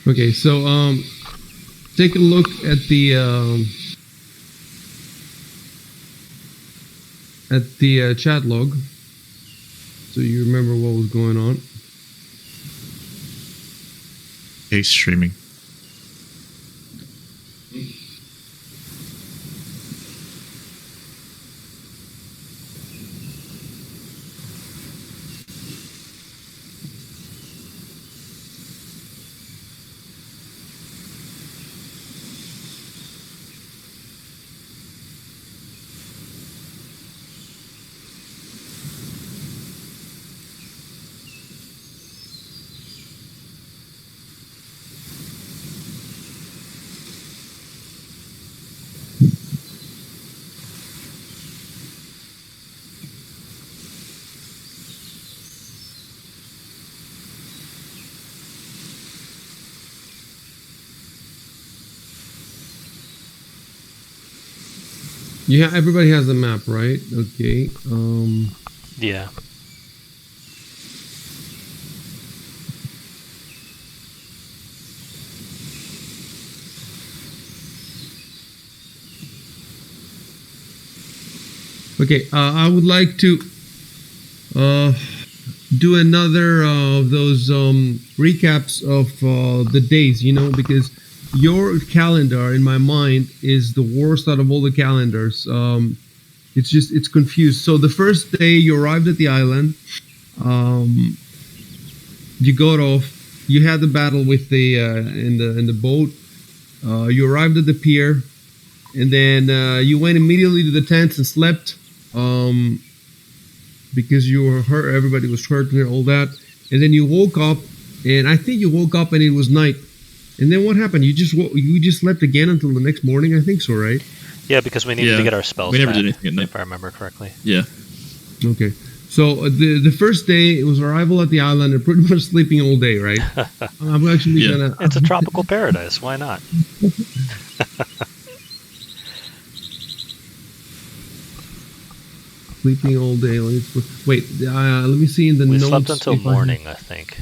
Okay, so take a look at the chat log, so you remember what was going on. He's streaming. Yeah, everybody has a map, right? Okay. Yeah. Okay, I would like to do another of those recaps of the days, because your calendar, in my mind, is the worst out of all the calendars. It's confused. So the first day you arrived at the island, you got off, you had the battle with the in the boat, you arrived at the pier, and then you went immediately to the tents and slept. Because you were hurt, everybody was hurt and all that, and then you woke up, and I think you woke up and it was night, and then what happened? You just slept again until the next morning, I think so, right? Yeah, because we needed to get our spells We never back, did anything at night, if I remember correctly. Yeah. Okay, so the first day it was arrival at the island and pretty much sleeping all day, right? I'm actually gonna. It's a tropical paradise. Why not? Sleeping all day. Wait, let me see in the notes. We slept until morning, I think,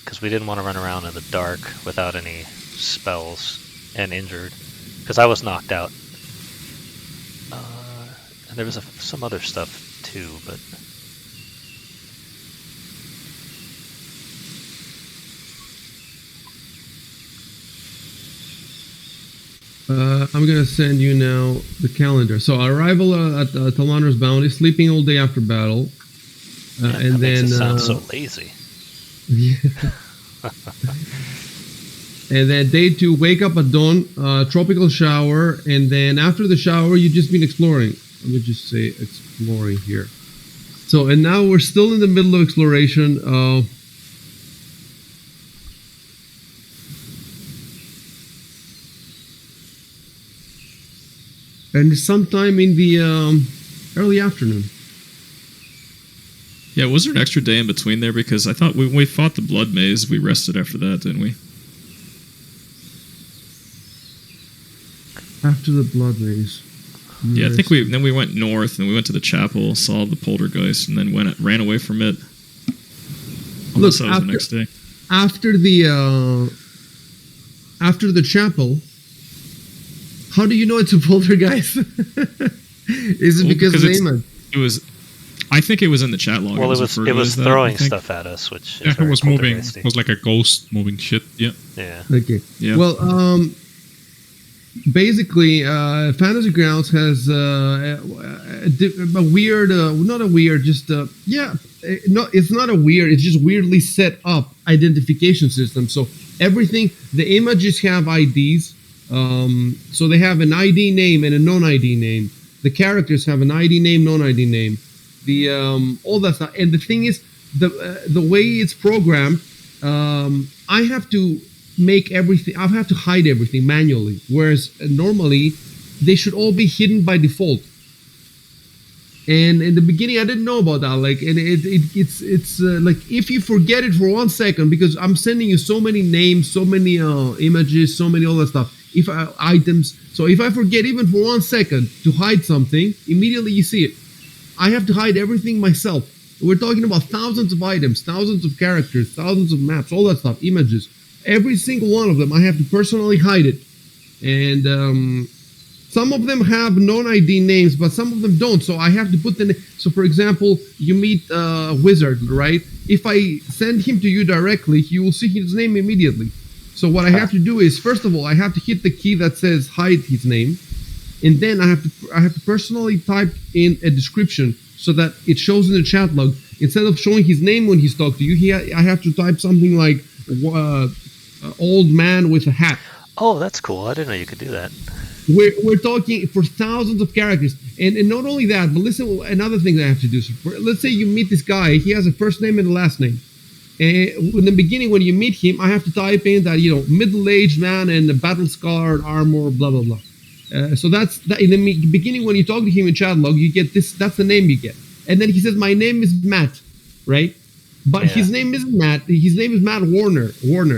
because we didn't want to run around in the dark without any spells and injured, because I was knocked out. And there was some other stuff too, but... I'm gonna send you now the calendar. So arrival at Talandra's Bounty, sleeping all day after battle, and then makes it sound so lazy. Yeah. And then day 2, wake up at dawn, tropical shower, and then after the shower, you've just been exploring. Let me just say exploring here. So, and now we're still in the middle of exploration. And sometime in the early afternoon. Yeah, was there an extra day in between there? Because I thought when we fought the Blood Maze, we rested after that, didn't we? After the Blood Maze. Yeah, I think we went north, and we went to the chapel, saw the poltergeist, and then ran away from it. Unless that was the next day. After the chapel... How do you know it's a poltergeist? Is it because of the image? It was. I think it was in the chat log. Well, it was throwing stuff at us, which is it was moving. It was like a ghost moving shit. Yeah. Yeah. Okay. Yeah. Well, basically, Fantasy Grounds has a weird, not a weird, just it's not a weird. It's just weirdly set up identification system. So everything, the images have IDs. So they have an ID name and a non-ID name. The characters have an ID name, non-ID name. The all that stuff. And the thing is, the way it's programmed, I have to make everything. I have to hide everything manually. Whereas normally, they should all be hidden by default. And in the beginning, I didn't know about that. Like, and it's like if you forget it for 1 second, because I'm sending you so many names, so many images, so many all that stuff. Items. So if I forget even for 1 second to hide something, immediately you see it. I have to hide everything myself. We're talking about thousands of items, thousands of characters, thousands of maps, all that stuff, images. Every single one of them, I have to personally hide it. And some of them have non-ID names, but some of them don't. So I have to put the so for example, you meet a wizard, right? If I send him to you directly, you will see his name immediately. So what I have to do is, first of all, I have to hit the key that says hide his name, and then I have to personally type in a description so that it shows in the chat log. Instead of showing his name when he's talking to you, I have to type something like old man with a hat. Oh, that's cool. I didn't know you could do that. We're talking for thousands of characters, and not only that, but listen, another thing that I have to do. So let's say you meet this guy, he has a first name and a last name. And in the beginning, when you meet him, I have to type in that, middle-aged man and a battle-scarred armor, blah, blah, blah. So that's that. In the beginning, when you talk to him in chat log, you get this, that's the name you get. And then he says, my name is Matt, right? But his name isn't Matt, his name is Matt Warner.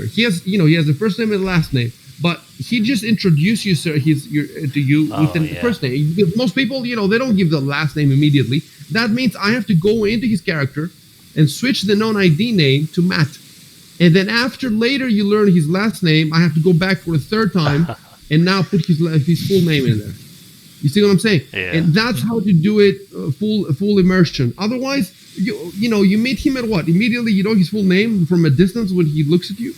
He has, he has the first name and the last name. But he just introduced you, sir, to you with the first name. Because most people, they don't give the last name immediately. That means I have to go into his character and switch the non-ID name to Matt. And then after later you learn his last name, I have to go back for a third time and now put his full name in there. You see what I'm saying? Yeah. And that's how to do it, full immersion. Otherwise, you meet him at what? Immediately you know his full name from a distance when he looks at you.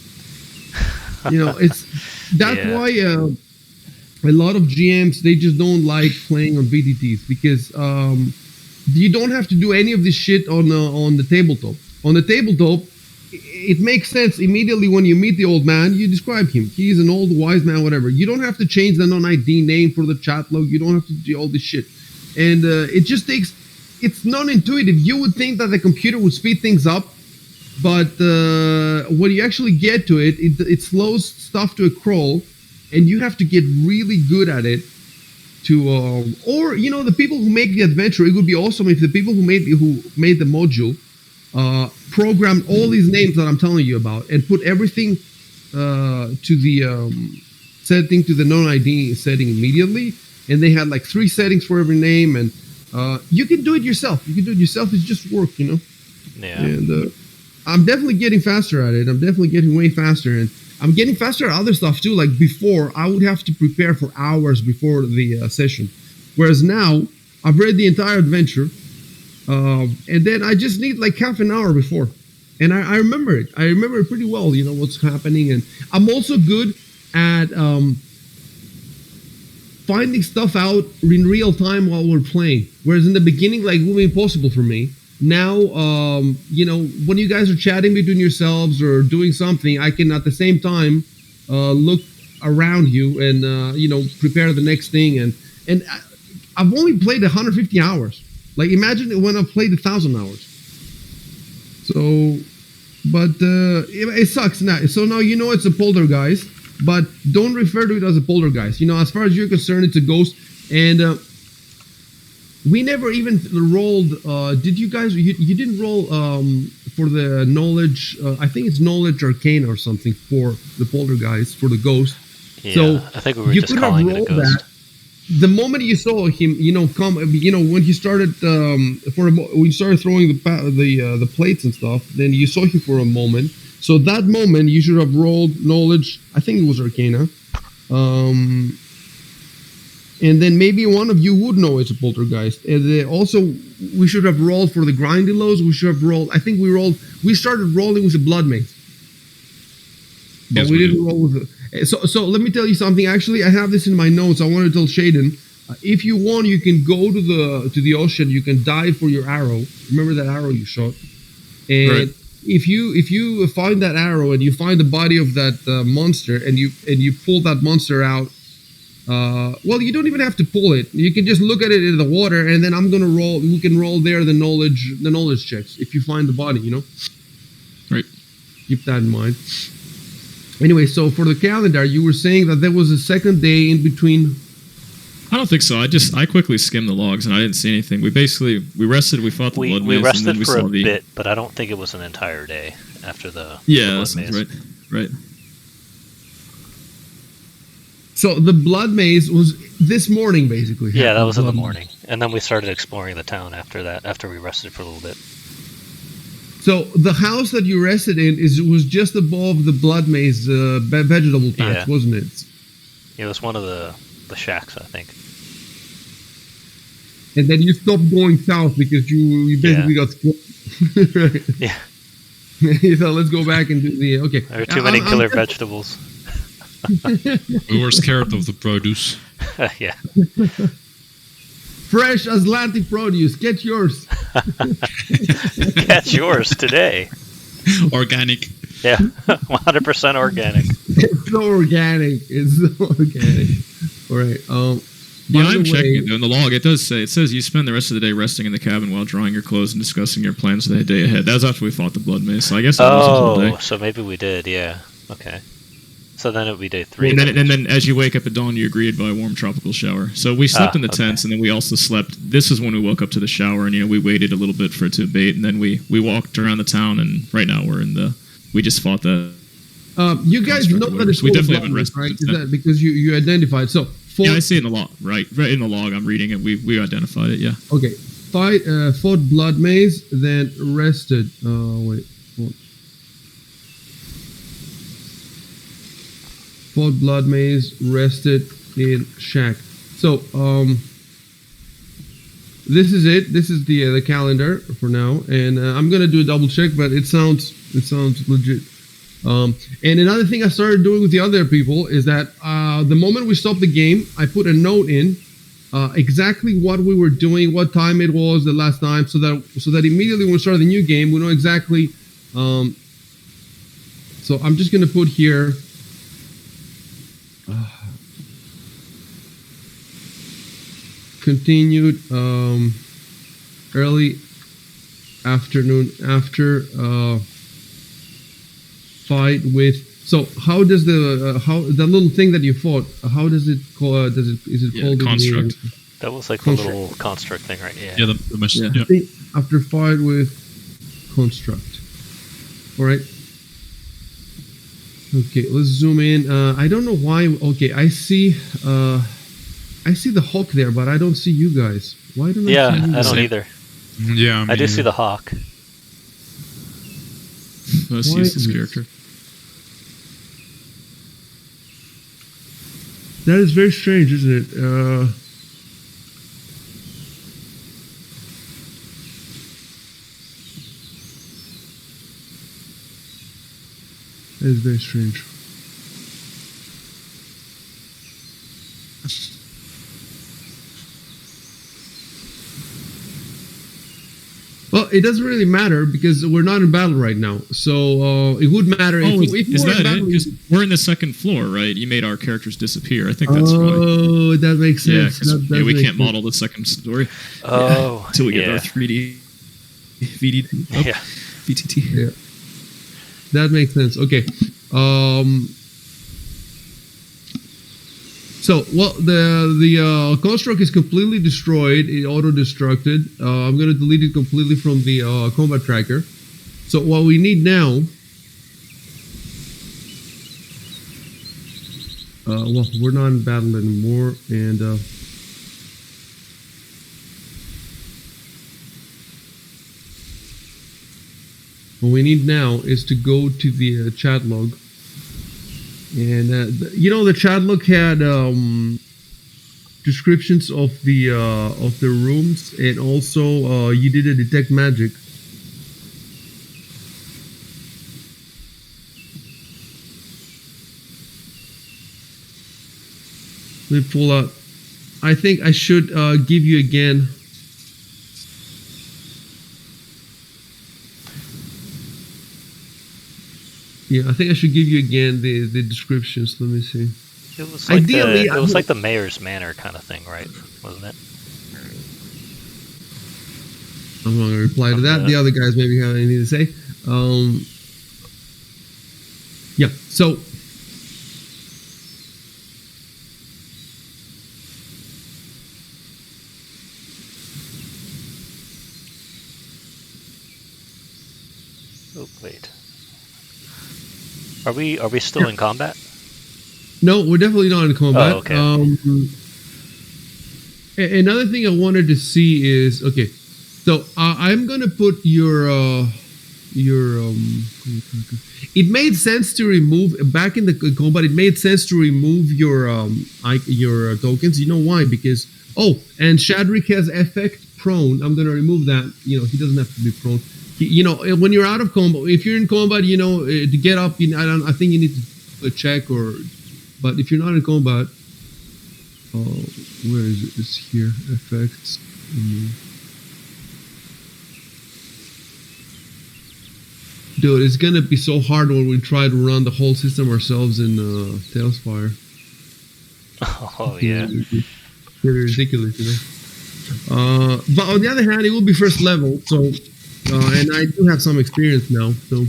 That's why a lot of GMs, they just don't like playing on VTTs because you don't have to do any of this shit on the tabletop. On the tabletop, it makes sense immediately when you meet the old man, you describe him. He's an old wise man, whatever. You don't have to change the non-ID name for the chat log. You don't have to do all this shit. And it just takes, it's non-intuitive. You would think that the computer would speed things up, but when you actually get to it, it slows stuff to a crawl, and you have to get really good at it to, or the people who make the adventure. It would be awesome if the people who made the module programmed all these names that I'm telling you about and put everything to the setting to the non-ID setting immediately, and they had like 3 settings for every name, and you can do it yourself. It's just work, Yeah. And I'm definitely getting faster at it. I'm definitely getting way faster, and I'm getting faster at other stuff too. Like before, I would have to prepare for hours before the session, whereas now I've read the entire adventure, and then I just need like half an hour before, and I remember it. I remember it pretty well. What's happening, and I'm also good at finding stuff out in real time while we're playing. Whereas in the beginning, like, it would be impossible for me. Now, when you guys are chatting between yourselves or doing something, I can at the same time look around you and prepare the next thing. And I've only played 150 hours. Like, imagine when I've played 1,000 hours. So, but it sucks now. So now it's a poltergeist, but don't refer to it as a poltergeist. As far as you're concerned, it's a ghost. And we never even rolled. Did you guys? You didn't roll for the knowledge. I think it's knowledge arcane or something for the poltergeist, for the ghost. Yeah, so I think we were just calling it a ghost. That. The moment you saw him, come, when he started when you started throwing the plates and stuff, then you saw him for a moment. So that moment you should have rolled knowledge. I think it was arcana. And then maybe one of you would know it's a poltergeist. And also, we should have rolled for the grindy lows. We should have rolled. I think we started rolling with the blood mace. But yes, we didn't roll with it. So let me tell you something. Actually, I have this in my notes. I want to tell Shaden. If you want, you can go to the ocean. You can dive for your arrow. Remember that arrow you shot? And right. if you find that arrow and you find the body of that monster and you pull that monster out. Well, you don't even have to pull it. You can just look at it in the water, and then I'm gonna roll. We can roll there the knowledge checks if you find the body. Right. Keep that in mind. Anyway, so for the calendar, you were saying that there was a second day in between. I don't think so. I quickly skimmed the logs and I didn't see anything. We rested. We fought the blood mace, we rested and then we for saw a bit, but I don't think it was an entire day after the blood maze. Right. So the blood maze was this morning, basically. Yeah, that was in the morning. And then we started exploring the town after that, after we rested for a little bit. So the house that you rested in was just above the blood maze vegetable patch, wasn't it? It was one of the shacks, I think. And then you stopped going south because you basically got scared. Right. Yeah. You thought, let's go back and do the okay. There are too many killer vegetables. We were scared of the produce. Yeah. Fresh Azlanti produce, get yours. Get yours today. Organic. Yeah, 100% organic. It's so organic. It's so organic. All right. Yeah, I'm checking it though. In the log, it says you spend the rest of the day resting in the cabin while drying your clothes and discussing your plans for the day ahead. That was after we fought the blood maze, so I guess it was a whole day. So maybe we did, yeah. Okay. So then it would be day 3. And then as you wake up at dawn, you agreed by a warm tropical shower. So we slept in the tents, and then we also slept. This is when we woke up to the shower, and we waited a little bit for it to abate, and then we walked around the town, and right now we just fought the. You guys know that it's we definitely haven't rested, right? Is that because you identified? So yeah, I see it in the log. Right in the log. I'm reading it. We identified it. Yeah. Okay. Fought blood maze, then rested. Wait. Fought blood maze, rested in shack. So this is it. This is the calendar for now, and I'm gonna do a double check, but it sounds legit. And another thing I started doing with the other people is that the moment we stopped the game, I put a note in exactly what we were doing, what time it was the last time, so that immediately when we start the new game, we know exactly. So I'm just gonna put here. Continued early afternoon after fight with. So how does the little thing that you fought? How does it call? Is it called construct? That was like the little construct thing, right? Yeah. Yeah, the machine. Yeah. After fight with construct. All right. Okay, let's zoom in. I don't know why. Okay, I see the hawk there, but I don't see you guys. Why don't I? Yeah, see you I guys? don't either. Yeah, I do see the hawk. Let's use this character. That is very strange, isn't it? That is very strange. Well, it doesn't really matter because we're not in battle right now. So it would matter if is we were that in battle. it? We're in the second floor, right? You made our characters disappear. I think that's right. Oh, that makes sense. Yeah, we can't model the second story. Oh, until we get our 3D VD. Yeah. VTT. Yeah. That makes sense. Okay. So, well, the construct is completely destroyed. It auto-destructed. I'm going to delete it completely from the combat tracker. So, what we need now... well, we're not in battle anymore, and... what we need now is to go to the chat log. And the chat log had descriptions of the rooms, and also you did a detect magic. Let me pull out. I think I should give you again. Yeah, I think I should give you again the descriptions. Let me see. It was like it was like the mayor's manor kind of thing, right? Wasn't it? I'm not going to reply to that. The other guys maybe have anything to say. Yeah, so... Oh, wait. Are we still in combat? No, we're definitely not in combat. Oh, okay. Another thing I wanted to see is, okay, so I'm going to put your your it made sense to remove back in the combat. It made sense to remove your tokens. You know why? Because and Shadrick has effect prone. I'm gonna remove that. You know, he doesn't have to be prone. When you're out of combat, if you're in combat, to get up, I think you need to check but if you're not in combat, where is it? It's here. Effects. Dude, it's gonna be so hard when we try to run the whole system ourselves in Tailspire. Oh yeah. It's ridiculous, but on the other hand, it will be first level, so and I do have some experience now. So,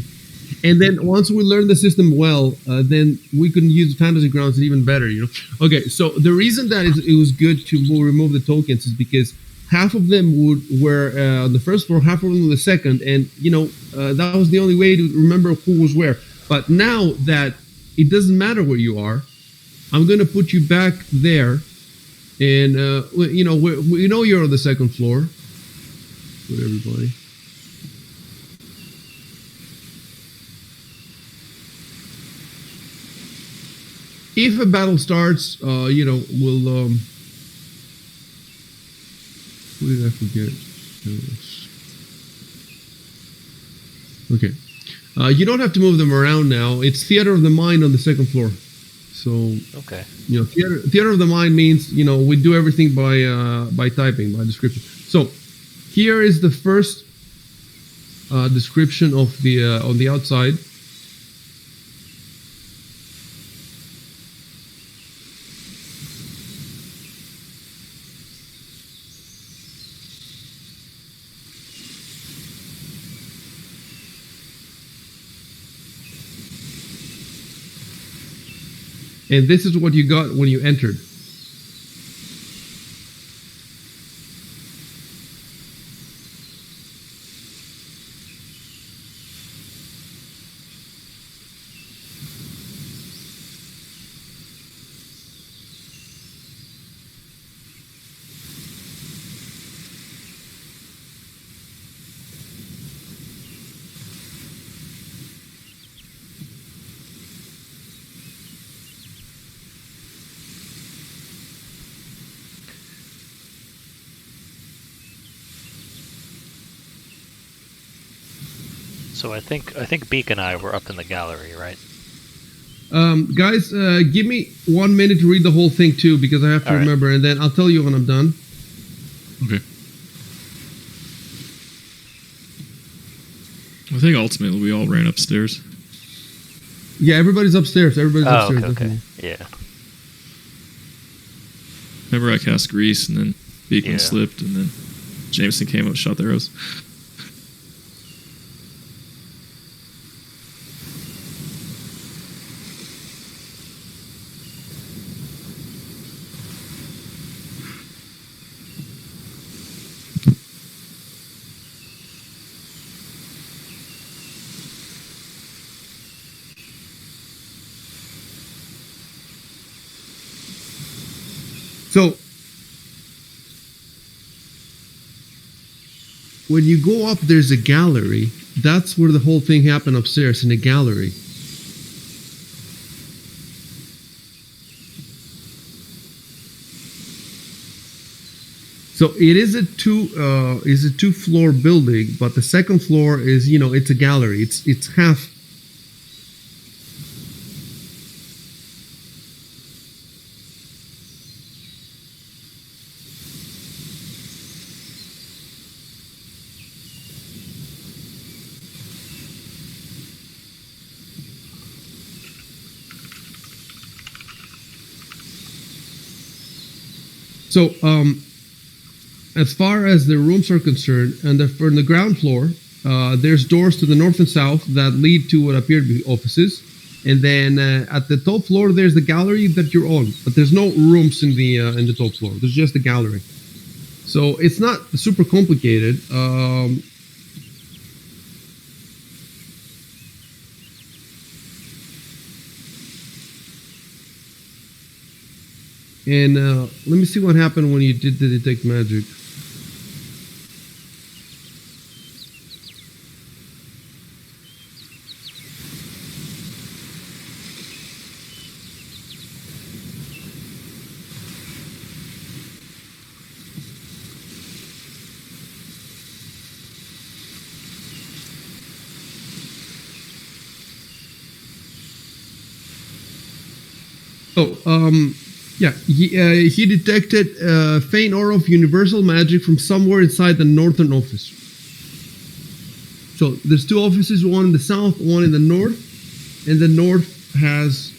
and then once we learn the system well, then we can use Fantasy Grounds even better. Okay, so the reason that it was good to remove the tokens is because half of them were on the first floor, half of them on the second, and that was the only way to remember who was where. But now that it doesn't matter where you are, I'm gonna put you back there, and we know you're on the second floor. With everybody. If a battle starts, we'll what did I forget? Okay. You don't have to move them around now. It's Theater of the Mind on the second floor. So, okay. Theater of the Mind means, we do everything by typing, by description. So, here is the first description of the on the outside. And this is what you got when you entered. So I think Beak and I were up in the gallery, right? Guys, give me 1 minute to read the whole thing too, because I have to remember, and then I'll tell you when I'm done. Okay. I think ultimately we all ran upstairs. Yeah, everybody's upstairs. Everybody's upstairs. Okay. Yeah. Remember I cast Grease, and then Beacon slipped, and then Jameson came up, shot the arrows. So, when you go up, there's a gallery. That's where the whole thing happened upstairs, in a gallery. So it is a two-floor building, but the second floor is, it's a gallery. It's half. So, as far as the rooms are concerned, and for the ground floor, there's doors to the north and south that lead to what appear to be offices. And then at the top floor, there's the gallery that you're on, but there's no rooms in the top floor. There's just the gallery. So it's not super complicated. And let me see what happened when you did the detect magic. he detected faint aura of universal magic from somewhere inside the northern office. So there's two offices, one in the south, one in the north, and the north has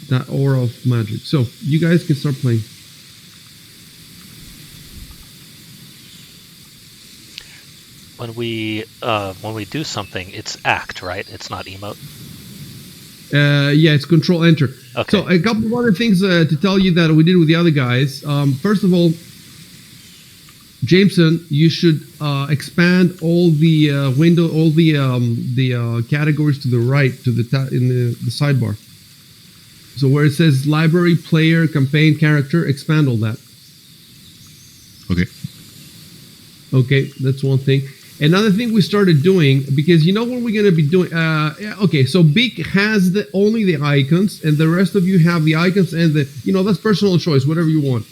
that aura of magic. So you guys can start playing. When we do something, it's act, right? It's not emote. It's Control Enter. Okay. So a couple of other things to tell you that we did with the other guys. First of all, Jameson, you should expand all the categories to the right, to the in the sidebar. So where it says library, player, campaign, character, expand all that. Okay. Okay, that's one thing. Another thing we started doing, because you know what we're going to be doing. Okay, so Beak has only the icons, and the rest of you have the icons and that's personal choice, whatever you want.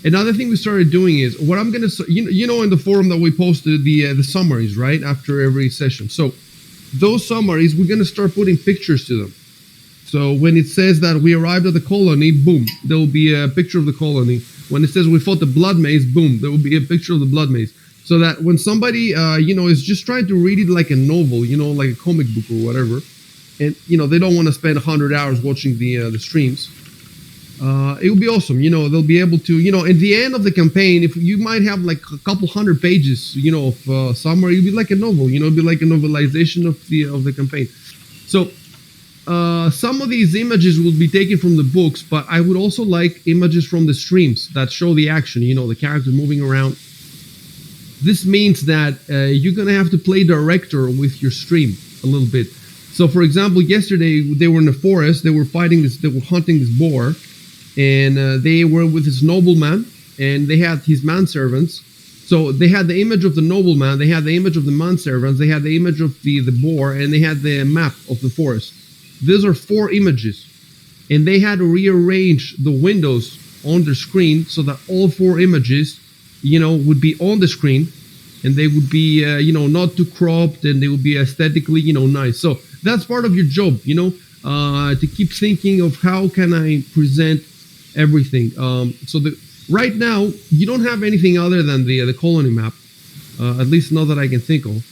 Another thing we started doing is what I'm going to, in the forum that we posted the summaries, right, after every session. So those summaries, we're going to start putting pictures to them. So when it says that we arrived at the colony, boom, there will be a picture of the colony. When it says we fought the blood maze, boom, there will be a picture of the blood maze. So that when somebody, is just trying to read it like a novel, like a comic book or whatever, and, they don't want to spend 100 hours watching the streams, it will be awesome. They'll be able to, at the end of the campaign, if you might have like a couple hundred pages, of summary, it'll be like a novel, it'll be like a novelization of the campaign. So some of these images will be taken from the books, but I would also like images from the streams that show the action, the characters moving around. This means that you're going to have to play director with your stream a little bit. So, for example, yesterday they were in the forest. They were hunting this boar, and they were with this nobleman, and they had his manservants. So they had the image of the nobleman, they had the image of the manservants, they had the image of the boar, and they had the map of the forest. These are 4 images, and they had to rearrange the windows on their screen so that all 4 images would be on the screen, and they would be, not too cropped, and they would be aesthetically, nice. So that's part of your job, to keep thinking of how can I present everything. Right now, you don't have anything other than the colony map, at least not that I can think of.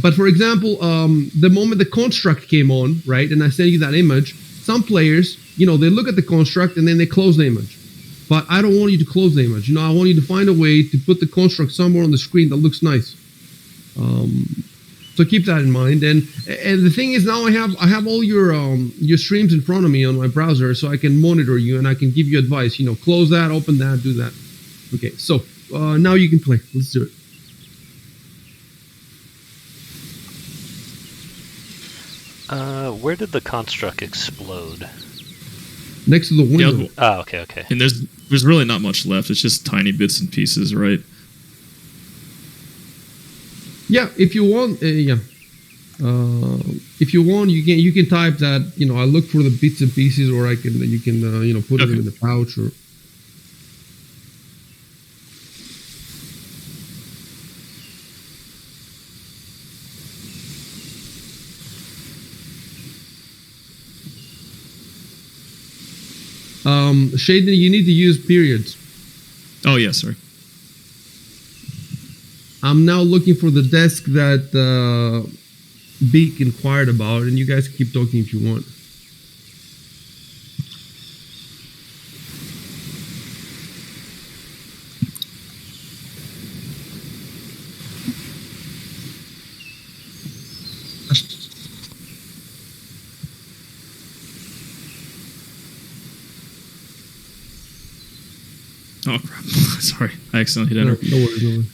But for example, the moment the construct came on, right, and I sent you that image, some players, they look at the construct and then they close the image. But I don't want you to close the image. I want you to find a way to put the construct somewhere on the screen that looks nice. So keep that in mind. And the thing is, now I have all your streams in front of me on my browser, so I can monitor you and I can give you advice. Close that, open that, do that. Okay, so now you can play. Let's do it. Where did the construct explode? Next to the window. Oh, okay. And there's really not much left. It's just tiny bits and pieces, right? Yeah, if you want, if you want, you can type that. I look for the bits and pieces, or you can put it in the pouch or. Shaden, you need to use periods. Oh, yeah, sorry. I'm now looking for the desk that Beak inquired about, and you guys keep talking if you want. Oh, crap. Sorry. I accidentally hit enter. No worries, no worries.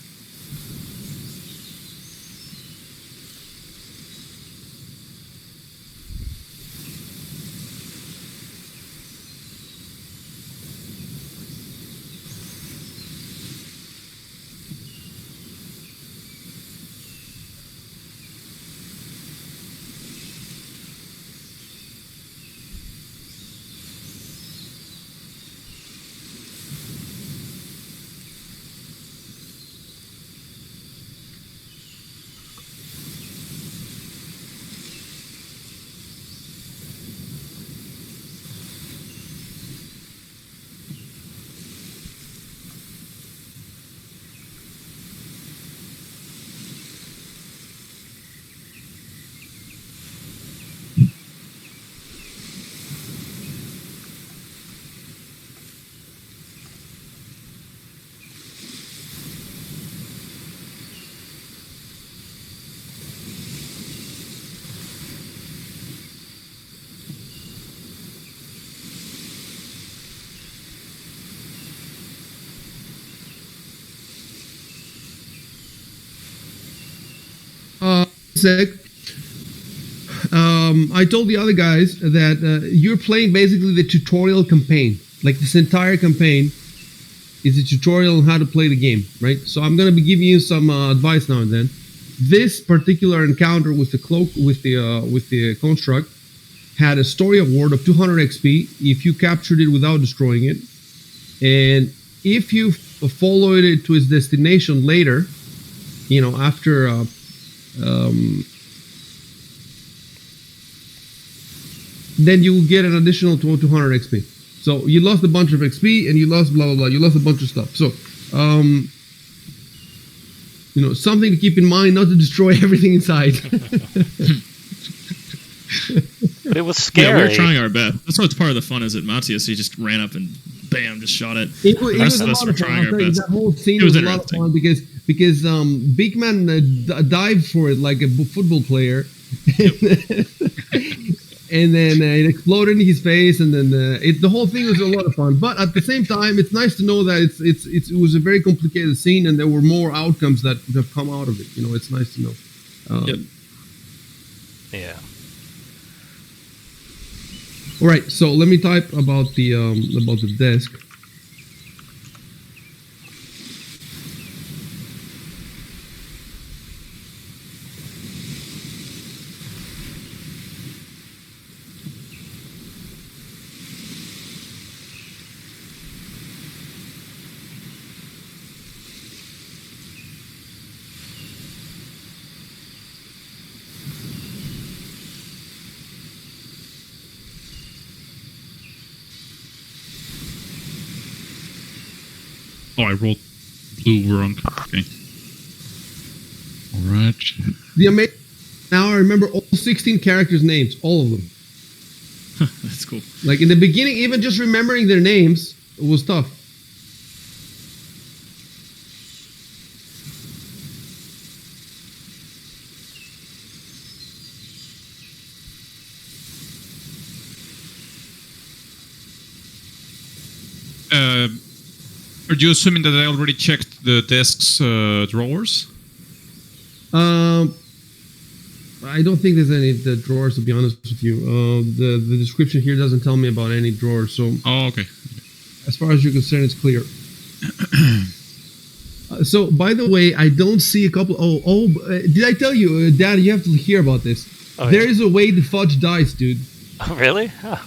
Sec. I told the other guys that you're playing basically the tutorial campaign. Like this entire campaign is a tutorial on how to play the game, right? So I'm gonna be giving you some advice now and then. This particular encounter with the cloak, with the construct, had a story award of 200 XP if you captured it without destroying it, and if you followed it to its destination later, you know, after then you will get an additional 200 XP. So you lost a bunch of XP and you lost blah blah blah. You lost a bunch of stuff. So you know, something to keep in mind: not to destroy everything inside. But it was Yeah, scary. we were trying our best. That's what's part of the fun is that Matthias, he just ran up and bam, just shot it. It The was rest a of us lot were of fun. trying I'll our tell you, best. that whole scene It was was a lot of fun because Big Man dived for it like a football player, and then it exploded in his face, and then the whole thing was a lot of fun. But at the same time, it's nice to know that it was a very complicated scene, and there were more outcomes that have come out of it. You know, it's nice to know. Yep. Yeah. All right, so let me type about the desk. Oh, I rolled blue wrong. Okay. All right. The amazing. Now I remember all 16 characters' names, all of them. That's cool. Like in the beginning, even just remembering their names was tough. Are you assuming that I already checked the desk's drawers? I don't think there's any drawers, to be honest with you. The description here doesn't tell me about any drawers, so Oh, okay. as far as you're concerned, it's clear. So, by the way, I don't see a couple. Did I tell you, Dad? You have to hear about this. Oh, There yeah. is a way to fudge dice, dude. Oh, really? Oh.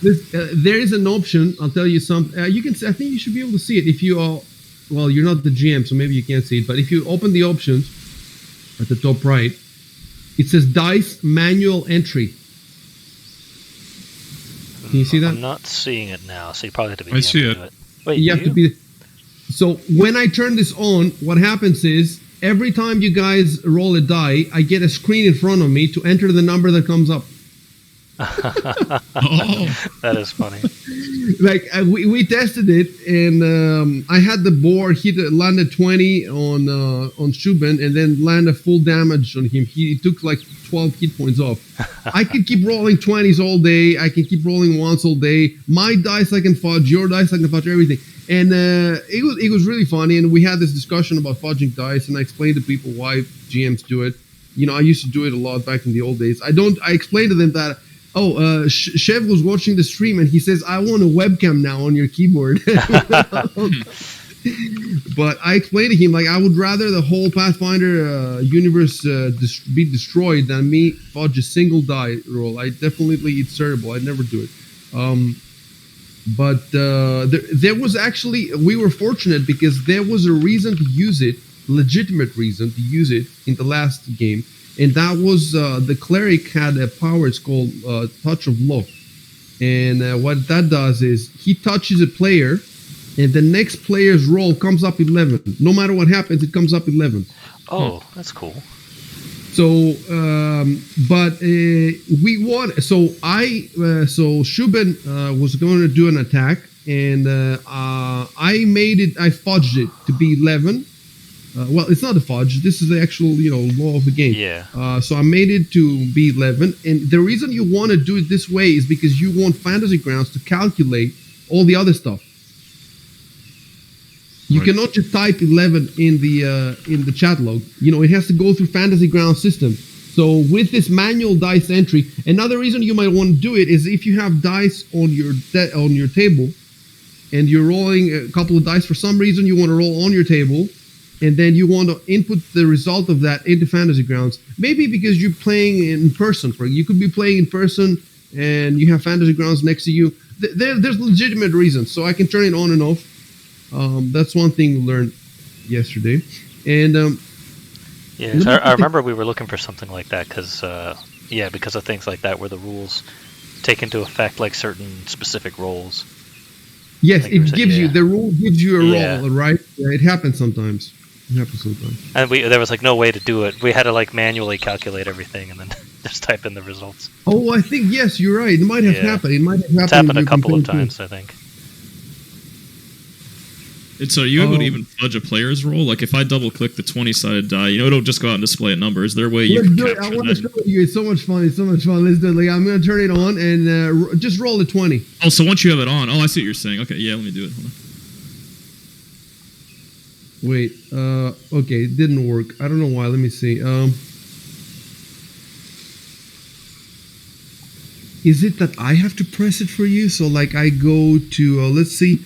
There is an option. I'll tell you some. You can. I think you should be able to see it if you are. Well, you're not the GM, so maybe you can't see it. But if you open the options at the top right, it says dice manual entry. Can you see that? I'm not seeing it now, so you probably have to be. I see to it. do Wait, You have to be. So when I turn this on, what happens is every time you guys roll a die, I get a screen in front of me to enter the number that comes up. Oh, That is funny. Like we tested it, and I had the board landed 20 on Shubin, and then landed full damage on him. He took like 12 hit points off. I can keep rolling 20s all day. I can keep rolling ones all day. My dice I can fudge. Your dice I can fudge. Everything. And it was really funny. And we had this discussion about fudging dice, and I explained to people why GMs do it. You know, I used to do it a lot back in the old days. I explained to them that. Chev was watching the stream and he says, I want a webcam now on your keyboard. But I explained to him, like, I would rather the whole Pathfinder universe be destroyed than me fudge a single die roll. It's terrible. I'd never do it. But there was actually, we were fortunate because there was a reason to use it, legitimate reason to use it in the last game. And that was the cleric had a power. It's called Touch of Love, and what that does is he touches a player, and the next player's roll comes up 11. No matter what happens, it comes up 11. Oh, that's cool. So, but we won. So Shubin was going to do an attack, and I made it. I fudged it to be 11. Well, it's not a fudge. This is the actual, law of the game. Yeah. So I made it to be 11, and the reason you want to do it this way is because you want Fantasy Grounds to calculate all the other stuff. You Right. cannot just type 11 in the chat log. It has to go through Fantasy Ground system. So with this manual dice entry, another reason you might want to do it is if you have dice on your table, and you're rolling a couple of dice for some reason, you want to roll on your table, and then you want to input the result of that into Fantasy Grounds. Maybe because you're playing in person. You could be playing in person, and you have Fantasy Grounds next to you. There's legitimate reasons, so I can turn it on and off. That's one thing we learned yesterday. And Yeah, so I remember we were looking for something like that because of things like that where the rules take into effect like certain specific roles. yes, Like you it said, gives you yeah. the rule gives you a Yeah. roll, right? Yeah, it happens sometimes. And there was like no way to do it. We had to like manually calculate everything and then just type in the results. Oh, I think yes, you're right. It might have Yeah. happened. It might have happened. It's happened in a your couple of campaign, too. times, I think. So are you able to even fudge a player's roll? Like if I double click the 20-sided die, it'll just go out and display a number. Is there a way you Let's can do it. I capture want to that? show you. It's so much fun. It's so much fun. Let's do it. Like, I'm going to turn it on and just roll a 20. Oh, so once you have it on, I see what you're saying. Okay, yeah, let me do it. Hold on. Wait. Okay, it didn't work. I don't know why. Let me see. Is it that I have to press it for you? So, like, I go to, let's see.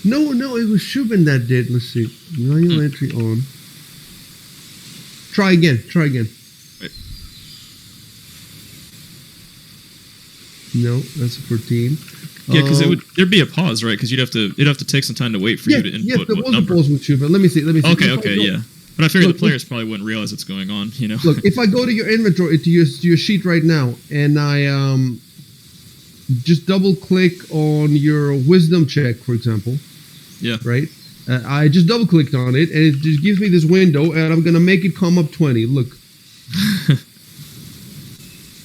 No, it was Shubin that did. Let's see. Manual entry on. Try again. Right. No, that's a 14. Yeah, because there'd be a pause, right? Because it'd have to take some time to wait for you to input yes, there what was number. a pause with Shubin. Let me see. Okay, If I go- yeah. But I figured Look, the players probably wouldn't realize what's going on, Look, if I go to your inventory, to your sheet right now, and I just double click on your wisdom check, for example, Yeah. right? I just double clicked on it, and it just gives me this window, and I'm gonna make it come up 20. Look,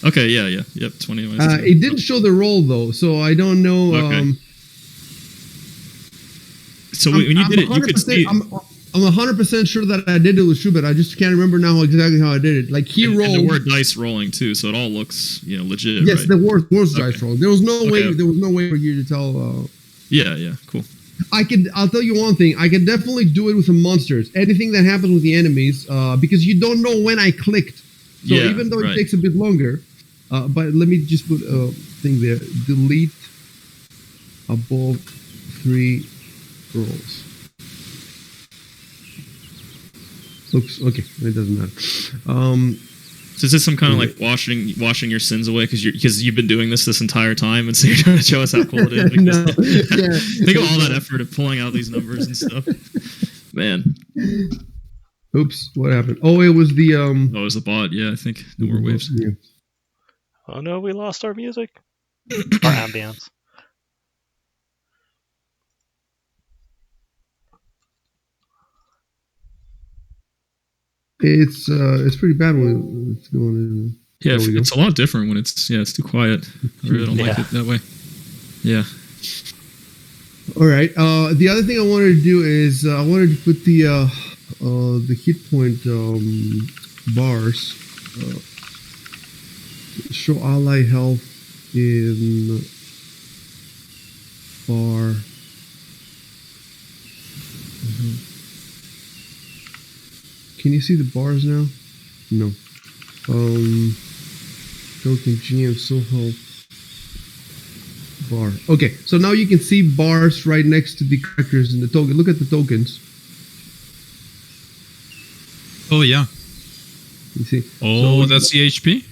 Okay, yeah. Yep, 20 minus 2. it didn't show the roll though, so I don't know. Okay. So when you did it, you could see. I'm 100% sure that I did it with Schubert. I just can't remember now exactly how I did it. Like he and rolled. there were dice rolling too, so it all looks legit. Yes, right? there was dice Okay. roll. There was no way. Okay. There was no way for you to tell. Yeah, cool. I'll tell you one thing. I can definitely do it with the monsters. Anything that happens with the enemies, because you don't know when I clicked. So Yeah, even though right. it takes a bit longer, but let me just put a thing there. Delete above 3 rolls. Oops. Okay, it doesn't matter. So is this some kind of like washing your sins away because you've been doing this entire time, and so you're trying to show us how cool it is? No, yeah. Think of all that effort of pulling out these numbers and stuff. Man, Oops, what happened? Oh, it was the oh, it was the bot. Yeah, I think no more waves. Yeah. Oh no, we lost our music. Our ambience. It's pretty bad when it's going in. Yeah, There we go. it's a lot different when it's too quiet. I really don't like Yeah. it that way. Yeah. All right. The other thing I wanted to do is I wanted to put the hit point bars. Show ally health in bar. Can you see the bars now? No. Token GM so health. Bar. Okay, so now you can see bars right next to the characters in the token. Look at the tokens. Oh yeah. You see? Oh, So- that's the HP.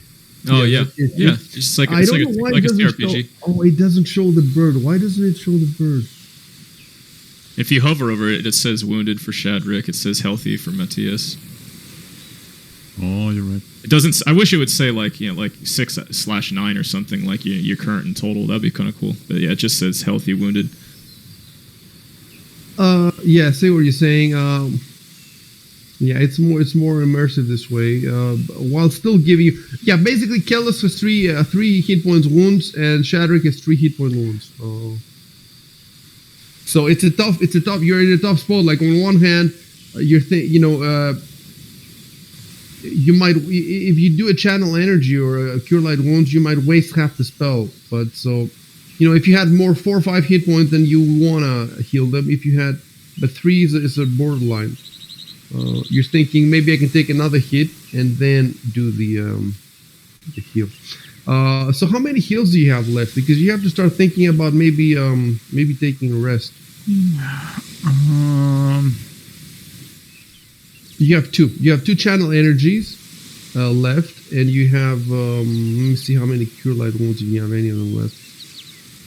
Oh yeah. it's- Yeah. It's just like I it's don't like know why a it doesn't CRPG. show. Oh, it doesn't show the bird. Why doesn't it show the bird? If you hover over it, it says wounded for Shadrick. It says healthy for Matthias. Oh, you're right. It doesn't. I wish it would say like 6/9 or something like your current and total. That'd be kind of cool. But yeah, it just says healthy wounded. Yeah, I see what you're saying. Yeah, it's more immersive this way. While still giving you, yeah, basically Kellis has three hit points wounds, and Shadrick has 3 hit point wounds. So it's a tough. You're in a tough spot. Like on one hand, you might, if you do a channel energy or a cure light wounds, you might waste half the spell. But so, if you had more 4 or 5 hit points, then you wanna heal them. If you had but 3 is a borderline. You're thinking maybe I can take another hit and then do the heal. So how many heals do you have left? Because you have to start thinking about maybe taking a rest. You have 2. You have 2 channel energies left, and you have. Let me see how many cure light wounds if you have any of them left.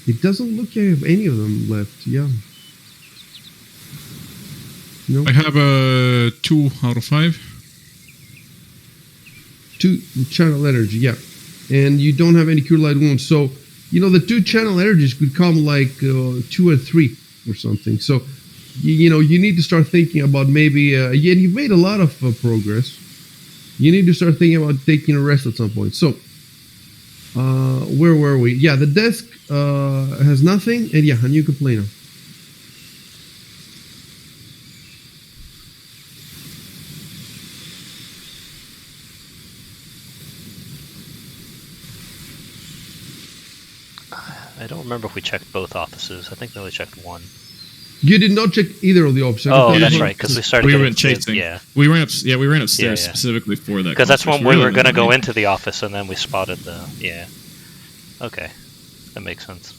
It doesn't look like you have any of them left. Yeah. No. I have a 2 out of 5. 2 channel energy, yeah. And you don't have any cure light wounds. So, the 2 channel energies could come like 2 and 3 or something. So, you need to start thinking about maybe, and you've made a lot of progress. You need to start thinking about taking a rest at some point. So, where were we? Yeah, the desk has nothing, and you can play now. I don't remember if we checked both offices. I think we only checked one. You did not check either of the offices. Oh, that's right, because we started. We getting went chasing. Yeah, we ran up. Yeah, we ran upstairs Yeah. specifically for that. because that's when we were going to go in. into the office, and then we spotted the. Yeah. Okay, that makes sense.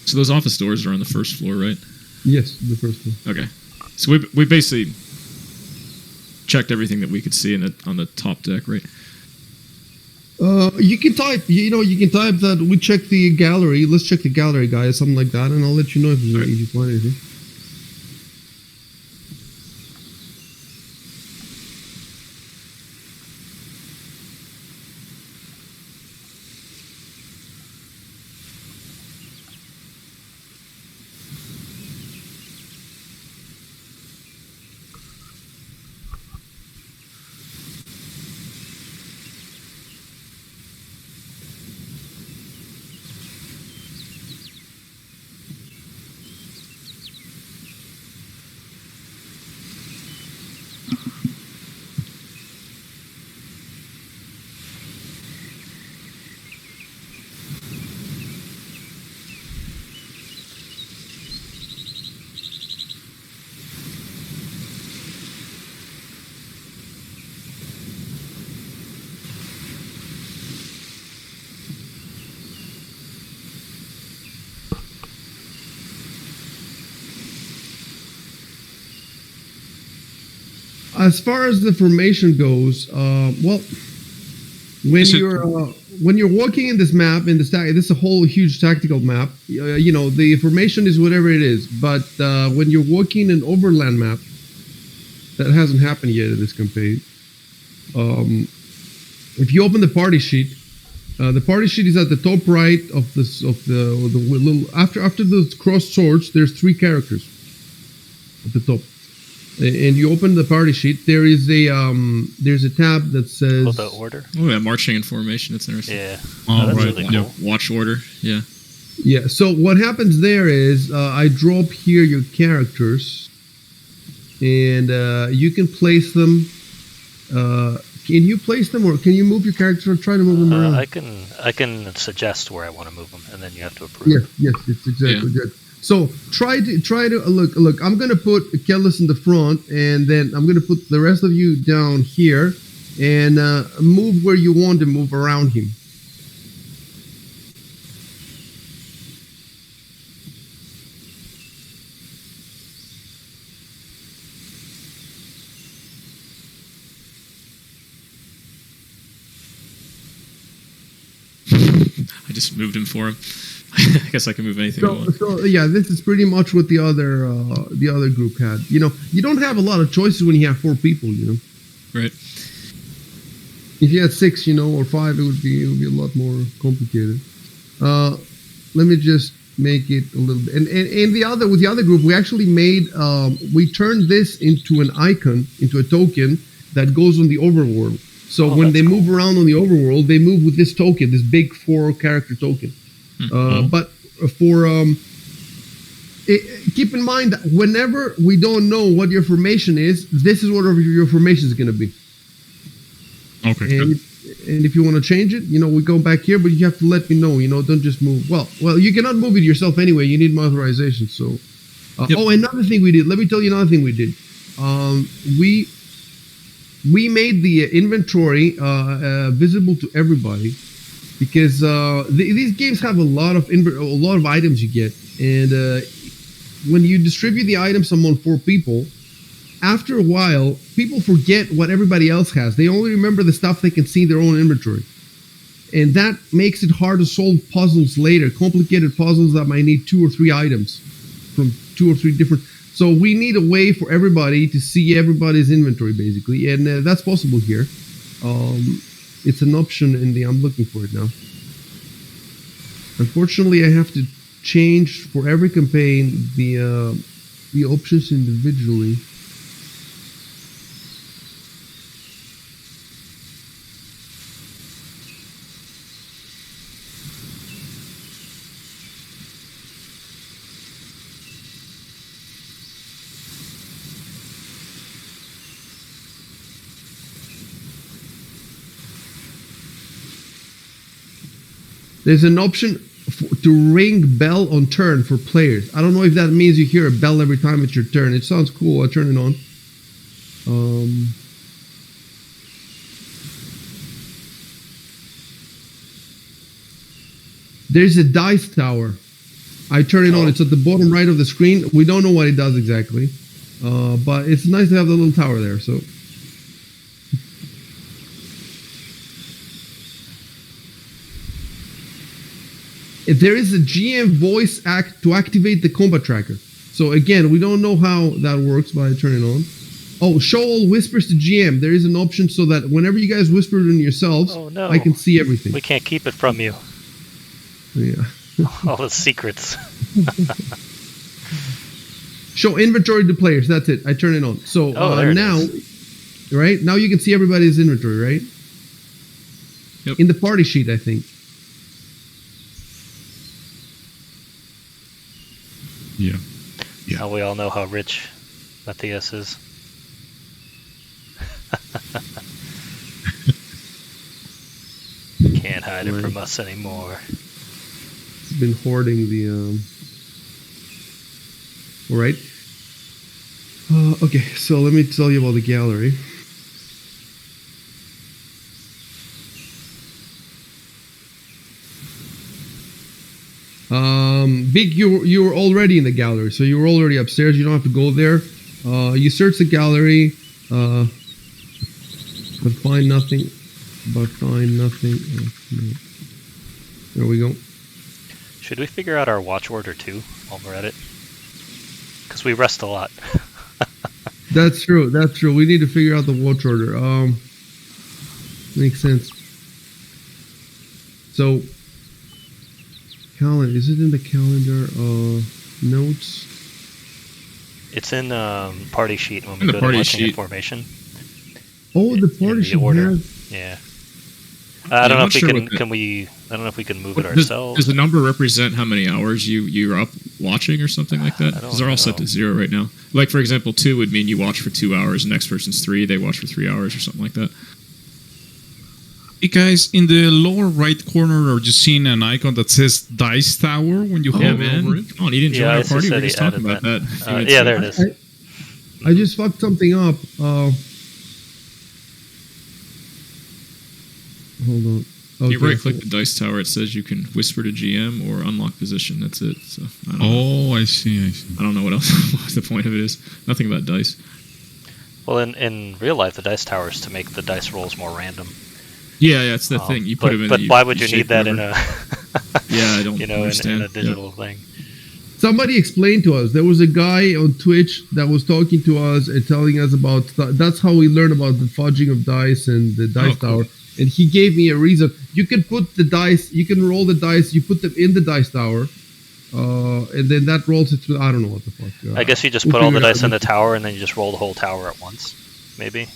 So those office doors are on the first floor, right? Yes, the first one. Okay. So we basically checked everything that we could see on the top deck, right? You can type. You can type that we checked the gallery. Let's check the gallery, guys, something like that, and I'll let you know if you find anything. As far as the formation goes, when you're walking in this map this is a whole huge tactical map. The formation is whatever it is. But when you're walking an overland map, that hasn't happened yet in this campaign. If you open the party sheet is at the top right of the little after the crossed swords. There's 3 characters at the top. And you open the party sheet. There's a tab that says the order. Oh, yeah, marching in formation. That's interesting. Yeah. Oh, that's right. really Yeah, cool. watch order. Yeah. Yeah. So what happens there is I drop here your characters, and you can place them. Can you place them, or can you move your characters, or try to move them around? I can suggest where I want to move them, and then you have to approve. Yes, it's exactly good. So try to look. I'm gonna put Kellis in the front, and then I'm gonna put the rest of you down here, and move where you want to move around him. I just moved him for him. I guess I can move anything I want. So yeah, this is pretty much what the other group had. You don't have a lot of choices when you have 4 people. Right. If you had 6, or 5, it would be a lot more complicated. Let me just make it a little bit. And with the other group, we actually we turned this into an icon, into a token that goes on the overworld. So when they move around on the overworld, they move with this token, this big 4-character token. But for keep in mind that whenever we don't know what your formation is, this is what your formation is going to be. Okay. And if you want to change it, we go back here, but you have to let me know. Don't just move. Well, you cannot move it yourself anyway. You need my authorization. So, Yep. Oh, another thing we did. Let me tell you another thing we did. We made the inventory visible to everybody because these games have a lot of items you get, and when you distribute the items among 4 people, after a while, people forget what everybody else has. They only remember the stuff they can see in their own inventory. And that makes it hard to solve puzzles later, complicated puzzles that might need 2 or 3 items from 2 or 3 different... So we need a way for everybody to see everybody's inventory, basically. And that's possible here. It's an option in the... I'm looking for it now. Unfortunately, I have to change for every campaign the options individually. There's an option to ring bell on turn for players. I don't know if that means you hear a bell every time it's your turn. It sounds cool. I'll turn it on. There's a dice tower. I turn it on. It's at the bottom right of the screen. We don't know what it does exactly. But it's nice to have the little tower there. So. There is a GM voice act to activate the combat tracker. So again, we don't know how that works, but I turn it on. Oh, show all whispers to GM. There is an option so that whenever you guys whisper it in yourselves, I can see everything. We can't keep it from you. Yeah. All the secrets. Show inventory to players. That's it. I turn it on. So now, right? Now you can see everybody's inventory, right? Yep. In the party sheet, I think. Yeah. Now we all know how rich Matthias is. Can't hide it from us anymore. He's been hoarding the... Alright. Okay, so let me tell you about the gallery. Big, you were already in the gallery, so you were already upstairs. You don't have to go there. You search the gallery, but find nothing. No. There we go. Should we figure out our watch order too while we're at it? Because we rest a lot. That's true. We need to figure out the watch order. Makes sense. So. Calendar, is it in the calendar notes? It's in party sheet when we In go the party to watching sheet. formation. Oh, the party sheet order. has... Yeah. I don't know if we sure can. what the- Can we? I don't know if we can move it Does ourselves. the number represent how many hours you're up watching or something like that? I don't Because they're all set know. to 0 right now. Like, for example, 2 would mean you watch for 2 hours. The next person's 3, they watch for 3 hours or something like that. Hey guys, in the lower right corner, are you seeing an icon that says Dice Tower when you Yeah, hover man. over it? Come on, you didn't join Yeah, our I party. We said were he just talking added about that. a few minutes Yeah, ago. there it is. I just fucked something up. Hold on. You Okay, right-click the dice tower. It says you can whisper to GM or unlock position. That's it. So I don't know. Oh, I see. I don't know what else what the point of it is. Nothing about dice. Well, in real life, the dice tower is to make the dice rolls more random. Yeah, that's the thing. You put them in. But why would you shape need that in whatever. a? Yeah, I don't in understand. a digital thing. Somebody explained to us. There was a guy on Twitch that was talking to us and telling us about... That's how we learn about the fudging of dice and the dice tower. And he gave me a reason. You can put the dice... You can roll the dice. You put them in the dice tower. And then that rolls it to... I don't know what the fuck. I guess you just we'll put all the figure it dice out. in the tower and then you just roll the whole tower at once. Maybe.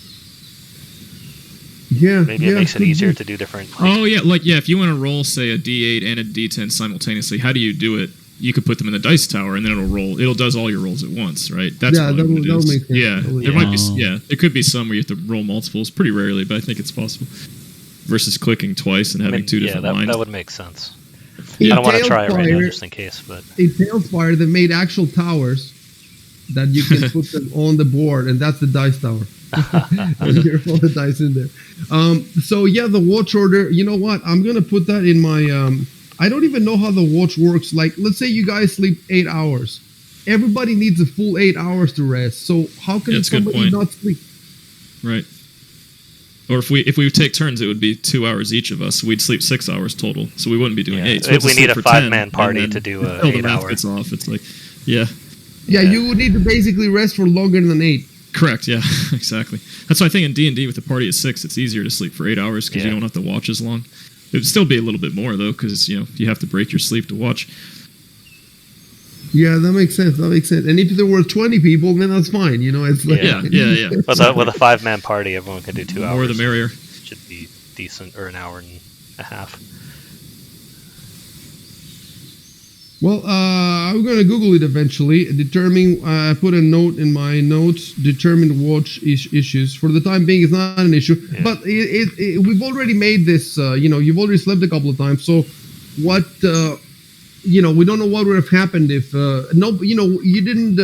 Yeah. Maybe it makes it could easier be. to do different. Oh yeah, if you want to roll, say a D8 and a D10 simultaneously, how do you do it? you could put them in the dice tower, and then it'll roll. It'll does all your rolls at once, right? That's Yeah, probably what it that'll is. make sense. Yeah, That'll there make might be. sense. Yeah, there could be some where you have to roll multiples, pretty rarely, but I think it's possible. Versus clicking twice and having two different lines. That would make sense. In I don't want to try it right now Tailfire- just in case, but In Tailfire, they made actual towers that you can put them on the board, and that's the dice tower. And you roll the dice in there. So yeah, the watch order. You know what? I'm gonna put that in my. I don't even know how the watch works. Like, let's say you guys sleep 8 hours. Everybody needs a full 8 hours to rest. So how can that's a good somebody point. not sleep? Right. Or if we take turns, it would be 2 hours each of us. We'd sleep 6 hours total, so we wouldn't be doing 8. So If we need a sleep for 10, 5-man and party then to do until the 8 math hours. gets off. It's like, yeah, Yeah, you would need to basically rest for longer than 8. correct. Yeah, exactly. That's why I think in D&D with a party of 6, it's easier to sleep for 8 hours because you don't have to watch as long. It would still be a little bit more though, because you have to break your sleep to watch. Yeah, that makes sense. That makes sense. And if there were 20 people, then that's fine. It's like Yeah. With a 5-man party, everyone can do 2 hours. More the merrier. Should be decent, or an hour and a half. Well, I'm going to Google it eventually. I put a note in my notes, determined watch issues. For the time being, it's not an issue. Yeah. But we've already made this, you've already slept a couple of times. So what, we don't know what would have happened if, you didn't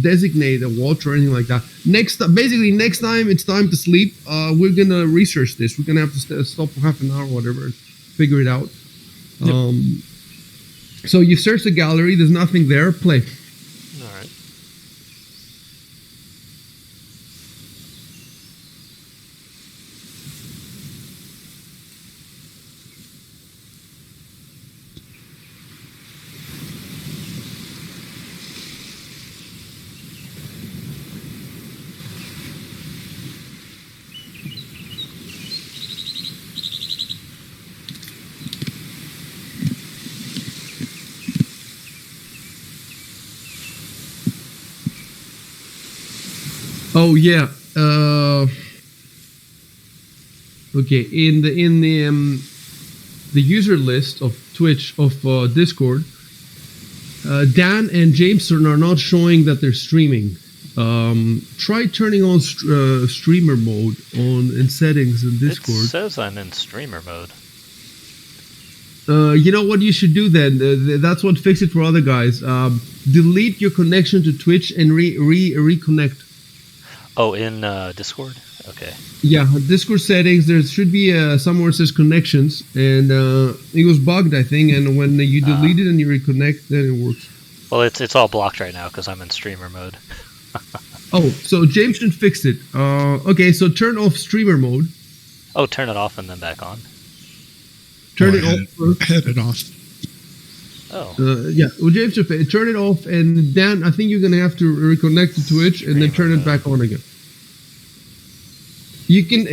designate a watch or anything like that. Next time it's time to sleep, we're going to research this. We're going to have to stop for half an hour or whatever and figure it out. Yep. So you search the gallery, there's nothing there, play. All right. Oh yeah. Okay. In the user list of Twitch of Discord, Dan and Jameson are not showing that they're streaming. Try turning on streamer mode in settings in Discord. It says I'm in streamer mode. You know what you should do then? That's what fixes it for other guys. Delete your connection to Twitch and reconnect. Oh, in Discord? Okay. Yeah, Discord settings. There should be somewhere it says connections, and it was bugged, I think. And when you delete it and you reconnect, then it works. Well, it's all blocked right now because I'm in streamer mode. Oh, so Jameson fixed it. Okay, so turn off streamer mode. Oh, turn it off and then back on. Turn it off first. Head it off. Oh. Yeah, well, Jameson, turn it off, and Dan, I think you're gonna have to reconnect to Twitch and then turn it back on again. You can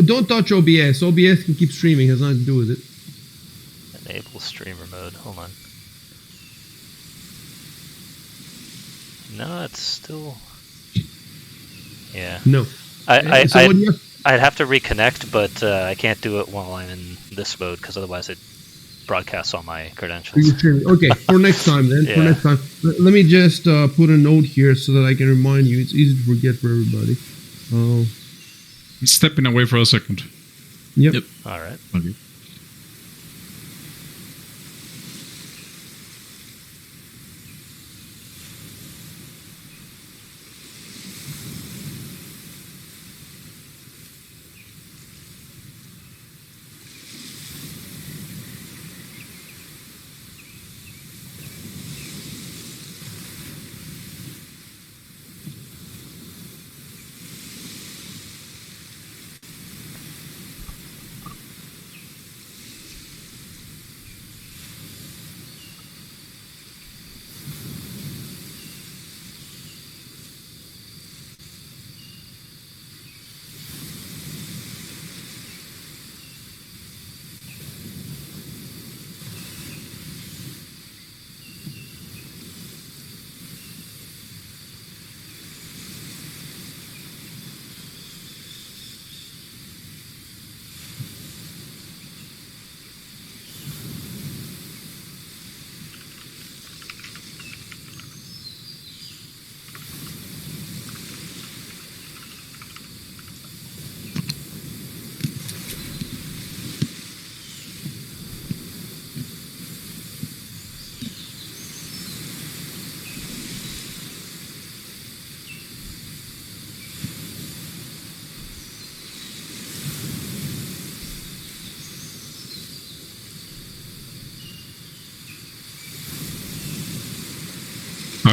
don't touch OBS. OBS can keep streaming. Has nothing to do with it. Enable streamer mode. Hold on. No, it's still. Yeah. No. I'd have to reconnect, but I can't do it while I'm in this mode because otherwise it broadcasts all my credentials. Okay, for next time then. Yeah. For next time, let me just put a note here so that I can remind you. It's easy to forget for everybody. I'm stepping away for a second. Yep. All right. Okay.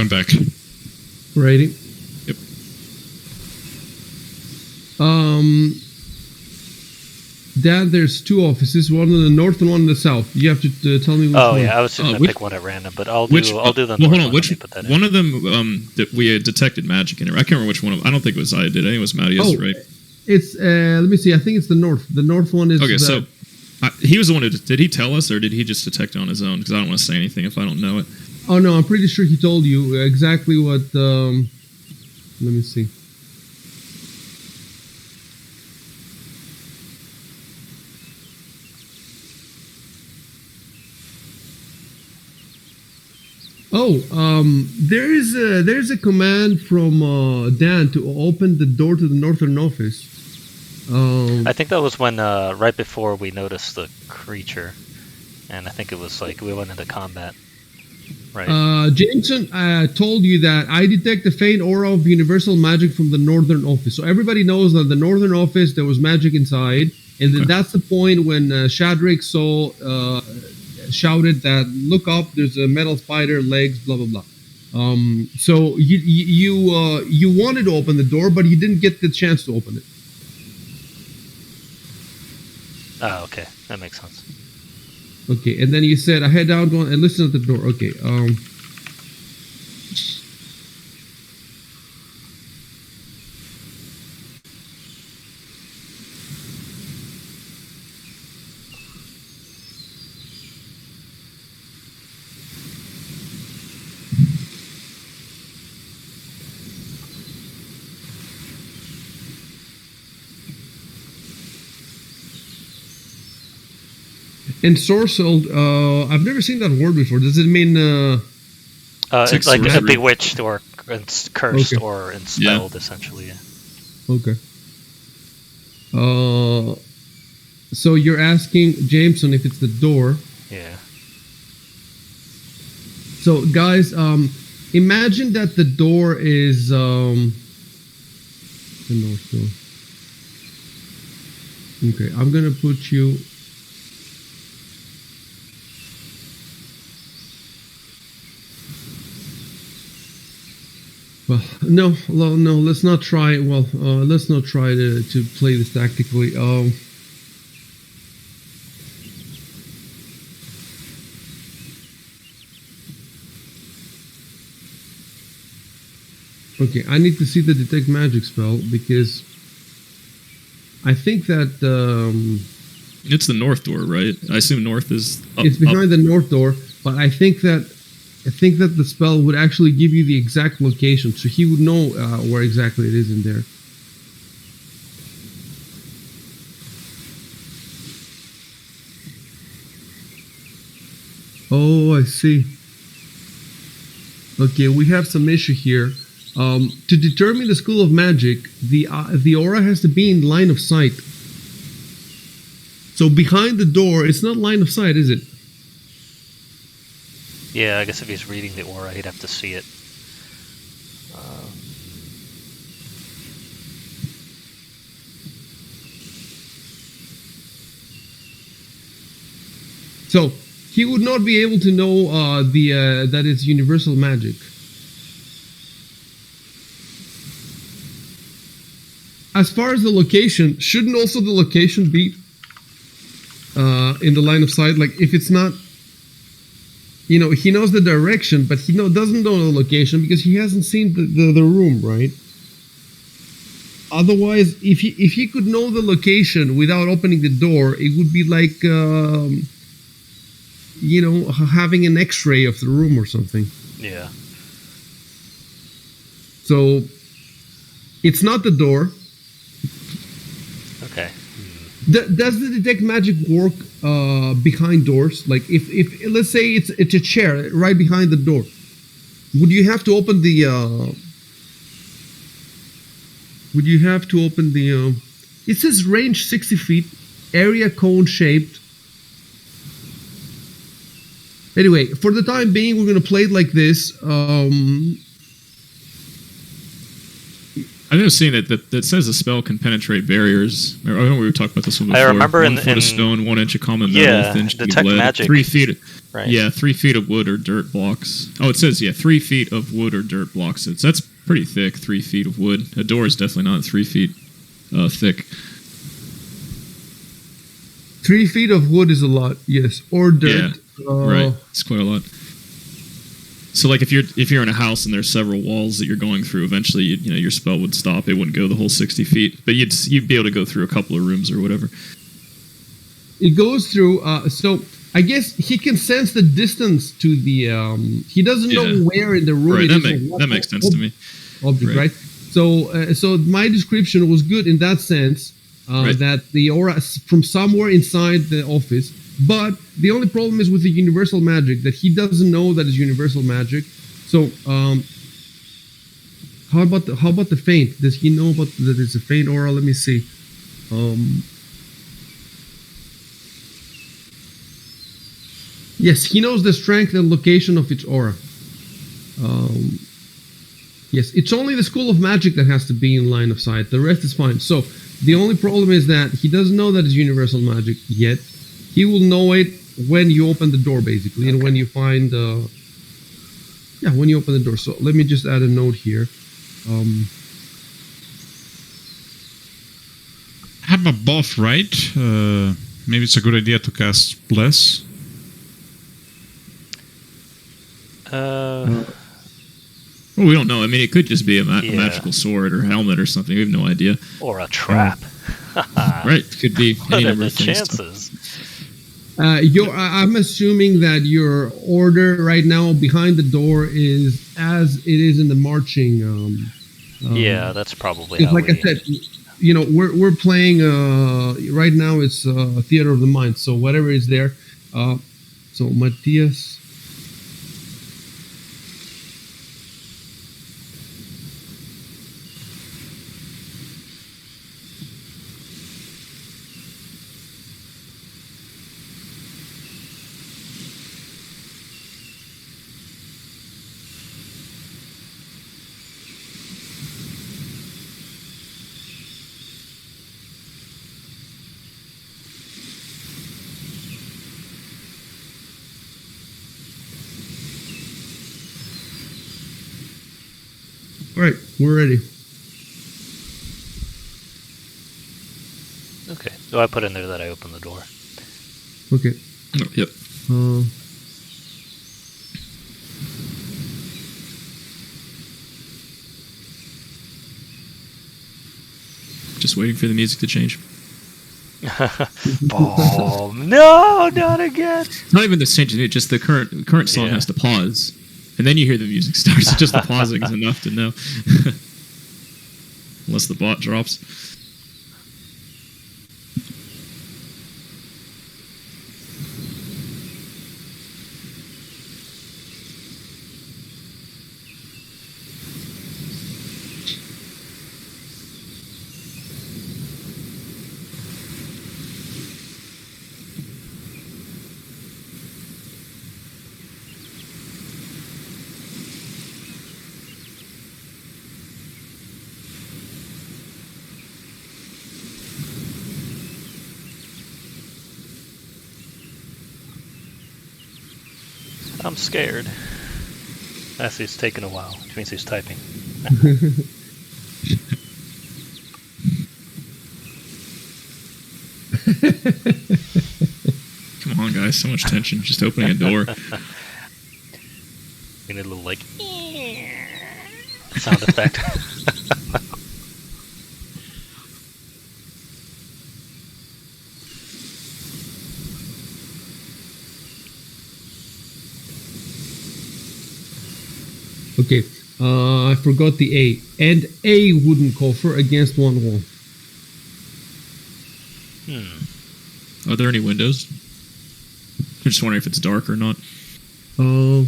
I'm back. Righty. Yep. Dad, there's two offices, one in the north and one in the south. You have to tell me which one. Oh yeah, I was just gonna pick one at random, but I'll do the Well, hold north on. one. Which Let me put that in. one of them that we had detected magic in it? I can't remember which one. I don't think it was I did. I think it was Mattias, right? It's let me see. I think it's the north. The north one is Okay, so he was the one who did he tell us, or did he just detect it on his own? Because I don't want to say anything if I don't know it. Oh no, I'm pretty sure he told you exactly what. Let me see. Oh, there's a command from Dan to open the door to the northern office. I think that was when right before we noticed the creature, and I think it was like we went into combat, right? Jameson told you that I detect the faint aura of universal magic from the northern office. So everybody knows that the northern office there was magic inside, and then that's the point when Shadrach shouted that look up, there's a metal spider, legs, blah blah blah. So you wanted to open the door, but you didn't get the chance to open it. Oh, okay, that makes sense. Okay, and then you said I head down and listen at the door. Okay. Ensorcelled, I've never seen that word before. Does it mean It's like sorcery. bewitched or cursed Okay. or enspelled, essentially. Yeah. okay? So you're asking Jameson if it's the door. Yeah. So guys, imagine that the door is the north door. Okay, I'm gonna put you. Well, no. Let's not try. Well, let's not try to play this tactically. Okay, I need to see the detect magic spell because I think that It's the north door, right? I assume north is up. it's behind up. the north door. But I think that the spell would actually give you the exact location, so he would know where exactly it is in there. Oh, I see. Okay, we have some issue here. To determine the school of magic, the aura has to be in line of sight. So behind the door, it's not line of sight, is it? Yeah, I guess if he's reading the aura, he'd have to see it. So he would not be able to know that it's universal magic. As far as the location, shouldn't also the location be in the line of sight? Like if it's not, he knows the direction, but he doesn't know the location because he hasn't seen the room, right? Otherwise, if he could know the location without opening the door, it would be like having an X-ray of the room or something. Yeah. So it's not the door. Okay. Does the detect magic work behind doors? Like if let's say it's a chair right behind the door, would you have to open the? It says range 60 feet, area cone shaped. Anyway, for the time being, we're gonna play it like this. I I think I've seen it that says the spell can penetrate barriers. I remember we were talking about this one before. I remember 1 foot of stone, 1 inch of common metal, Yeah, thin sheet detect of lead, magic. 3 feet. Right. Yeah, 3 feet of wood or dirt blocks. Oh, it says 3 feet of wood or dirt blocks. That's pretty thick. 3 feet of wood. A door is definitely not 3 feet thick. 3 feet of wood is a lot, yes, or dirt. Right. It's quite a lot. So, like, if you're in a house and there's several walls that you're going through, eventually, your spell would stop. It wouldn't go the whole 60 feet, but you'd be able to go through a couple of rooms or whatever. It goes through. So I guess he can sense the distance to the. He doesn't know where in the room. Right. It is That makes sense to me. Object, right? So my description was good in that sense. That the aura is from somewhere inside the office. But the only problem is with the universal magic that he doesn't know that is universal magic. So how about the feint? Does he know about that it's a feint aura? Let me see. Yes, he knows the strength and location of its aura. Yes, it's only the school of magic that has to be in line of sight. The rest is fine. So the only problem is that he doesn't know that it's universal magic yet. He will know it when you open the door, basically, and when you find, when you open the door. So let me just add a note here. Have a buff, right? Maybe it's a good idea to cast Bless. Well, we don't know. I mean, it could just be a magical sword or helmet or something. We have no idea. Or a trap. Right. Could be any What are number the of things. chances? I'm assuming that your order right now behind the door is as it is in the marching. Yeah, that's probably how like I said, we're playing. Right now, it's theater of the mind. So whatever is there. So Matthias. All right, we're ready. Okay. So I put in there that I opened the door. Okay. Oh, yep. Just waiting for the music to change. Boom! No, not again. It's not even the change. Just the current song has to pause, and then you hear the music starts. So just the pausing is enough to know. Unless the bot drops. I'm scared. That's he's taking a while, which means he's typing. Come on, guys. So much tension. Just opening a door. We need a little, like, sound effect. Okay, I forgot the A. And a wooden coffer against one wall. Are there any windows? I'm just wondering if it's dark or not. I'll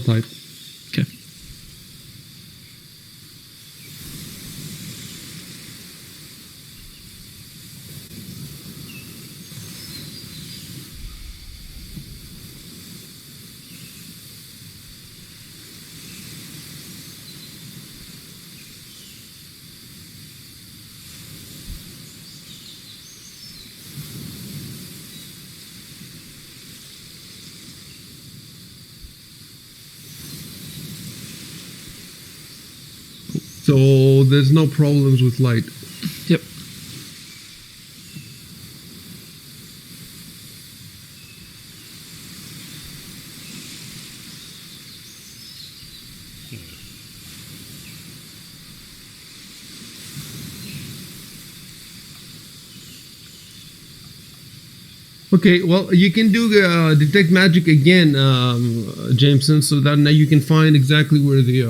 type. Okay. So there's no problems with light. Yep. Okay, well, you can do detect magic again, Jameson, so that now you can find exactly where the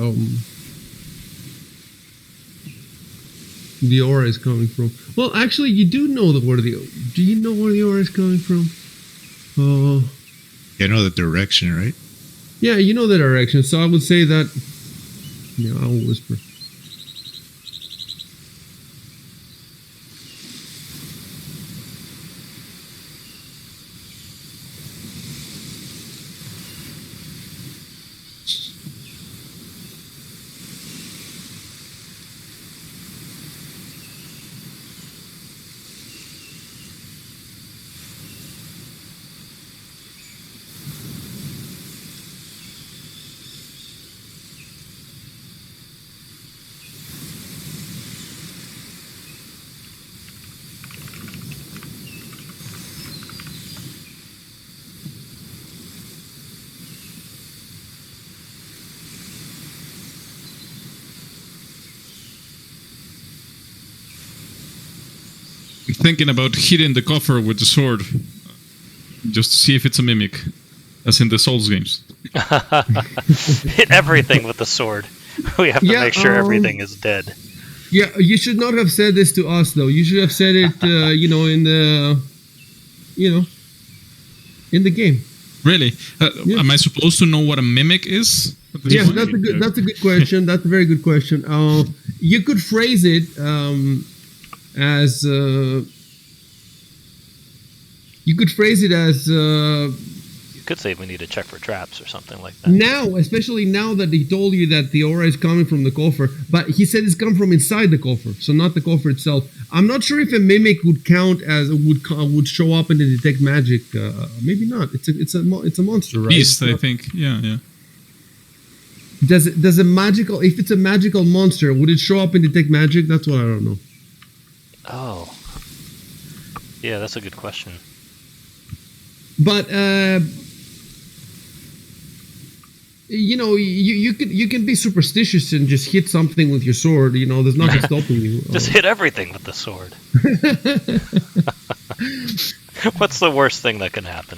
aura is coming from. Well, actually, you do know where the. Do you know where the aura is coming from? Oh. You know the direction, right? Yeah, you know the direction. So I would say that. Yeah, I'll whisper. I'm thinking about hitting the coffer with the sword, just to see if it's a mimic, as in the Souls games. Hit everything with the sword. We have to make sure everything is dead. Yeah, you should not have said this to us, though. You should have said it, in the game. Really? Yeah. Am I supposed to know what a mimic is? Yeah, that's a good question. That's a very good question. You could phrase it as You could say we need to check for traps or something like that. now, especially now that he told you that the aura is coming from the coffer, but he said it's coming from inside the coffer, so not the coffer itself. I'm not sure if a mimic would count as would show up in the detect magic. Maybe not. It's a monster, right? Beast, I think. Yeah. Does a magical, if it's a magical monster, would it show up in detect magic? That's what I don't know. Oh. Yeah, that's a good question. But you can be superstitious and just hit something with your sword. There's nothing stopping you. Just hit everything with the sword. What's the worst thing that can happen?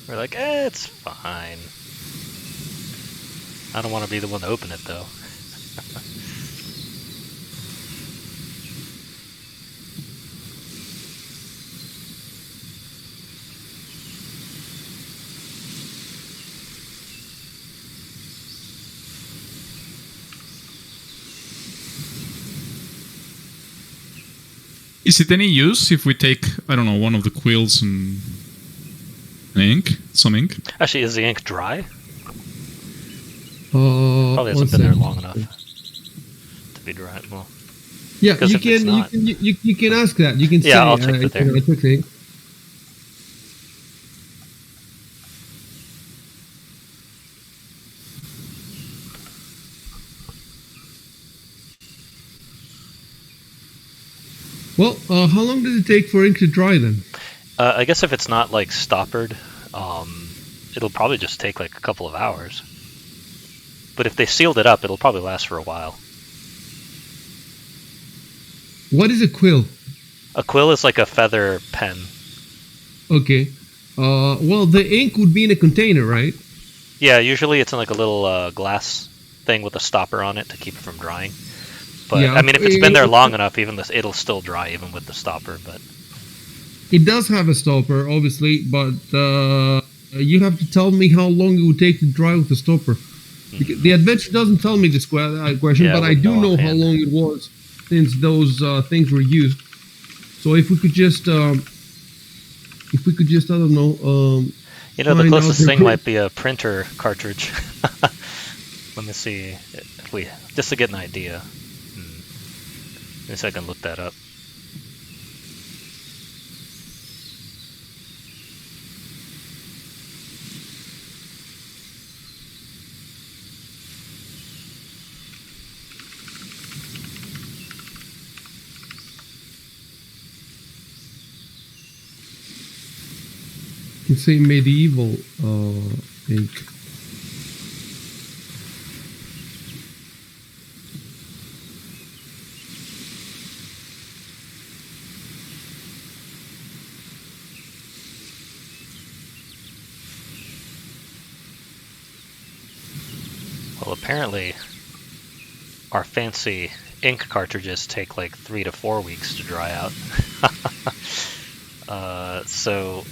We're like, it's fine. I don't want to be the one to open it, though. Is it any use if we take, I don't know, one of the quills and some ink? Actually, is the ink dry? Probably Probably hasn't been there long enough to be dry. Well, Yeah, 'cause you if it's can not- you can ask that. You can say, Yeah, I'll check it there. I took the ink. Well, how long does it take for ink to dry then? I guess if it's not like stoppered, it'll probably just take like a couple of hours. But if they sealed it up, it'll probably last for a while. What is a quill? A quill is like a feather pen. Okay. Well, the ink would be in a container, right? Yeah, usually it's in like a little glass thing with a stopper on it to keep it from drying. But Yeah, I mean, if it's been there long enough, even this, it'll still dry even with the stopper. But it does have a stopper, obviously, but you have to tell me how long it would take to dry with the stopper. The adventure doesn't tell me this question, Yeah, but I I wouldn't do know how offhand. long it was since those things were used. So if we could just, I don't know. you know, the find closest out thing the- might be a printer cartridge. Let me see if we just to get an idea. I guess I can look that up. You can say medieval ink. Well, apparently, our fancy ink cartridges take like 3 to 4 weeks to dry out. So,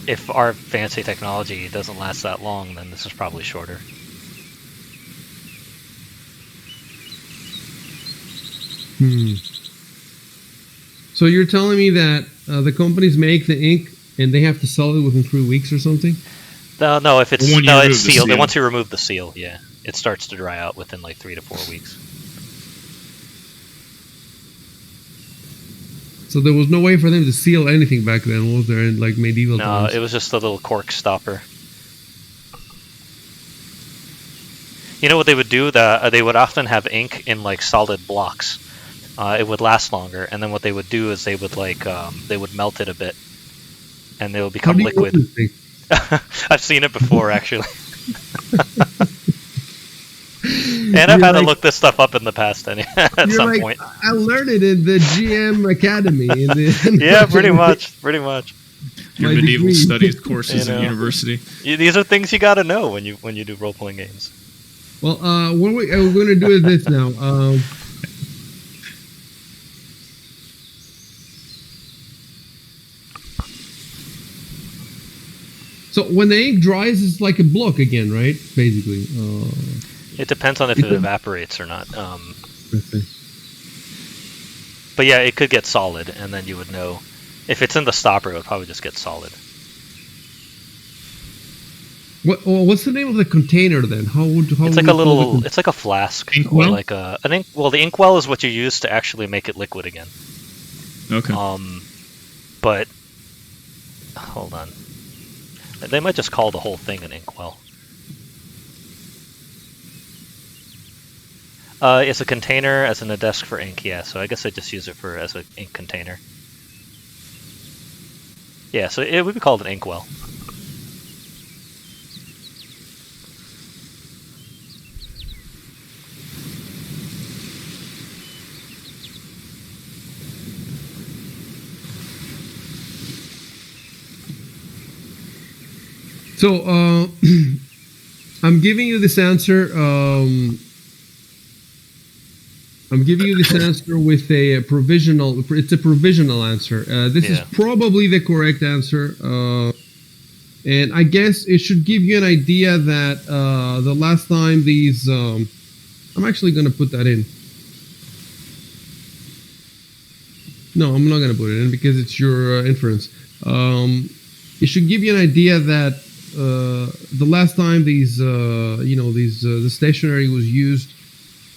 if our fancy technology doesn't last that long, then this is probably shorter. So you're telling me that the companies make the ink and they have to sell it within 3 weeks or something? No, if it's When you no, remove it's the sealed. seal. Once you remove the seal, yeah, it starts to dry out within like 3 to 4 weeks. So there was no way for them to seal anything back then, was there, in like medieval No, times? it was just a little cork stopper. You know what they would do? They would often have ink in like solid blocks. It would last longer, and then what they would do is they would they would melt it a bit, and they would How become do you know liquid. this thing? I've seen it before, actually, and I've You're had to like- look this stuff up in the past at You're some like, point. I learned it in the GM Academy. Yeah, pretty much. Your My medieval degree. studies courses You in know. university. These are things you got to know when you do role playing games. Well, what we're going to do is this now. So when the ink dries, it's like a block again, right? Basically. It depends on if it evaporates or not. Let's see. But yeah, it could get solid, and then you would know. If it's in the stopper, it would probably just get solid. What's the name of the container then? How It's would like we a call little. the It's like a flask, Inkwell? or like an ink. Well, the inkwell is what you use to actually make it liquid again. Okay. But hold on, they might just call the whole thing an inkwell. It's a container, as in a desk for ink. Yeah, so I guess I just use it as an ink container. Yeah, so it would be called an inkwell. So I'm giving you this answer. I'm giving you this answer with a provisional. It's a provisional answer. This is Yeah. probably the correct answer, and I guess it should give you an idea that the last time these. I'm actually going to put that in. No, I'm not going to put it in because it's your inference. It should give you an idea that the last time these, the stationery was used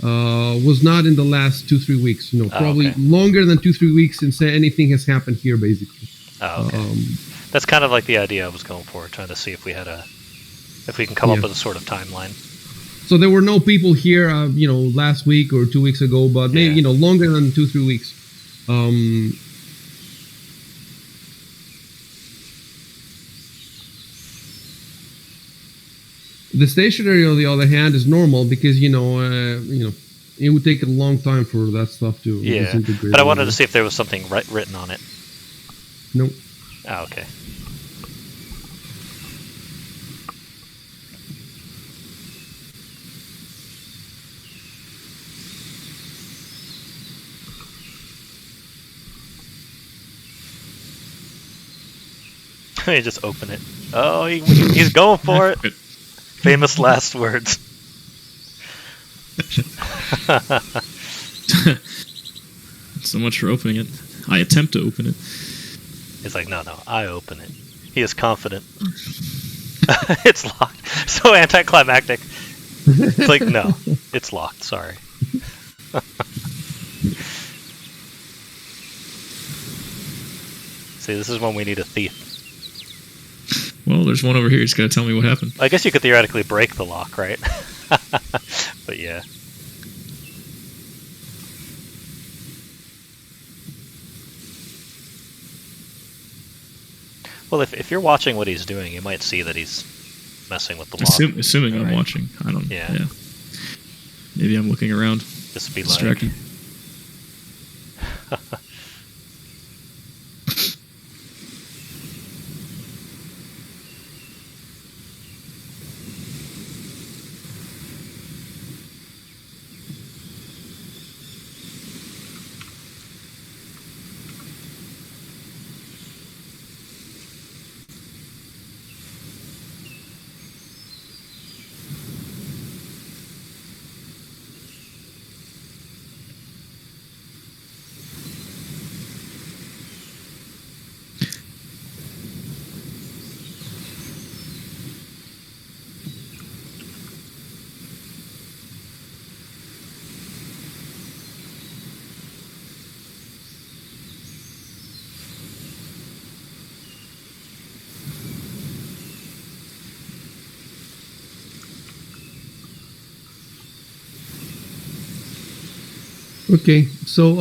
was not in the last 2-3 weeks. Probably okay. longer than 2-3 weeks since anything has happened here, basically. Oh, okay. That's kind of like the idea I was going for, trying to see if we can come up with a sort of timeline. So there were no people here, last week or 2 weeks ago, but maybe longer than 2-3 weeks. The stationary, on the other hand, is normal because It would take a long time for that stuff to Yeah, disintegrate. but I wanted to see if there was something written on it. Nope. Oh, okay. You just open it. Oh, he's going for it. Famous last words. So much for opening it. I attempt to open it. He's like, no, I open it. He is confident. It's locked. So anticlimactic. It's like, no, it's locked. Sorry. See, this is when we need a thief. Well, there's one over here. He's got to tell me what happened. I guess you could theoretically break the lock, right? But yeah. Well, if you're watching what he's doing, you might see that he's messing with the lock. Assuming I'm Right. watching. I don't. Yeah. Maybe I'm looking around. Just be Distracted. like... Okay, so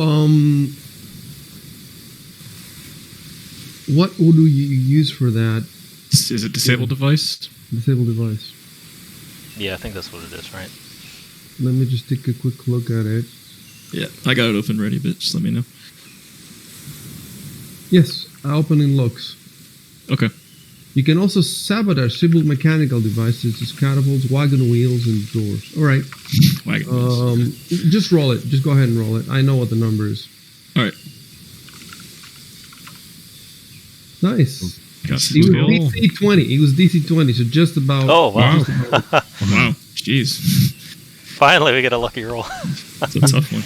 what would you use for that Is it disabled device? disabled device? Yeah, I think that's what it is, right? Let me just take a quick look at it. Yeah, I got it open ready, but just let me know. Yes, opening locks. Okay. You can also sabotage civil mechanical devices, as catapults, wagon wheels, and doors. All right, Wagon wheels. just roll it. Just go ahead and roll it. I know what the number is. All right. Nice. Got It was skill. DC 20. It was DC 20, so just about. Oh, wow. Wow. Jeez. Finally, we get a lucky roll. That's a tough one.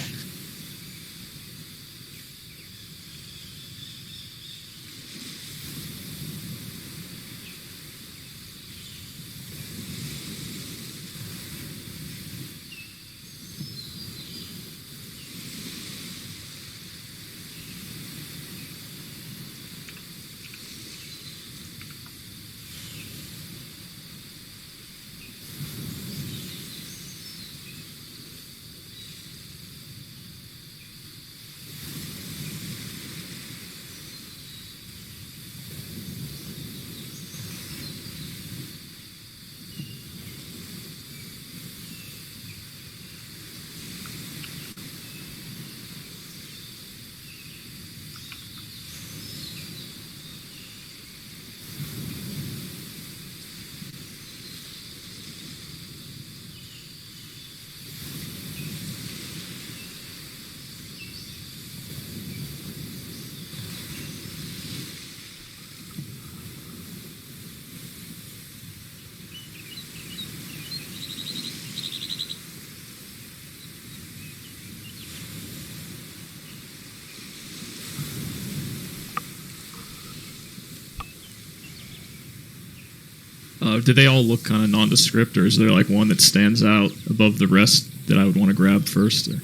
Do they all look kind of nondescript, or is there like one that stands out above the rest that I would want to grab first? Or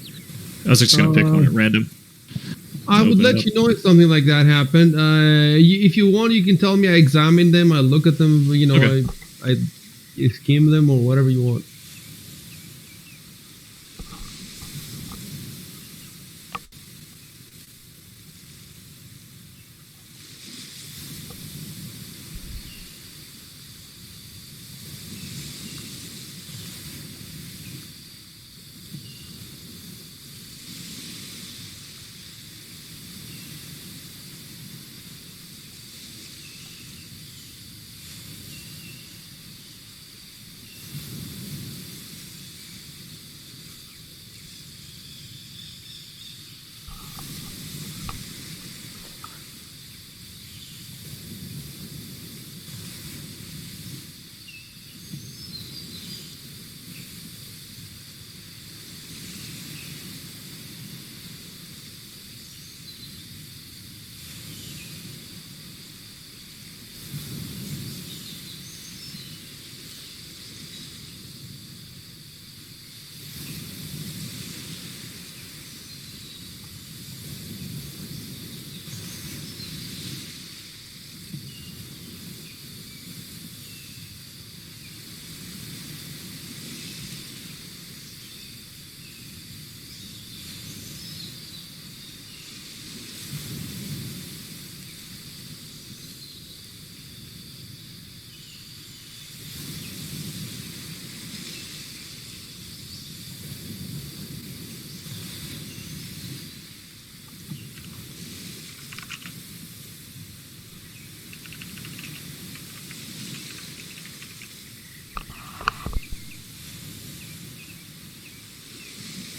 I was just going to pick one at random. I would Open let it up. you know if something like that happened. If you want, you can tell me. I examine them. I look at them. You know, Okay. I skim them or whatever you want.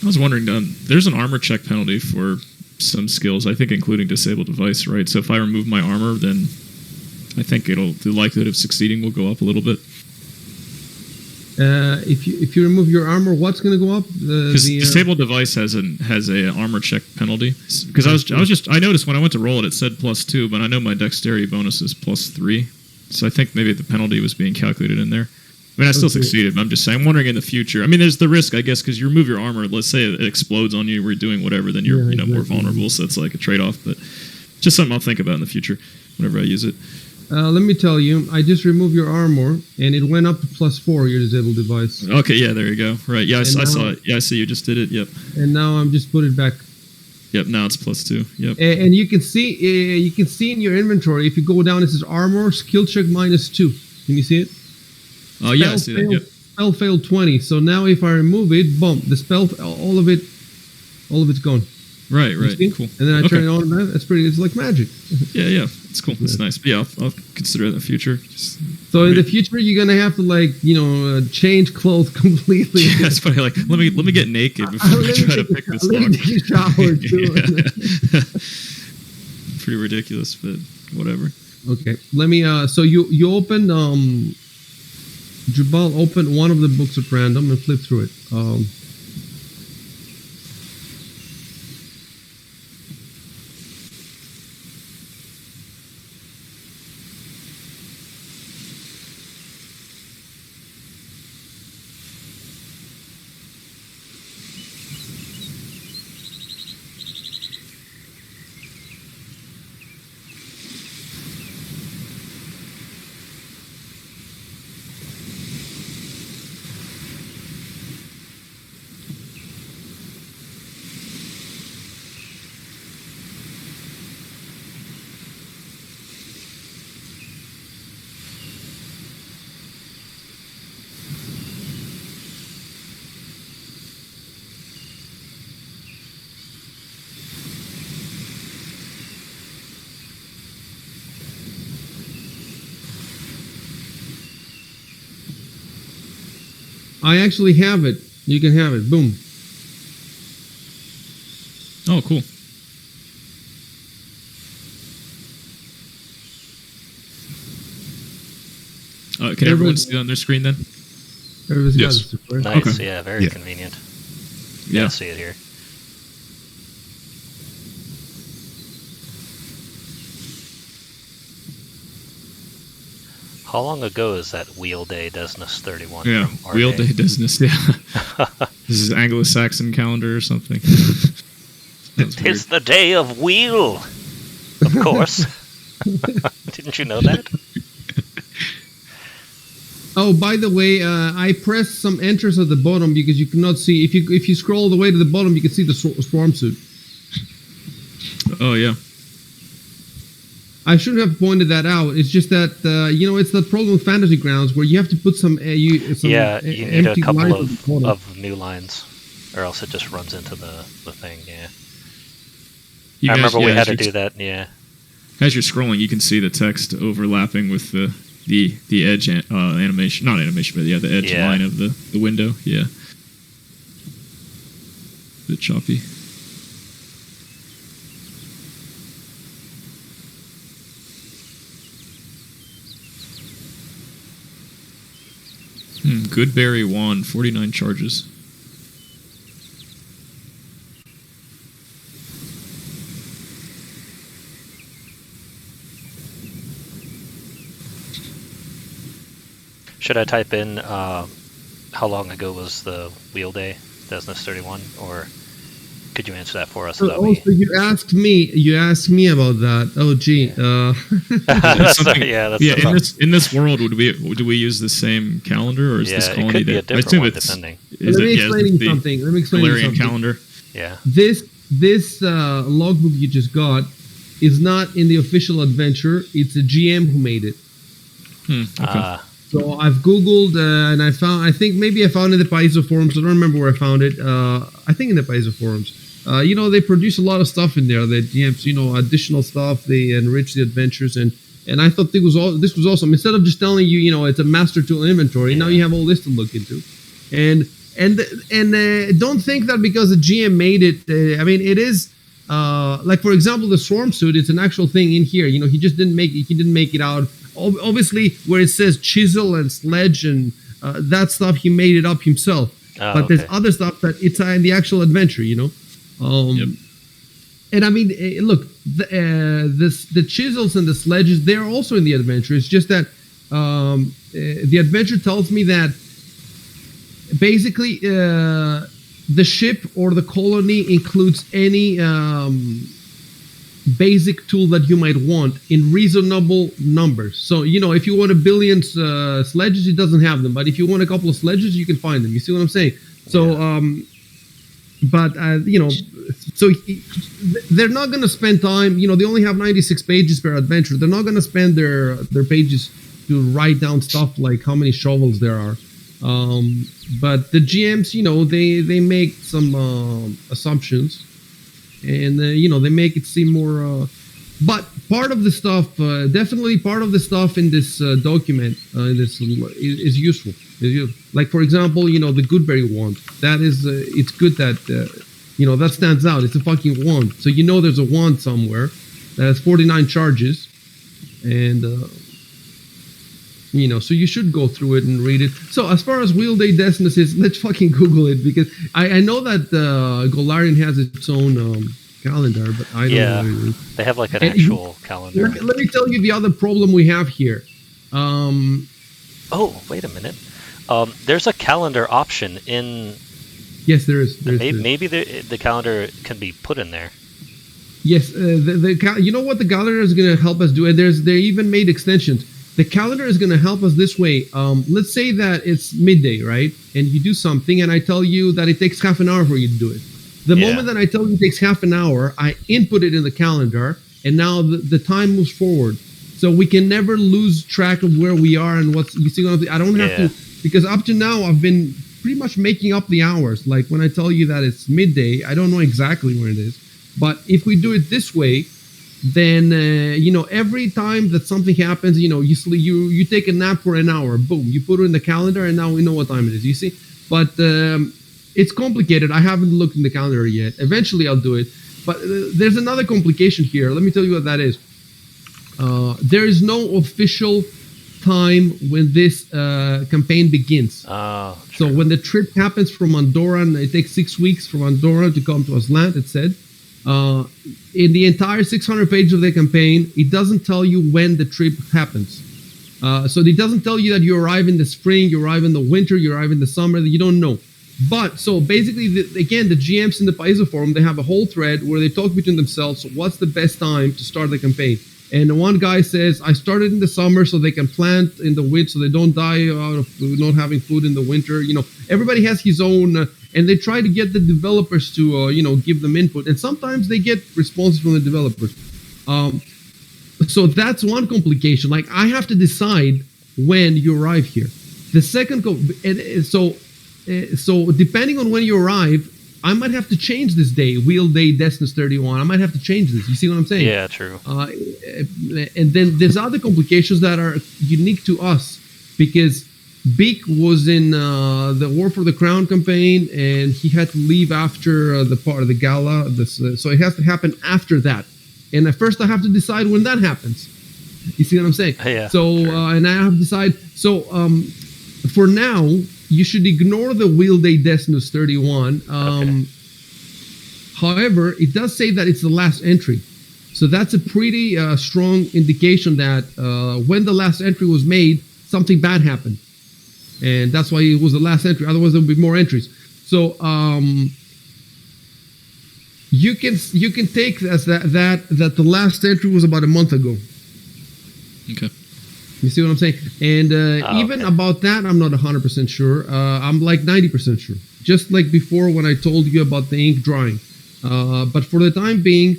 was wondering, there's an armor check penalty for some skills, I think, including disable device, right? So if I remove my armor, then I think the likelihood of succeeding will go up a little bit. If you remove your armor, what's going to go up? Because disable device has a armor check penalty. Because I noticed when I went to roll it, it said +2, but I know my dexterity bonus is +3, so I think maybe the penalty was being calculated in there. I mean, I still succeeded, but I'm just saying, I'm wondering in the future. I mean, there's the risk, I guess, because you remove your armor. Let's say it explodes on you, we're doing whatever, then you're more vulnerable. So it's like a trade-off, but just something I'll think about in the future whenever I use it. Let me tell you, I just removed your armor, and it went up to +4. Your disabled device. Okay, yeah, there you go. Right, yeah, I saw it. Yeah, I see you just did it. Yep. And now I'm just put it back. Yep, now it's +2. Yep. And you can see in your inventory, if you go down, it says armor skill check -2. Can you see it? Oh yeah, I see that. Yep. Spell failed 20. So now if I remove it, boom, the spell, all of it's gone. Right, cool. And then I turn it on, man. It's like magic. Yeah, it's cool. It's nice. But yeah, I'll consider it in the future. So in the future, you're gonna have to change clothes completely. Yeah, it's funny. Like let me get naked before I try to pick this lock. Let me take a shower too. Pretty ridiculous, but whatever. Okay, let me. So you open Jubal opened one of the books at random and flipped through it. I actually have it. You can have it. Boom. Oh, cool. Can everyone see it on their screen then? Everybody's Yes. got it. Right? Nice, Okay. yeah, very convenient. Yeah, I see it here. How long ago is that Wheel Day Desnus 31? Yeah, from our Wheel day? Day Business. Yeah, this is Anglo-Saxon calendar or something. Tis the day of wheel, of course. Didn't you know that? Oh, by the way, I pressed some enters at the bottom because you cannot see. If you scroll all the way to the bottom, you can see the swarm suit. Oh yeah. I shouldn't have pointed that out. It's just that it's the problem with Fantasy Grounds where you have to put some You need a empty couple lines at the bottom. of new lines, or else it just runs into the thing, yeah. You I guys- remember we yeah, had as to you're- do that, yeah. As you're scrolling, you can see the text overlapping with the edge animation, not animation, but yeah, the edge Yeah. line of the window. Yeah, bit choppy. Goodberry wand, 49 charges. Should I type in how long ago was the Wheel Day Desnus 31, or could you answer that for us? So that we... Also, you asked me about that. Oh, gee. Sorry, yeah, that's Yeah, the problem. in this world, do we use the same calendar, or is this Yeah, it colony could be a that I different assume one, it's depending. Let me explain you the something. Let me explain you Valerian something. calendar? Yeah. This logbook you just got is not in the official adventure. It's a GM who made it. Okay. So I've Googled and I found. I think maybe I found it in the Paizo forums. I don't remember where I found it. I think in the Paizo forums. They produce a lot of stuff in there. The GMs, additional stuff. They enrich the adventures, and I thought this was awesome. Instead of just telling you, it's a master tool inventory. Now you have all this to look into, and don't think that because the GM made it. I mean, it is like, for example, the swarm suit. It's an actual thing in here. You know, he just didn't make it. He didn't make it out. Obviously, where it says chisel and sledge and that stuff, he made it up himself. But there's other stuff that it's in the actual adventure. You know. Yep. And I mean, look, the chisels and the sledges, they're also in the adventure. It's just that the adventure tells me that basically the ship or the colony includes any basic tool that you might want in reasonable numbers. So, you know, if you want 1 billion sledges, it doesn't have them. But if you want a couple of sledges, you can find them. You see what I'm saying? So, you know, so they're not going to spend time. You know, they only have 96 pages per adventure. They're not going to spend their pages to write down stuff like how many shovels there are. But the GMs, you know, they make some assumptions, and you know, they make it seem more. But part of the stuff, definitely part of the stuff in this document, is useful. Like, for example, you know, the Goodberry wand. That is, it's good that you know, that stands out. It's a fucking wand, so you know there's a wand somewhere that has 49 charges, and you know, so you should go through it and read it. So as far as Wheel Day Destinus is, let's fucking Google it, because I know that Golarion has its own calendar, but I don't know what it is. They have like an actual calendar. Let me tell you the other problem we have here. Oh, wait a minute. There's a calendar option in. Yes, there is. Maybe the calendar can be put in there. Yes, you know what the calendar is going to help us do, and they even made extensions. The calendar is going to help us this way. Let's say that it's midday, right? And you do something, and I tell you that it takes half an hour for you to do it. The moment that I tell you it takes half an hour, I input it in the calendar, and now the time moves forward. So we can never lose track of where we are and what's. You see what I'm saying? I don't have to, because up to now I've been pretty much making up the hours. Like when I tell you that it's midday, I don't know exactly where it is. But if we do it this way, then you know, every time that something happens, you know, you take a nap for an hour, boom, you put it in the calendar, and now we know what time it is. You see, but it's complicated. I haven't looked in the calendar yet. Eventually, I'll do it. But there's another complication here. Let me tell you what that is. There is no official time when this campaign begins. So when the trip happens from Andorra, and it takes 6 weeks from Andorra to come to Azlant, it said. In the entire 600 pages of the campaign, it doesn't tell you when the trip happens. So it doesn't tell you that you arrive in the spring, you arrive in the winter, you arrive in the summer, that you don't know. But, so basically, again, the GMs in the Paizo forum, they have a whole thread where they talk between themselves, so what's the best time to start the campaign? And one guy says, I started in the summer so they can plant in the winter, so they don't die out of not having food in the winter. You know, everybody has his own, and they try to get the developers to, you know, give them input. And sometimes they get responses from the developers. So that's one complication. Like, I have to decide when you arrive here. The second, so depending on when you arrive, I might have to change this day, Wheel Day Destinus 31. I might have to change this. You see what I'm saying? Yeah, true. And then there's other complications that are unique to us, because Beak was in the War for the Crown campaign, and he had to leave after the part of the gala. So it has to happen after that. And at first I have to decide when that happens. You see what I'm saying? Yeah. So, and I have to decide. So, for now, you should ignore the Wheel Day Destinus 31. However, it does say that it's the last entry. So that's a pretty strong indication that when the last entry was made, something bad happened. And that's why it was the last entry. Otherwise, there would be more entries. So you can take as that the last entry was about a month ago. Okay. You see what I'm saying? And even about that, I'm not 100% sure. I'm like 90% sure. Just like before when I told you about the ink drying. But for the time being,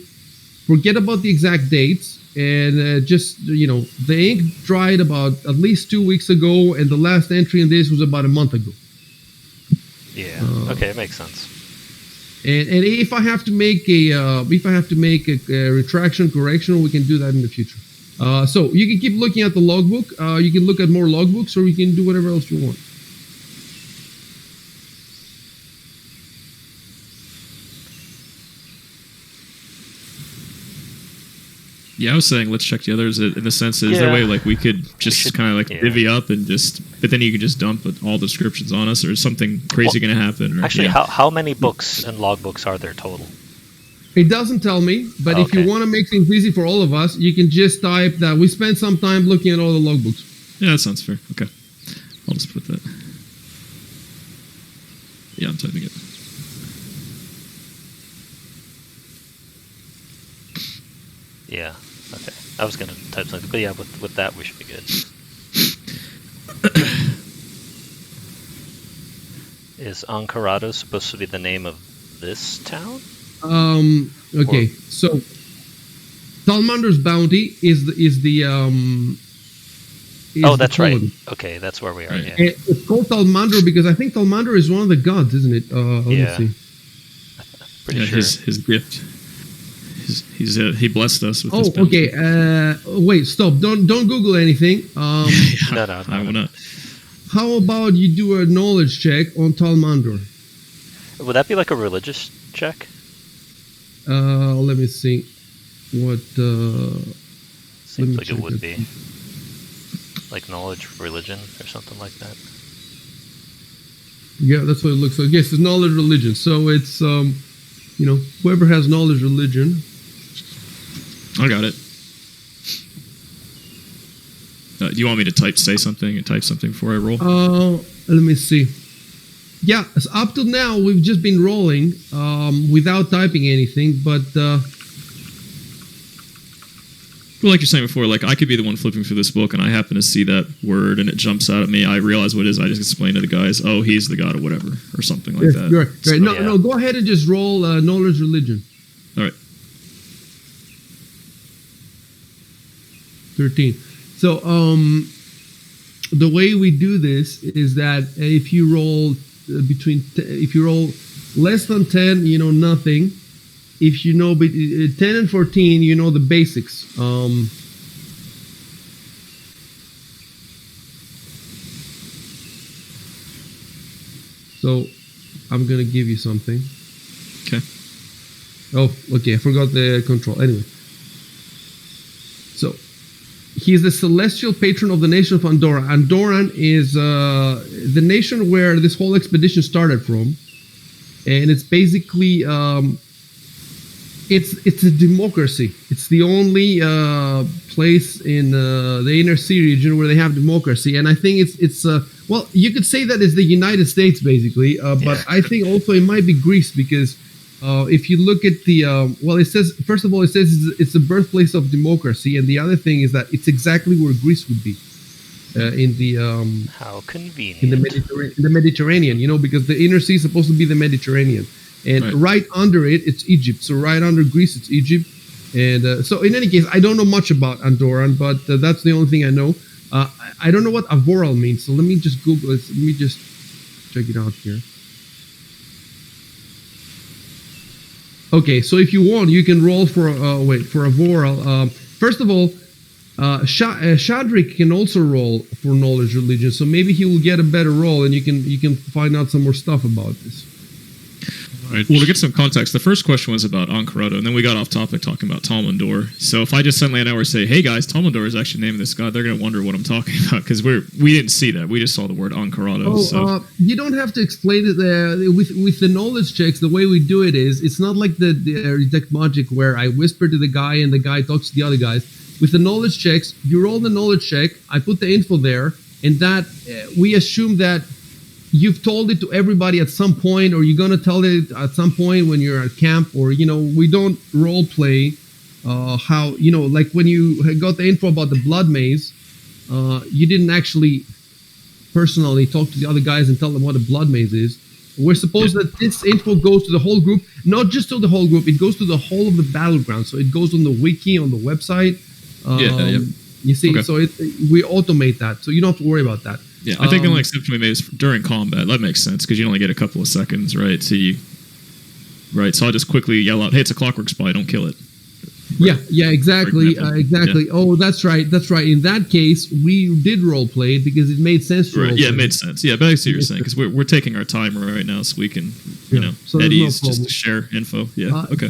forget about the exact dates. And just, you know, the ink dried about at least 2 weeks ago. And the last entry in this was about a month ago. Yeah. Okay, it makes sense. And if I have to make a retraction correction, we can do that in the future. So you can keep looking at the logbook. You can look at more logbooks, or you can do whatever else you want. Yeah, I was saying let's check the others in the sense that is there a way like we could just kind of like divvy up and just, but then you could just dump all descriptions on us, or is something crazy going to happen? Or, Actually, how many books and logbooks are there total? It doesn't tell me, but if you want to make things easy for all of us, you can just type that we spent some time looking at all the logbooks. Yeah, that sounds fair. Okay, I'll just put that. Yeah, I'm typing it. Yeah. Okay. I was gonna type something, but yeah, with that we should be good. Is Ankarado supposed to be the name of this town? Okay. So Talmander's bounty is the oh, that's right. colony. Okay, that's where we are. Right. Yeah. It's called Talmander because I think Talmander is one of the gods, isn't it? Let me see. Pretty sure. His gift. He blessed us with this bounty. Okay. Wait, stop. Don't Google anything. No, I will not. How about you do a knowledge check on Talmander? Would that be like a religious check? Let me see. What? Seems like it would be. Like knowledge, religion, or something like that. Yeah, that's what it looks like. Yes, it's knowledge, religion. So it's whoever has knowledge, religion. I got it. Do you want me to say something and type something before I roll? Let me see. Yeah, so up till now we've just been rolling without typing anything, but well, like you're saying before, like I could be the one flipping through this book and I happen to see that word and it jumps out at me. I realize what it is. I just explain to the guys, oh, he's the god or whatever, or something like that. Right. No, go ahead and just roll knowledge, religion. All right. 13. So the way we do this is that if you roll if you roll less than 10, nothing. If you know 10 and 14, you know the basics. So I'm gonna give you something. Okay. Oh, okay. I forgot the control. Anyway. So he is the celestial patron of the nation of Andorra. Andorran is the nation where this whole expedition started from, and it's basically it's a democracy. It's the only place in the inner sea region where they have democracy, and I think it's well, you could say that it's the United States basically, but I think also it might be Greece because. If you look at the it says first of all it's the birthplace of democracy, and the other thing is that it's exactly where Greece would be in the how convenient in the Mediterranean, because the inner sea is supposed to be the Mediterranean, and right under it's Egypt. So right under Greece it's Egypt, and so in any case I don't know much about Andorran, but that's the only thing I know. I don't know what Avoral means, so let me just Google it. Let me just check it out here. Okay, so if you want, you can roll for Avoral. First of all, Shadrick can also roll for knowledge religion, so maybe he will get a better roll, and you can find out some more stuff about this. Right. Well, to get some context, the first question was about Ankarado, and then we got off topic talking about Talmandor. So if I just suddenly an hour say, "Hey guys, Talmandor is actually naming this god," they're going to wonder what I'm talking about because we didn't see that. We just saw the word Ankarado. You don't have to explain it with the knowledge checks. The way we do it is it's not like the detect magic where I whisper to the guy and the guy talks to the other guys. With the knowledge checks, you roll the knowledge check. I put the info there, and that we assume that. You've told it to everybody at some point, or you're gonna tell it at some point when you're at camp, or we don't role play how like when you got the info about the blood maze, you didn't actually personally talk to the other guys and tell them what a blood maze is. We're supposed that this info goes to the whole group, not just to the whole group. It goes to the whole of the battleground, so it goes on the wiki on the website. You see, so we automate that, so you don't have to worry about that. Yeah, I think the only exception we made is during combat. That makes sense because you only get a couple of seconds, right? So I'll just quickly yell out, "Hey, it's a clockwork spy! Don't kill it." Right. Yeah, exactly, exactly. Yeah. Oh, that's right. In that case, we did role play it because it made sense to role play. Yeah, it made sense. Yeah, but I see what you're saying because we're taking our time right now, so we can, so at ease just to share info. Yeah, okay.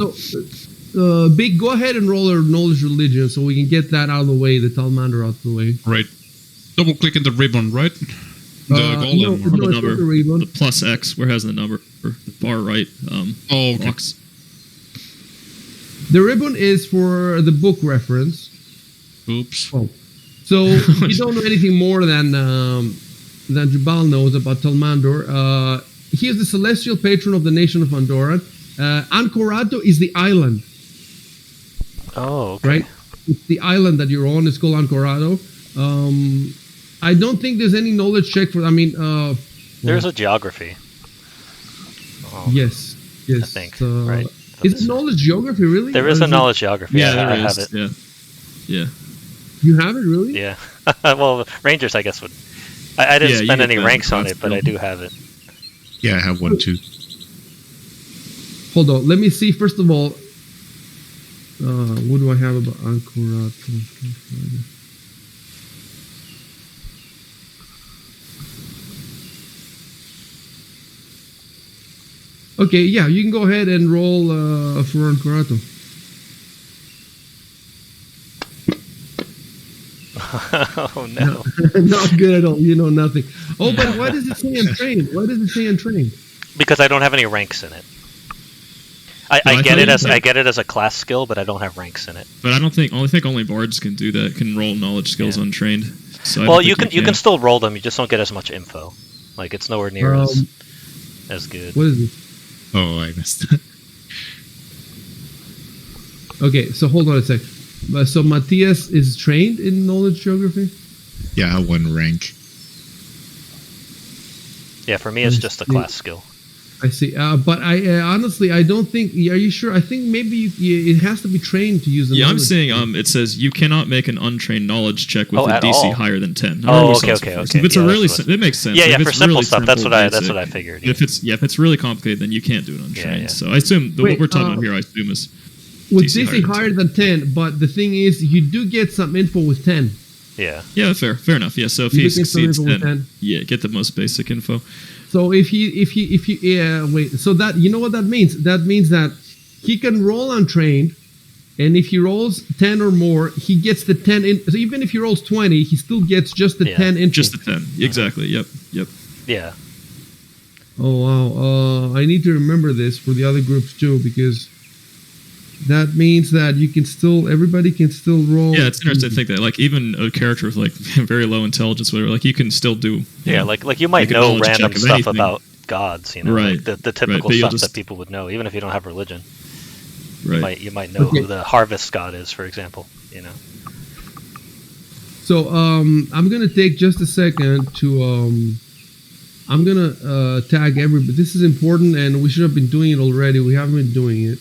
Big, go ahead and roll our knowledge religion so we can get that out of the way, the Talmander out of the way. Right. Double click in the ribbon, right? The golem. no, or- no, the it's number, not the ribbon. the plus X, where it has the number, the far right Oh, okay. box. The ribbon is for the book reference. Oops. Oh. So if you don't know anything more than Jubal knows about Talmandor, he is the celestial patron of the nation of Andorra. Ancorato is the island, Oh, okay. right? It's the island that you're on. It's called Ancorato. I don't think there's any knowledge check for. I mean, There's a geography. Oh, yes, yes. I think, uh, right. Is it knowledge geography really? There Or is a it- knowledge geography. Yeah, I there have is. it. Yeah. You have it really? Yeah. Well, Rangers, I guess, would. I didn't Yeah, you spend get any the ranks on class it, but I skill. do have it. Yeah, I have one too. Hold on. Let me see. First of all, what do I have about Ancorato? Okay, yeah, you can go ahead and roll for Ancorato. Oh no. Not good at all. You know nothing. Oh, but why does it say untrained? Why does it say untrained? Because I don't have any ranks in it. No, I I get thought it you as did. I get it as a class skill, but I don't have ranks in it. But I think only bards can do that. Can roll knowledge skills Yeah. untrained. So I Well, don't you think can still roll them. You just don't get as much info. Like it's nowhere near as good. What is it? Oh, I missed it. Okay, so hold on a sec. So Matthias is trained in knowledge geography? Yeah, I have one rank. Yeah, for me it's I just a see. class skill. I see. But I honestly, I don't think. Are you sure? I think maybe it has to be trained to use the Yeah, I'm knowledge. saying it says you cannot make an untrained knowledge check with Oh, a at DC all? higher than 10. Oh, I always okay, thought so okay, first. okay. If it's Yeah, a really, that's what- it makes sense. Yeah, If yeah. For it's simple really stuff, that's simple, what basic, I figured. If it's really complicated, then you can't do it untrained. Yeah. So I assume what Wait, we're talking about here, I assume is with DC DC higher than 10. But the thing is, you do get some info with 10. Yeah. yeah, fair enough. Yeah, so if You he do get some succeeds, info with then 10. yeah, get the most basic info. So if he yeah, wait. So that, you know what that means? That means that he can roll untrained, and if he rolls 10 or more, he gets the 10 in. So even if he rolls 20, he still gets just the Yeah, 10 info. Just the 10. Exactly. Yep. Yeah. Oh wow! I need to remember this for the other groups too, because that means that you can still, everybody can still roll. Yeah, it's interesting to think that like even a character with like very low intelligence, whatever, like you can still do. Yeah, like you might Make a know knowledge check random of stuff anything. about gods, you know, Right, like the typical but you'll stuff just- that people would know, even if you don't have religion. Right. You might know Okay. who the harvest god is, for example. You know. So I'm gonna take just a second to I'm gonna tag everybody. This is important, and we should have been doing it already. We haven't been doing it.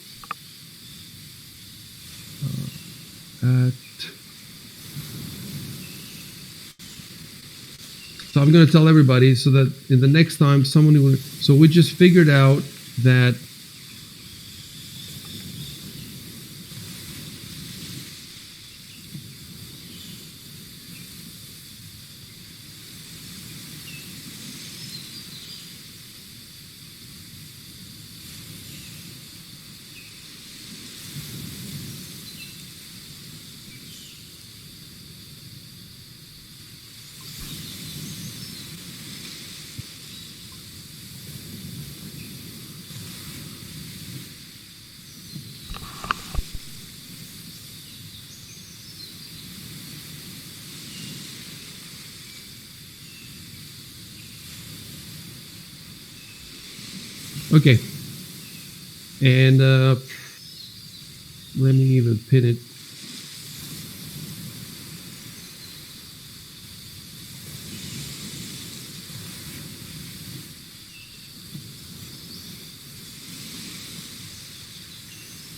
So I'm gonna tell everybody so that in the next time someone will. So we just figured out that. Okay. And let me even pin it.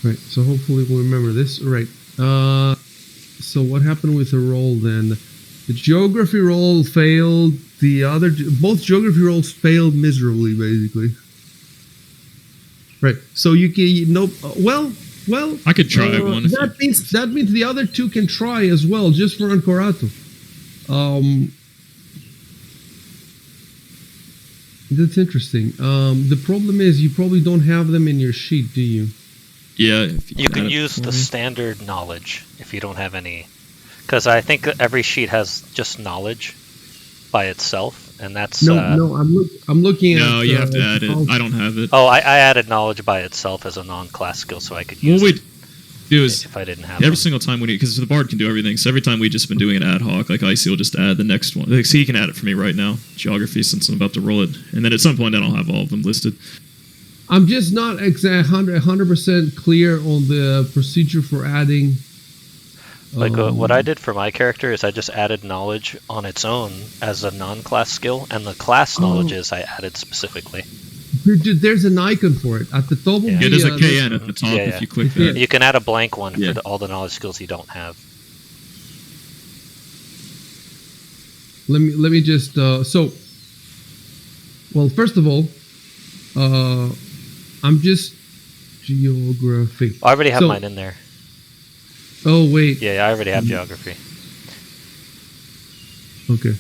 Right, so hopefully we'll remember this. All right. So what happened with the roll then? The geography roll failed. Both geography rolls failed miserably, basically. Right. So you can well. I could try one. If That means the other two can try as well, just for Ancorato. That's interesting. The problem is you probably don't have them in your sheet, do you? Yeah, if You can add it use for the me. standard knowledge if you don't have any, because I think every sheet has just knowledge by itself, and that's No, I'm looking at. No, you have to add it. default. I don't have it. Oh, I added knowledge by itself as a non-class skill, so I could use What we it do is if I didn't have every one. single time because the bard can do everything. So every time we've just been doing it ad hoc. Like Icy will just add the next one. Like, see, he can add it for me right now. Geography, since I'm about to roll it, and then at some point then I'll have all of them listed. I'm just not 100% clear on the procedure for adding. Like what I did for my character is I just added knowledge on its own as a non-class skill, and the class knowledges I added specifically. There's an icon for it at the top of Yeah. the. Yeah, there's a KN at the top Yeah, if you click that. You can add a blank one Yeah. for all the knowledge skills you don't have. Let me just so. Well, first of all, I'm just geography. I already have So- mine in there. Oh wait. Yeah, I already have geography. Okay.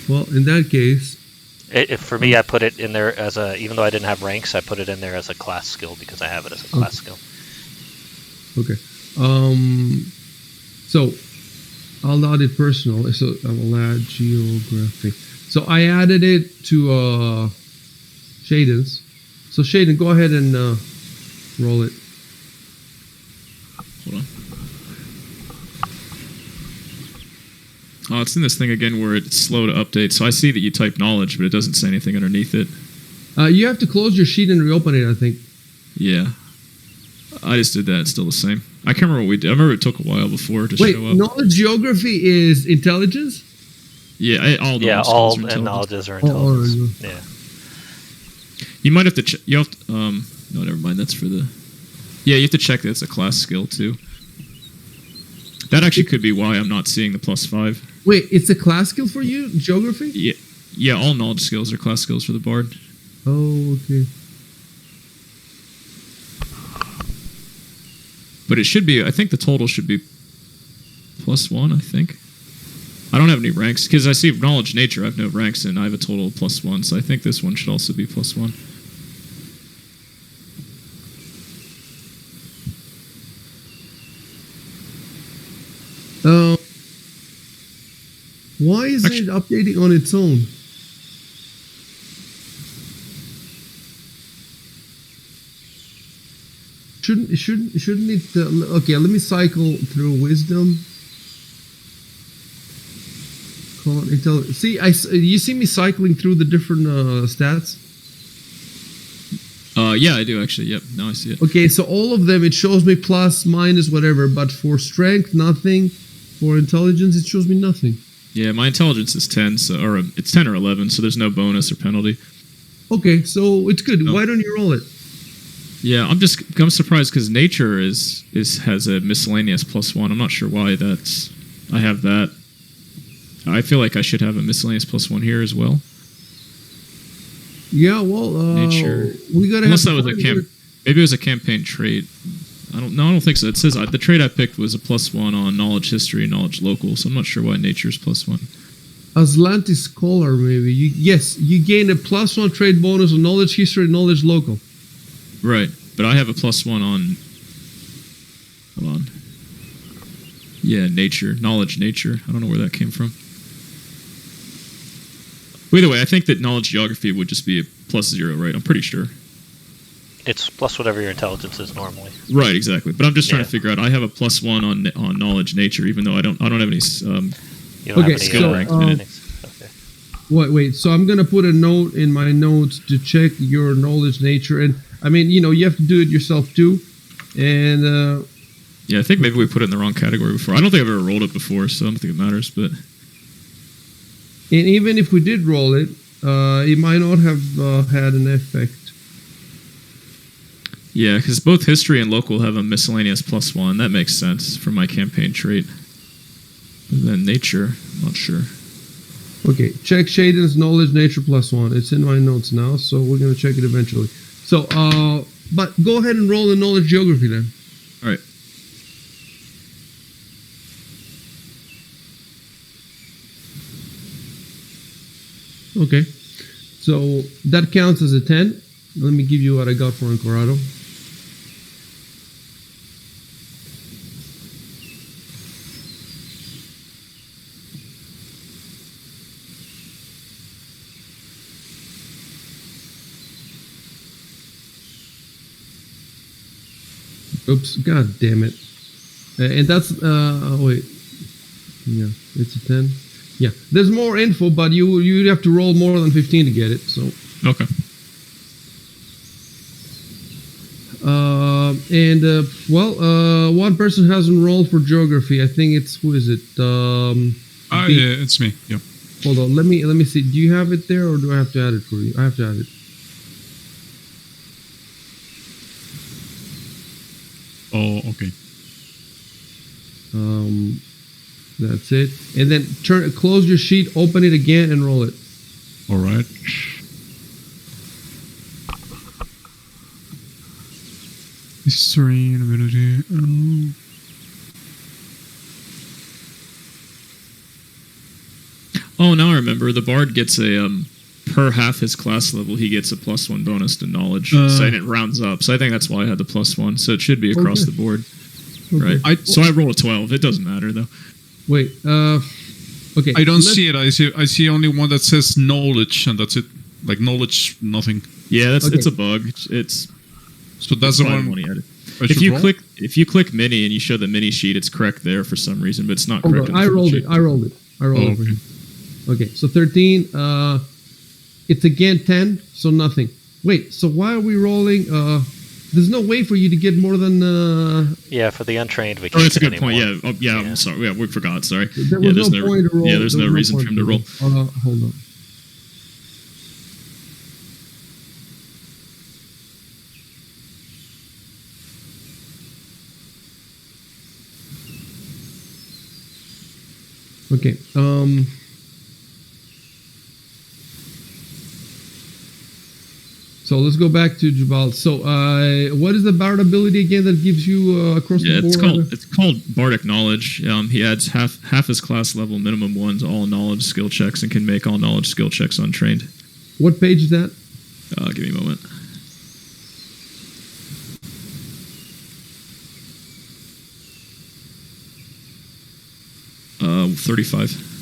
Well, in that case, For me, I put it in there as a, even though I didn't have ranks, I put it in there as a class skill because I have it as a class skill. okay. So I'll add it personal. So I will add geography. So I added it to Shaden's. So Shaden, go ahead and roll it. Hold on. Oh, it's in this thing again where it's slow to update. So I see that you type knowledge, but it doesn't say anything underneath it. You have to close your sheet and reopen it, I think. Yeah. I just did that. It's still the same. I can't remember what we did. I remember it took a while before to Wait, show up. knowledge geography is intelligence? Yeah, all Yeah, knowledge all skills are intelligent. knowledges are Oh, intelligence. Yeah. You might have to check. You have to, no, never mind. That's for the. Yeah, you have to check that it's a class skill too. That actually could be why I'm not seeing the +5. Wait, it's a class skill for you? Geography? Yeah, all knowledge skills are class skills for the bard. Oh, okay. But it should be. I think the total should be +1. I think. I don't have any ranks because I see knowledge nature. I have no ranks and I have a total of +1. So I think this one should also be +1. Why is it updating on its own? Shouldn't it? Okay, let me cycle through wisdom. Come on, see, you see me cycling through the different stats. Yeah, I do actually. Yep, now I see it. Okay, so all of them, it shows me plus, minus, whatever. But for strength, nothing. For intelligence, it shows me nothing. Yeah, my intelligence is 10, or it's 10 or 11, so there's no bonus or penalty. Okay, so it's good. No. Why don't you roll it? Yeah, I'm surprised because nature has a miscellaneous +1. I'm not sure why that's. I have that. I feel like I should have a miscellaneous +1 here as well. Yeah, well, Nature. we gotta Unless that have was to a find camp. Maybe it was a campaign trait. I don't think so. It says the trait I picked was a +1 on knowledge history and knowledge local, so I'm not sure why nature's +1. Azlant is scholar, maybe. You gain a +1 trade bonus on knowledge history and knowledge local. Right, but I have a +1 on. Hold on. Yeah, nature, knowledge, nature. I don't know where that came from. But either way, I think that knowledge geography would just be a +0, right? I'm pretty sure. It's plus whatever your intelligence is normally. Right, exactly. But I'm just trying to Yeah. figure out. I have a +1 on knowledge nature, even though I don't have any. You don't Okay, have any skill rank things. Okay. Wait. So I'm gonna put a note in my notes to check your knowledge nature, and I mean, you have to do it yourself too. And Yeah, I think maybe we put it in the wrong category before. I don't think I've ever rolled it before, so I don't think it matters. But even if we did roll it, it might not have had an effect. yeah, because both history and local have a miscellaneous +1. That makes sense for my campaign trait. And then nature, I'm not sure. Okay, check Shaden's knowledge nature +1. It's in my notes now, so we're gonna check it eventually. So, but go ahead and roll the knowledge geography then. All right. Okay, so that counts as a 10. Let me give you what I got for Ancorado. Oops, god damn it. And that's, wait. Yeah, it's a 10. Yeah, there's more info, but you'd have to roll more than 15 to get it, so. Okay. One person hasn't rolled for geography. I think it's, who is it? Yeah, it's me. Yeah. Hold on, let me see. Do you have it there, or do I have to add it for you? I have to add it. Oh, okay. That's it. And then close your sheet, open it again, and roll it. All right. History and ability. Oh, now I remember. The bard gets a per half his class level, he gets a +1 bonus to knowledge. So and it rounds up. So I think that's why I had the +1. So it should be across the board, right? So I roll a 12. It doesn't matter though. Wait. Okay. I don't see it. I see only one that says knowledge, and that's it. Like knowledge, nothing. Yeah, it's a bug. It's so that's the one. If you click mini and you show the mini sheet, it's correct there for some reason, but it's not correct. I rolled it. I rolled it for him. Okay, so 13. It's again 10, so nothing. Wait, so why are we rolling? There's no way for you to get more than. Yeah, for the untrained, we can't. Oh, that's a get good point. anymore. Yeah. Yeah. I'm sorry. Yeah, we forgot. Sorry. There was no point to roll. Yeah, there's no reason for him to roll. Hold on. Okay. So let's go back to Jabal. So, what is the Bard ability again that gives you across the board? It's called Bardic Knowledge. He adds half his class level minimum 1 to all knowledge skill checks and can make all knowledge skill checks untrained. What page is that? Give me a moment. Uh, 35.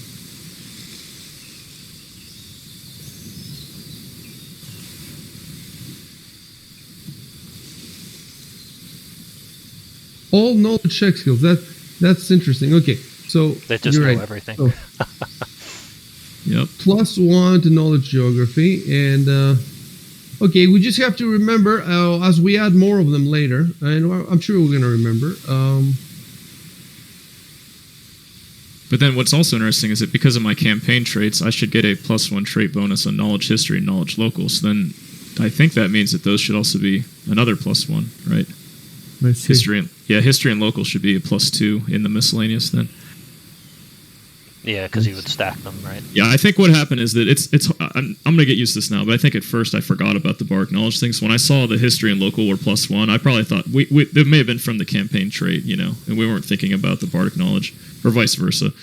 All knowledge check skills. That's interesting. Okay, so they just know everything. So, yep. +1 to knowledge geography, and okay, we just have to remember as we add more of them later, and I'm sure we're gonna remember. But then what's also interesting is that because of my campaign traits, I should get a +1 trait bonus on knowledge history and knowledge local. So then I think that means that those should also be another +1, right? History and local should be a +2 in the miscellaneous then. Yeah, because you would stack them, right? Yeah, I think what happened is that I'm gonna get used to this now, but I think at first I forgot about the Bardic Knowledge thing. So when I saw the history and local were +1, I probably thought it may have been from the campaign trait, and we weren't thinking about the Bardic Knowledge, or vice versa.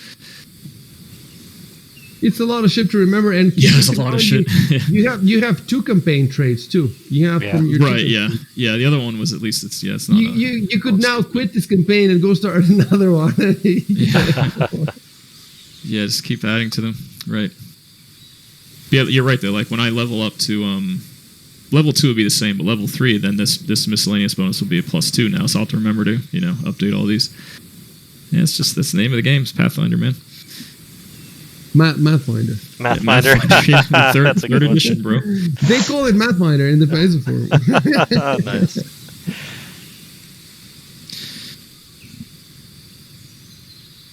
It's a lot of shit to remember, and it's a lot of shit. You have 2 campaign traits too. You have from your right, yeah. The other one was at least it's not. You could now quit this campaign and go start another one. Yeah, just keep adding to them. Right. Yeah, you're right though. Like when I level up to level 2 would be the same, but level 3, then this miscellaneous bonus will be a +2 now. So I'll have to remember to update all these. Yeah, that's the name of the game. It's Pathfinder, man. Mathfinder. Mathfinder. Yeah, third edition, bro. They call it Mathfinder in the Facebook forum. Oh, nice.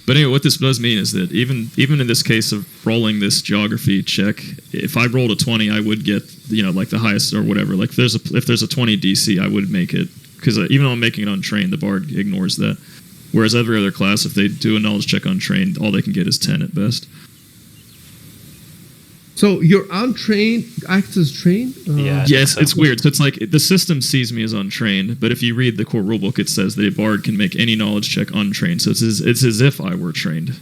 But anyway, what this does mean is that even in this case of rolling this geography check, if I rolled a 20, I would get like the highest or whatever. Like if there's a 20 DC, I would make it because even though I'm making it untrained, the bard ignores that. Whereas every other class, if they do a knowledge check untrained, all they can get is 10 at best. So your untrained acts as trained? Yes, it's weird. So it's like the system sees me as untrained, but if you read the core rulebook, it says that a bard can make any knowledge check untrained. So it's as if I were trained.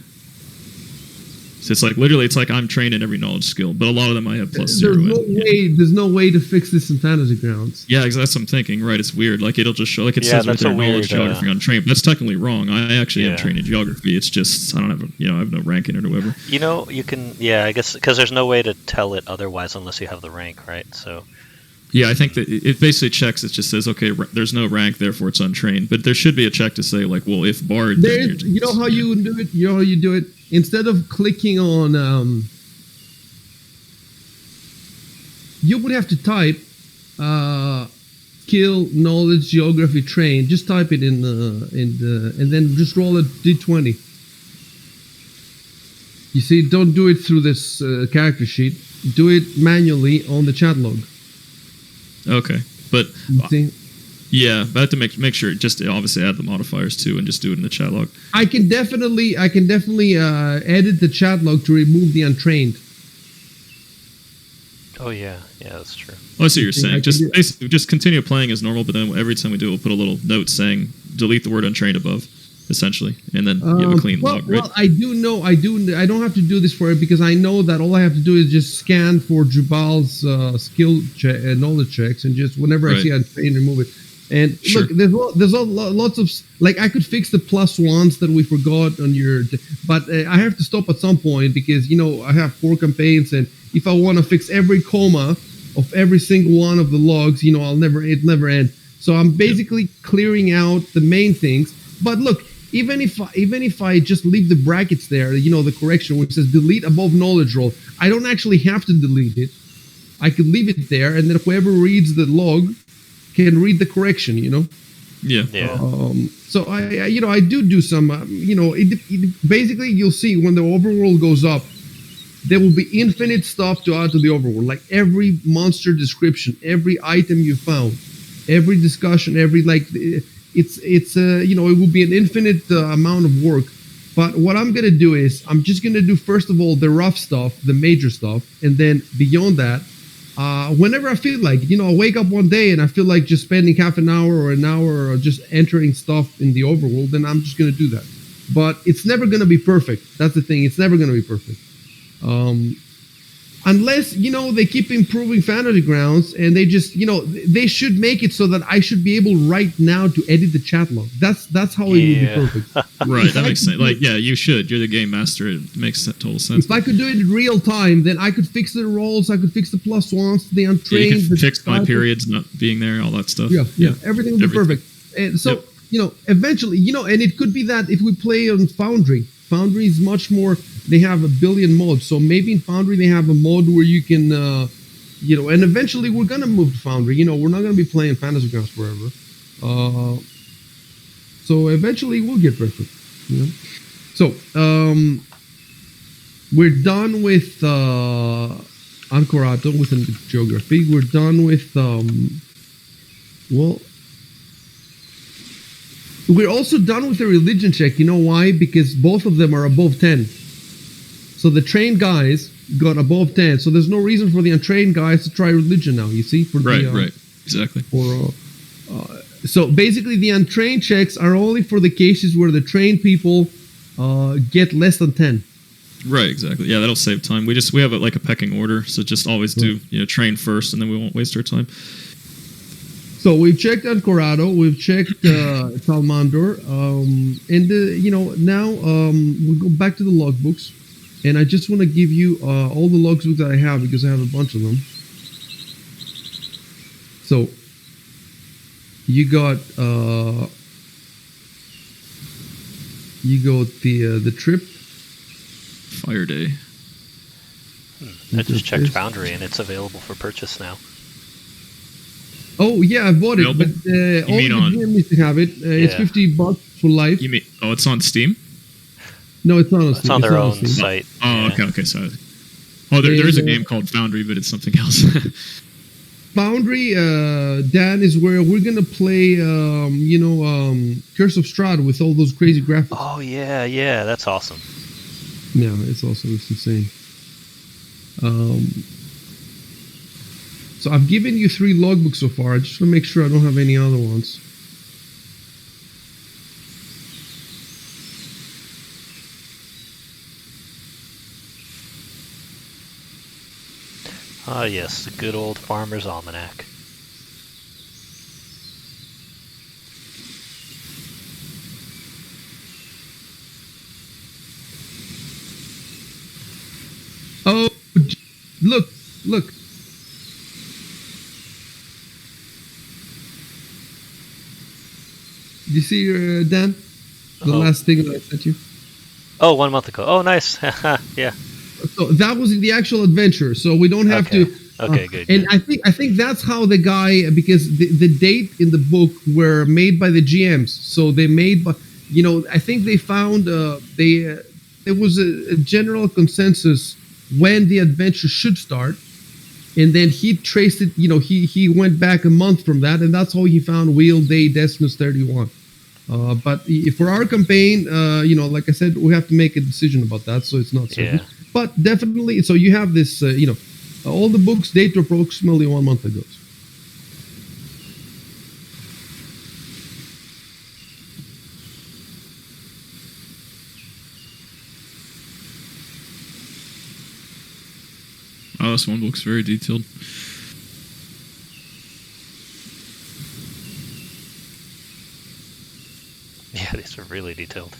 So it's like literally, it's like I'm trained in every knowledge skill, but a lot of them I have +0. There's no way to fix this in Fantasy Grounds. Yeah, exactly. That's what I'm thinking. Right? It's weird. Like it'll just show, like it says right there, knowledge geography untrained. But that's technically wrong. I actually am trained in geography. It's just I don't have I have no rank in it or whatever. You can I guess because there's no way to tell it otherwise unless you have the rank, right? So Yeah, I think that it basically checks. It just says, okay, there's no rank, therefore it's untrained. But there should be a check to say, like, well, if bard, then you're There's, you know how you do it. You know how you do it. Instead of clicking on, you would have to type skill, knowledge, geography, train. Just type it in the, and then just roll a d20. You see, don't do it through this character sheet. Do it manually on the chat log. Okay, but You see? yeah, but I have to make sure. Just obviously add the modifiers too, and just do it in the chat log. I can definitely edit the chat log to remove the untrained. Oh yeah, that's true. Oh, I see what you're saying. I Just can do- basically, just continue playing as normal, but then every time we do it, we'll put a little note saying delete the word untrained above, essentially, and then you have a clean log, right? Well, I don't have to do this for it because I know that all I have to do is just scan for Jubal's skill knowledge checks, and just whenever I Right. see untrained, remove it. And Sure. look, there's lots of, like, I could fix the +1s that we forgot on your, but I have to stop at some point because, you know, I have 4 campaigns, and if I want to fix every comma of every single one of the logs, you know, it never end. So I'm basically clearing out the main things. But look, even if I just leave the brackets there, you know, the correction which says delete above knowledge roll, I don't actually have to delete it. I could leave it there, and then whoever reads the log can read the correction, you know. Yeah. Yeah. So I do some, basically you'll see when the overworld goes up, there will be infinite stuff to add to the overworld, like every monster description, every item you found, every discussion, every, like, it's it will be an infinite amount of work. But what I'm gonna do is I'm just gonna do, first of all, the rough stuff, the major stuff, and then beyond that, whenever I feel like, you know, I wake up one day and I feel like just spending half an hour or an hour or just entering stuff in the overworld, then I'm just going to do that. But it's never going to be perfect. That's the thing. It's never going to be perfect. Unless, you know, they keep improving Fantasy Grounds, and they just, you know, they should make it so that I should be able right now to edit the chat log. That's how it would be perfect. Right, that makes sense. Like, yeah, you should. You're the game master. It makes total sense. If I could do it in real time, then I could fix the rolls, I could fix the +1s, the Yeah, untrained. you can fix my periods not being there, all that stuff. Yeah, everything will be perfect. And so, Yep. you know, eventually, you know, and it could be that if we play on Foundry is much more, they have a billion mods. So maybe in Foundry they have a mod where you can, you know, and eventually we're going to move to Foundry. You know, we're not going to be playing Fantasy Grounds forever. So eventually we'll get perfect. You know? So, we're done with Ancorato, with the geography. We're done with, well, we're also done with the religion check. You know why? Because both of them are above 10. So the trained guys got above 10. So there's no reason for the untrained guys to try religion now, you see? For Right, the, right. Exactly. So basically the untrained checks are only for the cases where the trained people get less than 10. Right, exactly. Yeah, that'll save time. We have it like a pecking order, so just always do, you know, train first, and then we won't waste our time. So we've checked Ancorado, we've checked Salmandor, and you know, now we go back to the logbooks, and I just want to give you all the logbooks that I have because I have a bunch of them. So you got the trip. Fire Day. I just checked Foundry, and it's available for purchase now. Oh yeah, I bought it, No, but only the GM needs to have it. It's $50 for life. You mean? Oh, it's on Steam. No, it's not on Steam. It's on their own Steam. site. Oh, Yeah. okay, sorry. Oh, there is a game called Foundry, but it's something else. Foundry, Dan, is where we're gonna play. Curse of Strahd with all those crazy graphics. Oh yeah, that's awesome. Yeah, it's awesome. It's insane. So I've given you 3 logbooks so far. I just want to make sure I don't have any other ones. Ah yes, the good old Farmer's Almanac. Oh, look. you see, Dan? The last thing that I sent you. Oh, 1 month ago. Oh, nice. Yeah. So that was the actual adventure. So we don't have Okay. to. Okay, good. And I think that's how the guy, because the date in the book were made by the GMs. So they made, I think they found there was a general consensus when the adventure should start, and then he traced it. He went back a month from that, and that's how he found Wheel Day Decimus 31. But for our campaign, like I said, we have to make a decision about that, so it's not certain. Yeah. But definitely, so you have this, all the books date to approximately 1 month ago. Oh, this one book's very detailed. Yeah, these are really detailed.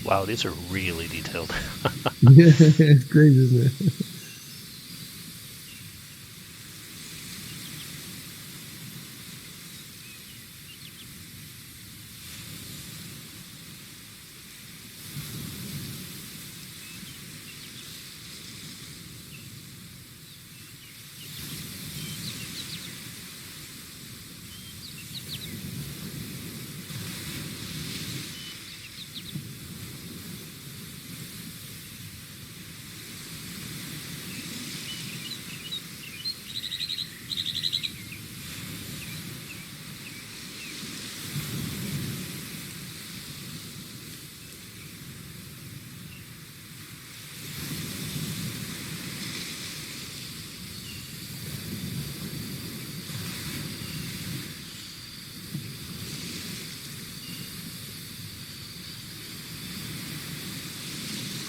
Wow, these are really detailed. Yeah, it's crazy, isn't it?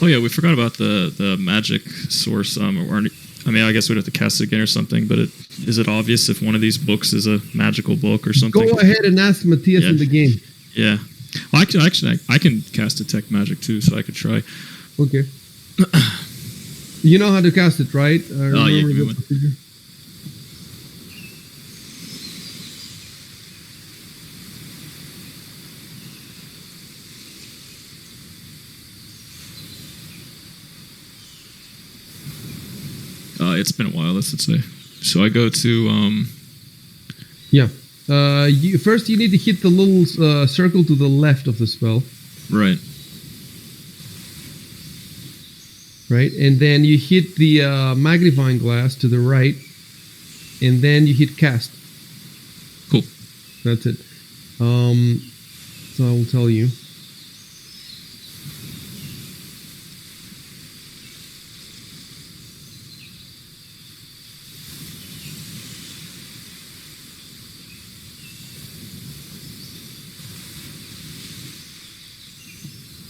Oh yeah, we forgot about the magic source. I guess we'd have to cast it again or something. But is it obvious if one of these books is a magical book or something? Go ahead and ask Matthias in the game. Yeah. Well, I can cast detect magic too, so I could try. Okay. You know how to cast it, right? Oh yeah, give me one. It's been a while, let's say. So I go to Yeah. First, you need to hit the little circle to the left of the spell. Right. Right, and then you hit the magnifying glass to the right, and then you hit cast. Cool. That's it. So I will tell you.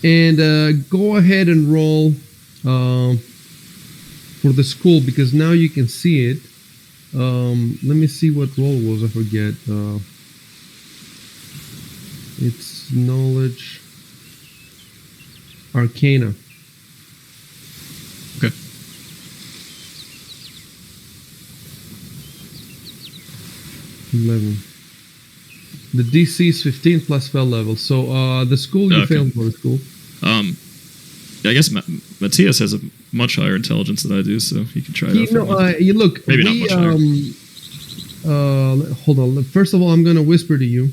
And go ahead and roll for the school, because now you can see it. Let me see what roll was. I forget. It's knowledge arcana. Okay. The DC is 15 plus spell level. So the school, you failed for the school. I guess Matthias has a much higher intelligence than I do, so he can try that. You look. Maybe not much higher. Hold on. First of all, I'm going to whisper to you.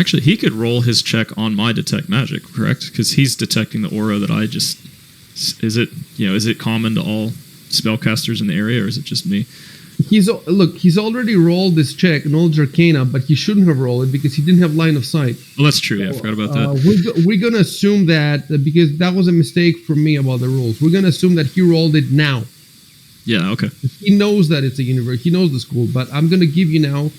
Actually, he could roll his check on my detect magic, correct? Because he's detecting the aura that I just. Is it common to all spellcasters in the area, or is it just me? He's already rolled this check, Knowledge Arcana, but he shouldn't have rolled it because he didn't have line of sight. Well, that's true. Yeah, I forgot about that. We're gonna assume that because that was a mistake for me about the rules. We're gonna assume that he rolled it now. Yeah. Okay. He knows that it's a university. He knows the school, but I'm gonna give you now.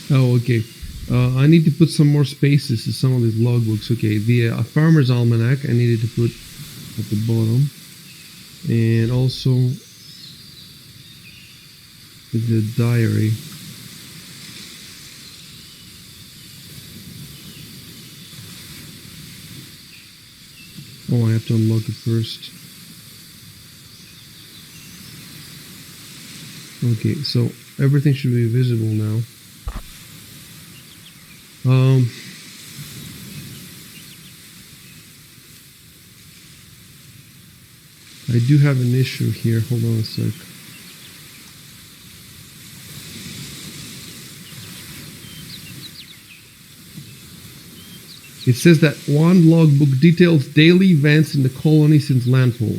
Oh, okay. I need to put some more spaces to some of these logbooks. Okay, the Farmer's Almanac I needed to put at the bottom. And also the diary. Oh, I have to unlock it first. Okay, so everything should be visible now. I do have an issue here. Hold on a sec. It says that one logbook details daily events in the colony since landfall.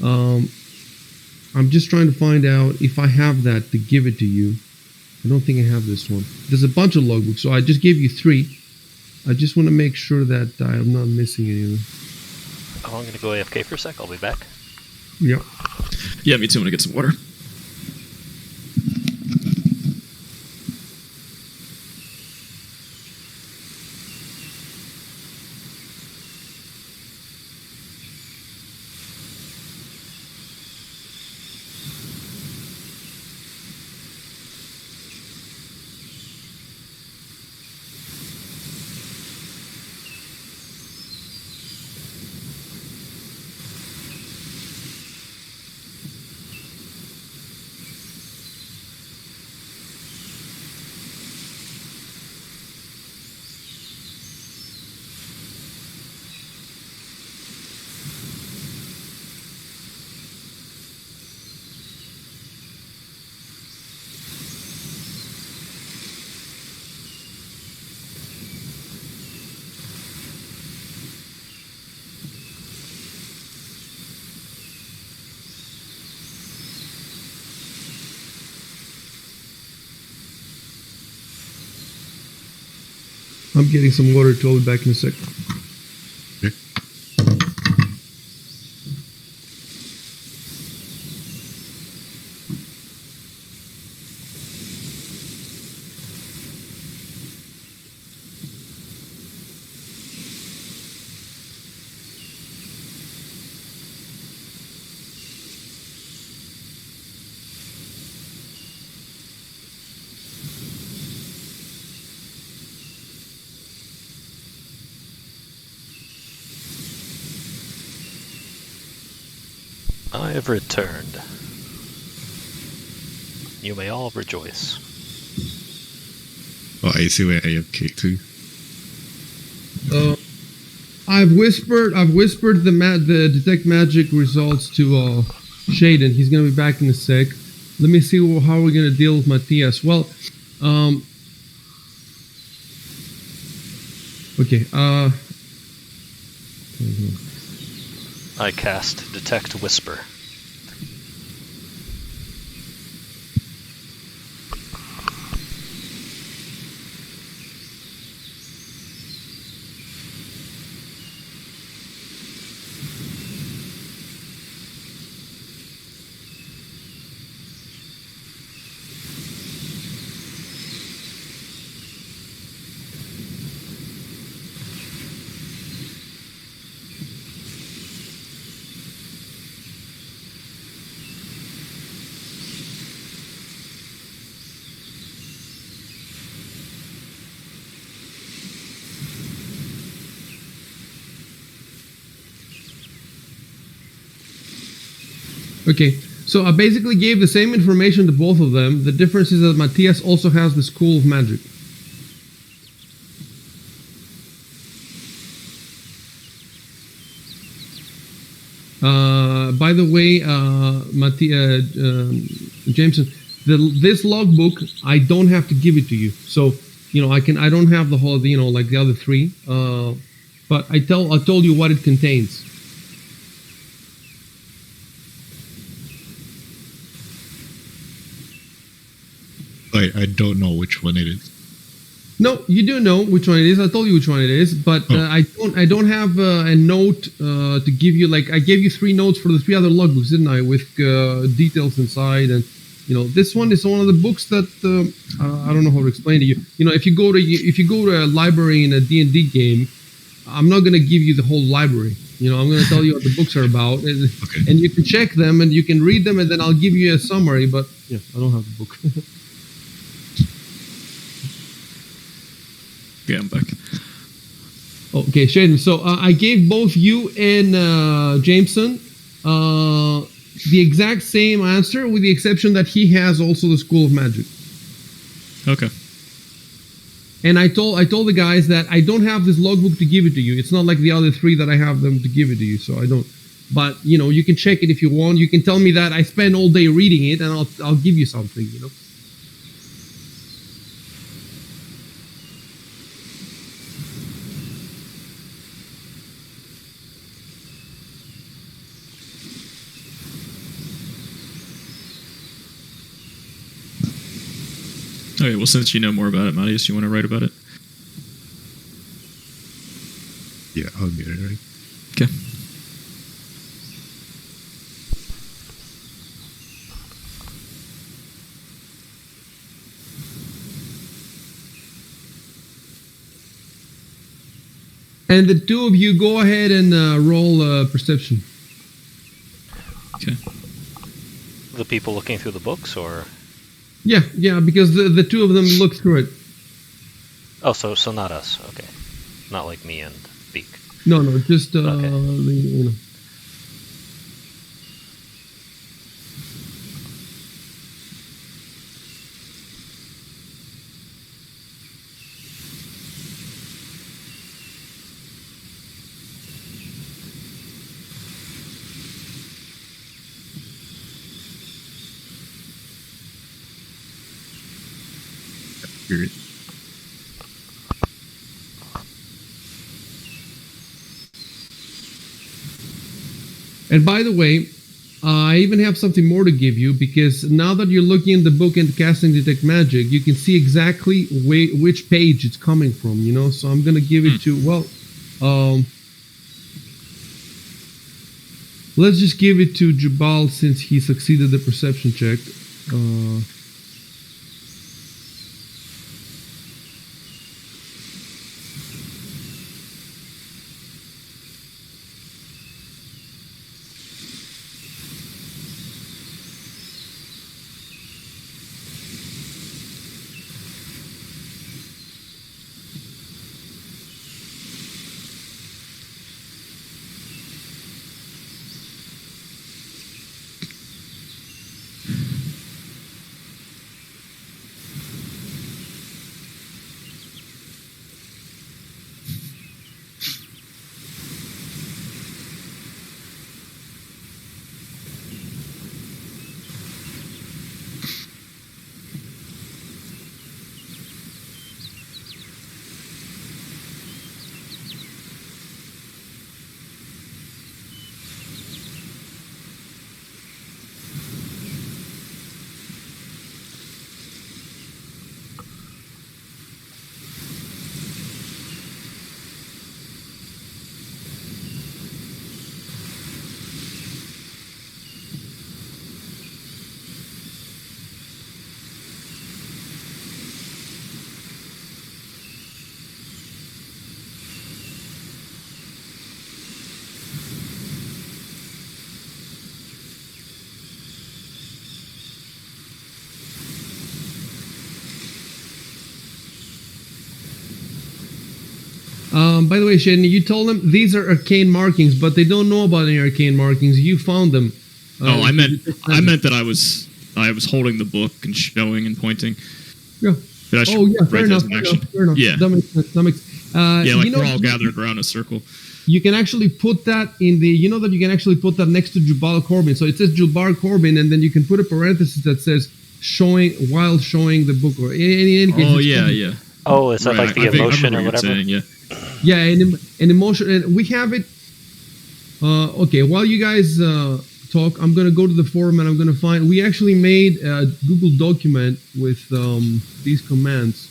I'm just trying to find out if I have that to give it to you. I don't think I have this one. There's a bunch of logbooks, so I just gave you 3. I just want to make sure that I'm not missing anything. Oh, I'm going to go AFK for a sec. I'll be back. Yep. Yeah, me too. I'm gonna get some water. I'm getting some water too. I'll be back in a sec. I have returned. You may all rejoice. Oh, I see where I am kicked too. I've whispered the detect magic results to Shaden. He's gonna be back in a sec. Let me see how we're gonna deal with Matthias. Well, okay. I cast Detect Whisper. Okay, so I basically gave the same information to both of them. The difference is that Matthias also has the School of Magic. By the way, Jameson, this logbook, I don't have to give it to you. So, I don't have the whole, like the other three. But I told you what it contains. I don't know which one it is. No, you do know which one it is. I told you which one it is, but I don't have a note to give you. Like I gave you 3 notes for the 3 other logbooks, didn't I? With details inside, and this one is one of the books that I don't know how to explain to you. If you go to a library in a D&D game, I'm not going to give you the whole library. I'm going to tell you what the books are about, and you can check them and you can read them, and then I'll give you a summary. But yeah, I don't have the book. Yeah, I'm back. Okay, Shaden. So I gave both you and Jameson the exact same answer, with the exception that he has also the School of Magic. Okay. And I told the guys that I don't have this logbook to give it to you. It's not like the other 3 that I have them to give it to you, so I don't. But you can check it if you want. You can tell me that I spend all day reading it, and I'll give you something. Okay, well, since you know more about it, Matthias, you want to write about it? Yeah, I'll get it right. Okay. And the 2 of you go ahead and roll perception. Okay. The people looking through the books, or Yeah, because the 2 of them look through it. oh, so not us. Okay, not like me and Beak. No, just Okay. Spirit. And by the way, I even have something more to give you, because now that you're looking in the book and casting Detect Magic, you can see exactly which page it's coming from, So I'm going to give it to, let's just give it to Jabal since he succeeded the perception check. By the way, Shaden, you told them these are arcane markings, but they don't know about any arcane markings. You found them. Oh, I meant did you take magic? that I was holding the book and showing and pointing. Yeah. But I should Oh, yeah, fair write that as enough. an action. Fair enough. Yeah. That makes sense. That makes Yeah, like you know, we're all gathered around a circle. you can actually put that in the, you know that you can actually put that next to Jubal Corbin. So it says Jubal Corbin, and then you can put a parenthesis that says while showing the book. Or in any case, Oh, it's yeah, covered. yeah. Oh, is that Right, like the I think- I emotion remember or what you're whatever? saying, yeah. Yeah, an emotion. And we have it. Okay, while you guys talk, I'm going to go to the forum and I'm going to find. We actually made a Google document with these commands.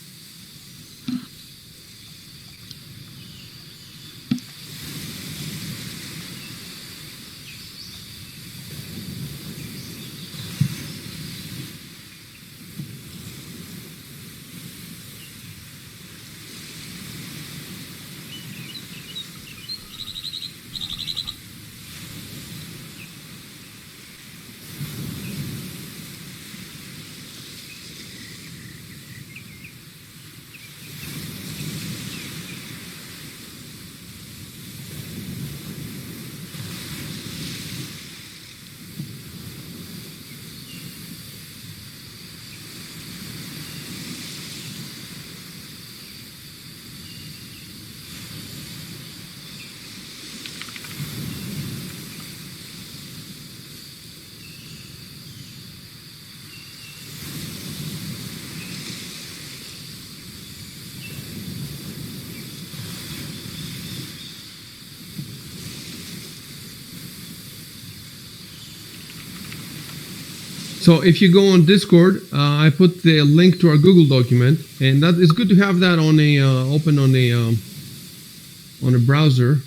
So if you go on Discord, I put the link to our Google document, and that is good to have that on a open on a browser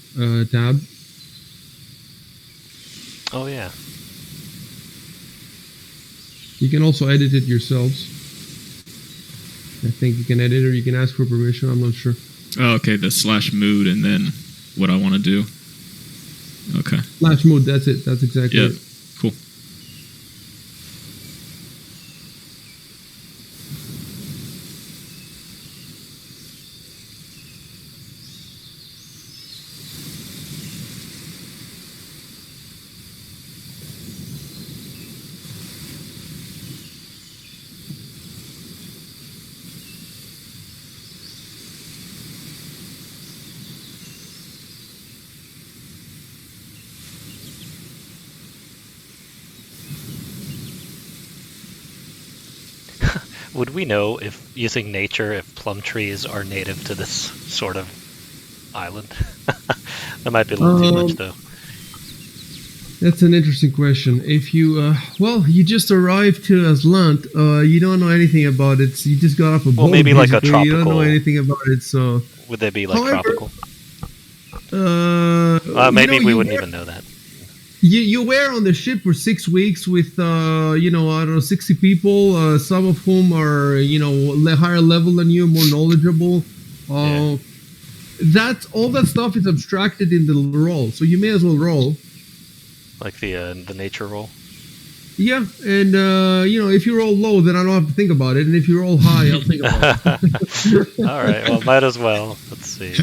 tab. Oh yeah. You can also edit it yourselves. I think you can edit or you can ask for permission. I'm not sure. Oh, okay, the /mood and then what I want to do. Okay. Flash mode. That's it. That's exactly Yeah. it. Cool. Would we know if using nature if plum trees are native to this sort of island? That might be a little too much though. That's an interesting question. If you, you just arrived to Azlant, you don't know anything about it. So you just got off a boat. Well, maybe like a basically. You don't know tropical- anything about it, so. Would they be like However, tropical? Maybe Maybe we wouldn't even know that. You were on the ship for 6 weeks with, I don't know, 60 people, some of whom are, higher level than you, more knowledgeable. Yeah. That's all that stuff is abstracted in the roll, so you may as well roll. Like the nature roll. Yeah, and if you roll low, then I don't have to think about it, and if you roll high, I'll think about it. All right, well, might as well. Let's see.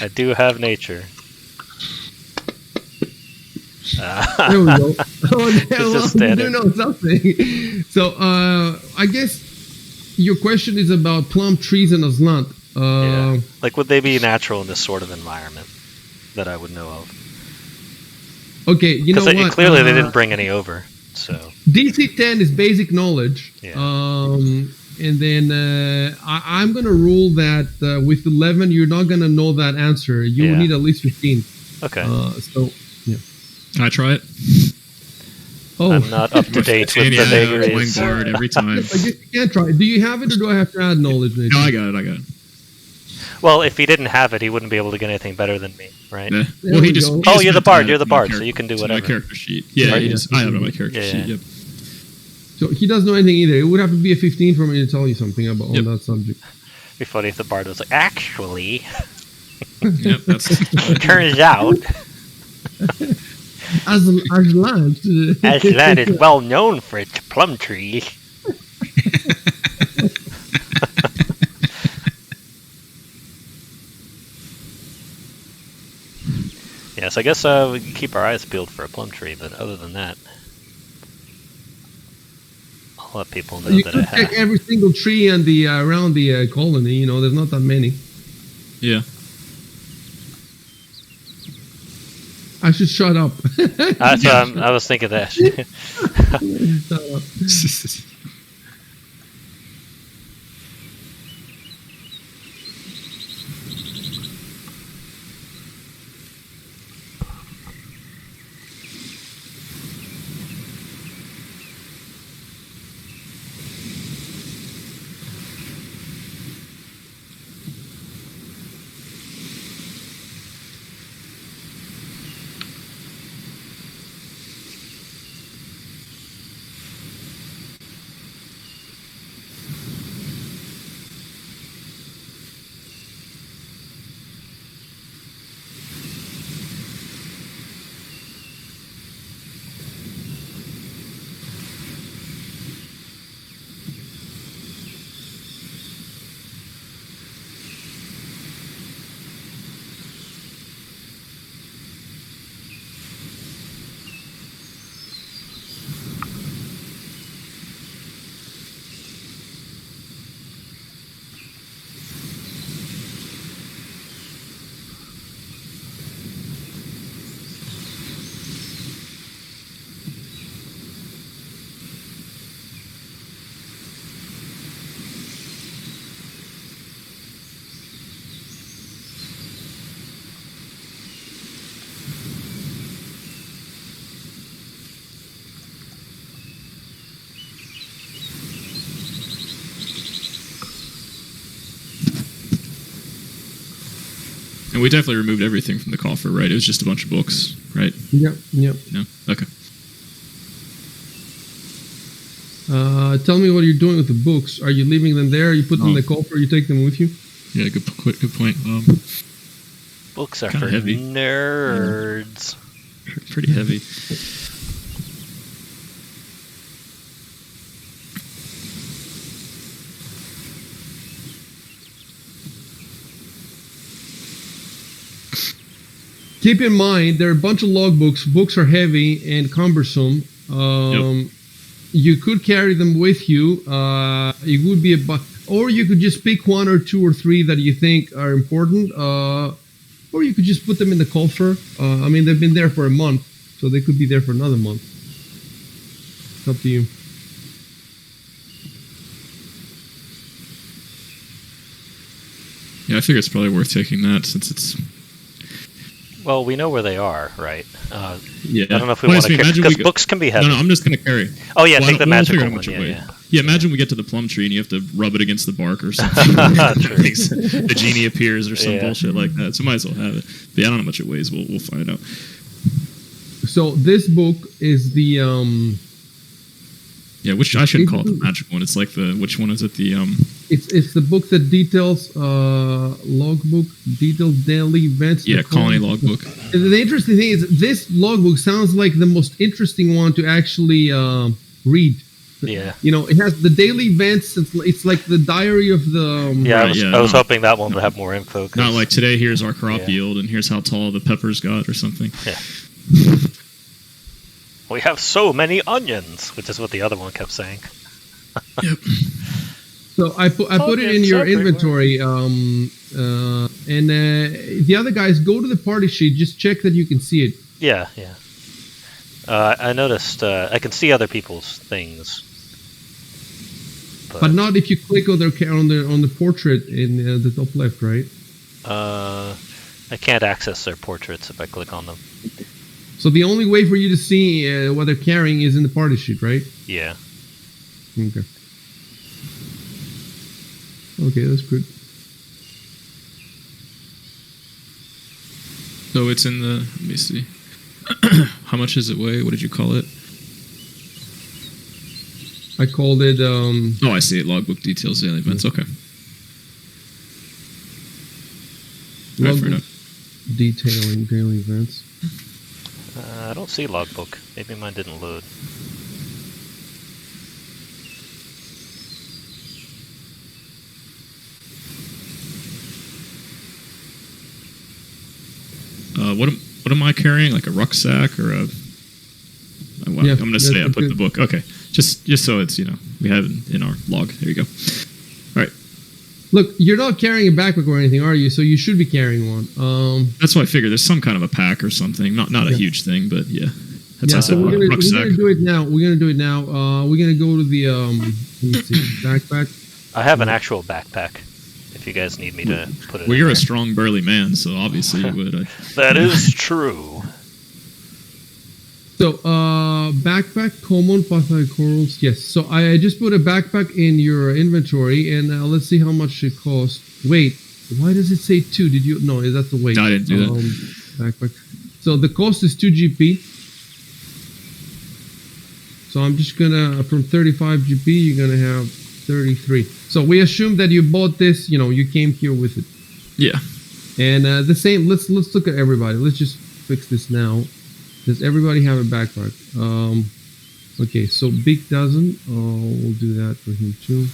I do have nature. There we go. Oh, yeah, just well, you do standing. know something. So, I guess your question is about plum trees and Azlant. Yeah. Like, would they be natural in this sort of environment that I would know of? Okay, you know Because what? clearly they didn't bring any over. So DC 10 is basic knowledge. Yeah. And then I'm going to rule that with 11, you're not going to know that answer. You will Yeah. need at least 15. okay, So, yeah. Can I try it? Oh, I'm not up to date with the Yeah, playing vagaries. bard every time. I guess you can't try it. Do you have it, or do I have to add knowledge? Maybe? No, I got it. Well, if he didn't have it, he wouldn't be able to get anything better than me, right? Yeah. There Well, we he just. go. he Oh, just you're the meant to bard, add you're it the to my bard, so character- you can do to whatever. My character sheet. Yeah, Right. it is. I have it on my character Yeah, sheet. yeah. Yep. So he doesn't know anything either. It would have to be a 15 for me to tell you something about Yep. on that subject. It'd be funny if the bard was like, actually, Yep. That's. turns out, Azlant. Azlant is well known for its plum tree. Yes, I guess we can keep our eyes peeled for a plum tree, but other than that, I'll let people know You that could I check have. every single tree on the around the colony. You know, there's not that many. Yeah. I should shut up. That's what I was thinking that. Shut up. And we definitely removed everything from the coffer, right? It was just a bunch of books, right? Yep. No? Okay. Tell me what you're doing with the books. Are you leaving them there? You put them in the coffer? You take them with you? Yeah, good point. Books are Kinda for heavy. nerds. Pretty heavy. Keep in mind, there are a bunch of logbooks. Books are heavy and cumbersome. You could carry them with you. It would be or you could just pick one or two or three that you think are important. Or you could just put them in the coffer. I mean, they've been there for a month, so they could be there for another month. It's up to you. Yeah, I figure it's probably worth taking that since it's... Well, we know where they are, right? Yeah. I don't know if we want to carry, because books can be heavy. No, I'm just going to carry. Oh yeah, take the we'll magical figure out one. which it Yeah, weighs. yeah. Yeah, imagine we get to the plum tree and you have to rub it against the bark or something. True. The genie appears or some Yeah. bullshit like that. So might as well have it. But yeah, I don't know how much it weighs. We'll find out. So this book is the Yeah, I shouldn't call it the magic one. It's like which one is it? The it's the book that details logbook, details daily events. yeah, colony logbook. The interesting thing is this logbook sounds like the most interesting one to actually read. Yeah. You know, it has the daily events. It's like the diary of the. Yeah, Right, I was hoping that one would have more info. 'cause- Not like today. Here's our crop Yeah. yield, and here's how tall the peppers got, or something. Yeah. We have so many onions, which is what the other one kept saying. So I put it in your inventory. And the other guys go to the party sheet. Just check that you can see it. Yeah, yeah. I noticed I can see other people's things, But not if you click on the portrait in the top left, right? I can't access their portraits if I click on them. So the only way for you to see what they're carrying is in the party sheet, right? Yeah. Okay. Okay, that's good. So it's in the. Let me see. How much does it weigh? What did you call it? I called it. Oh, I see it. Logbook details daily events. Okay. All right, fair Logbook enough. detailing daily events. I don't see logbook. Maybe mine didn't load. What am I carrying? Like a rucksack or a? Well, Yeah, I'm going to say I that's put the good. book. Okay. Just so it's, we have it in our log. There you go. All right. Look, you're not carrying a backpack or anything, are you? So you should be carrying one. That's why I figured there's some kind of a pack or something. Not a huge thing, but yeah. That's Yeah, also so we're gonna rucksack. do it now. We're gonna do it now. We're gonna go to the let me see, backpack. I have an actual backpack. If you guys need me to put it. Well, in you're there. a strong, burly man, so obviously you would. That is true. So backpack, common, Pathfinder corals. Yes. So I just put a backpack in your inventory, and let's see how much it costs. Wait, why does it say 2? Did you? No, that's the weight. No, I didn't do that. Backpack. So the cost is 2 GP. So I'm just gonna, from 35 GP, you're gonna have 33. So we assume that you bought this, you came here with it. Yeah. And the same, let's look at everybody. Let's just fix this now. Does everybody have a backpack? Okay, so Big doesn't. We'll do that for him too.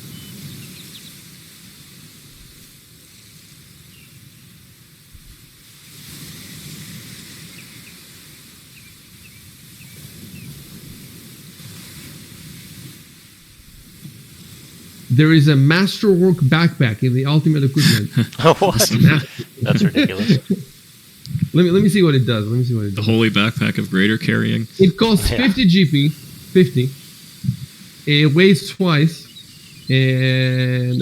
There is a masterwork backpack in the ultimate equipment. What? That's ridiculous. Let me see what it does. The holy backpack of greater carrying. It costs Yeah. 50 GP. 50. It weighs twice. And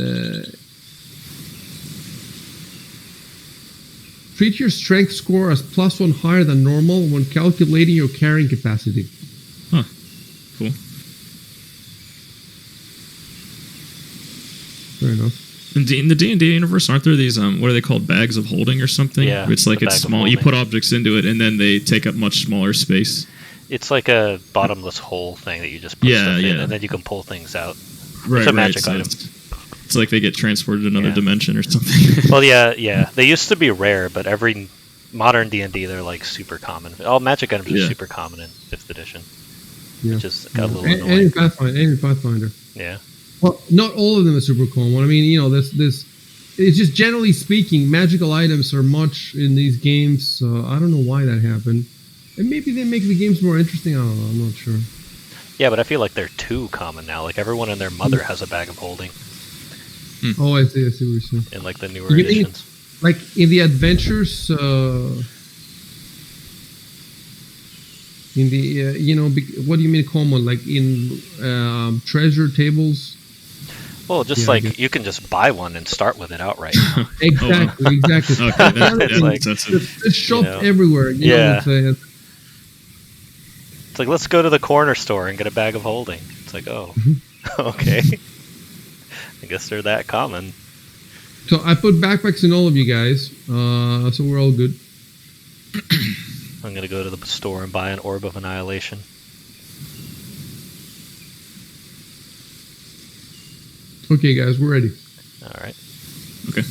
treat your strength score as +1 higher than normal when calculating your carrying capacity. Huh. Cool. Fair enough. In the D&D universe, aren't there these what are they called, bags of holding or something? Yeah, It's like the it's bag of small. You holding. put objects into it, and then they take up much smaller space. It's like a bottomless hole thing that you just put Yeah, stuff in, yeah. and then you can pull things out. Right, a magic So item. It's like they get transported to another Yeah. dimension or something. Well, yeah. They used to be rare, but every modern D&D they're like super common. All magic items are Yeah. super common in 5th edition, Yeah. which just got a little And annoying. in Pathfinder. Yeah. Well, not all of them are super common. I mean, this. It's just generally speaking, magical items are much in these games. I don't know why that happened. And maybe they make the games more interesting. I don't know. I'm not sure. Yeah, but I feel like they're too common now. Like everyone and their mother has a bag of holding Oh, I see what you're saying. in like the newer You mean- editions. Like in the adventures, in the what do you mean common? Like in treasure tables? Well, just Yeah, I like guess. you can just buy one and start with it outright. Exactly, exactly. Okay, that It's like- that's There's shops know. everywhere. Yeah. It's, It's like, let's go to the corner store and get a bag of holding. It's like, oh, okay. I guess they're that common. so I put backpacks in all of you guys, so we're all good. I'm gonna go to the store and buy an Orb of Annihilation. Okay, guys, we're ready. All right. okay.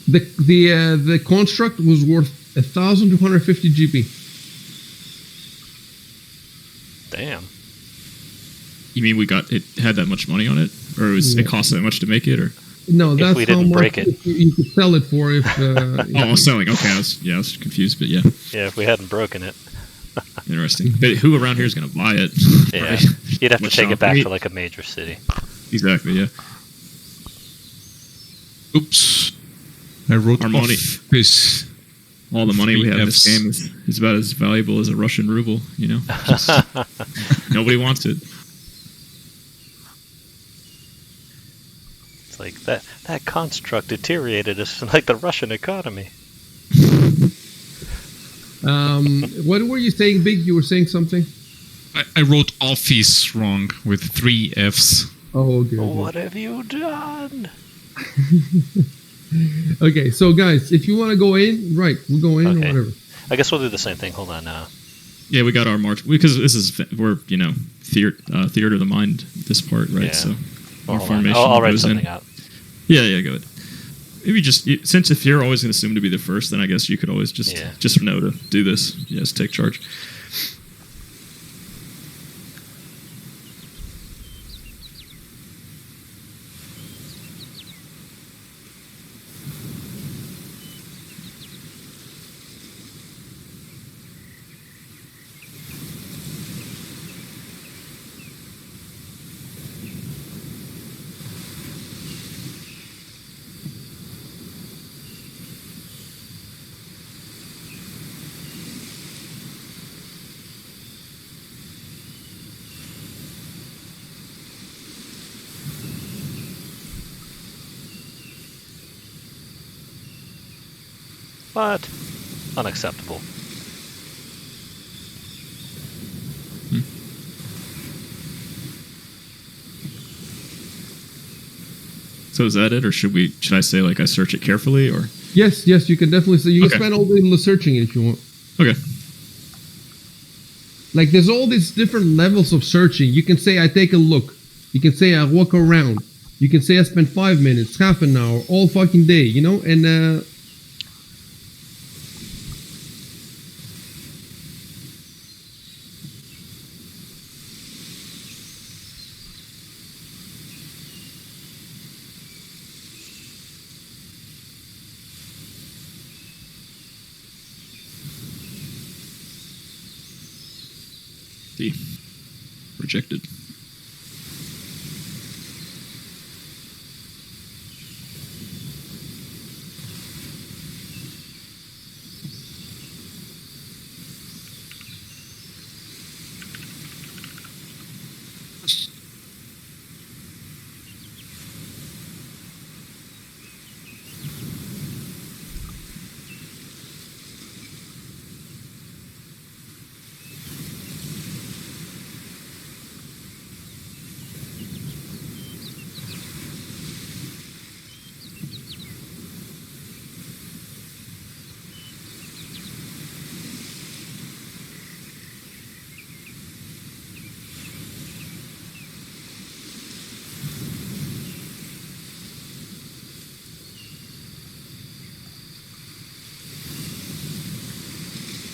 The construct was worth 1,250 GP. Damn. You mean it had that much money on it, or it cost that much to make it, or No, that's we how didn't much break it. you could sell it for if. oh, I was selling. Okay, I was confused, but yeah, Yeah, if we hadn't broken it. interesting. But who around here is going to buy it? Yeah. Right? You'd have to What take shop? it back Wait. to like a major city. Exactly. Yeah. Oops. I wrote Our off money. this. All the money we have in this Fs. game is about as valuable as a Russian ruble. Just, nobody wants it. It's like that construct deteriorated us like the Russian economy. What were you saying, Big? You were saying something? I wrote office wrong with 3 Fs. Oh, okay. What have you done? Okay, so guys, if you want to go in, right, we'll go in Okay. or whatever. I guess we'll do the same thing. Hold on. Yeah, we got our march because we're theater of the mind this part, right? Yeah. So Well, our hold on. formation I'll write goes in. something out. Yeah, go ahead. Maybe since if you're always going to assume to be the first, then I guess you could always just know to do this. Yes, take charge. but unacceptable. So is that it, or should I say like I search it carefully, or? Yes, you can definitely say you can Okay. spend all day searching it if you want. Okay. Like there's all these different levels of searching. You can say I take a look. You can say I walk around. You can say I spend 5 minutes, half an hour, all fucking day, you know? And D. Rejected.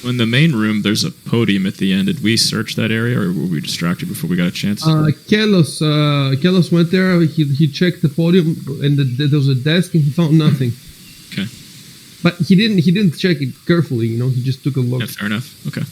In the main room, there's a podium at the end. Did we search that area, or were we distracted before we got a chance? Kellos went there. He checked the podium, and there was a desk, and he found nothing. Okay. But he didn't check it carefully. You know, he just took a look. Yeah, fair enough. Okay.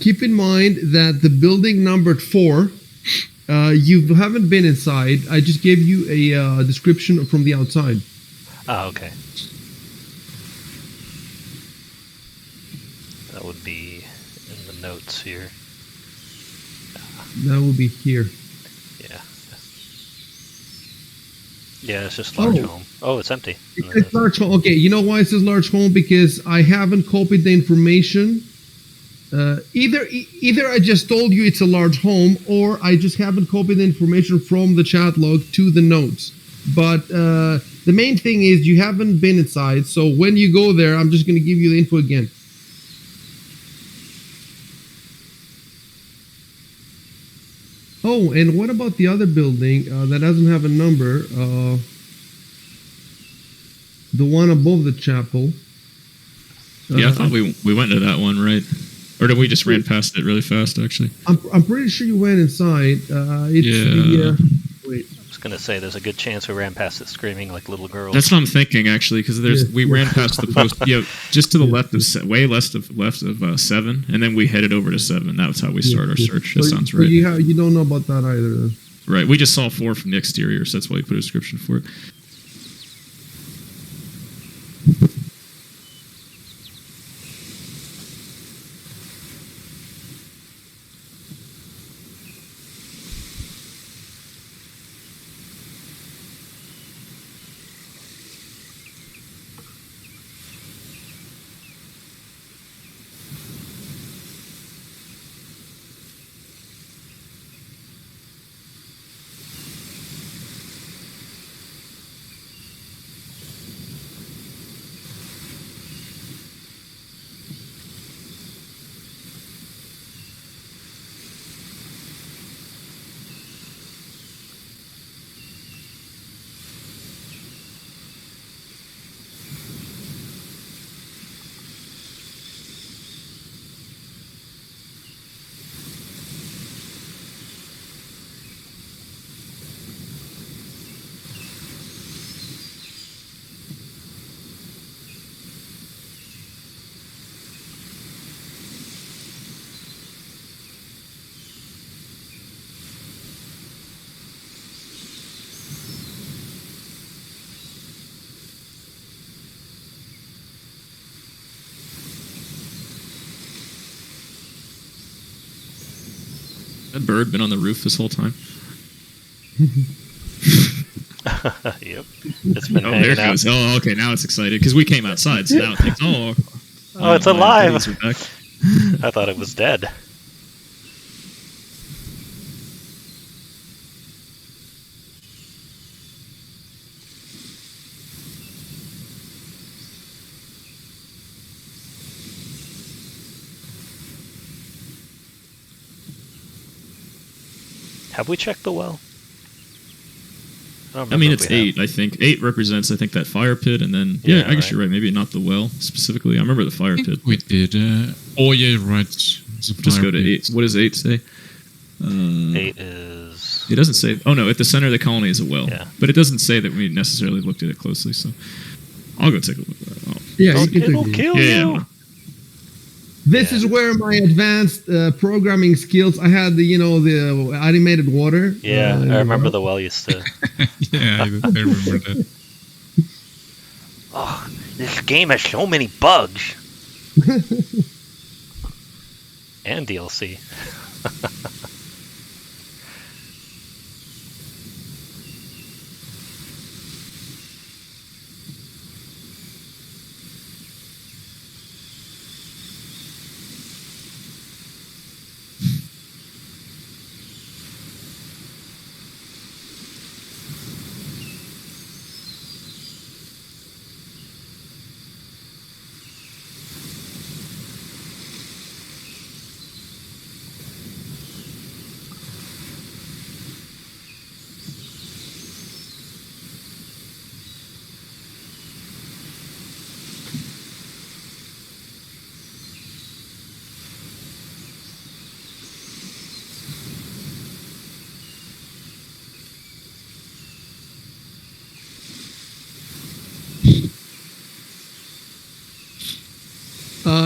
Keep in mind that the building numbered 4, you haven't been inside. I just gave you a description from the outside. Oh, okay. That would be in the notes here. That will be here. Yeah. Yeah, it's just large home. Oh, it's empty. It's large home. Okay, you know why it says large home? Because I haven't copied the information. Either I just told you it's a large home, or I just haven't copied the information from the chat log to the notes. But the main thing is you haven't been inside, so when you go there, I'm just going to give you the info again. Oh, and what about the other building that doesn't have a number? The one above the chapel. Yeah, I thought we went to that one, right? Or did we just ran past it really fast, actually? I'm pretty sure you went inside. It's the. Wait. I was gonna say there's a good chance we ran past it screaming like little girls. That's what I'm thinking, actually, because we ran past the post, just to the left of way left of 7, and then we headed over to 7. That's how we start our search. That sounds right. You don't know about that either. Then. Right. We just saw 4 from the exterior, so that's why we put a description for it. That bird been on the roof this whole time? Yep. It's been Oh, hanging there it out. goes. Oh, okay, now it's excited, because we came outside, so now it thinks, Oh, it's my alive. buddies are back. I thought it was dead. Have we checked the well? I mean, it's 8, I think. 8 represents, I think, that fire pit, and then... Yeah, I guess you're right. Maybe not the well, specifically. I remember the fire pit. We did. Oh, yeah, right. Just go to 8. What does 8 say? 8 is... It doesn't say... Oh, no, at the center of the colony is a well. Yeah. But it doesn't say that we necessarily looked at it closely, so... I'll go take a look at that. Oh. Yeah, you can It'll take it. kill Yeah. you. This is where my advanced programming skills. I had the animated water. Yeah, I remember the well used to... Yeah, I remember that. Oh, this game has so many bugs. And DLC.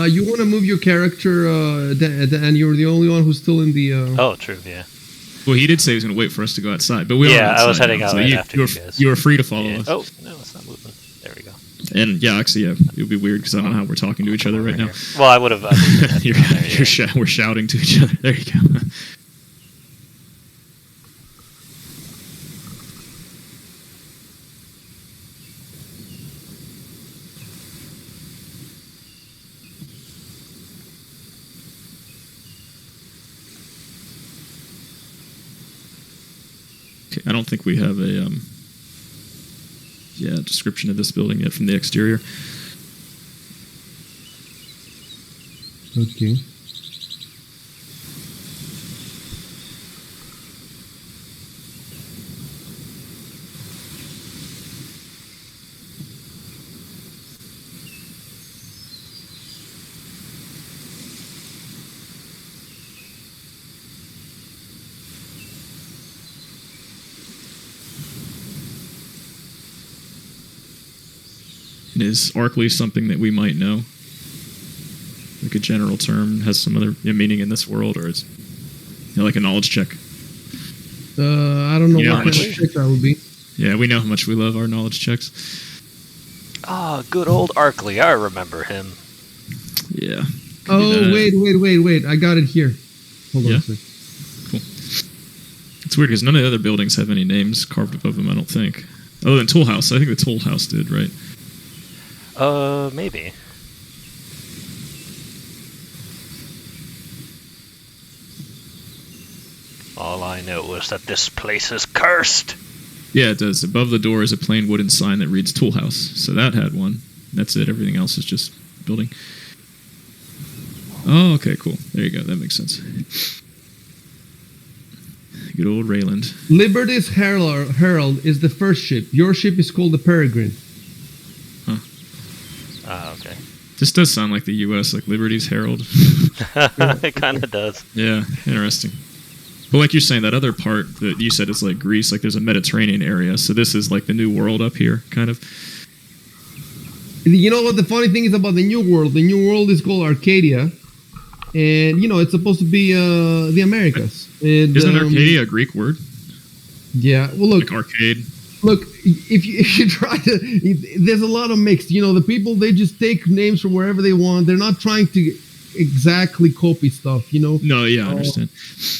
You want to move your character, and you're the only one who's still in the. Oh, true, yeah. Well, he did say he was going to wait for us to go outside, but we are Yeah, outside I was heading now, out so right after you guys. You were free to follow Yeah. us. Oh, no, it's not moving. There we go. And yeah, actually, yeah, it would be weird because I don't know how we're talking to each other right now. Well, I would have... We're shouting to each other. There you go. Okay, I don't think we have a description of this building yet from the exterior. Okay. And is Arkley something that we might know? Like a general term, has some other meaning in this world, or is like a knowledge check? I don't know Yeah, what kind of check that would be. Yeah, we know how much we love our knowledge checks. Ah, good old Arkley. I remember him. Yeah. Oh, wait. I got it here. Hold on Yeah? a sec. Cool. It's weird because none of the other buildings have any names carved above them, I don't think. Other than Toll House. I think the Toll House did, right? Maybe. All I know is that this place is cursed. Yeah, it does. Above the door is a plain wooden sign that reads Tool House. So that had one. That's it. Everything else is just building. Oh, okay, cool. There you go. That makes sense. Good old Rayland. Liberty's Herald is the first ship. Your ship is called the Peregrine. Ah, okay. This does sound like the U.S., like Liberty's Herald. It kind of does. Yeah, interesting. But like you're saying, that other part that you said is like Greece, like there's a Mediterranean area. So this is like the New World up here, kind of. You know what the funny thing is about the New World? The New World is called Arcadia. And, you know, it's supposed to be the Americas. And, Isn't Arcadia a Greek word? Yeah. Well, look. Like arcade? Look, if you try to... There's a lot of mixed. You know, the people, they just take names from wherever they want. They're not trying to exactly copy stuff, you know? No, yeah, I understand.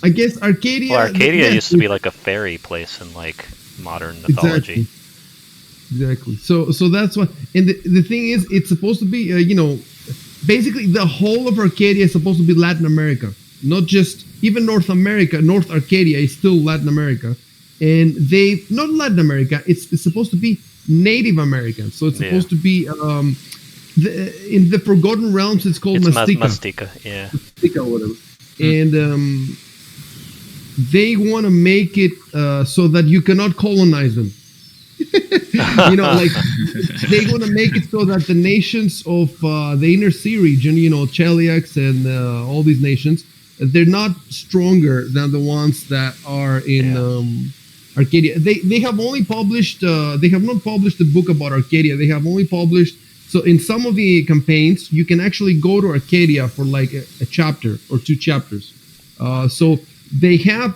I guess Arcadia... Well, Arcadia yeah, used to be like a fairy place in like modern mythology. Exactly. So that's why... And the thing is, it's supposed to be, you know... Basically, the whole of Arcadia is supposed to be Latin America. Not just... Even North America, North Arcadia is still Latin America. And not Latin America, it's supposed to be Native American. So it's supposed to be, in the Forgotten Realms, it's called Mastica. Mastica, yeah. Mastica or whatever. And they want to make it so that you cannot colonize them. You know, like, they want to make it so that the nations of the inner sea region, you know, Cheliax and all these nations, they're not stronger than the ones that are in... Arcadia. They have only published. They have not published the book about Arcadia. They have only published. So in some of the campaigns, you can actually go to Arcadia for like a chapter or 2 chapters. So they have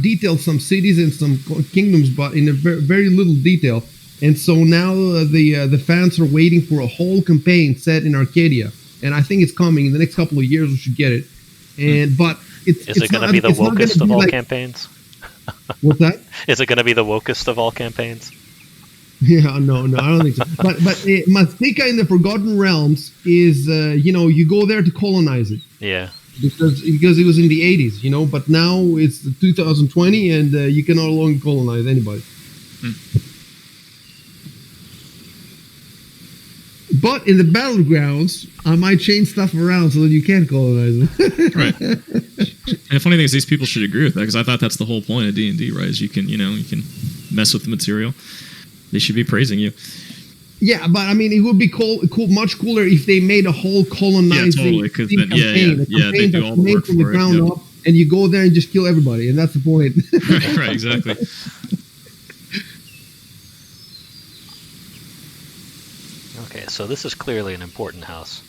detailed some cities and some kingdoms, but in a very, very little detail. And so now the fans are waiting for a whole campaign set in Arcadia, and I think it's coming in the next couple of years. We should get it. And but is it going to be the wokest of all campaigns? What's that? Is it going to be the wokest of all campaigns? Yeah, no, I don't think so. But Mastica in the Forgotten Realms is, you know, you go there to colonize it. Yeah. Because it was in the 80s, you know, but now it's 2020 and you can no longer colonize anybody. But in the battlegrounds, I might change stuff around so that you can't colonize them. Right. And the funny thing is, these people should agree with that, because I thought that's the whole point of D&D, right? Is you can mess with the material. They should be praising you. Yeah, but I mean, it would be much cooler if they made a whole colonizing campaign. They do all the work from the ground up, and you go there and just kill everybody, and that's the point. Right, exactly. Okay, so this is clearly an important house.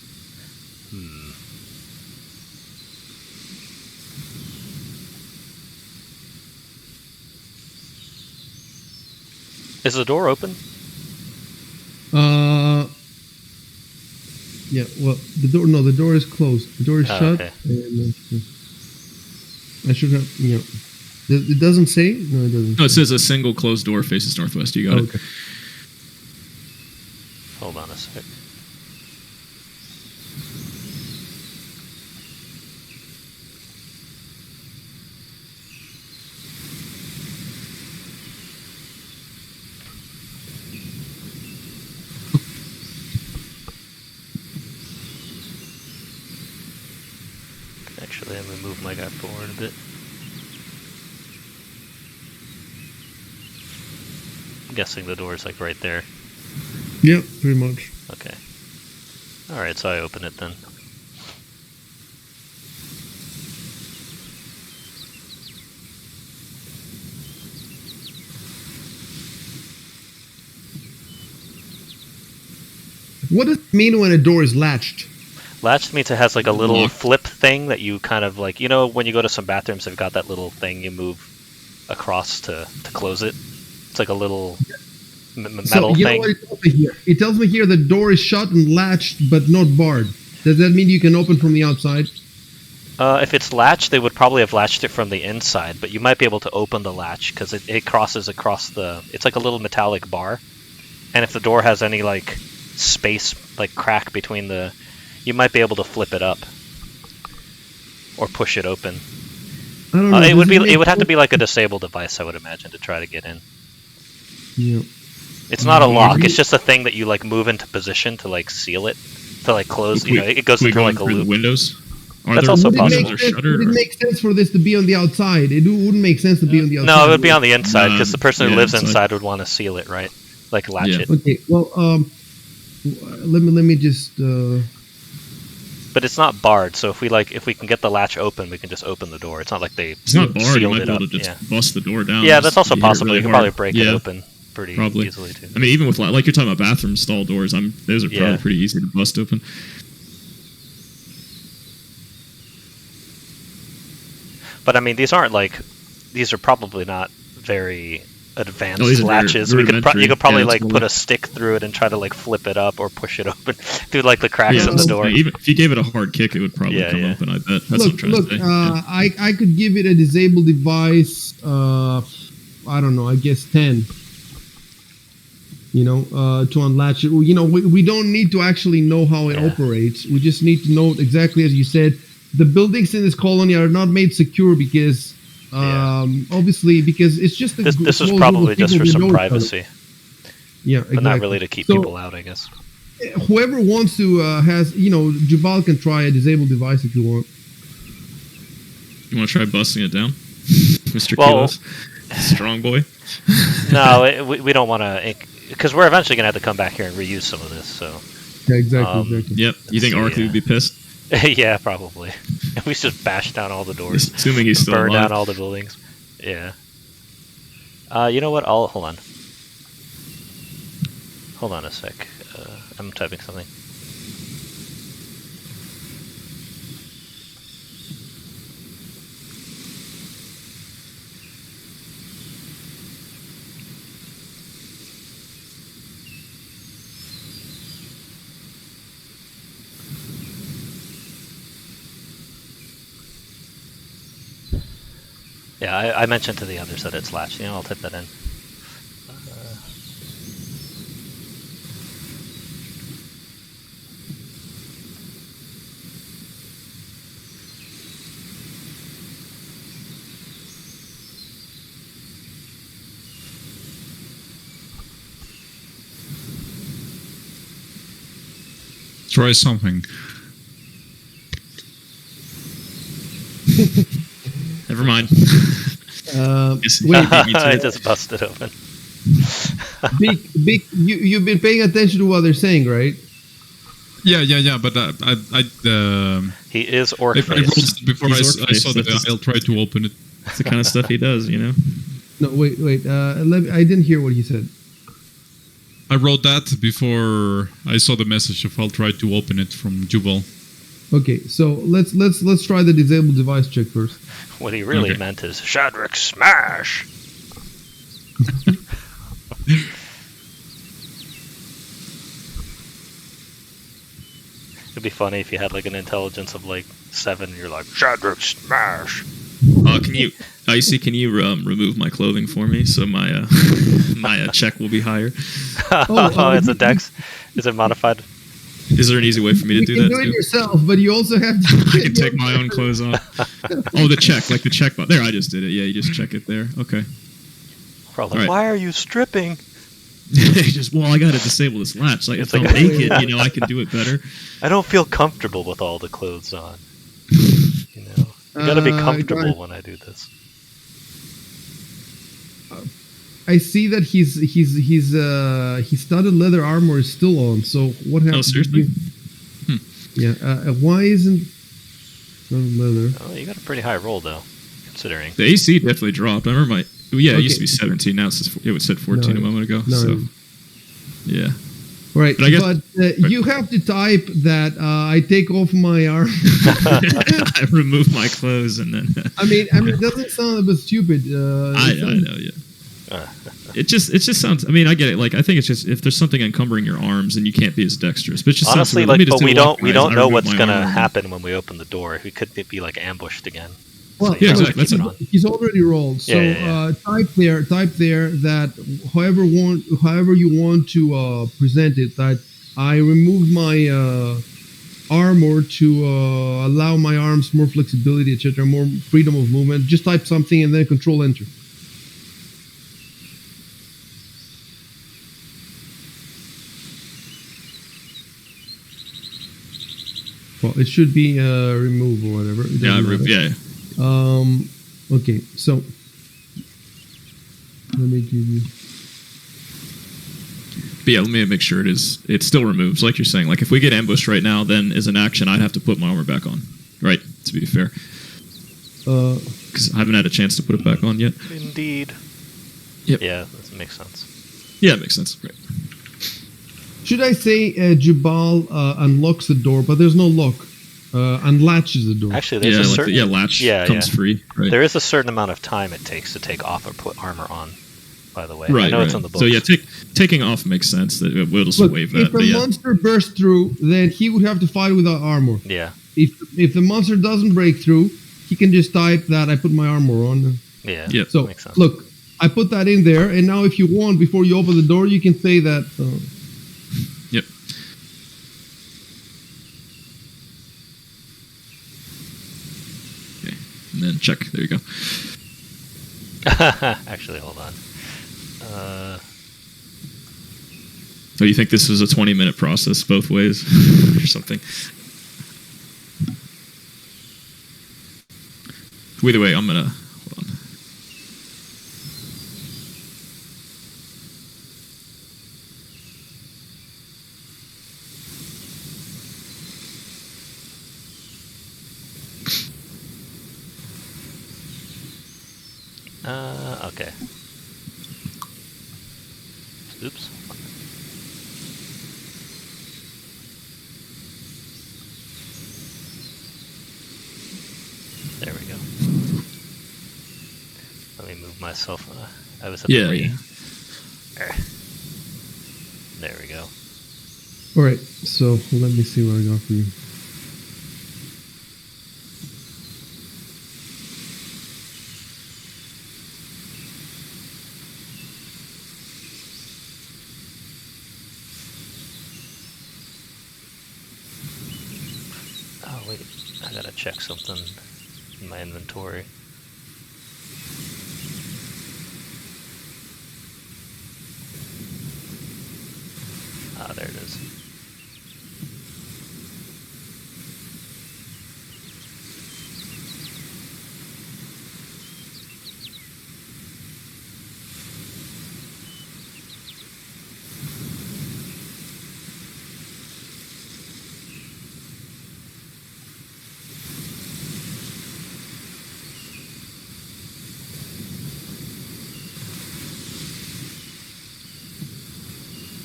Is the door open? Yeah. Well, the door is closed. The door is shut. Okay. And, I should have. You know, it doesn't say. No, it doesn't. No, it says a single closed door faces northwest. You got it. Okay. Hold on a sec. Actually, I'm going to move my guy forward a bit. I'm guessing the door's like right there. Yep, pretty much. Okay. Alright, so I open it then. What does it mean when a door is latched? Latched means it has like a little Lock. flip thing that you kind of like, when you go to some bathrooms, they've got that little thing you move across to close it. It's like a little metal So, thing. what it tells me here? It tells me here the door is shut and latched, but not barred. Does that mean you can open from the outside? If it's latched, they would probably have latched it from the inside, but you might be able to open the latch because it crosses across it's like a little metallic bar. And if the door has any like space, like crack between you might be able to flip it up or push it open. I don't know. It would Does it would have to be like a disabled device, I would imagine, to try to get in. Yeah. It's not a lock. It's just a thing that you like move into position to like seal it, to like close. It goes we into like a through the loop. windows. Are That's there also Would it possible. make windows sense- or shutter? would it make sense for this to be on the outside? It wouldn't make sense to be on the outside. No, it would be on the inside because the person who yeah, lives inside. inside would want to seal it, right? Like latch Yeah. it. Okay. Well, let me just. But it's not barred, so if we can get the latch open, we can just open the door. It's not like they It's not barred. You sealed might it be able up. to just Yeah, bust the door down. yeah, that's Just also hit it possible. really You can hard. probably break it Yeah, open pretty probably. easily too. I mean, even with like you're talking about bathroom stall doors, those are probably Yeah. pretty easy to bust open. But I mean, these are probably not very advanced No, these are very latches. You could rudimentary. probably Yeah, like totally. put a stick through it and try to like flip it up or push it open through like the cracks Yeah, in the that's door. thing. Even if you gave it a hard kick, it would probably Yeah, come yeah. open. I bet. That's what I'm trying Look. to say. Yeah. I could give it a disabled device. I don't know. I guess 10. To unlatch it. We don't need to actually know how it Yeah. operates. We just need to know exactly as you said. The buildings in this colony are not made secure because, obviously, because it's just a This is small group probably of just people for who some know each other. privacy, Yeah, exactly. but not really to keep So, people out, I guess. Whoever wants to Jubal can try a disabled device if you want. You want to try busting it down, Mr. Well- Kilos? Strong boy. No, we don't want to, because we're eventually gonna have to come back here and reuse some of this. So Yeah, exactly. Um, exactly. Yep. You think So, Arkley yeah. would be pissed? yeah, probably. We should bash down all the doors, Assuming he's still burn alive. down all the buildings. Yeah. You know what? Hold on. Hold on a sec. I'm typing something. Yeah, I mentioned to the others that it's latched. I'll type that in. Try something. Never mind. Yes, Wait, you beat me to I it. just busted open. Big, you've been paying attention to what they're saying, right? Yeah. But He is I wrote Orc-faced. it before I He's Orc-faced, saw that that's just- I'll try to open it. It's the kind of stuff he does, No, wait. I didn't hear what he said. I wrote that before I saw the message of I'll try to open it from Jubal. Okay, so let's try the disabled device check first. What he really Okay. meant is Shadrach smash. It'd be funny if you had like an intelligence of like 7 and you're like Shadrach smash. Can you, Icy? Can you remove my clothing for me so my my check will be higher? It's a dex. Is it modified? Is there an easy way for me to You do can that do it too? yourself, but you also have to. I can take my own clothes off. Oh, the check, like the check box. There, I just did it. Yeah, you just check it there. Okay. Probably. Right. Why are you stripping? I got to disable this latch. Like, if I'm like- naked, I can do it better. I don't feel comfortable with all the clothes on. You gotta be comfortable guys, when I do this. I see that his studded leather armor is still on. So what happened? Oh, seriously? Yeah. Why isn't studded leather? Oh, you got a pretty high roll though, considering. The AC definitely dropped. I remember it used to Okay. be 17. Now it said 14 a moment ago. No. So, yeah. Right, But I guess- but you have to type that I take off my arm. I remove my clothes and then. I mean, it doesn't sound a bit stupid. I know, yeah. It just sounds. I mean, I get it. Like, I think it's just if there's something encumbering your arms, and you can't be as dexterous. But it just Honestly, sounds weird. Let me like, just but we do a walk, don't guys. I know remove what's my gonna arm and- happen when we open the door. We could be like ambushed again. Well, So you yeah, have to exactly. keep That's it on. he's already rolled. So Yeah. type there that however you want to present it. That I remove my armor to allow my arms more flexibility, etc., more freedom of movement. Just type something and then Control Enter. Well, it should be remove or whatever. It Yeah, doesn't matter. yeah. Okay, so let me give you. But yeah, let me make sure it still removes, like you're saying. Like if we get ambushed right now, then as an action, I'd have to put my armor back on, right? To be fair, because I haven't had a chance to put it back on yet. Indeed. Yep. Yeah, that makes sense. Yeah, it makes sense. Right. Should I say Jabal unlocks the door, but there's no lock. Unlatches the door. Actually, there's Yeah, a like certain latch yeah, comes yeah. free. Right. There is a certain amount of time it takes to take off or put armor on. By the way, Right. I know right. it's on the books. So yeah, taking off makes sense. That we'll just Look, waive if that. a But yeah, monster bursts through, then he would have to fight without armor. Yeah, If the monster doesn't break through, he can just type that I put my armor on. yeah. Yep. So Makes sense. look, I put that in there, and now if you want, before you open the door, you can say that. Yep. Okay, and then check. There you go. Actually, hold on. So you think this was a 20-minute process both ways, or something? Either way, I'm gonna hold on. Okay. Oops. There we go. Let me move myself. I was at Yeah, 3. yeah. There we go. All right, so let me see what I got for you. Oh wait, I gotta check something in my inventory. Ah, there it is.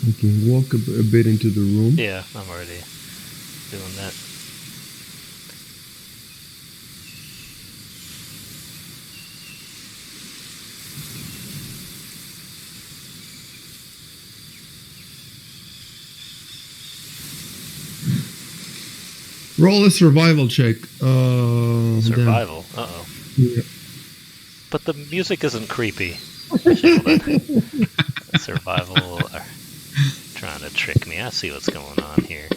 Okay, walk a bit into the room. Yeah, I'm already doing that. Roll a survival check. Dan. Survival. Uh-oh. Yeah. But the music isn't creepy. Actually, hold on. Survival. Trying to trick me. I see what's going on here.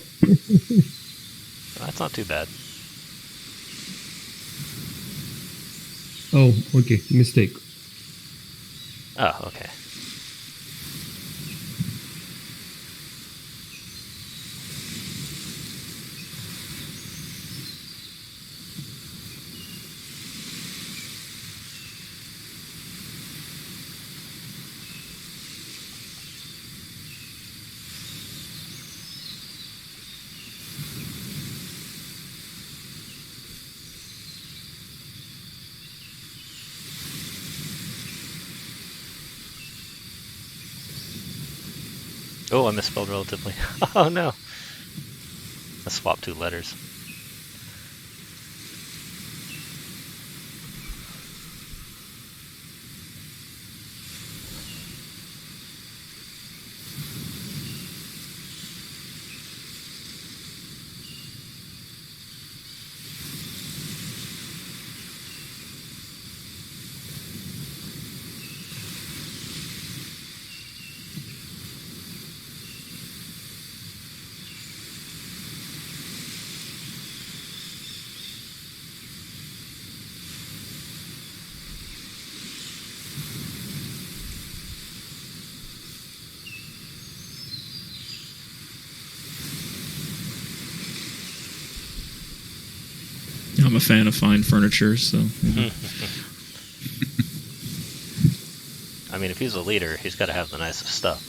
That's not too bad. Oh, okay, mistake. Oh, okay. Oh, I misspelled relatively. Oh no. I swapped 2 letters. I'm a fan of fine furniture, so. I mean, if he's a leader, he's got to have the nicest stuff.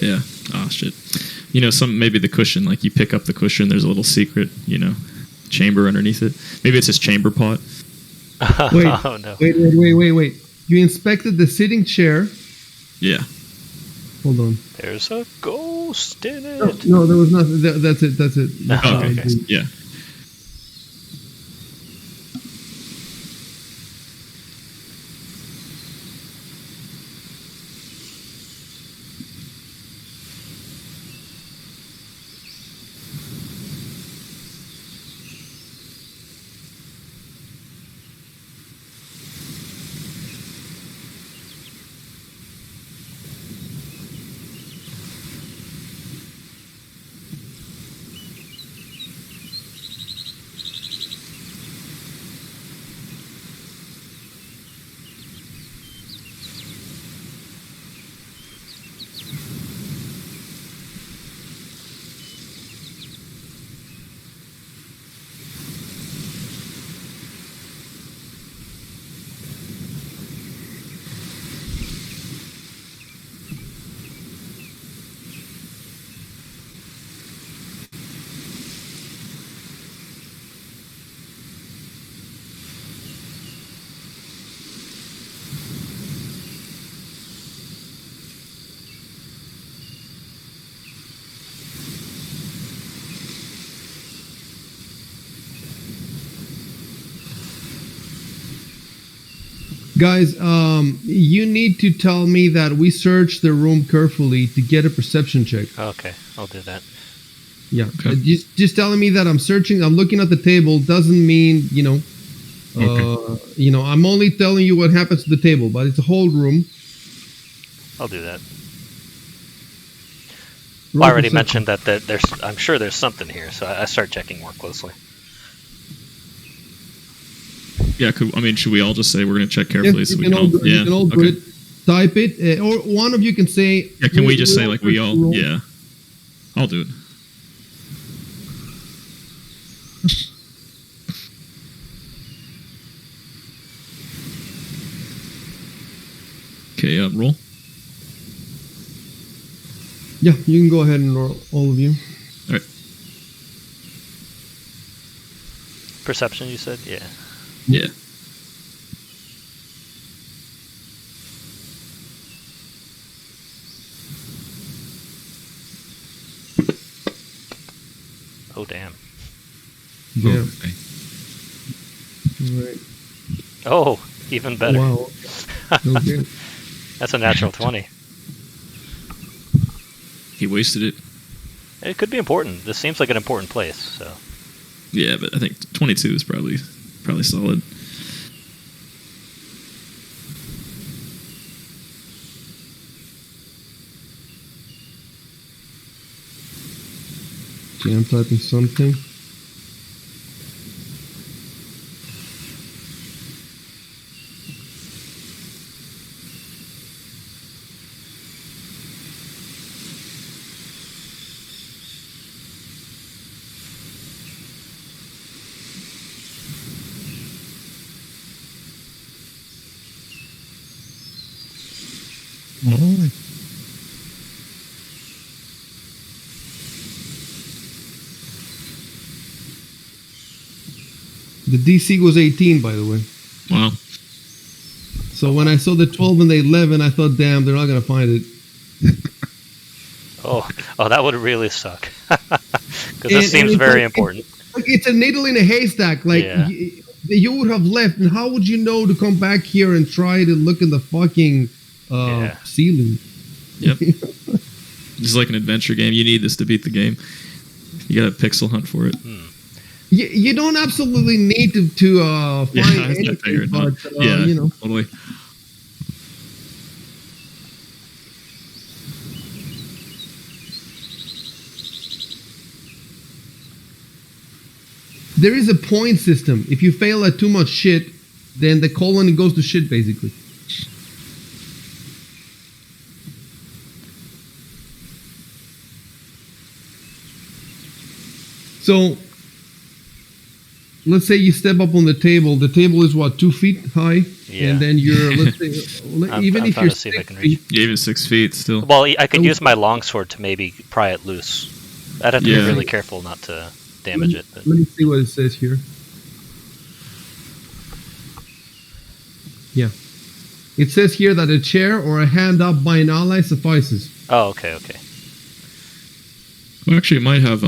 Yeah. Ah, shit. You know, maybe the cushion, like you pick up the cushion, there's a little secret, chamber underneath it. Maybe it's his chamber pot. Wait, Oh no. wait. You inspected the sitting chair. Yeah. Hold on. There's a ghost in it. No, there was nothing. That's it. Oh, Okay. Yeah. Guys, you need to tell me that we searched the room carefully to get a perception check. Okay, I'll do that. Yeah, Okay. just telling me that I'm searching, I'm looking at the table doesn't mean Okay. I'm only telling you what happens to the table, but it's a whole room. I'll do that. Roll I already perception. mentioned that there's. I'm sure there's something here, so I start checking more closely. Yeah. Should we all just say we're going to check carefully Yes, so we you can all. Yeah. you can all do Okay. it. Type it, or one of you can say. Yeah. Can we just say like we search all? the room. Yeah. I'll do it. Okay. Roll. Yeah, you can go ahead and roll, all of you. All right. Perception, you said? Yeah. Yeah. Oh damn. Yeah. Okay. Right. Oh, even better. Wow. Okay. That's a natural 20. He wasted it. It could be important. This seems like an important place. So Yeah, but I think 22 is probably solid. Okay, I'm typing something. Oh, The DC was 18, by the way. Wow. So when I saw the 12 and the 11, I thought, damn, they're not gonna find it. Oh, that would really suck. Because And- this seems and very like, important. Like it's a needle in a haystack. Like Yeah. you would have left, and how would you know to come back here and try to look in the fucking Yeah. ceiling? Yep. This is like an adventure game. You need this to beat the game. You got to pixel hunt for it. You don't absolutely need to find Yeah, I anything, figured but not. Yeah, you know. totally. There is a point system. If you fail at too much shit, then the colony goes to shit, basically. So, let's say you step up on the table. The table is what, 2 feet high, Yeah. and then you're let's say even I'm if trying you're to see if I 6 can reach. feet, Yeah, even 6 feet still. Well, I could use my longsword to maybe pry it loose. I'd have to Yeah. be really careful not to damage it. But Let me see what it says here. Yeah. It says here that a chair or a hand up by an ally suffices. oh, okay. Well, actually, it might have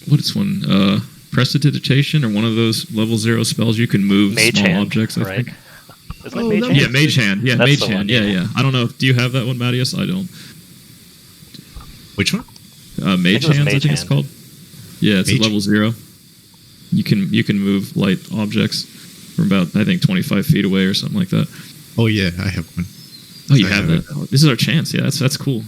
what is one? Prestidigitation or one of those level 0 spells. You can move Mage small hand, objects. I right? think. Isn't Oh, it mage that hand? Yeah, mage hand. Yeah, That's mage the hand. one, Yeah, yeah. yeah. I don't know. Do you have that one, Mattias? I don't. Which one? Mage it was hands. I mage think it's hand. called. Yeah, it's Mage? a level 0. You can move light objects from about, I think, 25 feet away or something like that. Oh yeah, I have one. Oh, you I have have that. Oh, this is our chance. Yeah, that's cool.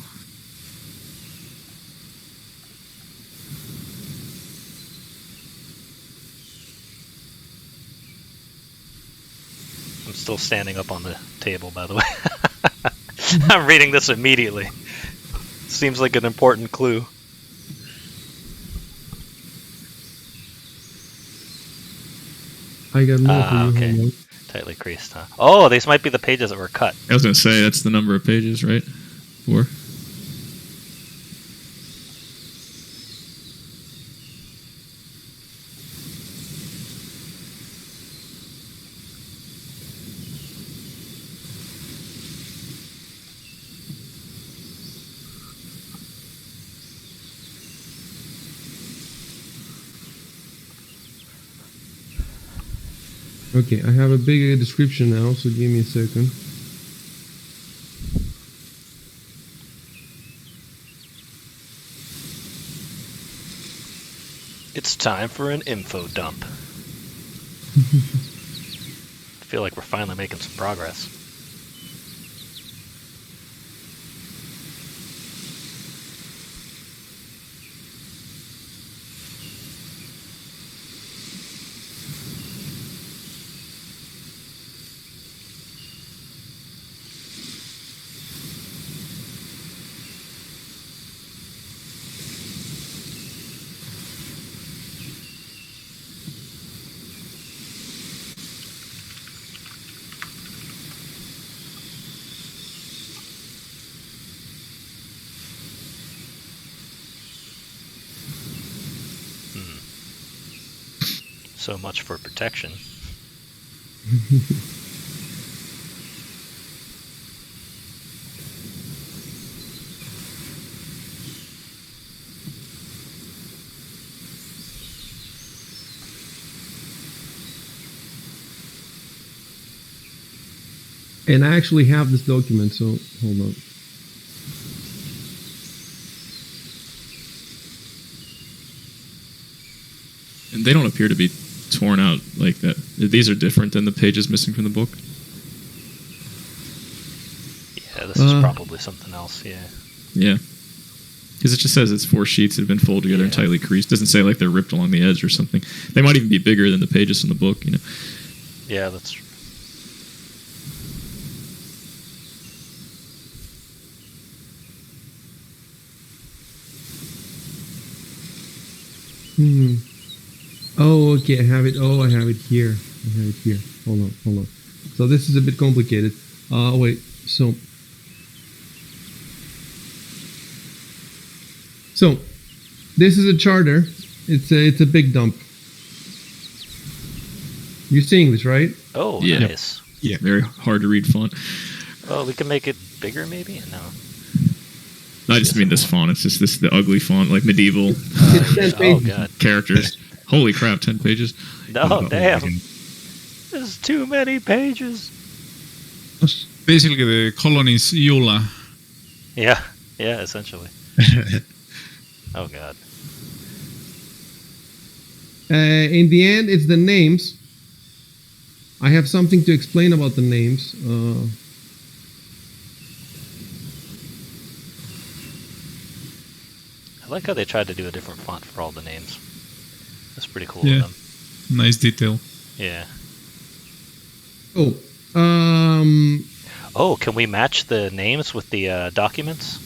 I'm still standing up on the table, by the way. I'm reading this immediately. Seems like an important clue. I got more Ah, for you. okay. Hold on. Tightly creased, huh? Oh, these might be the pages that were cut. I was gonna say that's the number of pages, right? 4. Okay, I have a bigger description now, so give me a second. It's time for an info dump. I feel like we're finally making some progress. So much for protection. And I actually have this document, so hold on. And they don't appear to be torn out like that. These are different than the pages missing from the book. Yeah, this is probably something else, yeah. Yeah. Because it just says it's 4 sheets that have been folded together and Yeah. tightly creased. Doesn't say like they're ripped along the edge or something. They might even be bigger than the pages in the book, you know. Yeah, that's true. Oh, okay, I have it. Oh, I have it here. I have it here. Hold on. So this is a bit complicated. Wait. So this is a charter. It's a big dump. You're seeing this, right? Oh, Yeah. nice. Yeah. Very hard to read font. Oh, we can make it bigger, maybe? No. I just mean this font. It's just the ugly font, like medieval It's 10 Oh pages. god. characters. Holy crap, 10 pages. No, damn. There's too many pages. Basically, the colony is EULA. Yeah, essentially. Oh god. In the end, it's the names. I have something to explain about the names. I like how they tried to do a different font for all the names. That's pretty cool Yeah. of them. Nice detail. Yeah. Oh, Oh, can we match the names with the documents?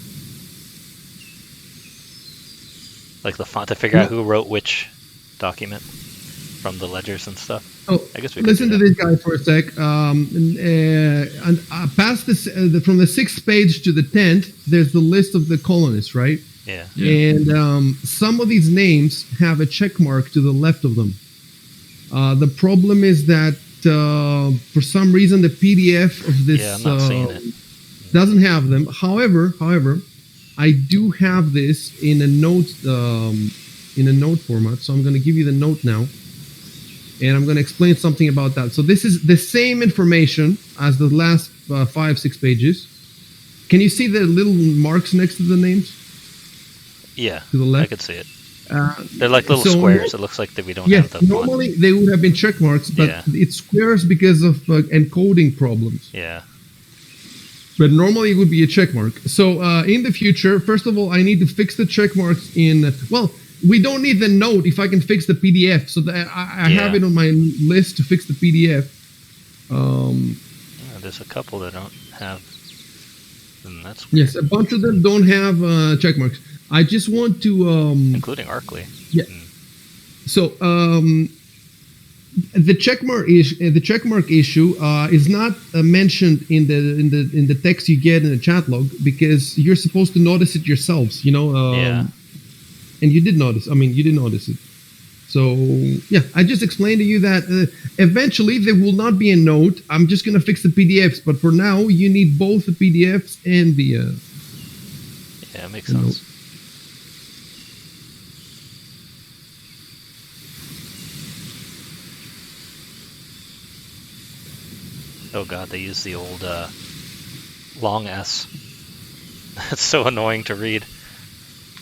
Like the font to figure out who wrote which document from the ledgers and stuff. oh. I guess we could Listen do to that. this guy for a sec. Past this, from the 6th page to the 10th, there's the list of the colonists, right? Yeah. And some of these names have a check mark to the left of them. The problem is that for some reason the PDF of this Yeah, I'm not seeing it. doesn't have them. However, I do have this in a note format, so I'm going to give you the note now, and I'm going to explain something about that. So this is the same information as the last 5-6 pages. Can you see the little marks next to the names? Yeah, To the left? I could see it. They're like little so- squares. It looks like that we don't Yes, have the font. normally they would have been check marks, but Yeah. it's squares because of encoding problems. Yeah. But normally it would be a check mark. So in the future, first of all, I need to fix the check marks in. Well, we don't need the note if I can fix the PDF. So that I have Yeah. it on my list to fix the PDF. There's a couple that don't have. And that's Yes, a bunch of them don't have check marks. I just want to. including Arkley. Yeah. So the checkmark issue is not mentioned in the text you get in the chat log because you're supposed to notice it yourselves. Yeah. And you did notice. I mean, you did notice it. So yeah, I just explained to you that eventually there will not be a note. I'm just gonna fix the PDFs, but for now you need both the PDFs and the. Yeah, it makes sense. Oh god, they use the old long S. That's so annoying to read.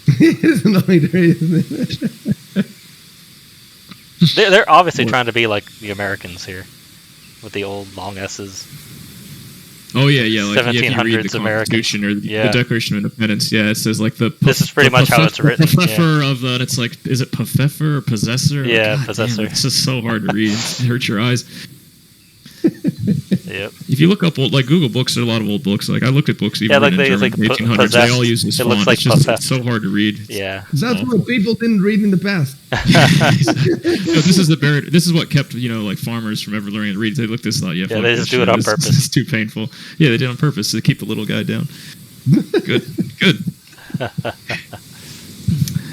It's annoying to read, isn't it? They're obviously trying to be like the Americans here, with the old long S's. Oh yeah. Like if you read 1700s the American. Constitution or the Yeah. Declaration of Independence, yeah, it says like the. This is pretty much how it's written, Possessor of that. It's like, is it possessor or possessor? Yeah, God possessor. Damn, it's just so hard to read. It hurts your eyes. Yep. If you look up old, like Google Books, there are a lot of old books. Like I looked at books even Yeah, like in they- German, like 1800s. possessed. They all use this It font. looks like It's just possessed. it's so hard to read. Yeah. That's what people didn't read in the past. This is the barrier. This is what kept like farmers from ever learning to read. They looked at this and thought, yeah, fuck they this just do shit. it on This purpose. is too painful. Yeah, they did it on purpose to keep the little guy down. Good.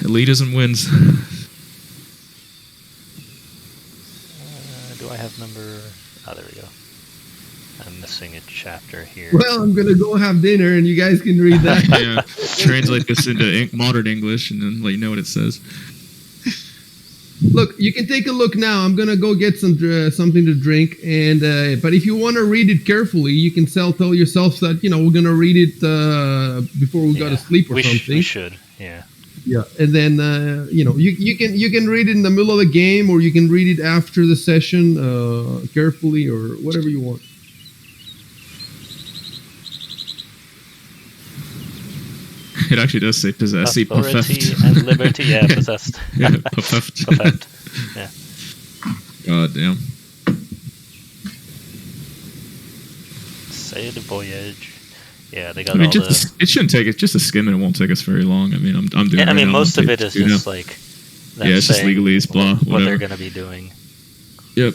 Elitism wins. Do I have number? Oh, there we go. I'm missing a chapter here. Well, I'm gonna go have dinner, and you guys can read that. Yeah, translate this into modern English and then let you know what it says. Look, you can take a look now. I'm gonna go get some something to drink, and but if you want to read it carefully, you can tell yourself that we're gonna read it before we go to sleep or we something. we should. Yeah. Yeah, and then you can read it in the middle of the game, or you can read it after the session carefully, or whatever you want. It actually does say possess. Authority and liberty. Yeah, possessed. Yeah, possessed. Perfect. Yeah. God damn. Say the voyage. Yeah, they got I mean, all just it shouldn't take it. Just a skim, and it won't take us very long. I mean, I'm doing. the. Yeah, I right mean, now. most I'm of on it page is 2 just now. like. them Yeah, it's just saying legalese, blah, what whatever. they're going to be doing. Yep.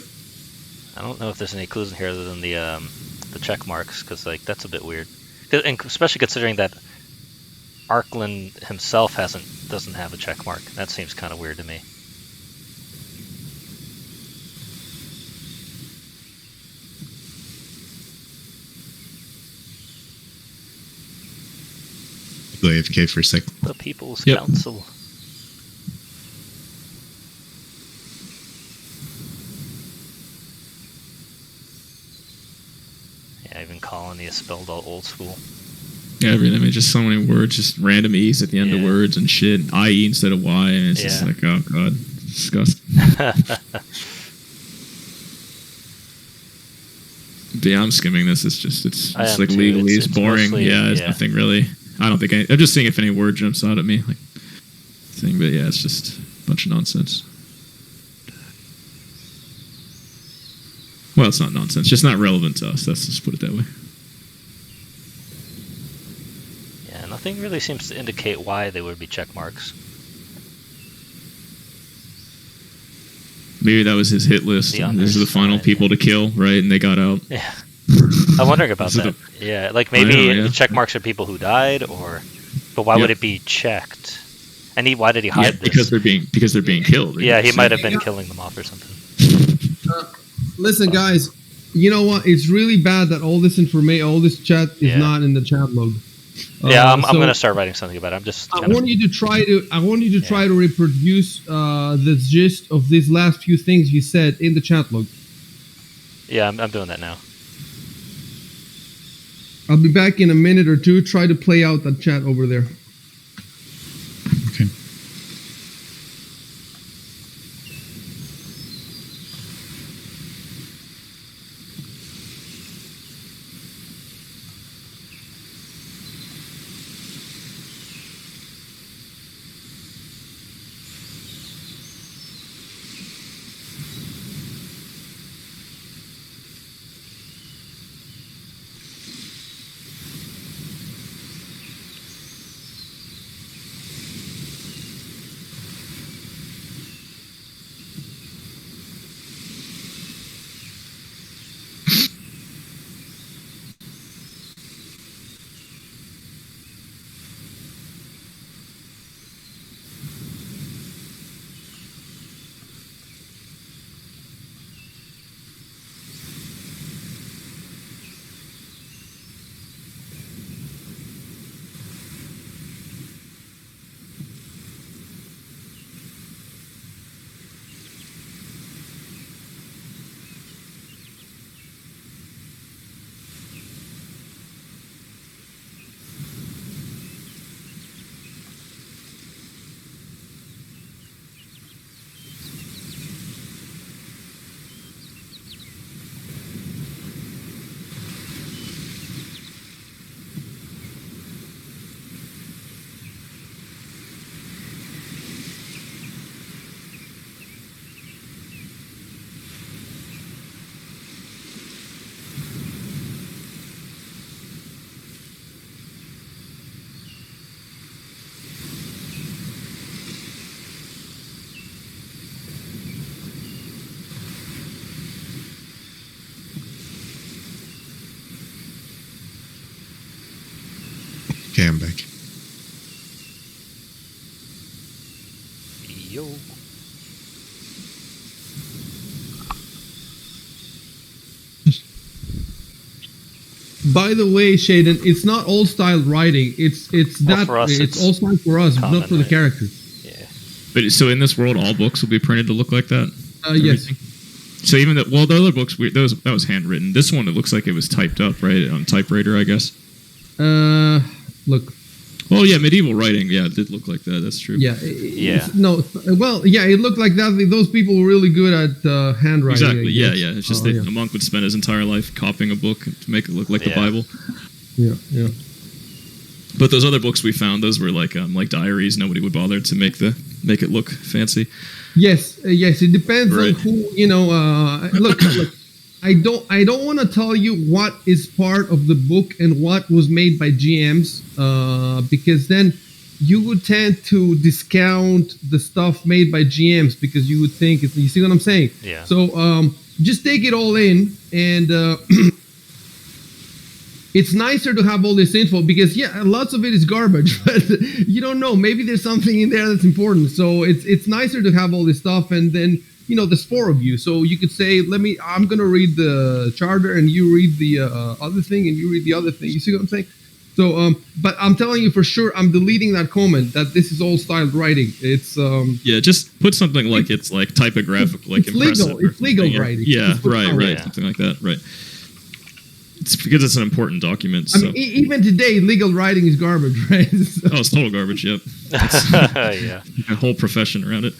I don't know if there's any clues in here other than the check marks, because like that's a bit weird, and especially considering that Arkland himself doesn't have a check mark. That seems kind of weird to me. Go AFK for a sec. The People's Yep. Council. Yeah, even colony is spelled all old school. Yeah, everything. I mean, just so many words, just random E's at the end of Yeah. words and shit. IE instead of Y, and it's just Yeah. like, oh god, disgusting. But yeah, I'm skimming this. It's I am like too. legalese, It's boring. mostly- Yeah, it's yeah. nothing really. I don't think I'm just seeing if any word jumps out at me, like thing. But yeah, it's just a bunch of nonsense. Well, it's not nonsense. Just not relevant to us. Let's just put it that way. Yeah, nothing really seems to indicate why they would be check marks. Maybe that was his hit list. The And these are the final underside, people to kill, right? And they got out. Yeah. I'm wondering about Is it that. Yeah, like maybe I know, yeah. check marks are people who died, or but why Yep. would it be checked? And why did he hide this? because they're being killed. Yeah, he So- might have been killing them off or something. Listen, guys, you know what? It's really bad that all this information, all this chat is Yeah. not in the chat log. Yeah, I'm so gonna start writing something about it. I'm just. I kind of- want you to try to. I want you to Yeah. try to reproduce the gist of these last few things you said in the chat log. Yeah, I'm doing that now. I'll be back in a minute or two. Try to play out that chat over there. Okay. Okay, I'm back. Yo. By the way, Shaden, it's not old style writing. It's Well, that for us, it's it's old style for us, common, not for the right? characters. Yeah. But so in this world, all books will be printed to look like that. Yes. Everything? So even the other books, that was handwritten. This one, it looks like it was typed up, right, on typewriter, I guess. Look. Well, yeah, medieval writing, yeah, it did look like that. That's true. Yeah. Yeah. No. Well, yeah, it looked like that. Those people were really good at handwriting. Exactly. I Yeah, guess. yeah. It's just Oh, that yeah. a monk would spend his entire life copying a book to make it look like the Yeah. Bible. Yeah. Yeah. But those other books we found, those were like diaries. Nobody would bother to make it look fancy. Yes, yes. It depends Right. on who you know. Look, I don't want to tell you what is part of the book and what was made by GMs, because then you would tend to discount the stuff made by GMs because you would think you see what I'm saying. Yeah. So just take it all in, and it's nicer to have all this info because lots of it is garbage, but you don't know. Maybe there's something in there that's important. So it's nicer to have all this stuff, and then there's four of you, so you could say, I'm gonna read the charter, and you read the other thing, and you read the other thing. You see what I'm saying? So, but I'm telling you for sure, I'm deleting that comment that this is all styled writing. It's Yeah, just put something like it's like typographical, like it's impressive. legal. It's legal yeah. writing. Yeah, Just put right, down. right, Yeah. something like that, right. It's because it's an important document. I So. mean, even today, legal writing is garbage, right? So- Oh, it's total garbage. Yep, Yeah. a whole profession around it.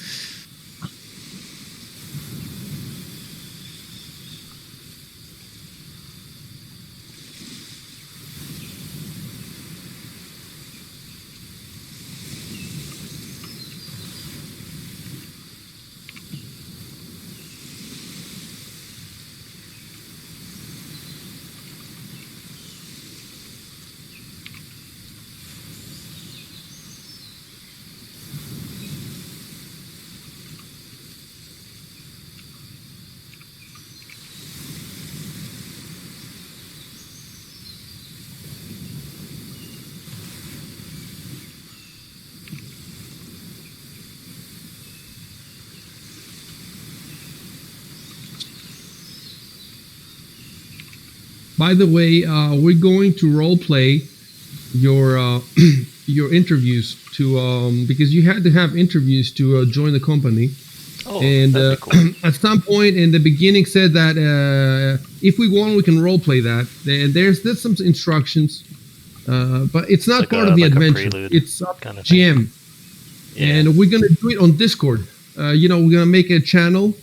By the way, we're going to role play your your interviews to because you had to have interviews to join the company. Oh, And that'd be cool. at some point in the beginning said that if we want, we can role play that. There's some instructions, but it's not Like part a- of the like a adventure. prelude It's up to kind of thing. GM, Yeah. and we're gonna do it on Discord. We're gonna make a channel.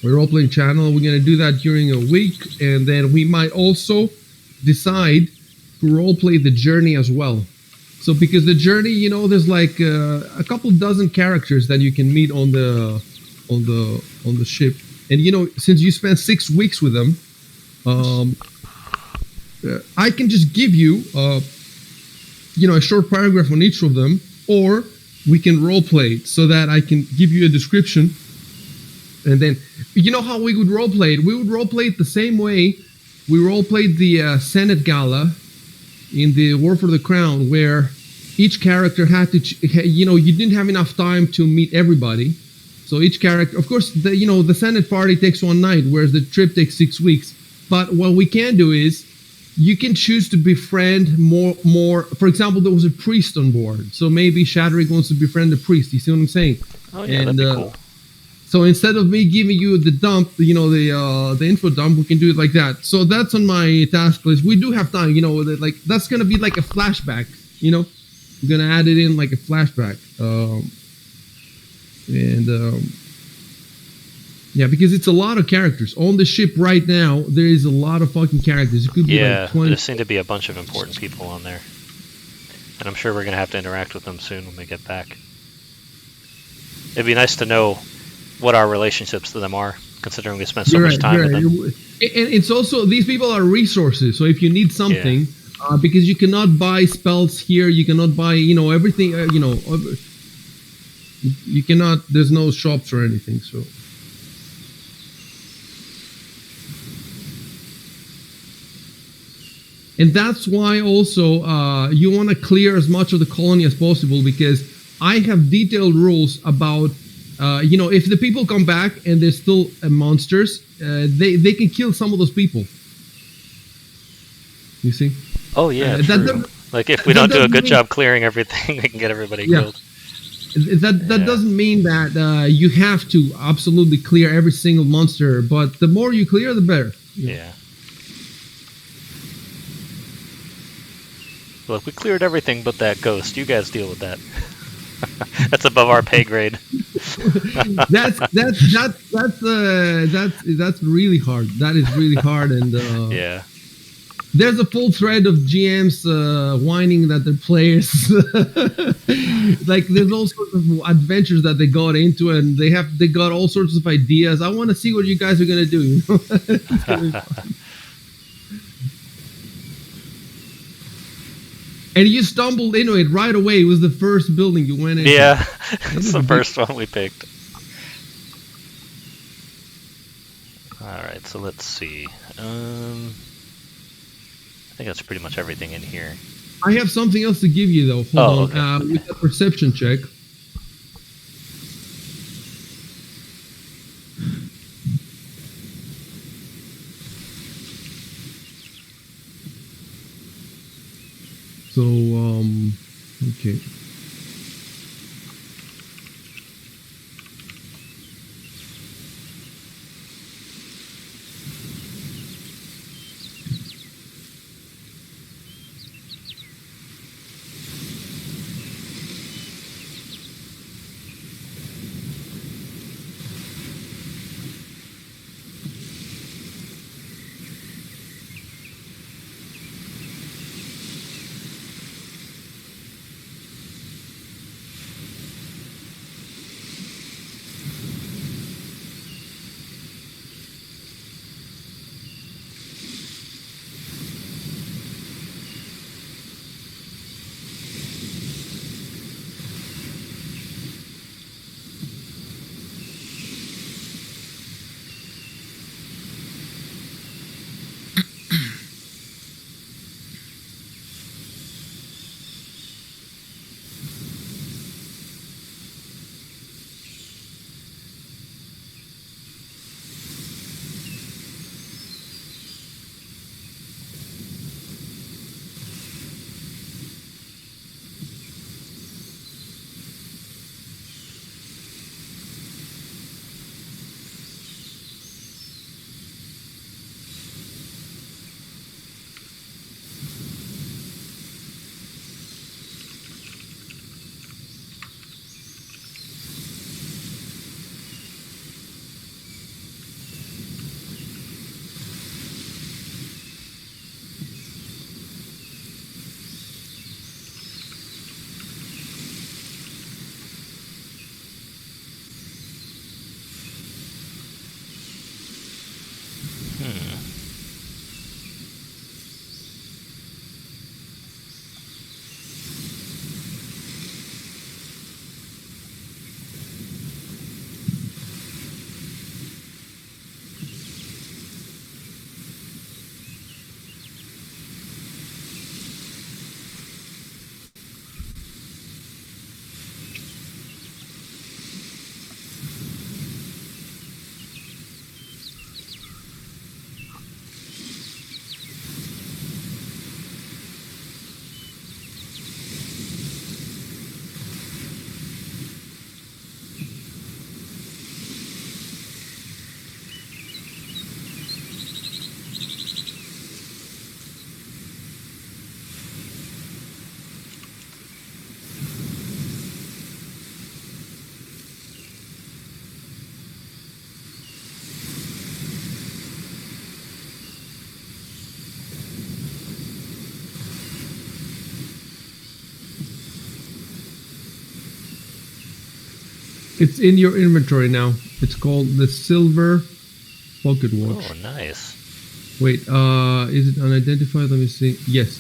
We're role playing channel. We're gonna do that during a week, and then we might also decide to role play the journey as well. So because the journey, there's like a couple dozen characters that you can meet on the ship, and since you spent 6 weeks with them, I can just give you a short paragraph on each of them, or we can role play it so that I can give you a description, and then how we would role play it. We would role play it the same way we role played the Senate Gala in the War for the Crown, where each character had to, you didn't have enough time to meet everybody. So each character, of course, the Senate party takes 1 night, whereas the trip takes 6 weeks. But what we can do is, you can choose to befriend more. For example, there was a priest on board, so maybe Shadrick wants to befriend the priest. You see what I'm saying? Oh yeah, that'd be cool. So instead of me giving you the dump, the info dump, we can do it like that. So that's on my task list. We do have time, that's gonna be like a flashback. We're gonna add it in like a flashback, yeah, because it's a lot of characters on the ship right now. There is a lot of fucking characters. It could be Yeah, like 20. there seem to be a bunch of important people on there, and I'm sure we're gonna have to interact with them soon when we get back. It'd be nice to know what our relationships to them are, considering we spent so much time with them. And it's also, these people are resources. So if you need something, because you cannot buy spells here, you cannot buy, everything, you cannot, there's no shops or anything. So. And that's why also you want to clear as much of the colony as possible, because I have detailed rules about, if the people come back and they're still monsters, they can kill some of those people. You see? Oh yeah, true. Like if we don't do a good job clearing everything, we can get everybody killed. That doesn't mean that you have to absolutely clear every single monster, but the more you clear, the better. Yeah. Look, we cleared everything but that ghost. You guys deal with that. That's above our pay grade. That's really hard. That is really hard, and yeah. There's a full thread of GMs whining that their players like there's all sorts of adventures that they got into, and they got all sorts of ideas. I want to see what you guys are gonna do. It's gonna be fun. And you stumbled into it right away. It was the first building you went into. Yeah, it's the first one we picked. Alright, so let's see. I think that's pretty much everything in here. I have something else to give you, though. Hold on. Okay. With a perception check. So, okay. It's in your inventory now. It's called the Silver Pocket Watch. Oh, nice. Wait, is it unidentified? Let me see. Yes.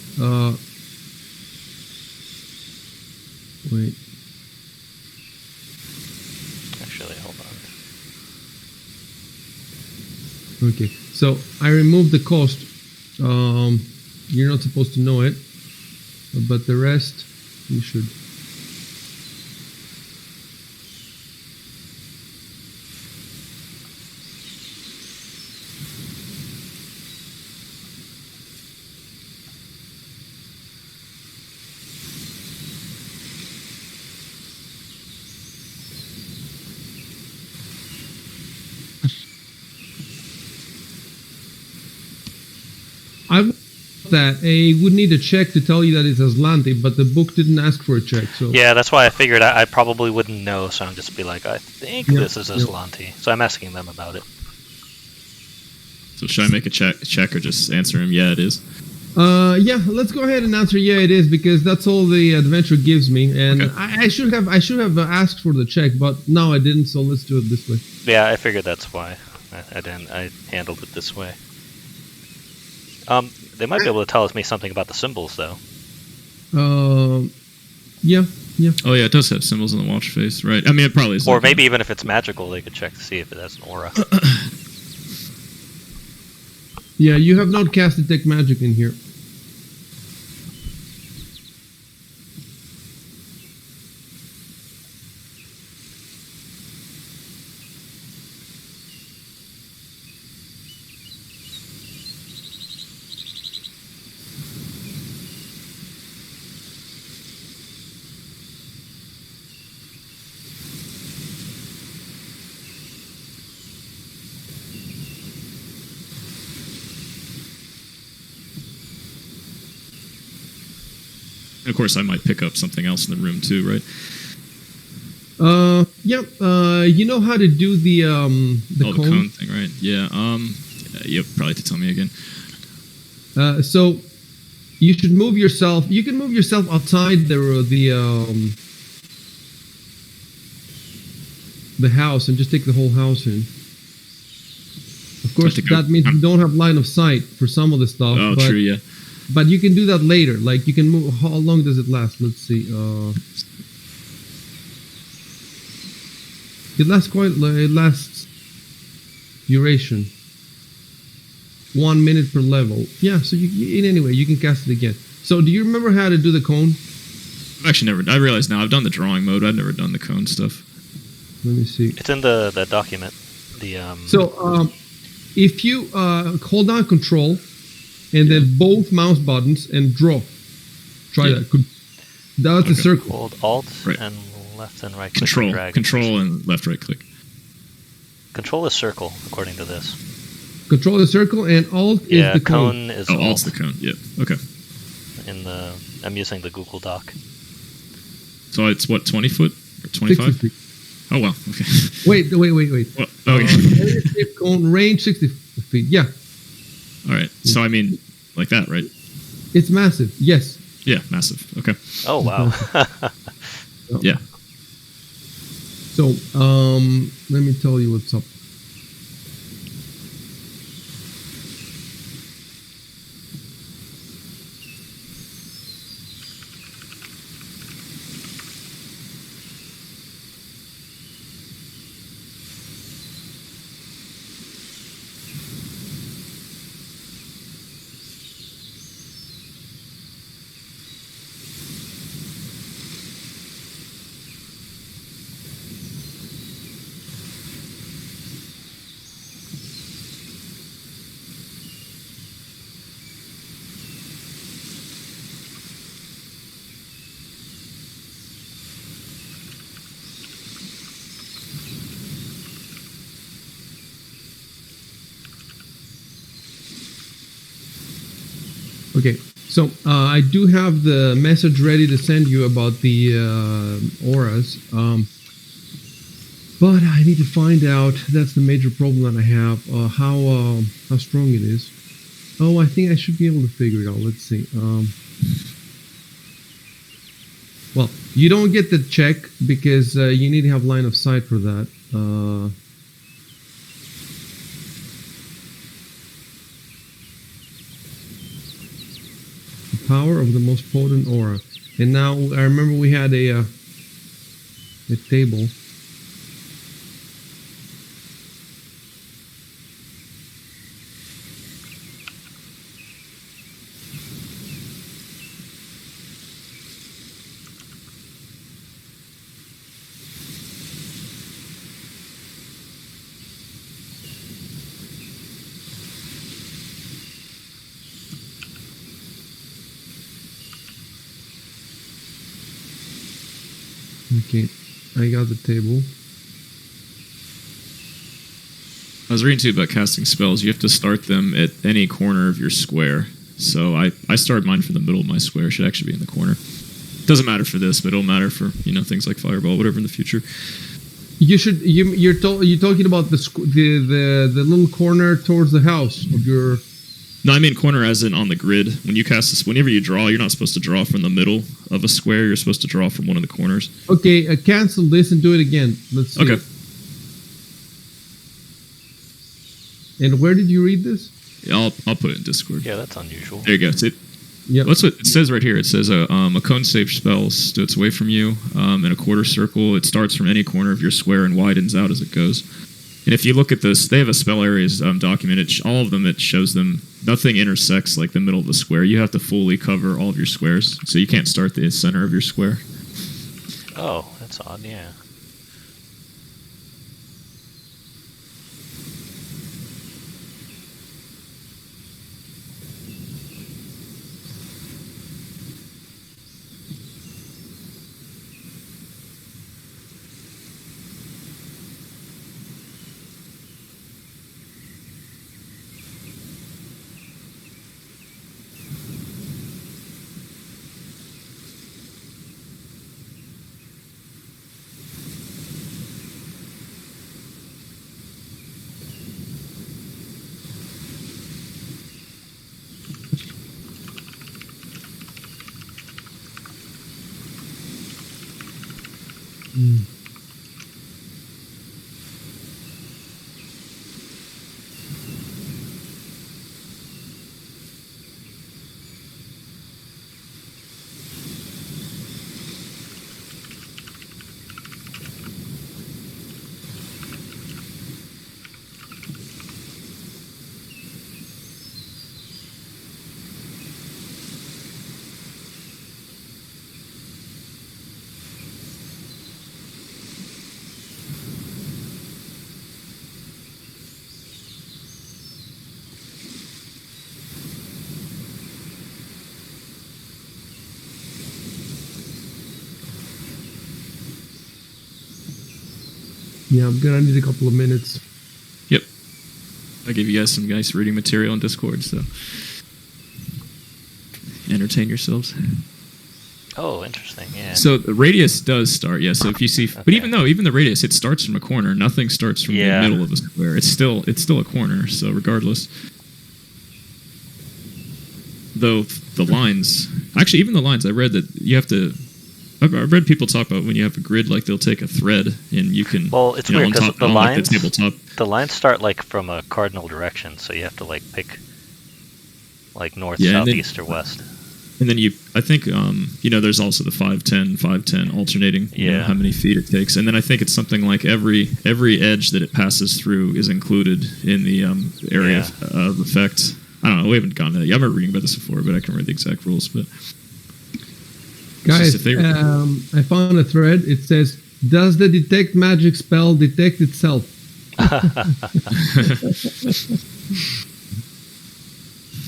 Wait. Actually, hold on. Okay. So I removed the cost. You're not supposed to know it, but the rest you should. I would that I would need a check to tell you that it's Azlant, but the book didn't ask for a check. So Yeah, that's why I figured I probably wouldn't know, so I'm just be like, I think Yeah, this is yeah. Azlanti. So I'm asking them about it. So should I make a check or just answer him? Yeah, it is. Yeah, let's go ahead and answer. Yeah, it is because that's all the adventure gives me, and Okay. I should have asked for the check, but no, I didn't. So let's do it this way. Yeah, I figured that's why. I didn't. I handled it this way. They might be able to tell me something about the symbols, though. Yeah. Oh yeah, it does have symbols on the watch face, right? I mean, it probably is. Or like maybe even if it's magical, they could check to see if it has an aura. Yeah, you have not cast detect magic in here. And of course, I might pick up something else in the room too, right? Yeah. You know how to do the The cone thing, right? Yeah. You probably have to tell me again. So you should move yourself. You can move yourself outside the house and just take the whole house in. Of course, that means you don't have line of sight for some of the stuff. Oh, but, true, yeah. But you can do that later. Like you can move. How long does it last? Let's see. It lasts duration. 1 minute per level. Yeah. So in any way you can cast it again. So do you remember how to do the cone? I've actually never. I realize now I've done the drawing mode. I've never done the cone stuff. Let me see. It's in the document. So if you hold down Control and then both mouse buttons and draw. Try that. That's a circle. Hold Alt Right. and left and right click. Control, And drag. Control, and left, right click. Control is circle, according to this. Control the circle and Alt is the cone. is Oh, Alt. Alt's the cone. Yeah. Okay. I'm using the Google Doc. So it's what, 20 foot or 60 25? feet. Oh wow. Okay. Wait. Well, okay. Area escape cone range 60 feet. Yeah, All right. So I mean, like that, right? it's massive. Yes. Yeah. Massive. Okay. Oh wow. Yeah. So let me tell you what's up. Okay, so I do have the message ready to send you about the auras, but I need to find out. That's the major problem that I have. How strong it is. Oh, I think I should be able to figure it out. Let's see. Well, you don't get the check because you need to have line of sight for that. Power of the most potent aura. And now I remember we had a table. Okay, I got the table. I was reading too about casting spells. You have to start them at any corner of your square. So I started mine from the middle of my square. It should actually be in the corner. Doesn't matter for this, but it'll matter for things like fireball, whatever in the future. You should. You're talking about the little corner towards the house of your. No, I mean corner as in on the grid. When you cast this, whenever you draw, you're not supposed to draw from the middle of a square. You're supposed to draw from one of the corners. Okay, cancel this and do it again. Let's see. Okay. And where did you read this? Yeah, I'll put it in Discord. Yeah, that's unusual. There you go. It's it. Yeah. That's what it says right here. It says a cone safe spell stood away from you in a quarter circle. It starts from any corner of your square and widens out as it goes. And if you look at this, they have a spell areas document. All of them, it shows them nothing intersects like the middle of the square. You have to fully cover all of your squares, so you can't start the center of your square. Oh, that's odd. Yeah. Yeah, I'm gonna need a couple of minutes. Yep. I gave you guys some nice reading material on Discord, so entertain yourselves. Oh, interesting. Yeah. So the radius does start, yeah. So if you see, but Okay. even the radius, it starts from a corner. Nothing starts from Yeah. the middle of a square. It's still a corner. So regardless, though the lines, actually even the lines, I read that you have to. I've read people talk about when you have a grid, like they'll take a thread and you can. Well, it's you know, weird on because top, the on like lines, the tabletop. the lines start like from a cardinal direction, so you have to like pick like north, Yeah, south, and then- east, or west. And then I think, there's also the 5-10 alternating, Yeah. how many feet it takes. And then I think it's something like every edge that it passes through is included in the area of effect. I don't know. We haven't gone to that yet. I remember reading about this before, but I can't remember the exact rules. But Guys, just if they- I found a thread. It says, "Does the detect magic spell detect itself?"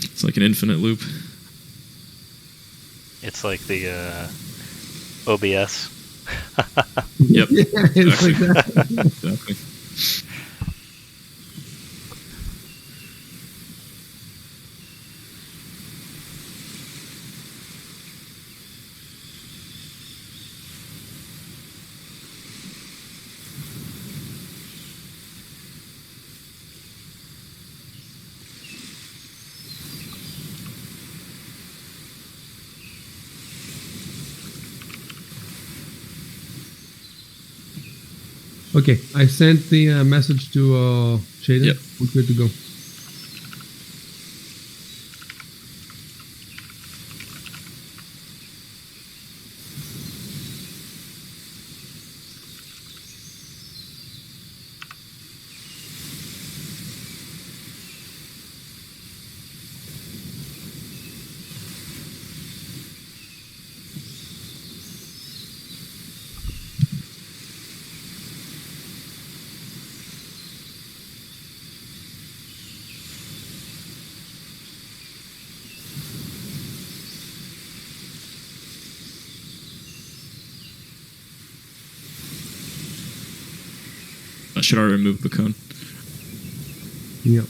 it's like an infinite loop. It's like the OBS. Yep. Yeah, it's like that. Exactly. Okay, I sent the message to Shaden. Yep. We're good to go. Should I remove the cone? Yep.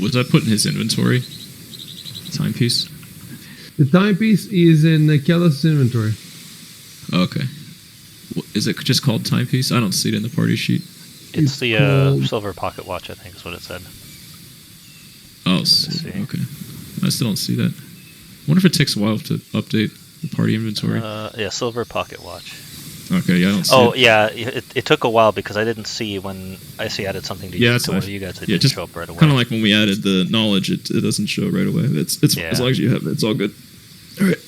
Was I put in his inventory? Timepiece? The timepiece is in Kellis' inventory. Okay. Is it just called timepiece? I don't see it in the party sheet. It's the called- silver pocket watch, I think is what it said. Oh, see. okay. I still don't see that. I wonder if it takes a while to update the party inventory. Yeah, silver pocket watch. Okay, yeah, I don't see Oh, it. yeah, it took a while because I didn't see when IC added something to, Yeah, you, that's to one what of you guys. It yeah, didn't just show up right away. kind of like when we added the knowledge, it doesn't show right away. It's Yeah. as long as you have it, it's all good. All right.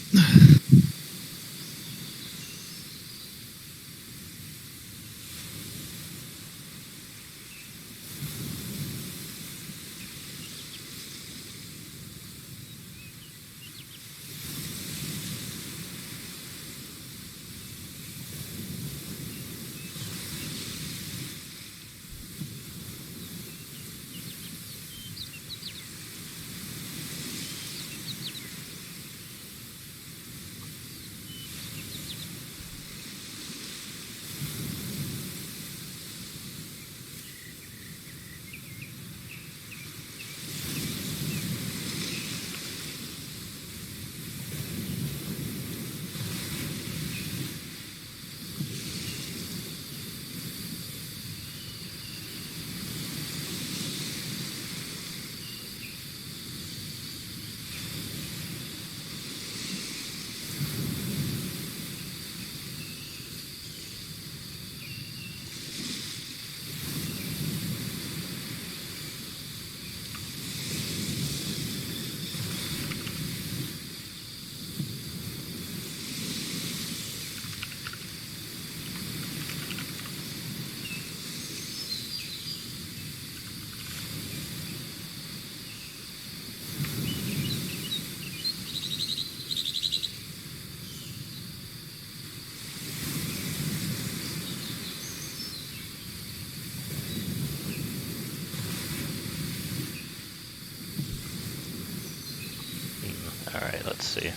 right, let's see.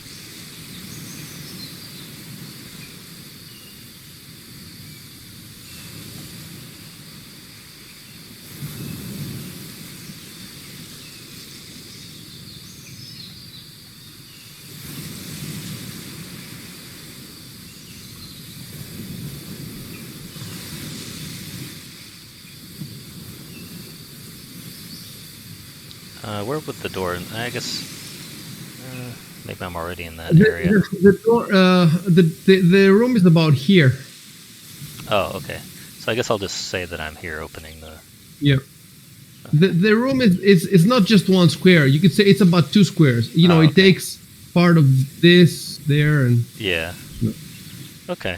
Where would the door? I guess maybe I'm already in that area. The room is about here. Oh, okay. So I guess I'll just say that I'm here opening the. Yeah. The room is not just one square. You could say it's about 2 squares. You know, okay. It takes part of this, there, and... Yeah. Okay.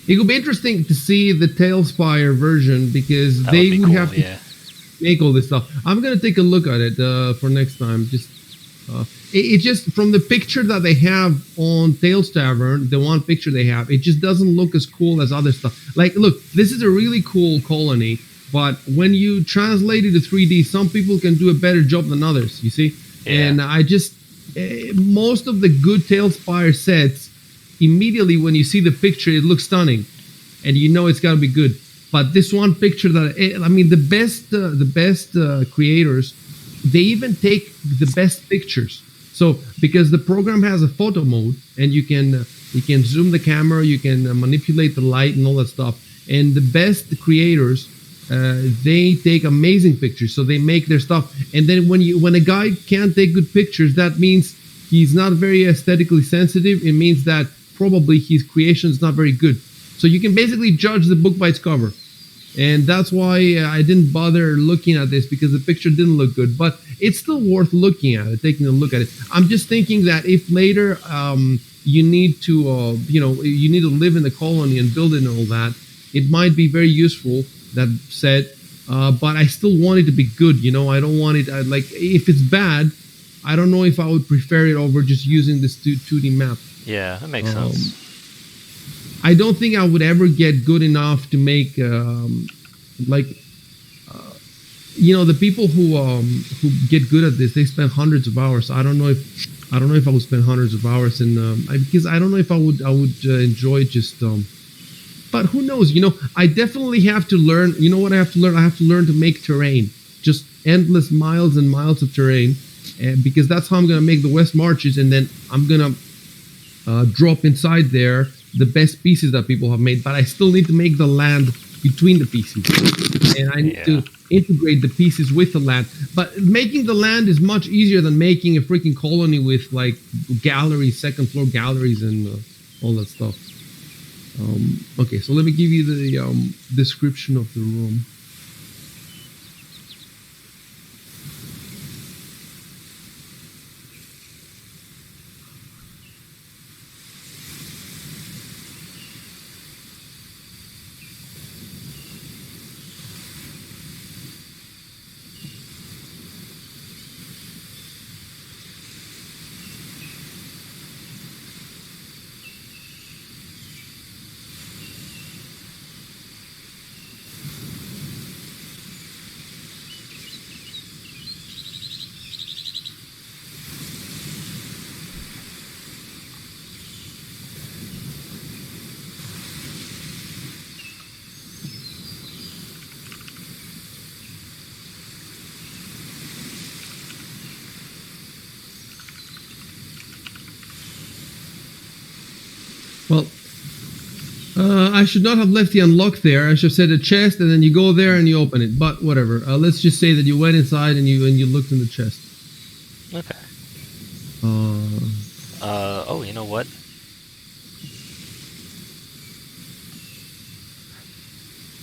It would be interesting to see the Tailspire version because That they would be would cool, have to yeah. make all this stuff. I'm gonna take a look at it for next time. It just from the picture that they have on Tales Tavern, the one picture they have, it just doesn't look as cool as other stuff. Like, look, this is a really cool colony, but when you translate it to 3D, some people can do a better job than others. You see, Yeah. and I just most of the good Tailspire sets, immediately when you see the picture, it looks stunning, and you know it's got to be good. But this one picture I mean, the best creators, they even take the best pictures. So because the program has a photo mode, and you can zoom the camera, you can manipulate the light and all that stuff. And the best creators, they take amazing pictures. So they make their stuff. And then when a guy can't take good pictures, that means he's not very aesthetically sensitive. It means that probably his creation is not very good. So you can basically judge the book by its cover. And that's why I didn't bother looking at this, because the picture didn't look good. But it's still worth looking at it, taking a look at it. I'm just thinking that if later you need to, you need to live in the colony and build it and all that, it might be very useful, that set. But I still want it to be good. I don't want it, like, if it's bad, I don't know if I would prefer it over just using this 2D map. Yeah, that makes sense. I don't think I would ever get good enough to make the people who get good at this, they spend hundreds of hours. I don't know if I would spend hundreds of hours because I don't know if I would enjoy just but who knows? I definitely have to learn. You know what I have to learn? I have to learn to make terrain, just endless miles and miles of terrain, because that's how I'm gonna make the West Marches, and then I'm gonna drop inside there the best pieces that people have made. But I still need to make the land between the pieces, and I need to integrate the pieces with the land. But making the land is much easier than making a freaking colony with like galleries, second floor galleries, and all that stuff. Okay, so let me give you the description of the room. Well, I should not have left the unlock there. I should have said a chest, and then you go there and you open it. But whatever. Let's just say that you went inside and you looked in the chest. Okay. You know what?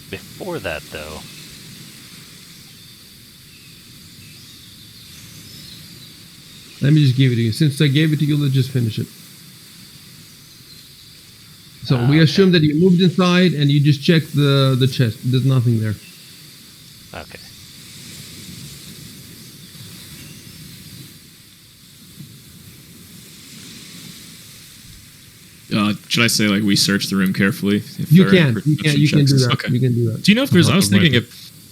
Before that, though. Let me just give it to you. Since I gave it to you, let's just finish it. So we assume that you moved inside and you just checked the chest. There's nothing there. Okay. Should I say, like, we search the room carefully? You can do that. Okay. You can do that. Do you know if there's? I was thinking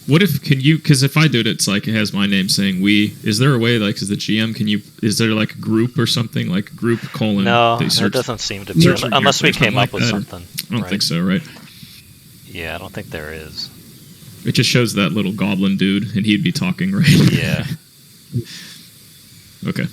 What if because if I do it, it's like it has my name saying we. Is there a way, like, as the GM, is there like a group or something, like group colon? No, they there doesn't seem to be. search for Unless we characters, came like up with that. something. I don't think so, right? Yeah, I don't think there is. It just shows that little goblin dude, and he'd be talking, right? Yeah. Okay.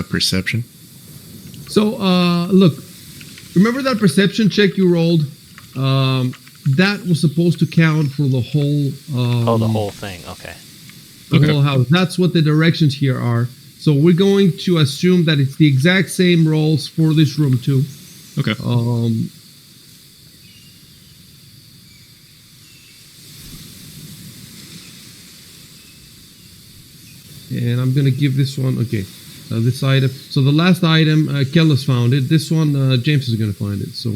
Perception. So, look, remember that perception check you rolled? That was supposed to count for the whole. The whole thing. Okay. The whole house. That's what the directions here are. So we're going to assume that it's the exact same rolls for this room too. Okay. And I'm gonna give this one. Okay. This item. So the last item, Kellis found it. This one, James is gonna find it. So.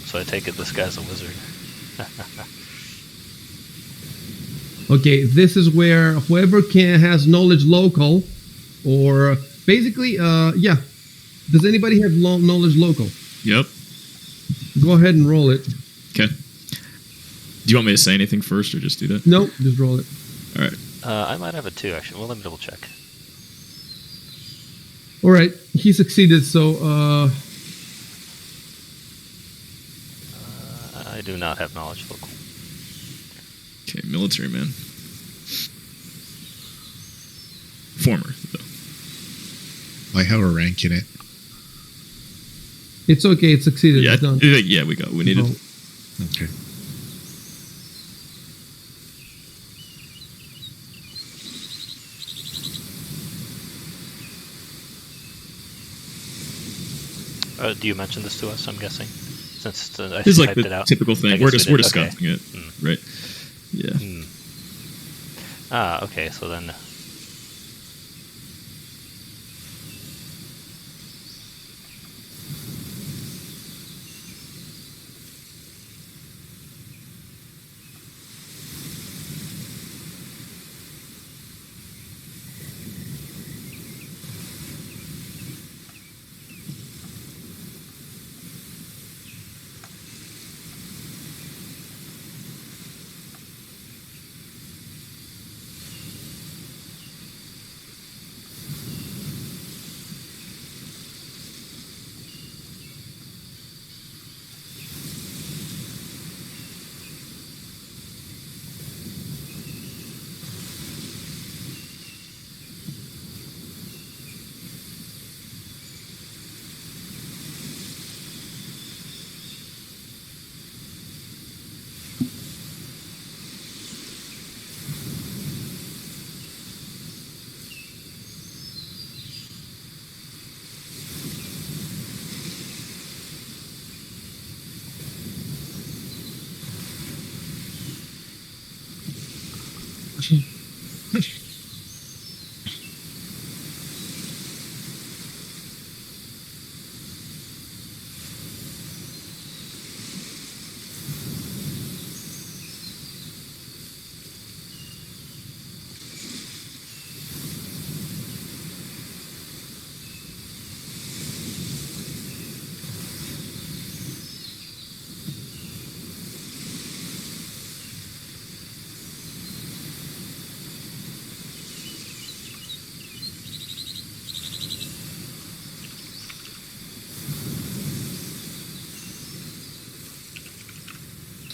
So I take it this guy's a wizard. Okay, this is where whoever has knowledge local, or basically, yeah. Does anybody have knowledge local? Yep. Go ahead and roll it. Okay. Do you want me to say anything first, or just do that? No, just roll it. All right. I might have it too, actually. Well, let me double check. All right, he succeeded. So, I do not have knowledge local. Okay, military man. Former, though. I have a rank in it. it's okay. It succeeded. Yeah, It's done. yeah, we needed. Oh. Okay. Do you mention this to us, I'm guessing? Since I This is like typed it the out. typical I thing. guess We're we just did. we're Okay. discussing it, right? Yeah. Okay, so then...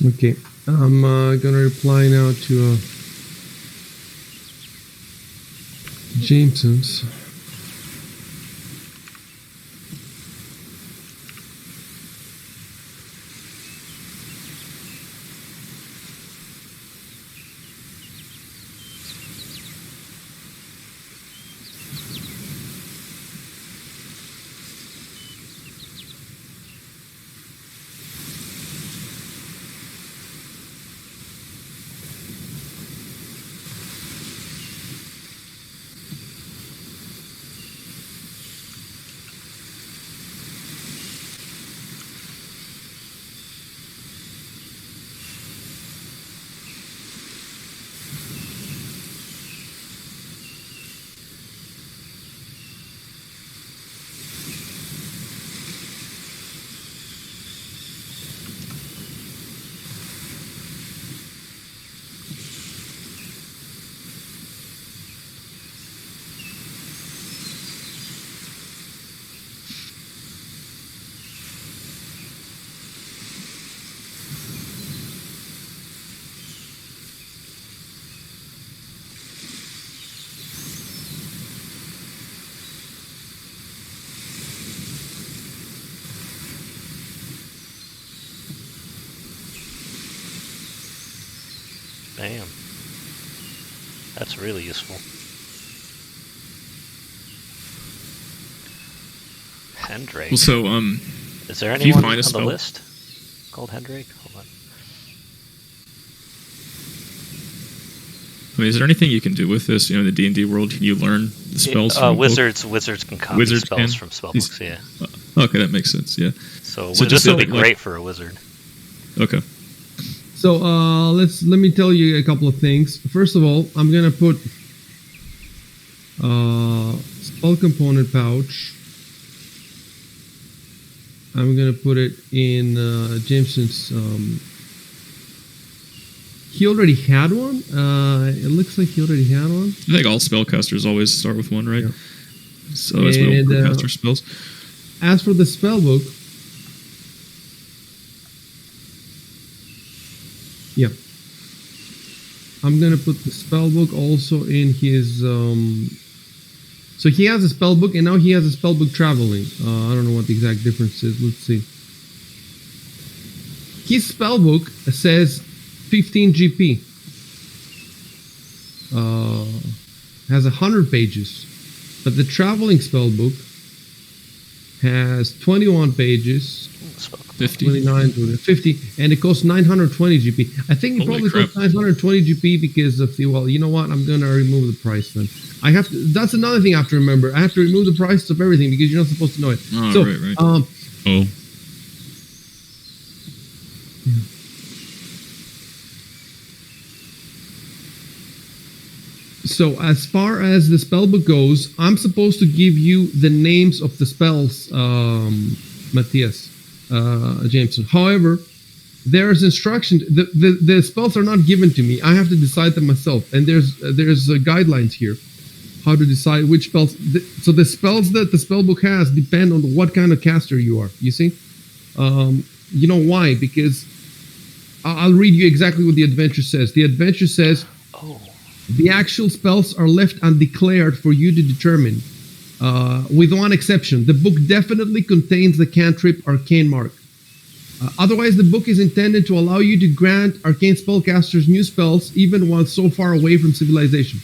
Okay, I'm gonna reply now to Jameson's. Bam. That's really useful. Hendrake. Well, so Is there if you anyone find a on the spell- list called Hendrake? Hold on. I mean, is there anything you can do with this? You know, in the D&D world, can you learn the spells? from a book? Wizards can copy Wizards spells can? from These- spellbooks. Yeah. Okay, that makes sense. Yeah. So, So this just would be like- great for a wizard. Okay. So let me tell you a couple of things. First of all, I'm gonna put spell component pouch. I'm gonna put it in Jameson's. He already had one. It looks like he already had one. I think all spellcasters always start with one, right? Yeah. So as we And, don't cast our spells. As for the spell book, yeah, I'm gonna put the spell book also in his. So he has a spell book, and now he has a spell book traveling. I don't know what the exact difference is. Let's see. His spell book says 15 GP. Has 100 pages, but the traveling spell book has 21 pages. 50. 29, 50, and it costs 920 GP. I think it Holy probably crap. costs 920 GP because of the, well, you know what? I'm going to remove the price then. I have to, that's another thing I have to remember. I have to remove the price of everything because you're not supposed to know it. Oh, So, right. Oh, So as far as the spellbook goes, I'm supposed to give you the names of the spells, Matthias, Jameson. However, there's instruction. The spells are not given to me. I have to decide them myself. And there's guidelines here how to decide which spells. So the spells that the spellbook has depend on what kind of caster you are. You see, you know why? Because I'll read you exactly what the adventure says. The adventure says. Oh. The actual spells are left undeclared for you to determine, with one exception. The book definitely contains the cantrip Arcane Mark. Otherwise, the book is intended to allow you to grant arcane spellcasters new spells even while so far away from civilization.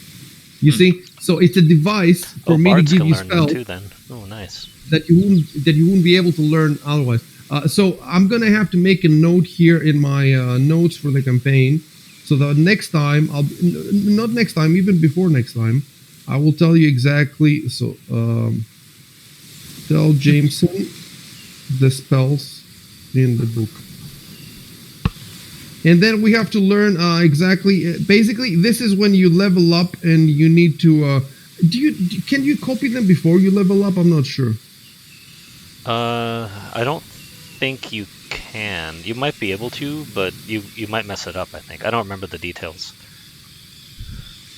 You see? So it's a device for me to bards give can you learn them spells too then. Oh, nice. that you wouldn't be able to learn otherwise. So I'm gonna have to make a note here in my notes for the campaign. So that next time, not next time, even before next time, I will tell you exactly. So, tell Jameson the spells in the book. And then we have to learn exactly. Basically, this is when you level up and you need to. Can you copy them before you level up? I'm not sure. I don't think you can. You might be able to, but you might mess it up. I think. I don't remember the details.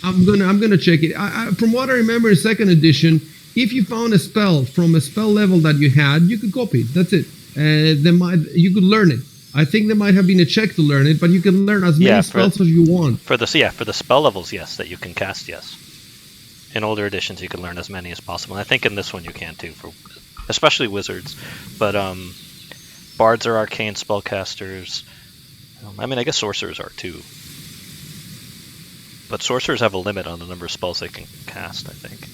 I'm gonna check it. From what I remember in second edition, if you found a spell from a spell level that you had, you could copy it. That's it. Then you could learn it. I think there might have been a check to learn it, but you can learn as many Yeah, spells as you want. For the spell levels, yes, that you can cast, yes. In older editions, you can learn as many as possible. And I think in this one you can too, for especially wizards. But bards are arcane spellcasters. I mean, I guess sorcerers are too. But sorcerers have a limit on the number of spells they can cast, I think.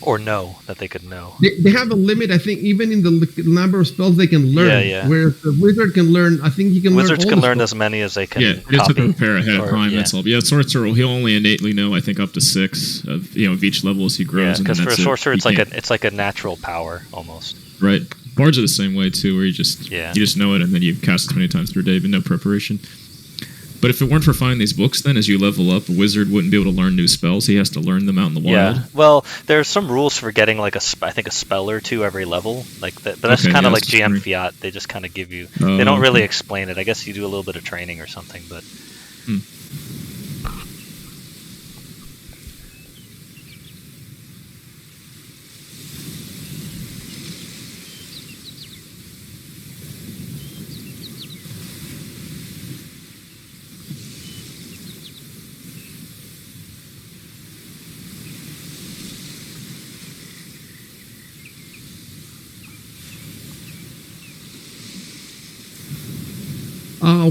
Or know that they could know. They have a limit, I think, even in the number of spells they can learn. Yeah. Whereas the wizard can learn, I think he can Wizards learn all can the learn spells. as many as they can. Yeah, it's a copy. prepare ahead of time. Yeah. That's all. Yeah, sorcerer, he'll only innately know, I think, up to 6 of each level as he grows. Yeah, and because then for a that's it. sorcerer, You it's like a natural power almost. right. Bards are the same way too, where you just know it and then you cast as many times per day, but no preparation. But if it weren't for finding these books, then as you level up, a wizard wouldn't be able to learn new spells. He has to learn them out in the wild. Yeah, well, there's some rules for getting like I think a spell or two every level, like that. But that's Okay, kind of yeah, like that's just GM great. Fiat. They just kind of give you. Oh, They don't really okay. explain it. I guess you do a little bit of training or something, but.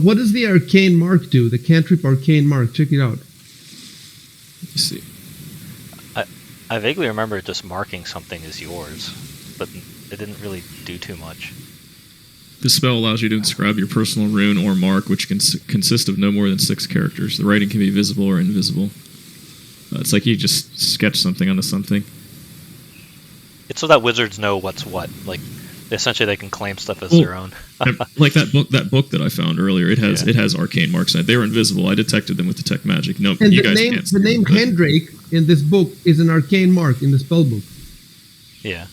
What does the arcane mark do? The cantrip arcane mark. Check it out. Let's see. I vaguely remember it just marking something as yours, but it didn't really do too much. This spell allows you to inscribe your personal rune or mark, which can consist of no more than 6 characters. The writing can be visible or invisible. It's like you just sketch something onto something. It's so that wizards know what's what. Like, essentially, they can claim stuff as Well, their own. Like that book that I found earlier. It has arcane marks on it. They were invisible. I detected them with detect magic. No, And you the guys name, can't. the name but- Hendrake in this book is an arcane mark in the spell book. Yeah.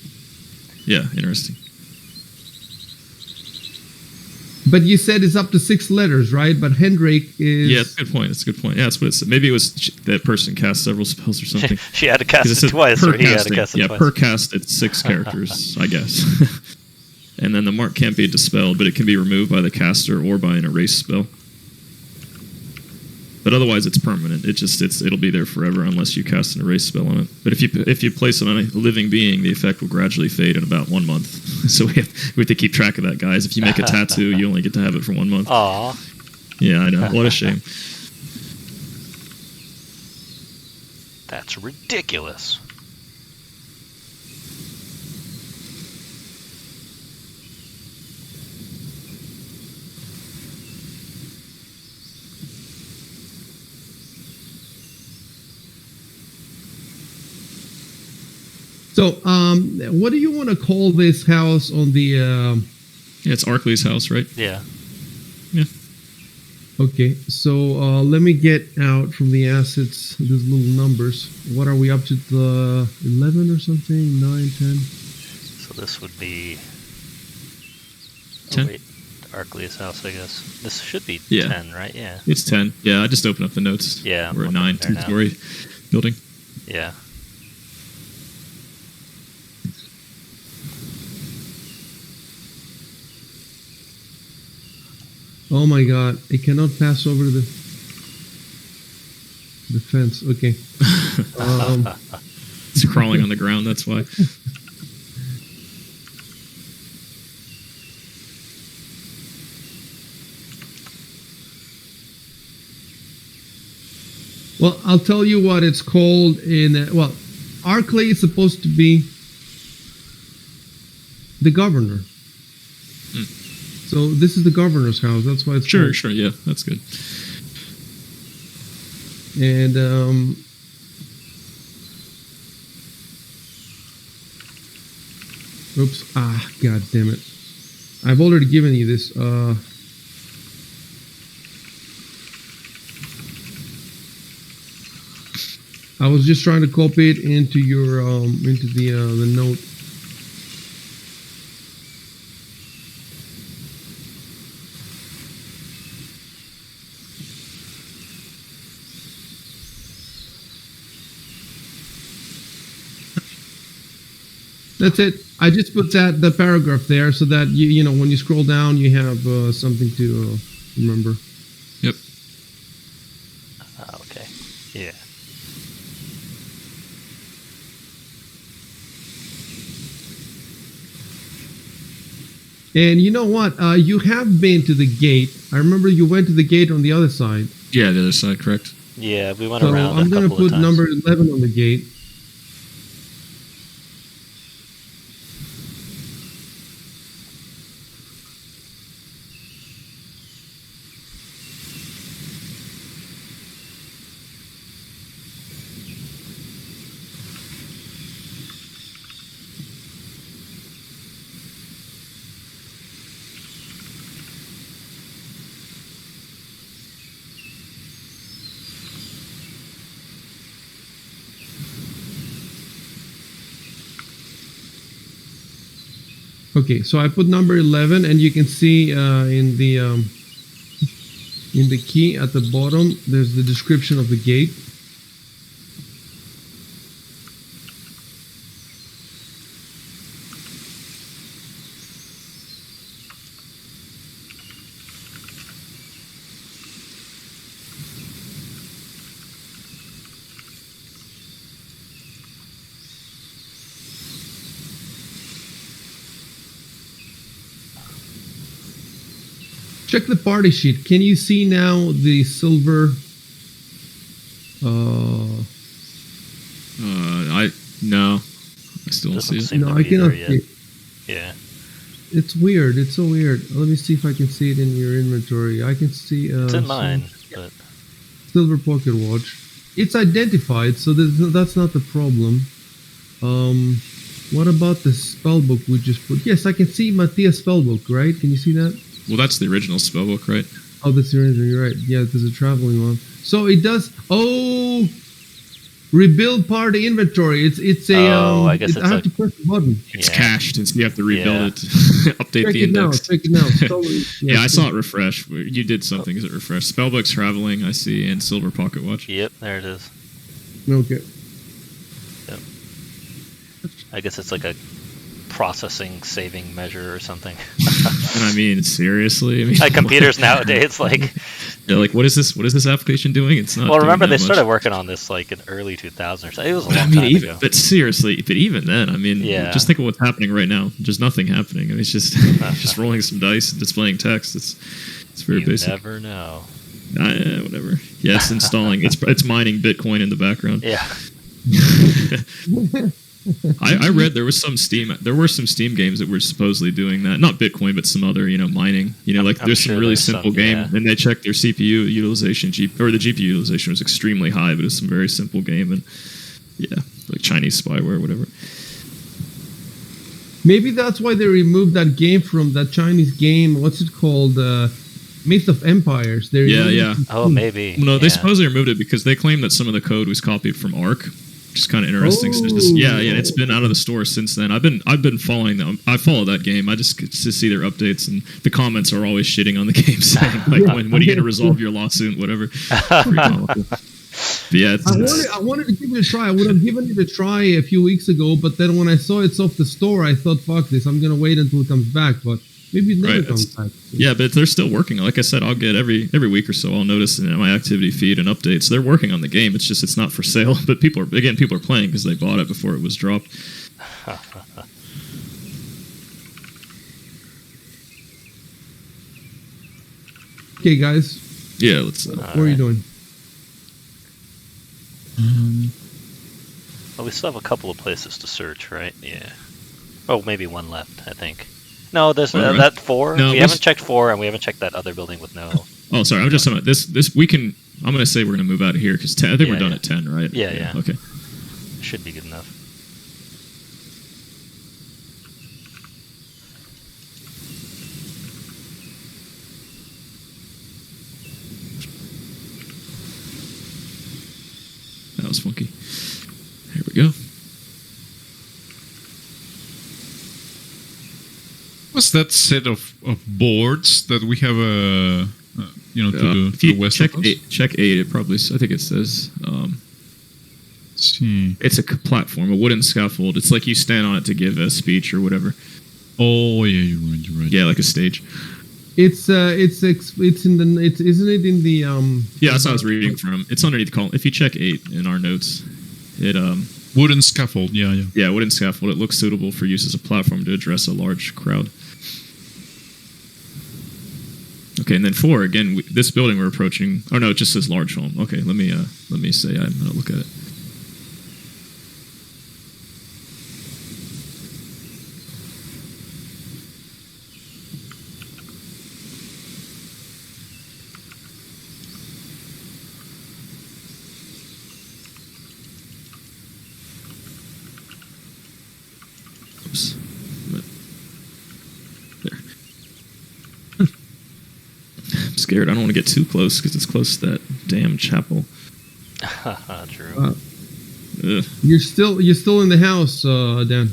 Yeah, interesting. But you said it's up to 6 letters, right? But Hendrake is... Yeah, that's a good point. That's a good point. Yeah, that's what it said. Maybe it was that person cast several spells or something. She had to cast 'Cause it twice, per or he had to casting. cast it Yeah, twice. per cast, it's 6 characters, I guess. And then the mark can't be dispelled, but it can be removed by the caster or by an erase spell. But otherwise, it's permanent. It'll be there forever unless you cast an erase spell on it. But if you place it on a living being, the effect will gradually fade in about 1 month. So we have to keep track of that, guys. If you make a tattoo, you only get to have it for 1 month. Aw. Yeah, I know. What a shame. That's ridiculous. So, what do you want to call this house on the... Yeah, it's Arkley's house, right? Yeah. Yeah. Okay, so let me get out from the assets these little numbers. What are we up to? The 11 or something? 9, 10? So this would be... 10? Oh, wait. Arcleus house, I guess. This should be Yeah. 10, right? Yeah. It's 10. Yeah, I just opened up the notes. Yeah, I'm We're at looking 9, there now. 2-story building. Yeah. Oh my god, it cannot pass over the fence. Okay. It's crawling on the ground, that's why. Well, I'll tell you what it's called in... well, Arkley is supposed to be the governor. So this is the governor's house. That's why it's called. Sure, yeah, that's good. And oops! God damn it! I've already given you this. I was just trying to copy it into your into the note. That's it. I just put the paragraph there so that you know when you scroll down you have something to remember. Yep. Okay. Yeah. And you know what? You have been to the gate. I remember you went to the gate on the other side. Yeah, the other side, correct. Yeah, we went So around I'm a gonna couple of put times. number 11 on the gate. Okay, so I put number 11, and you can see in the key at the bottom, there's the description of the gate. Check the party sheet. Can you see now the silver? No, I still don't see Doesn't it. seem No, to I be cannot there yet. see it. Yeah. It's weird. It's so weird. Let me see if I can see it in your inventory. I can see. It's in mine, but Silver pocket watch. It's identified, so that's not the problem. What about the spellbook we just put? Yes, I can see Matthias' spellbook, right? Can you see that? Well, that's the original spellbook, right? Oh, that's the original. You're right. Yeah, there's a traveling one. So it does. Oh, rebuild party inventory. It's a. I guess I it's have a- to press the button. It's Yeah. cached, and so you have to rebuild Yeah. it, update Check the it now. index. Check it now. Totally- Yeah, I saw it refresh. You did something. Is it refresh? Spellbook's traveling, I see, and silver pocket watch. yep, there it is. Okay. I guess it's like a processing saving measure or something. And I mean, seriously, I mean, Like computers nowadays, like. yeah, like what is this? What is this application doing? It's not. Well, doing remember that they much. started working on this like in early 2000 or something. It was a But I long mean, time even, ago. but seriously, but even then, I mean, Yeah. just think of what's happening right now. Just nothing happening. I mean, it's just just rolling some dice and displaying text. It's very You basic. never know. Whatever. Yeah, it's installing. It's mining Bitcoin in the background. Yeah. I read there were some Steam games that were supposedly doing that. Not Bitcoin, but some other mining. Like I'm there's sure some really there's simple some, game, yeah. and they checked their CPU utilization, or the GPU utilization was extremely high, but it's some very simple game, and yeah, like Chinese spyware, or whatever. Maybe that's why they removed that game from that Chinese game. What's it called? Myth of Empires. They Yeah, removed yeah. it from Oh, Steam. maybe. No, they yeah. supposedly removed it because they claim that some of the code was copied from Arc. Which is kind of interesting. So yeah, it's been out of the store since then. I've been following them. I follow that game. I just get to see their updates, and the comments are always shitting on the game, saying like, when are you going to resolve your lawsuit, whatever. Pretty comical. But yeah, I wanted to give it a try. I would have given it a try a few weeks ago, but then when I saw it's off the store, I thought, fuck this. I'm going to wait until it comes back, but maybe it never Right, comes back. yeah, but they're still working. Like I said, I'll get every week or so. I'll notice in my activity feed and updates. They're working on the game. It's just it's not for sale. But people are playing because they bought it before it was dropped. Okay, guys, Yeah, let's. what are you doing? Well, we still have a couple of places to search, right? Yeah. Oh, maybe one left, I think. No, there's All right. that 4. No, we we haven't s- checked 4, and we haven't checked that other building with no. Oh, sorry. I'm just talking about this. We can. I'm going to say we're going to move out of here because I think we're Yeah, done yeah. at 10, right? Yeah. Okay. Should be good enough. That was funky. Here we go. What's that set of boards that we have to If the you west check of us? check 8, it probably. I think it says. See. It's a platform, a wooden scaffold. It's like you stand on it to give a speech or whatever. Oh yeah, you're right. You're right. Yeah, like a stage. It's in the isn't it in the Yeah, that's what I was reading from. It's underneath the column. If you check 8 in our notes, it Wooden scaffold. Yeah, yeah. yeah, wooden scaffold. It looks suitable for use as a platform to address a large crowd. Okay, and then 4 again. This building we're approaching. Oh no, it just says large home. Okay, let me say I'm gonna look at it. Oops. There. I'm scared. I don't want to get too close because it's close to that damn chapel. True. Ugh. you're still in the house, Dan.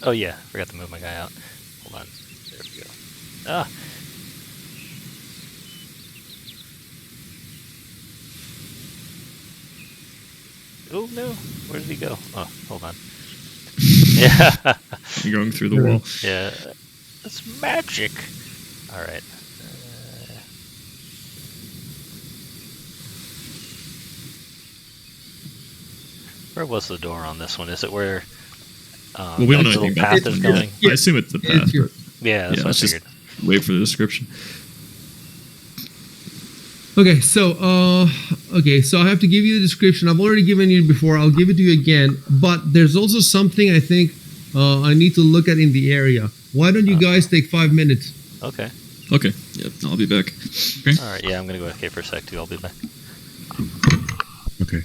Oh yeah, forgot to move my guy out. Hold on. There we go. Ah. Oh no, where did he go? Oh, hold on. Yeah. You're going through the wall. Yeah. That's magic. All right. Where was the door on this one? Is it where Well, we don't know that little anything about path this. is Yeah, going? I assume it's the path. It's your- but Yeah, that's yeah, what I let's just figured. wait for the description. Okay, so I have to give you the description. I've already given you before. I'll give it to you again. But there's also something I think I need to look at in the area. Why don't you guys take 5 minutes? Okay. Okay. Yep. I'll be back. All right. Yeah, I'm gonna go AFK for a sec too. I'll be back. Okay.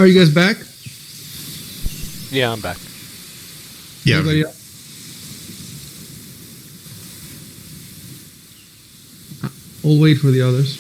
Are you guys back? Yeah, I'm back. Yeah. Anybody else? We'll wait for the others.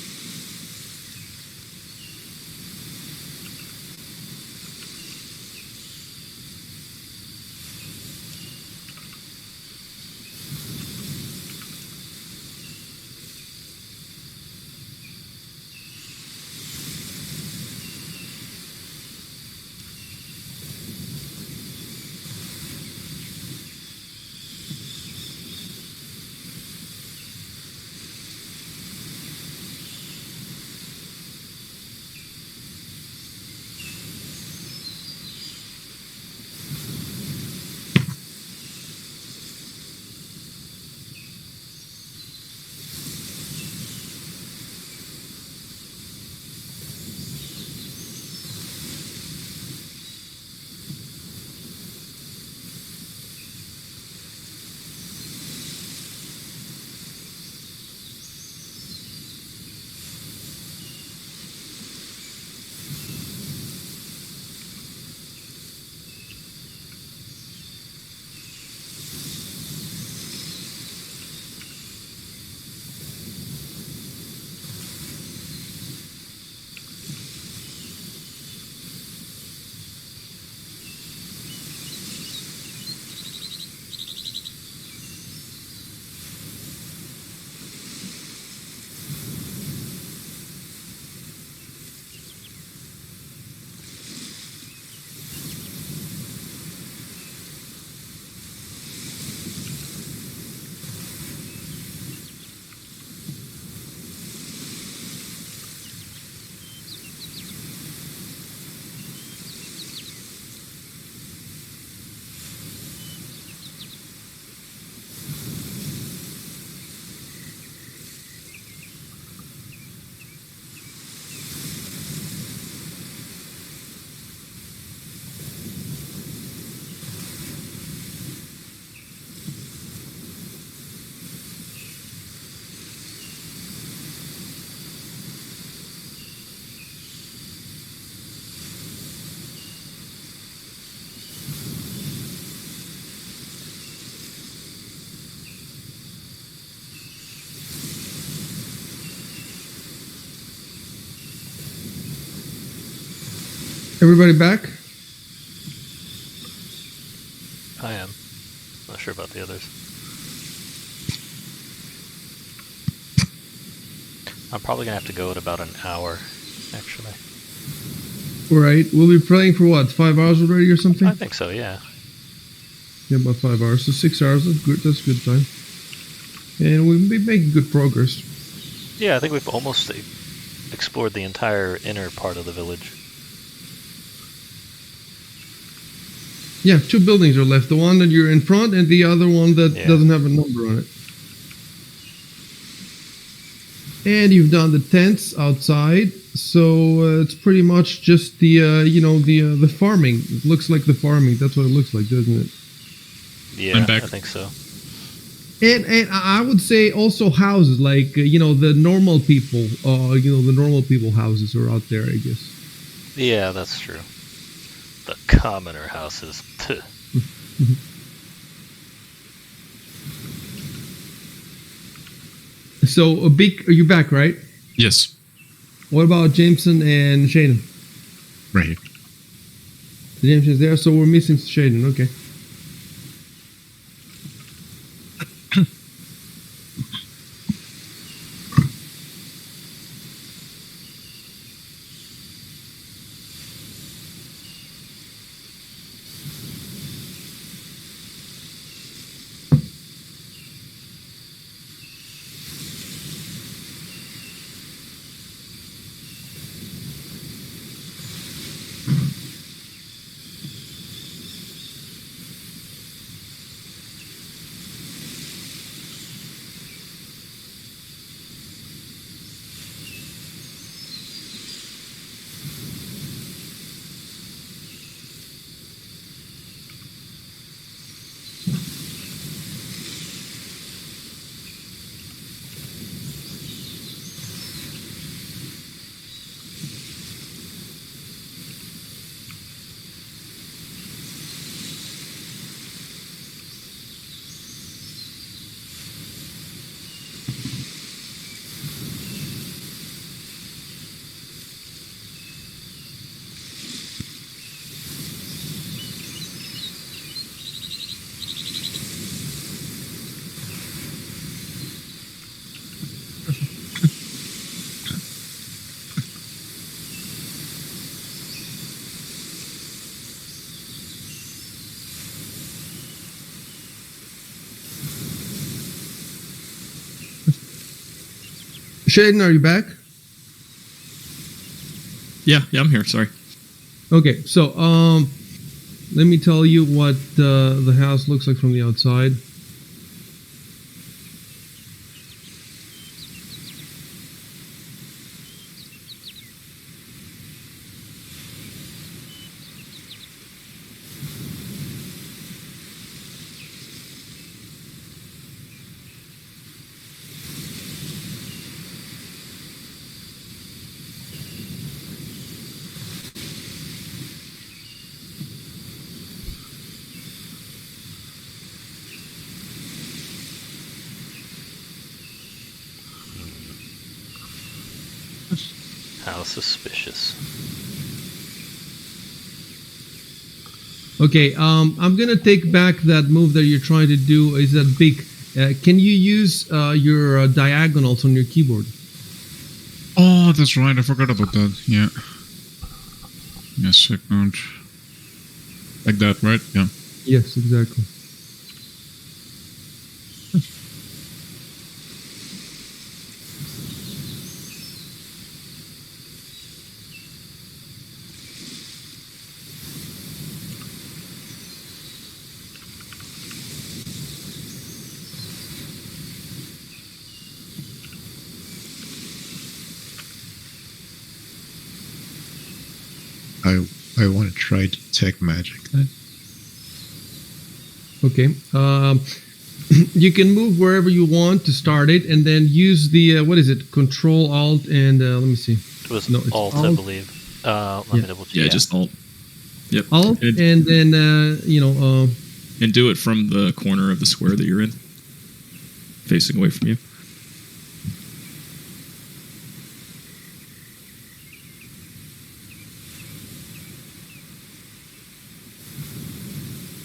Everybody back? I am. Not sure about the others. I'm probably gonna have to go at about an hour, actually. All right. We'll be playing for what? 5 hours already or something? I think so, yeah. Yeah, about 5 hours. So 6 hours. That's good. That's good time. And we'll be making good progress. Yeah, I think we've almost explored the entire inner part of the village. Yeah, 2 buildings are left. The one that you're in front and the other one that Yeah. doesn't have a number on it. And you've done the tents outside, so it's pretty much just the the farming. It looks like the farming. That's what it looks like, doesn't it? Yeah, I'm back. I think so. And I would say also houses, like the normal people. The normal people houses are out there, I guess. Yeah, that's true. The commoner houses. So are you back, right? Yes. What about Jameson and Shaden? Right. Jameson is there, so we're missing Shaden. Okay. Shaden, are you back? Yeah, I'm here. Sorry. Okay, so let me tell you what the house looks like from the outside. How suspicious. Okay, I'm gonna take back that move that you're trying to do. Is that big? Can you use your diagonals on your keyboard? Oh, that's right. I forgot about that. Yeah. Yes, second. Like that, right? Yeah. Yes, exactly. I want to try detect magic then. Okay. You can move wherever you want to start it, and then use the what is it? Control Alt and let me see. It was No, it's Alt, I Alt. believe. Let me double check. Yeah, just Alt. Yep. Alt, and then And do it from the corner of the square that you're in, facing away from you.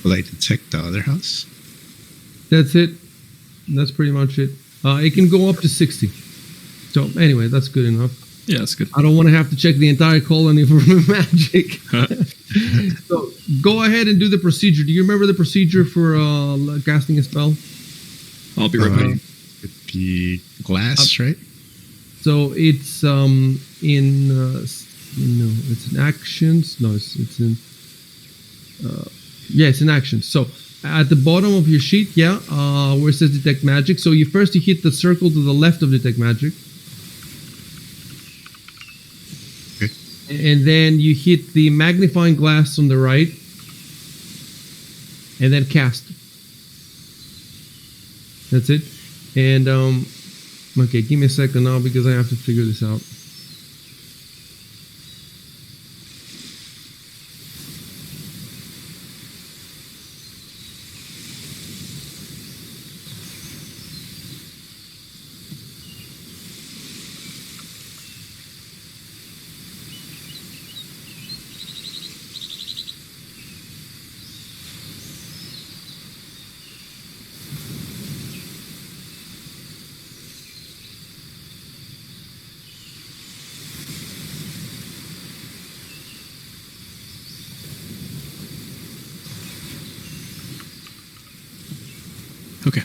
Will I detect the other house? that's it. That's pretty much it. It can go up to 60. So anyway, that's good enough. Yeah, that's good. I don't want to have to check the entire colony for magic. So go ahead and do the procedure. Do you remember the procedure for casting a spell? I'll be right back. It'd be glass, right? So it's in it's in actions. No, it's in it's in actions. So at the bottom of your sheet, where it says detect magic. So you hit the circle to the left of detect magic. Okay. And then you hit the magnifying glass on the right, and then cast. That's it. And okay, give me a second now because I have to figure this out. Okay.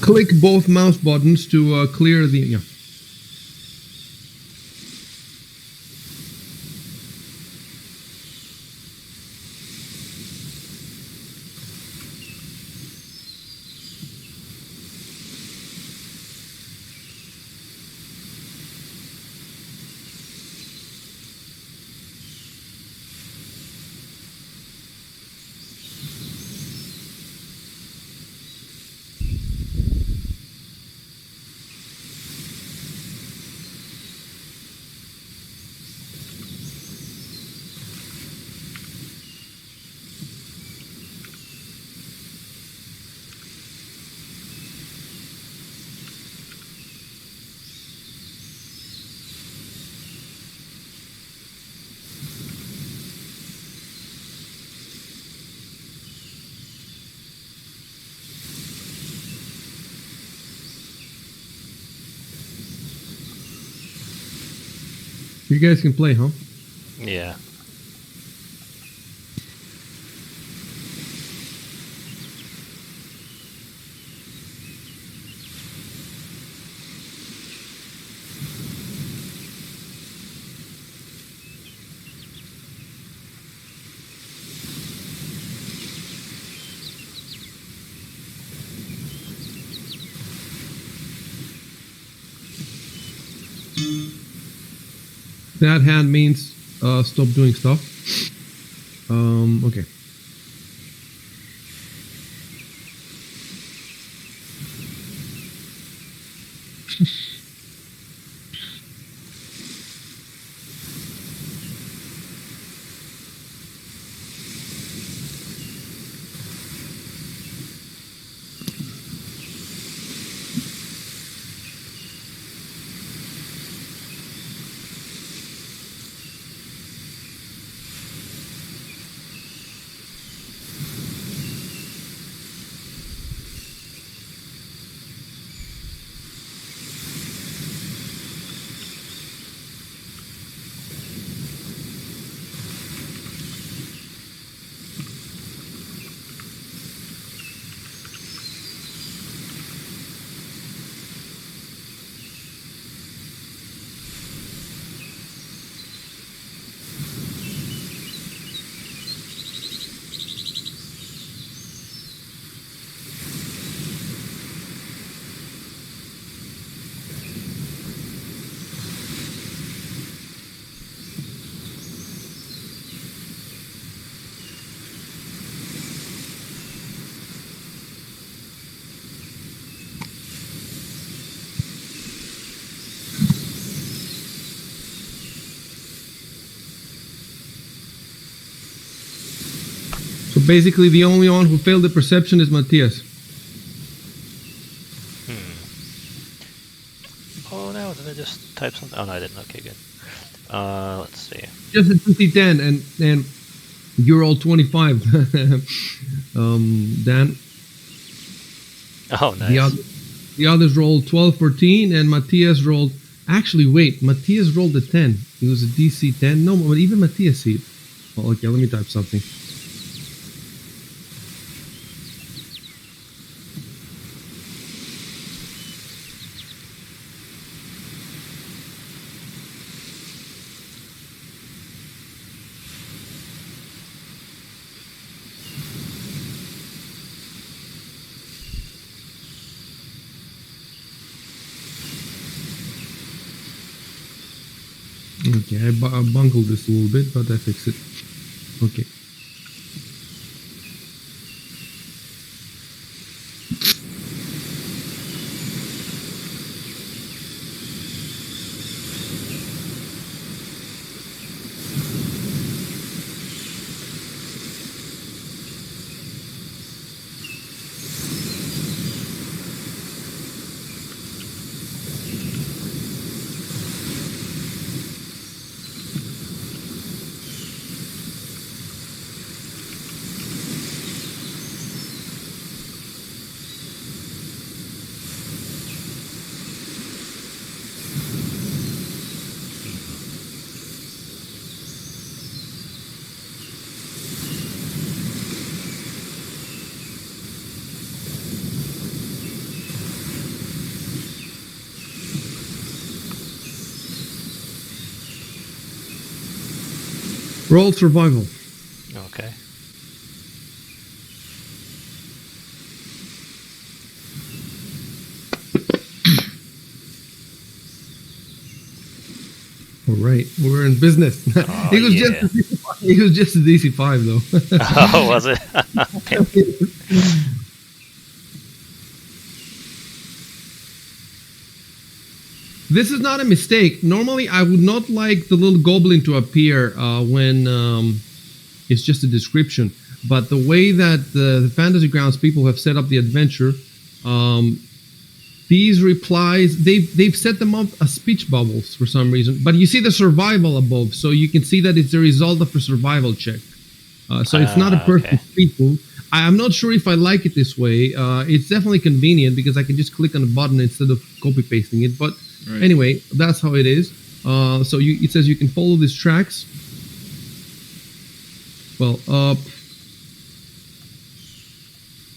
Click both mouse buttons to clear the. Yeah. You guys can play, huh? Yeah. That hand means stop doing stuff. Okay. So basically, the only one who failed the perception is Matthias. Oh no, did I just type something? Oh no, I didn't. Okay, good. Let's see. Just a DC-10, and you rolled 25. Dan. Oh, nice. The others rolled 12, 14, and Matthias rolled. Actually, wait. Matthias rolled a 10. It was a DC 10. No, but even Matthias hit. Oh, okay, let me type something. Okay, I bungled this a little bit, but I fixed it. Okay. Roll survival. Okay. All right, we're in business. Oh, it was yeah. just a DC 5 though. Oh, was it? This is not a mistake. Normally, I would not like the little goblin to appear when it's just a description. But the way that the Fantasy Grounds people have set up the adventure, these replies, they've set them up as speech bubbles for some reason. But you see the survival above, so you can see that it's the result of a survival check. So it's not a person speaking. I'm not sure if I like it this way. It's definitely convenient because I can just click on the button instead of copy pasting it. But anyway, that's how it is. So it says you can follow these tracks. Well,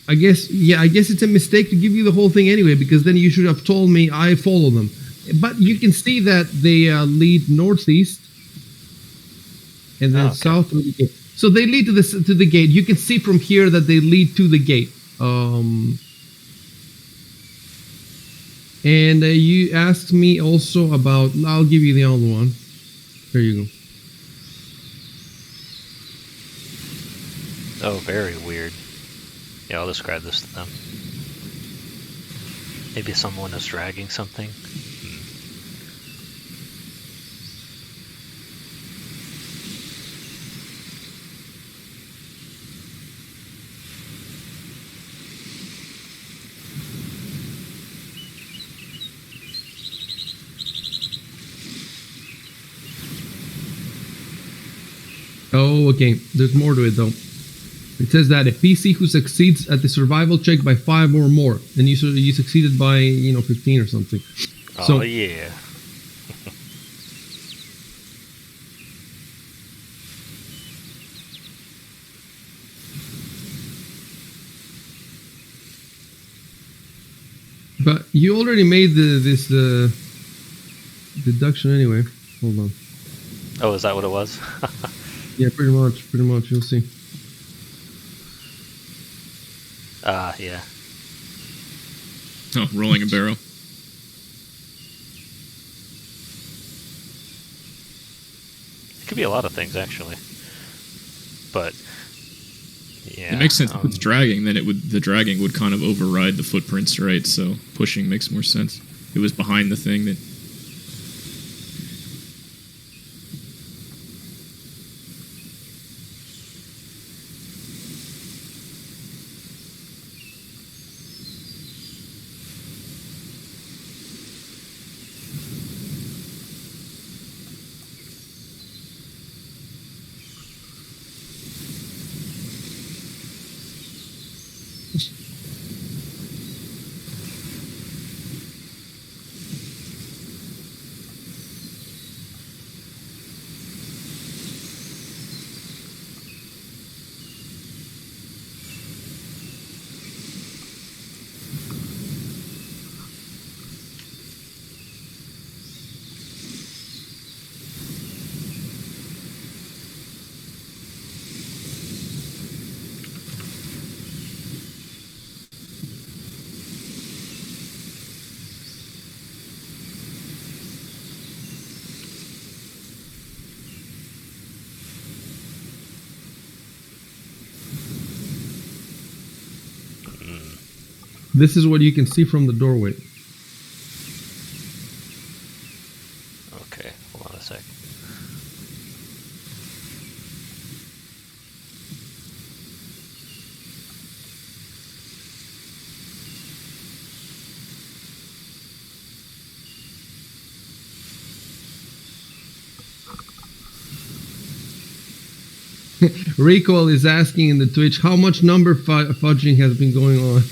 I guess it's a mistake to give you the whole thing anyway, because then you should have told me I follow them. But you can see that they lead northeast and then south through the gate. So they lead to the gate. You can see from here that they lead to the gate. And you asked me also about. I'll give you the other one. There you go. Oh, very weird. Yeah, I'll describe this to them. Maybe someone is dragging something. Oh, okay. There's more to it though. It says that a PC who succeeds at the survival check by 5 or more, and you succeeded by 15 or something. Oh So, yeah. but you already made this deduction anyway. Hold on. Oh, is that what it was? Yeah, pretty much. You'll see. Yeah. Oh, rolling a barrel. It could be a lot of things, actually. But, yeah. It makes sense if it's dragging, then the dragging would kind of override the footprints, right? So pushing makes more sense. It was behind the thing that. This is what you can see from the doorway. Okay, hold on a sec. Recoil is asking in the Twitch how much number fudging has been going on.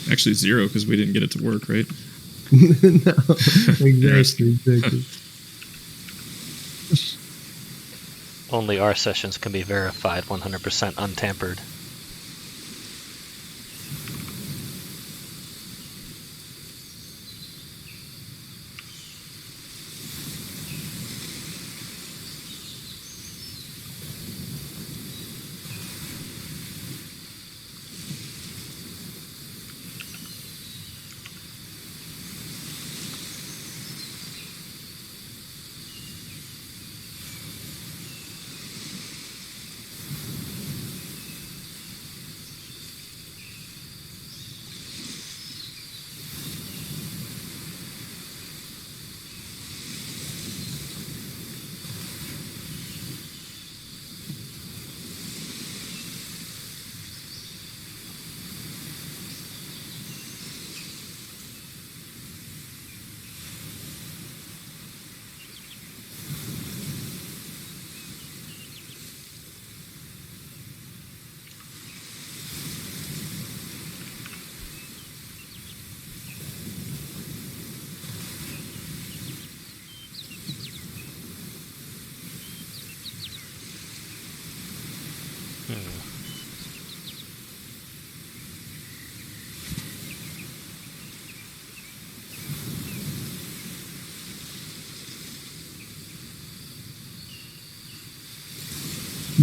Actually, 0 because we didn't get it to work, right? No, exactly. Only our sessions can be verified 100% untampered.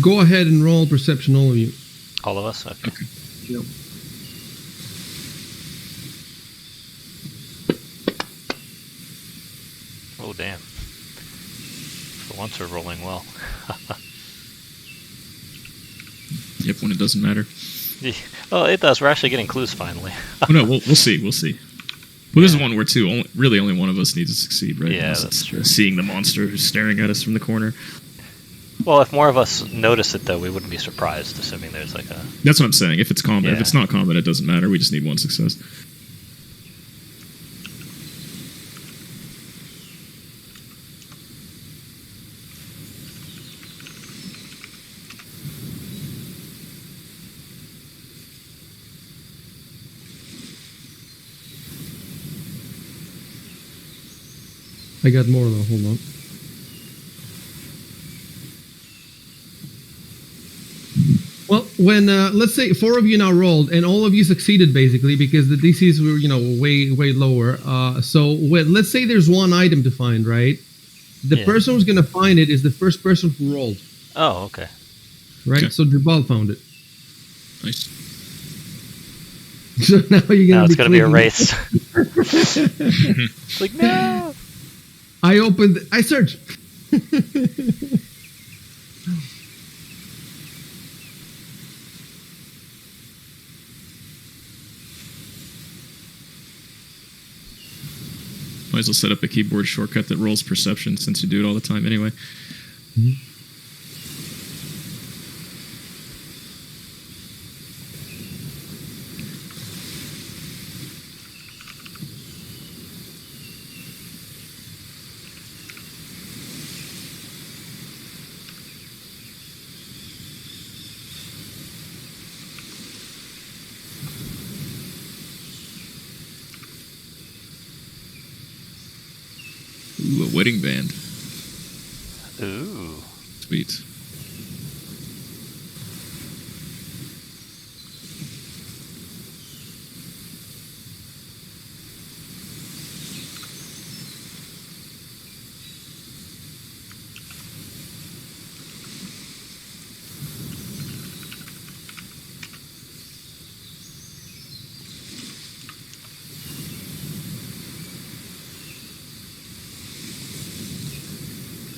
Go ahead and roll perception, all of you. All of us? Okay. Yep. Oh, damn. For once we're rolling well. Yep, when it doesn't matter. Well, it does. We're actually getting clues finally. Oh, no, we'll see. We'll see. Well, this is one where only one of us needs to succeed, right? Yeah, Unless that's it's true. Seeing the monster who's staring at us from the corner. Well, if more of us notice it, though, we wouldn't be surprised, assuming there's like a... That's what I'm saying. If it's combat, Yeah. if it's not combat, it doesn't matter. We just need one success. I got more though. Hold on. Well, when let's say 4 of you now rolled, and all of you succeeded basically because the DCs were way lower. Let's say there's one item to find, right? The Yeah. person who's gonna find it is the first person who rolled, Oh, okay. right? Okay. So Jabal found it. Nice. So now you're gonna Now it's going to be a clicking. race. It's like, no! I searched. Might as well set up a keyboard shortcut that rolls perception since you do it all the time anyway. Ooh, a wedding band. Ooh. Sweet.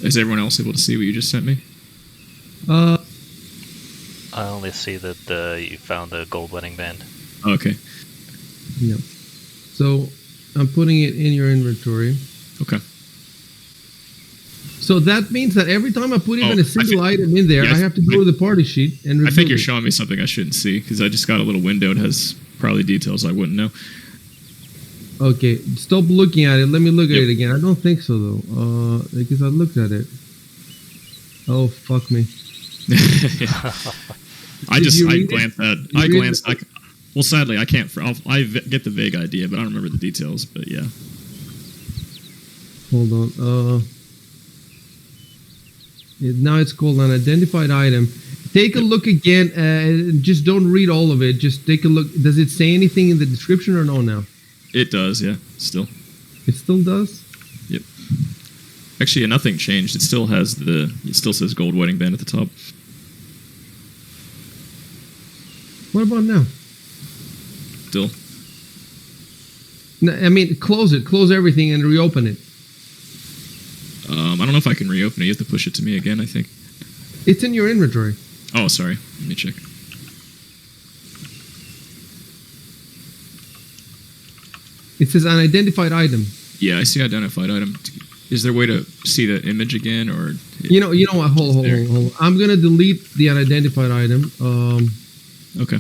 Is everyone else able to see what you just sent me? Uh, I only see that you found the gold wedding band. Oh, okay. yeah. So I'm putting it in your inventory. Okay. So that means that every time I put even Oh, a single item in there, yeah, I have to go to the party sheet and I remove think you're it. showing me something I shouldn't see because I just got a little window. It has probably details I wouldn't know. Okay, stop looking at it. Let me look at Yep. it again. I don't think so though, because I looked at it. Oh fuck me! I Did you read it? glanced at. You I read glanced. it? Well, sadly, I can't. Get the vague idea, but I don't remember the details. But yeah, Hold on. Now it's called an identified item. Take a look again. Just don't read all of it. Just take a look. Does it say anything in the description or no? Now it does. Yeah, still. it still does. Yep. Actually, yeah, nothing changed. It still has It still says gold wedding band at the top. What about now? Still. No, I mean, close it. Close everything and reopen it. I don't know if I can reopen it. You have to push it to me again, I think. It's in your inventory. Oh, sorry. Let me check. It says unidentified item. Yeah, I see identified item. Is there a way to see the image again, or You know what? Hold on. I'm gonna delete the unidentified item. Okay.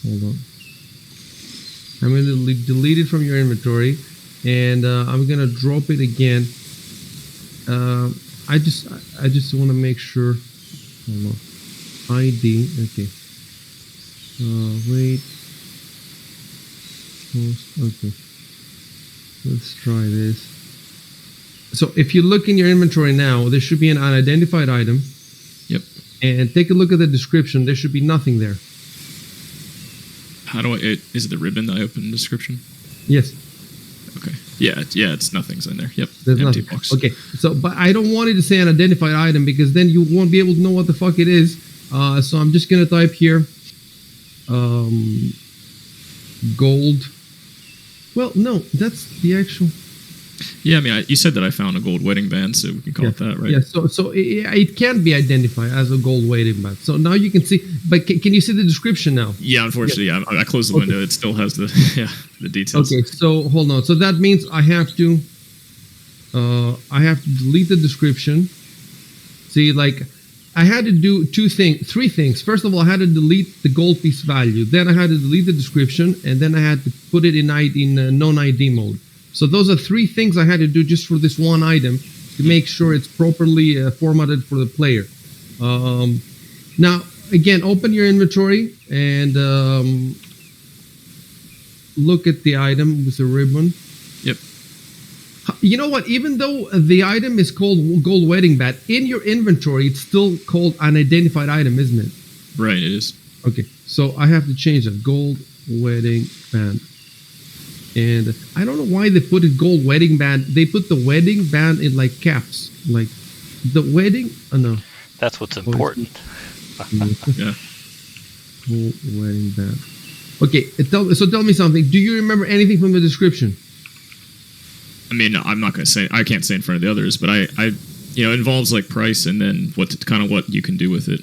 Hold on. I'm gonna delete it from your inventory, and I'm gonna drop it again. I just want to make sure. Hold on. ID. Okay. Wait. Okay. Let's try this. So if you look in your inventory now, there should be an unidentified item. Yep. and take a look at the description. There should be nothing there. How do I? Is it the ribbon that I opened in the description? Yes, Okay. Yeah. It's nothing's in there. Yep. there's Empty nothing. box. Okay, so but I don't want it to say an identified item because then you won't be able to know what the fuck it is. So I'm just gonna type here, gold. Well, no, that's the actual. Yeah. I mean, you said that I found a gold wedding band, so we can call it that, right? Yeah, so it can be identified as a gold weighting band. So now you can see, but can you see the description now? Yeah. Unfortunately, yeah. I closed the window. It still has the the details. Okay, so hold on. So that means I have to delete the description. See, like I had to do three things. First of all, I had to delete the gold piece value. Then I had to delete the description, and then I had to put it in non-ID mode. So those are three things I had to do just for this one item to make sure it's properly formatted for the player. Now, again, open your inventory and look at the item with the ribbon. Yep. You know what? Even though the item is called gold wedding band, in your inventory, it's still called an identified item, isn't it? Right. It is. Okay, so I have to change that. Gold wedding band. And I don't know why they put it gold wedding band. They put the wedding band in like caps. Like the wedding? Oh, no. That's what's important. Yeah. Gold wedding band. Okay, so tell me something. Do you remember anything from the description? I mean, I'm not gonna say. I can't say in front of the others, but I it involves like price and then what you can do with it.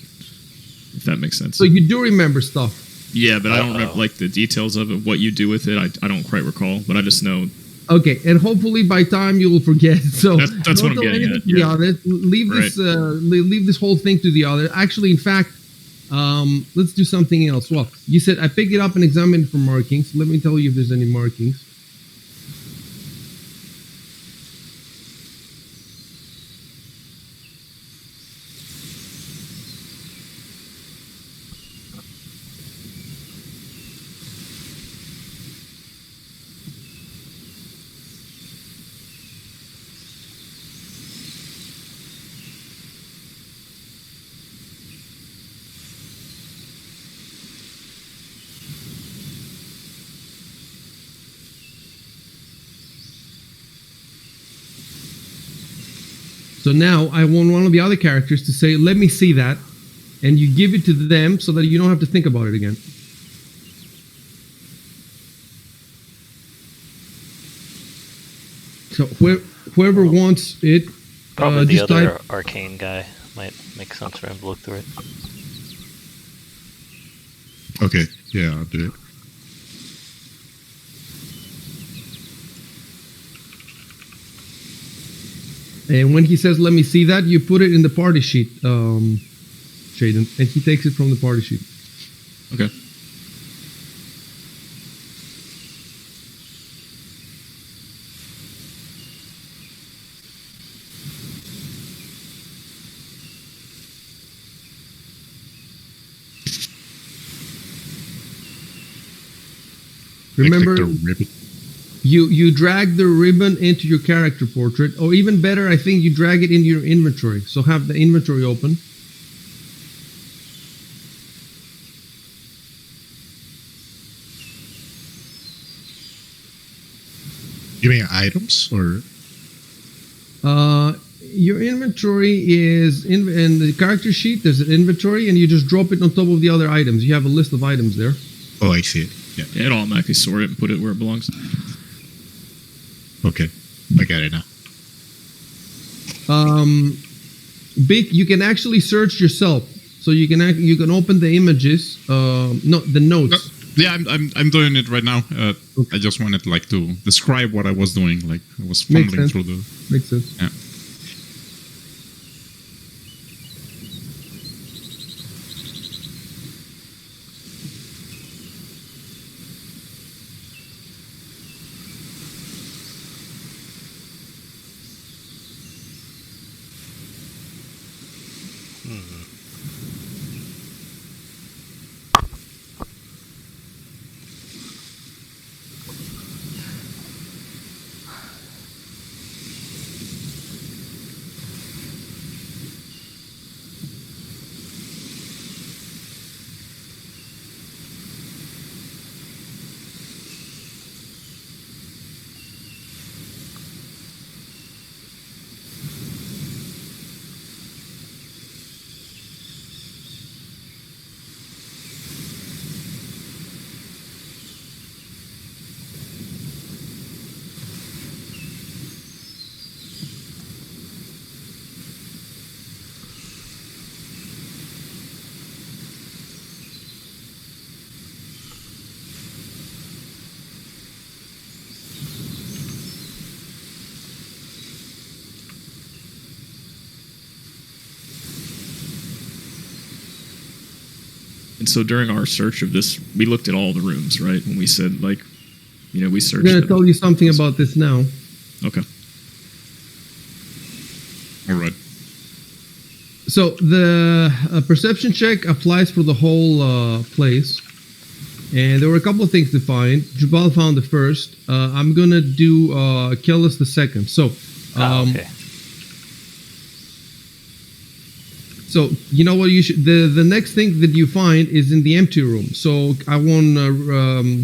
If that makes sense. So you do remember stuff. Yeah, but I don't remember like the details of it, what you do with it. I don't quite recall, but I just know. Okay, and hopefully by time you will forget. So That's what I'm don't tell getting anything at, to the yeah. other. Leave this whole thing to the other. Actually, in fact, let's do something else. Well, you said I pick it up and examine it for markings. Let me tell you if there's any markings. So now I want one of the other characters to say, let me see that. And you give it to them so that you don't have to think about it again. So whoever wants it, Probably the just other type, arcane guy might make sense for him to look through it. Okay, yeah, I'll do it. and when he says, let me see that, you put it in the party sheet, Shaden, and he takes it from the party sheet. Okay. Remember, I click the ribbon. you drag the ribbon into your character portrait, or even better, I think you drag it into your inventory. So have the inventory open. You mean items or? Your inventory is in the character sheet. There's an inventory, and you just drop it on top of the other items. You have a list of items there. Oh, I see it. Yeah. Yeah, it automatically sort it and put it where it belongs. Okay, I got it now. You can actually search yourself, so you can open the images. No, the notes. Yeah, I'm doing it right now. I just wanted like to describe what I was doing. Like I was Makes fumbling sense. through the. Makes sense. Yeah. And so during our search of this, we looked at all the rooms, right? When we said, like, we I'm searched going to them. tell you something about this now. Okay. All right. So the perception check applies for the whole place. And there were a couple of things to find. Jubal found the first. I'm going to do Kellis the second. So, Okay. So you know what you should. The next thing that you find is in the empty room. So I want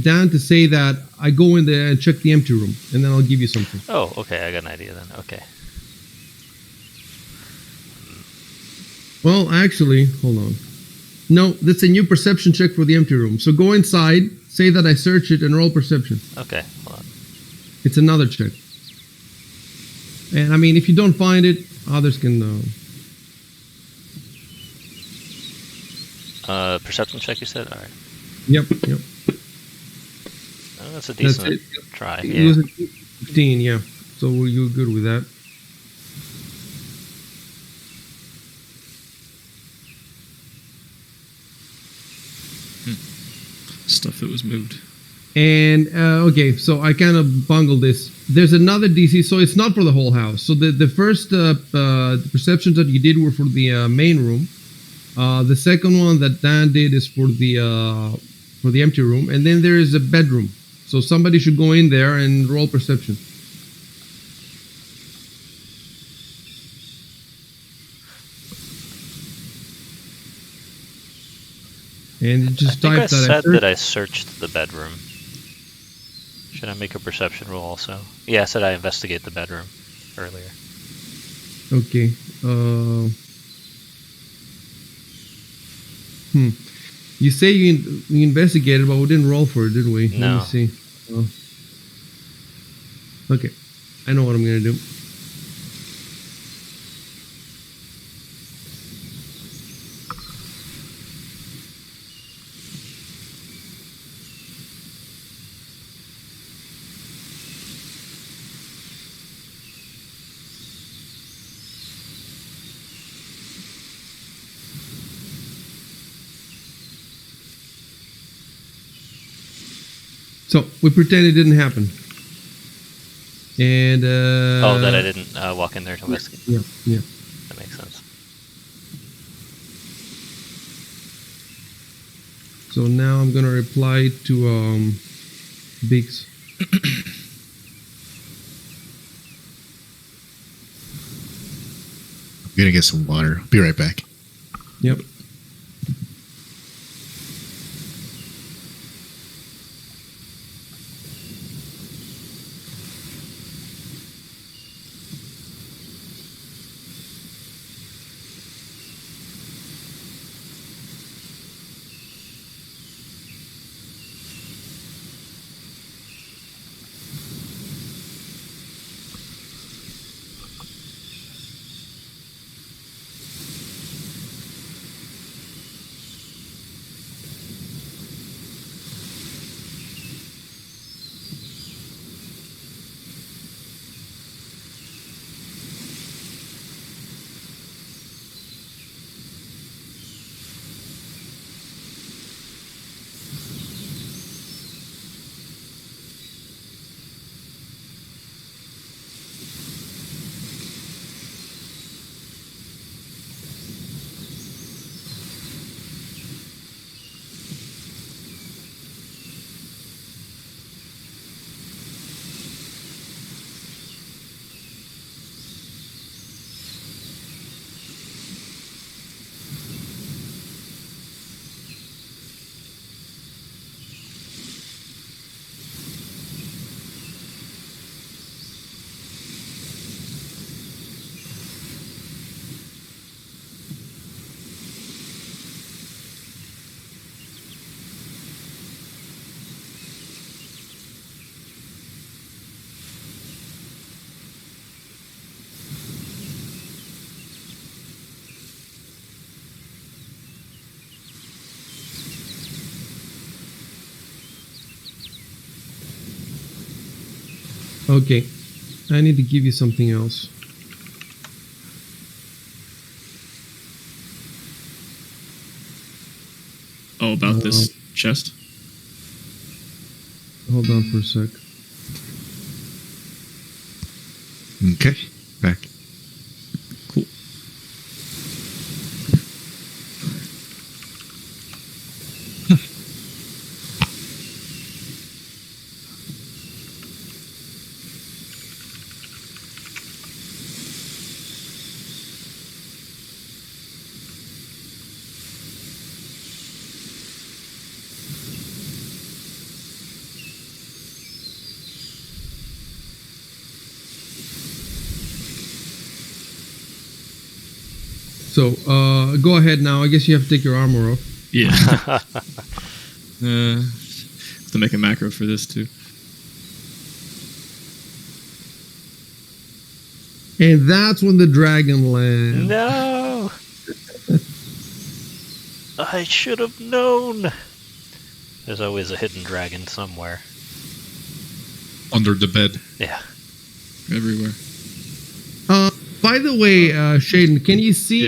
Dan to say that I go in there and check the empty room, and then I'll give you something. Oh, okay. I got an idea then. Okay. Well, actually, hold on. No, that's a new perception check for the empty room. So go inside, say that I search it, and roll perception. Okay. Hold on. It's another check. And I mean, if you don't find it, others can. Perception check, you said? All right. Yep. Oh, that's a decent it. try. It Yeah. was a 15, yeah. So you're good with that. Stuff that was moved. And okay, so I kind of bungled this. There's another DC, so it's not for the whole house. So the first perceptions that you did were for the main room. The second one that Dan did is for the empty room, and then there is a bedroom. So somebody should go in there and roll perception. And just I think I type that. said that I searched the bedroom. Should I make a perception roll also? Yeah, I said I investigate the bedroom earlier. Okay. You say you investigated, but we didn't roll for it, did we? No. Let me see. Okay. I know what I'm going to do. So we pretend it didn't happen. And that I didn't walk in there to investigate. Yeah. That makes sense. So now I'm gonna reply to Biggs. I'm gonna get some water. I'll be right back. Yep. Okay. I need to give you something else. Oh, about this chest? Hold on for a sec. Okay, back. Cool. So, go ahead now. I guess you have to take your armor off. Yeah. Have to make a macro for this too. And that's when the dragon lands. No! I should have known. There's always a hidden dragon somewhere. Under the bed. Yeah. Everywhere. By the way, Shaden, can you see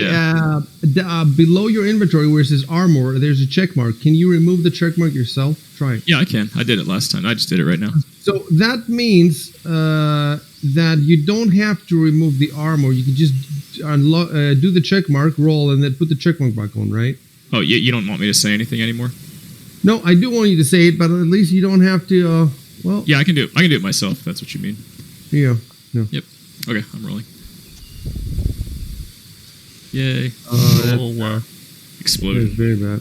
below your inventory where it says armor, there's a check mark. Can you remove the check mark yourself? Try it. Yeah, I can. I did it last time. I just did it right now. So that means that you don't have to remove the armor. You can just do the check mark, roll, and then put the check mark back on, right? Oh, you don't want me to say anything anymore? No, I do want you to say it, but at least you don't have to, well... Yeah, I can do it. I can do it myself, if that's what you mean. Yeah. No. Yep. Okay, I'm rolling. Yay. Exploded. That's very bad.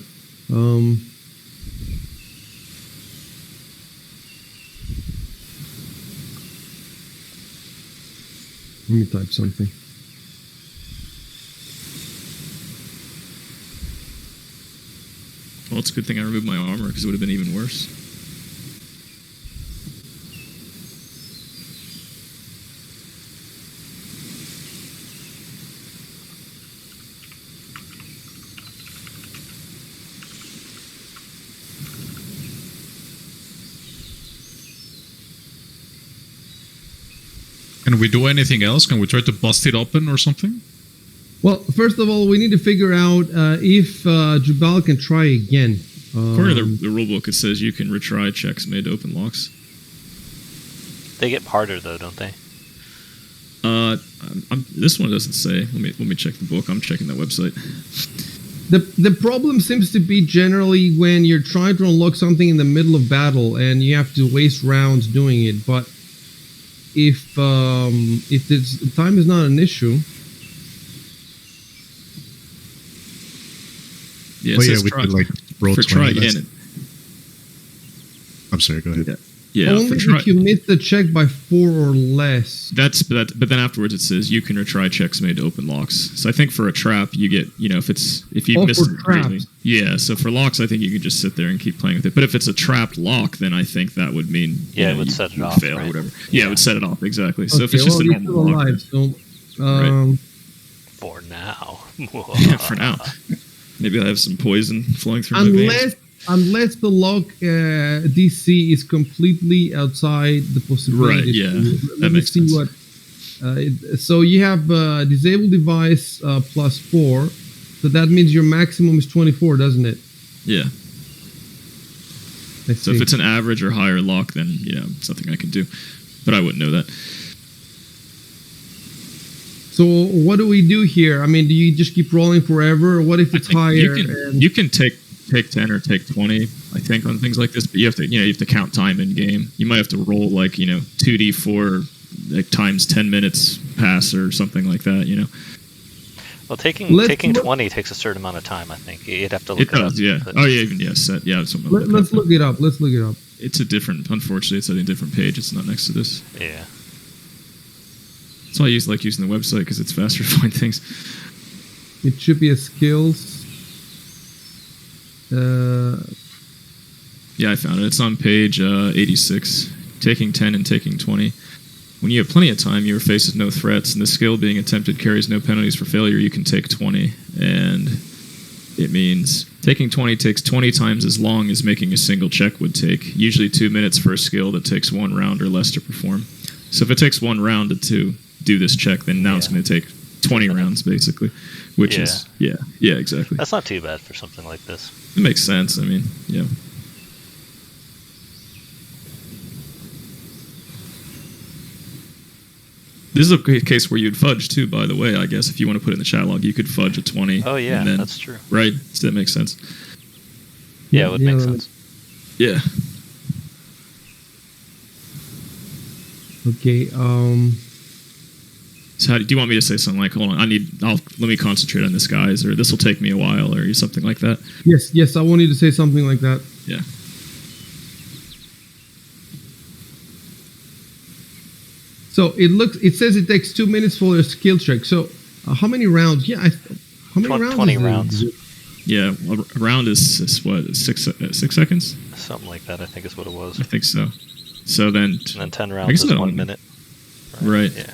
Let me type something. Well, it's a good thing I removed my armor, because it would have been even worse. Can we do anything else? Can we try to bust it open or something? Well, first of all, we need to figure out if Jubal can try again. According to the rulebook, it says you can retry checks made to open locks. They get harder though, don't they? This one doesn't say. Let me check the book. I'm checking that website. The problem seems to be generally when you're trying to unlock something in the middle of battle and you have to waste rounds doing it. But if time is not an issue. Yeah, Oh yeah, we could like roll for 20. try That's- again. I'm sorry, go ahead. Yeah, Only for try. if you miss the check by 4 or less. But then afterwards it says you can retry checks made to open locks. So I think for a trap you get, if you miss for it completely. traps. Yeah, so for locks I think you can just sit there and keep playing with it. But if it's a trapped lock, then I think that would mean Yeah, it would you set it would off, fail right? or whatever. Yeah, it would set it off exactly. So if Okay, it's just well, a you're normal still lock, alive, so Right. For now. for now, maybe I have some poison flowing through my veins. unless the lock DC is completely outside the possibility. Right, yeah, Let that me makes see sense. what. So you have disable device plus 4, so that means your maximum is 24, doesn't it? Yeah. I So see. if it's an average or higher lock, then it's nothing I can do. But I wouldn't know that. So what do we do here? I mean, do you just keep rolling forever, or what if it's higher? You can take 10 or take 20, I think, on things like this, but you have to count time in game. You might have to roll 2d4 times 10 minutes pass or something like that, Well, taking Let's look- 20 takes a certain amount of time, I think. You'd have to look It does, up, yeah. but- Oh, yeah, even set. Yeah, something like Let's that. look it up. Let's look it up. It's unfortunately, it's at a different page. It's not next to this. Yeah. That's why I like using the website, because it's faster to find things. It should be a skills. Yeah, I found it. It's on page 86. Taking 10 and taking 20. When you have plenty of time, you are faced with no threats, and the skill being attempted carries no penalties for failure. You can take 20, and it means taking 20 takes 20 times as long as making a single check would take. Usually 2 minutes for a skill that takes 1 round or less to perform. So if it takes 1 round to do this check, then now it's going to take 20 rounds basically, which is exactly. That's not too bad for something like this. It makes sense. I mean, yeah. This is a case where you'd fudge too, by the way. I guess if you want to put it in the chat log, you could fudge a 20. Oh yeah, and then, that's true. Right? Does that make sense? Yeah, it would make sense. Yeah. Okay. So do you want me to say something like, hold on, let me concentrate on this, guys, or this will take me a while, or something like that? Yes, I want you to say something like that. Yeah. So it says it takes 2 minutes for a skill check. So how many rounds? Yeah, how many rounds? 20 rounds. Yeah, a round is what, 6 seconds? Something like that, I think is what it was. I think so. So then... And then 10 rounds is 1 minute. Right. Yeah.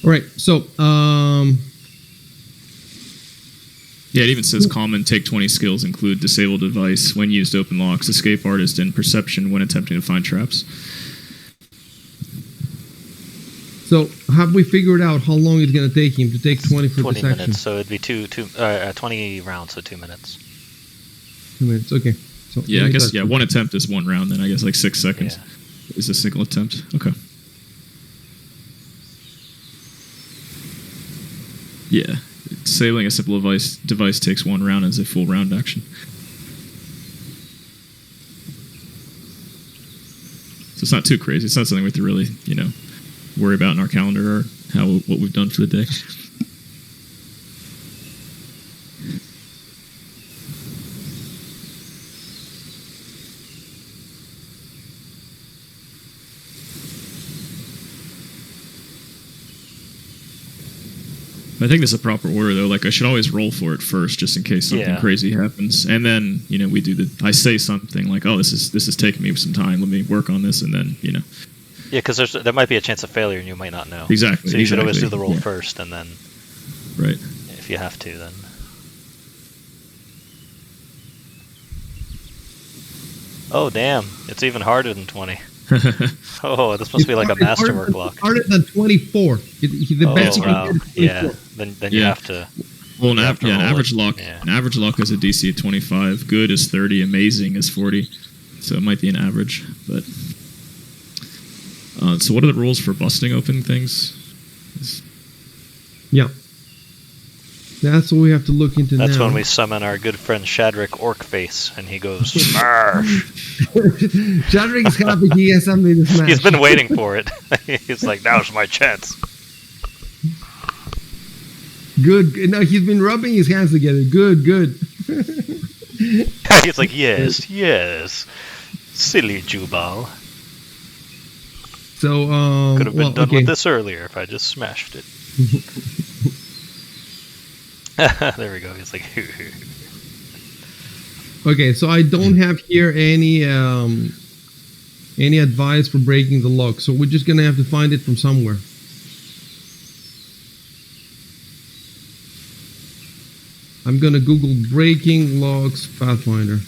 All right, so yeah, it even says common take 20 skills include disabled device when used open locks, escape artist, and perception when attempting to find traps. So have we figured out how long it's going to take him to take 20 for 20 this action? minutes, so it'd be 20 rounds, so 2 minutes. 2 minutes, okay. So Yeah, I guess, one attempt is 1 round, then I guess like 6 seconds Yeah. is a single attempt. Okay. Yeah, disabling a simple device takes 1 round as a full round action. So it's not too crazy. It's not something we have to really, worry about in our calendar or what we've done for the day. I think this is a proper order, though. Like, I should always roll for it first, just in case something crazy happens. And then, we do I say something like, "Oh, this is taking me some time. Let me work on this," and then, Yeah, because there might be a chance of failure, and you might not know. Exactly. So you should always do the roll first, and then, right. If you have to, then. Oh damn! It's even harder than 20. Oh, this must be like a masterwork lock. Harder than 24. The best you can get is 24. Then you have to. Well, an average lock. Yeah. An average lock is a DC of 25. Good is 30. Amazing is 40. So it might be an average. But so what are the rules for busting open things? Yeah. That's what we have to look into That's now. when we summon our good friend Shadrick Orcface, and he goes, Smash! Shadrick is happy he has something to smash. He's been waiting for it. He's like, now's my chance. Good. No, he's been rubbing his hands together. Good. He's like, yes. Silly Jubal. So, could have been done with this earlier if I just smashed it. There we go. He's like, okay, so I don't have here any advice for breaking the lock, so we're just gonna have to find it from somewhere. I'm gonna Google breaking locks Pathfinder.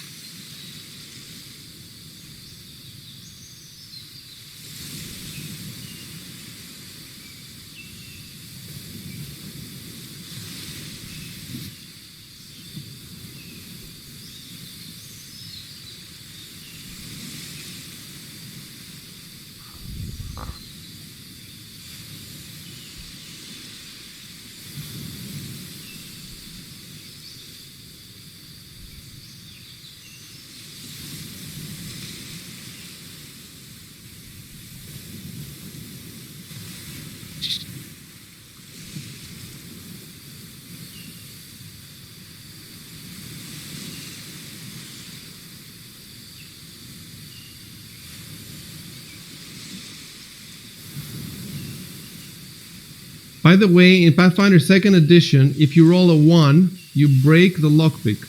By the way, in Pathfinder 2nd edition, if you roll a 1, you break the lockpick.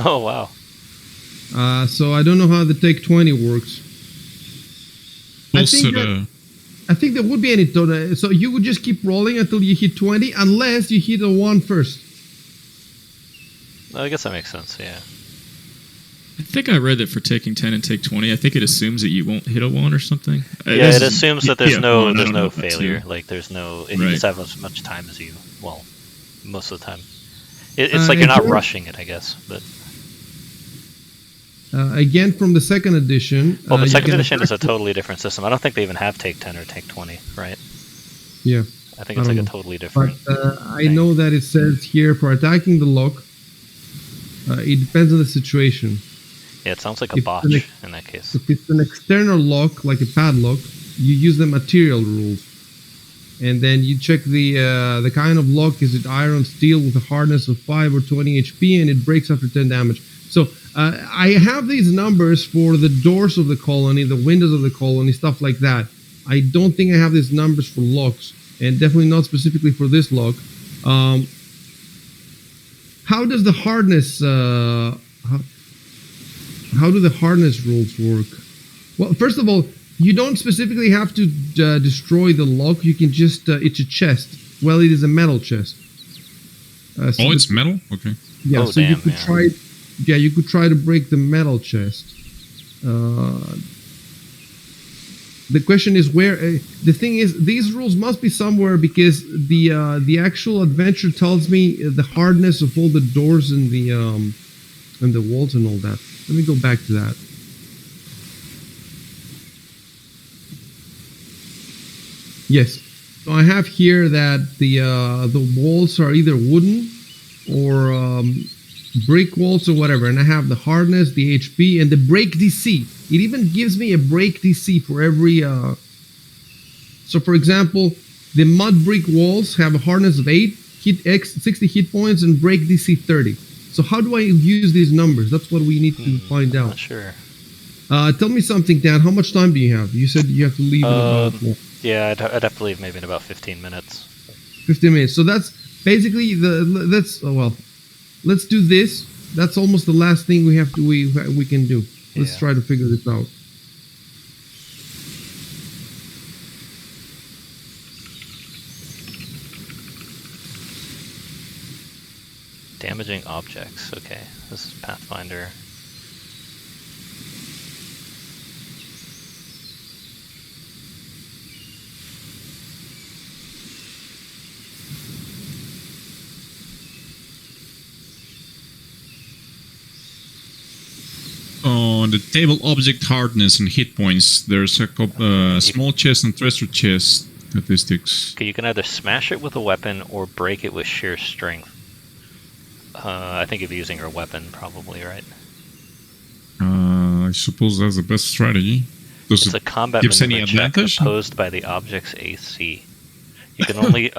oh, wow. So I don't know how the take 20 works. I think there would be any total. So you would just keep rolling until you hit 20, unless you hit a 1 first. I guess that makes sense. Yeah. I think I read that for taking 10 and take 20, I think it assumes that you won't hit a 1 or something. Yeah, it assumes that there's no I don't know if that's failure. you. Like there's no. If Right. you just have as much time as you. Well, most of the time. It's like you're not rushing it, I guess. But Again, from the second edition. well, the you second can edition is a attack- totally different system. I don't think they even have take 10 or take 20, right? Yeah. I think it's like a totally different. But I know that it says here for attacking the lock, it depends on the situation. Yeah, it sounds like a If botch the next- in that case. If it's an external lock, like a padlock, you use the material rules. And then you check the kind of lock. Is it iron, steel with a hardness of 5 or 20 HP, and it breaks after 10 damage. So I have these numbers for the doors of the colony, the windows of the colony, stuff like that. I don't think I have these numbers for locks, and definitely not specifically for this lock. How does the hardness? How do the hardness rules work? Well, first of all, you don't specifically have to destroy the lock. You can just it's a chest. Well, it is a metal chest. So it's metal? Okay. yeah, Oh, so you damn, could yeah. try. Yeah, you could try to break the metal chest. The question is where. The thing is, these rules must be somewhere because the actual adventure tells me the hardness of all the doors and the walls and all that. Let me go back to that. Yes. So I have here that the walls are either wooden or brick walls or whatever, and I have the hardness, the HP, and the break DC. It even gives me a break DC for every. So, for example, the mud brick walls have a hardness of 8, hit X 60 hit points, and break DC 30. So, how do I use these numbers? That's what we need to find I'm out. not sure. Tell me something, Dan. How much time do you have? You said you have to leave in about Yeah, I'd have to leave maybe in about 15 minutes. 15 minutes. So that's basically let's do this. That's almost the last thing we can do. Let's Yeah. try to figure this out. Damaging objects. Okay, this is Pathfinder. On the table, object hardness and hit points, there's a small chest and treasure chest statistics. Okay, you can either smash it with a weapon or break it with sheer strength. I think if you're using your weapon, probably, right? I suppose that's the best strategy. Does It's a it combat gives any maneuver check advantage? opposed by the object's AC. You can only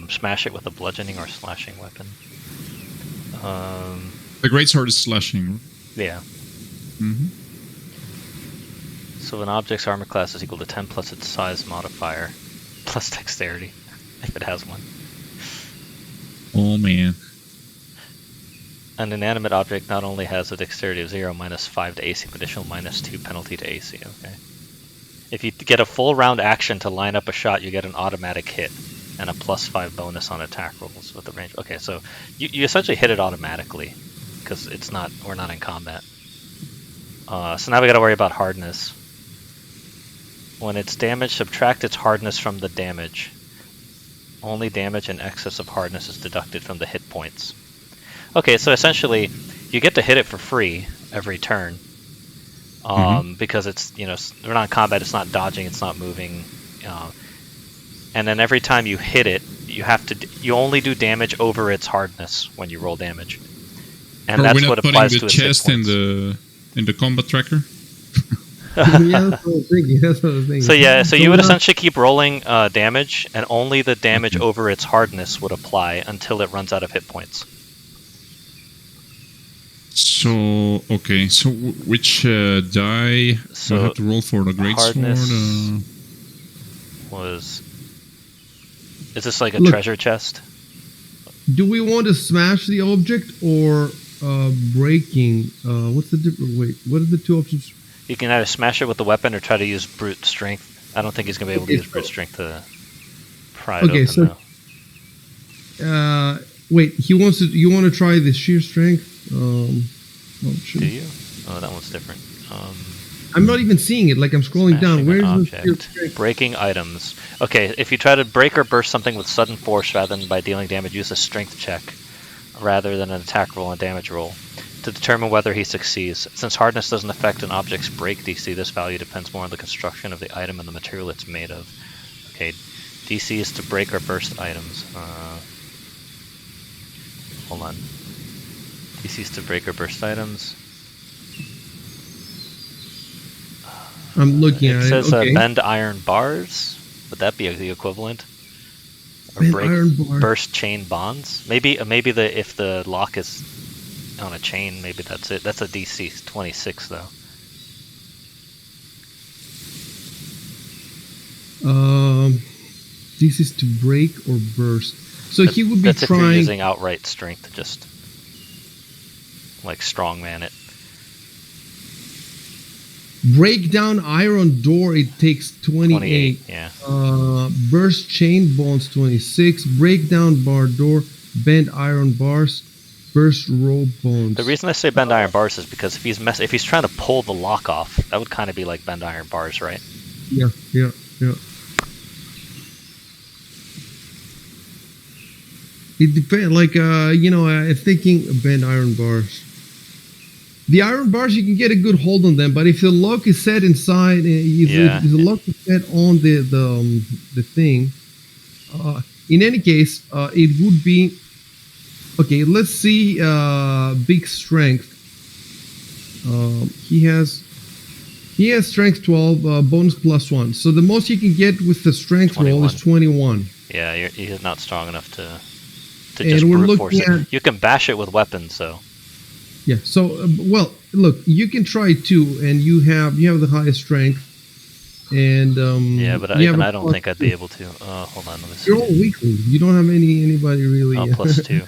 smash it with a bludgeoning or slashing weapon. The greatsword is slashing. Yeah. Mm-hmm. So an object's armor class is equal to 10 plus its size modifier, plus dexterity, if it has one. Oh man. An inanimate object not only has a dexterity of 0, minus 5 to AC, but additional minus 2 penalty to AC, okay. If you get a full round action to line up a shot, you get an automatic hit, and a plus 5 bonus on attack rolls with the range. Okay, so you essentially hit it automatically, because we're not in combat. So now we gotta worry about hardness. When it's damaged, subtract its hardness from the damage. Only damage in excess of hardness is deducted from the hit points. Okay, so essentially, you get to hit it for free every turn. Because it's, we're not in combat, it's not dodging, it's not moving. And then every time you hit it, you only do damage over its hardness when you roll damage. And Are that's we not what putting applies the to its hit chest points. in the combat tracker? Yeah, that's what I was thinking. So you would now- essentially keep rolling damage, and only the damage over its hardness would apply until it runs out of hit points. So okay, so which die So do I have to roll for the hardness greatsword? Is this like a Look. treasure chest? Do we want to smash the object or breaking? What's the difference? Wait, what are the two options? You can either smash it with the weapon or try to use brute strength. I don't think he's gonna be able to use brute strength to pry it open so wait, you want to try the sheer strength? though. Do you? Oh, that one's different. I'm not even seeing it. Like I'm scrolling down. Smashing Where an is the sheer object. strength? Breaking items. Okay, if you try to break or burst something with sudden force rather than by dealing damage, use a strength check rather than an attack roll and damage roll to determine whether he succeeds. Since hardness doesn't affect an object's break DC, this value depends more on the construction of the item and the material it's made of. Okay, DC is to break or burst items. Hold on. DC is to break or burst items. I'm looking It at says it. Okay. bend iron bars. Would that be the equivalent? Or Bend break, iron bar. burst chain bonds. Maybe if the lock is on a chain, maybe that's it. That's a DC 26 though. This is to break or burst. So he would be That's if you're trying. using outright strength to just like strongman it. Break down iron door, it takes 28. Yeah. Burst chain bonds, 26. Break down bar door, bend iron bars, burst rope bonds. The reason I say bend iron bars is because if he's trying to pull the lock off, that would kind of be like bend iron bars, right? Yeah. It depends. Like thinking bend iron bars. The iron bars, you can get a good hold on them, but if the lock is set inside, if the lock is set on the thing, in any case, it would be okay. Let's see. Big strength. He has strength 12, bonus +1. So the most you can get with the strength roll is 21. Yeah, he's not strong enough to And just we're brute force looking it. You can bash it with weapons, though. Yeah. So, look, you can try too, and you have the highest strength, and Yeah, but even I don't think I'd be able to. Hold on, let me see. You're all weakling. You don't have anybody really. Oh, +2.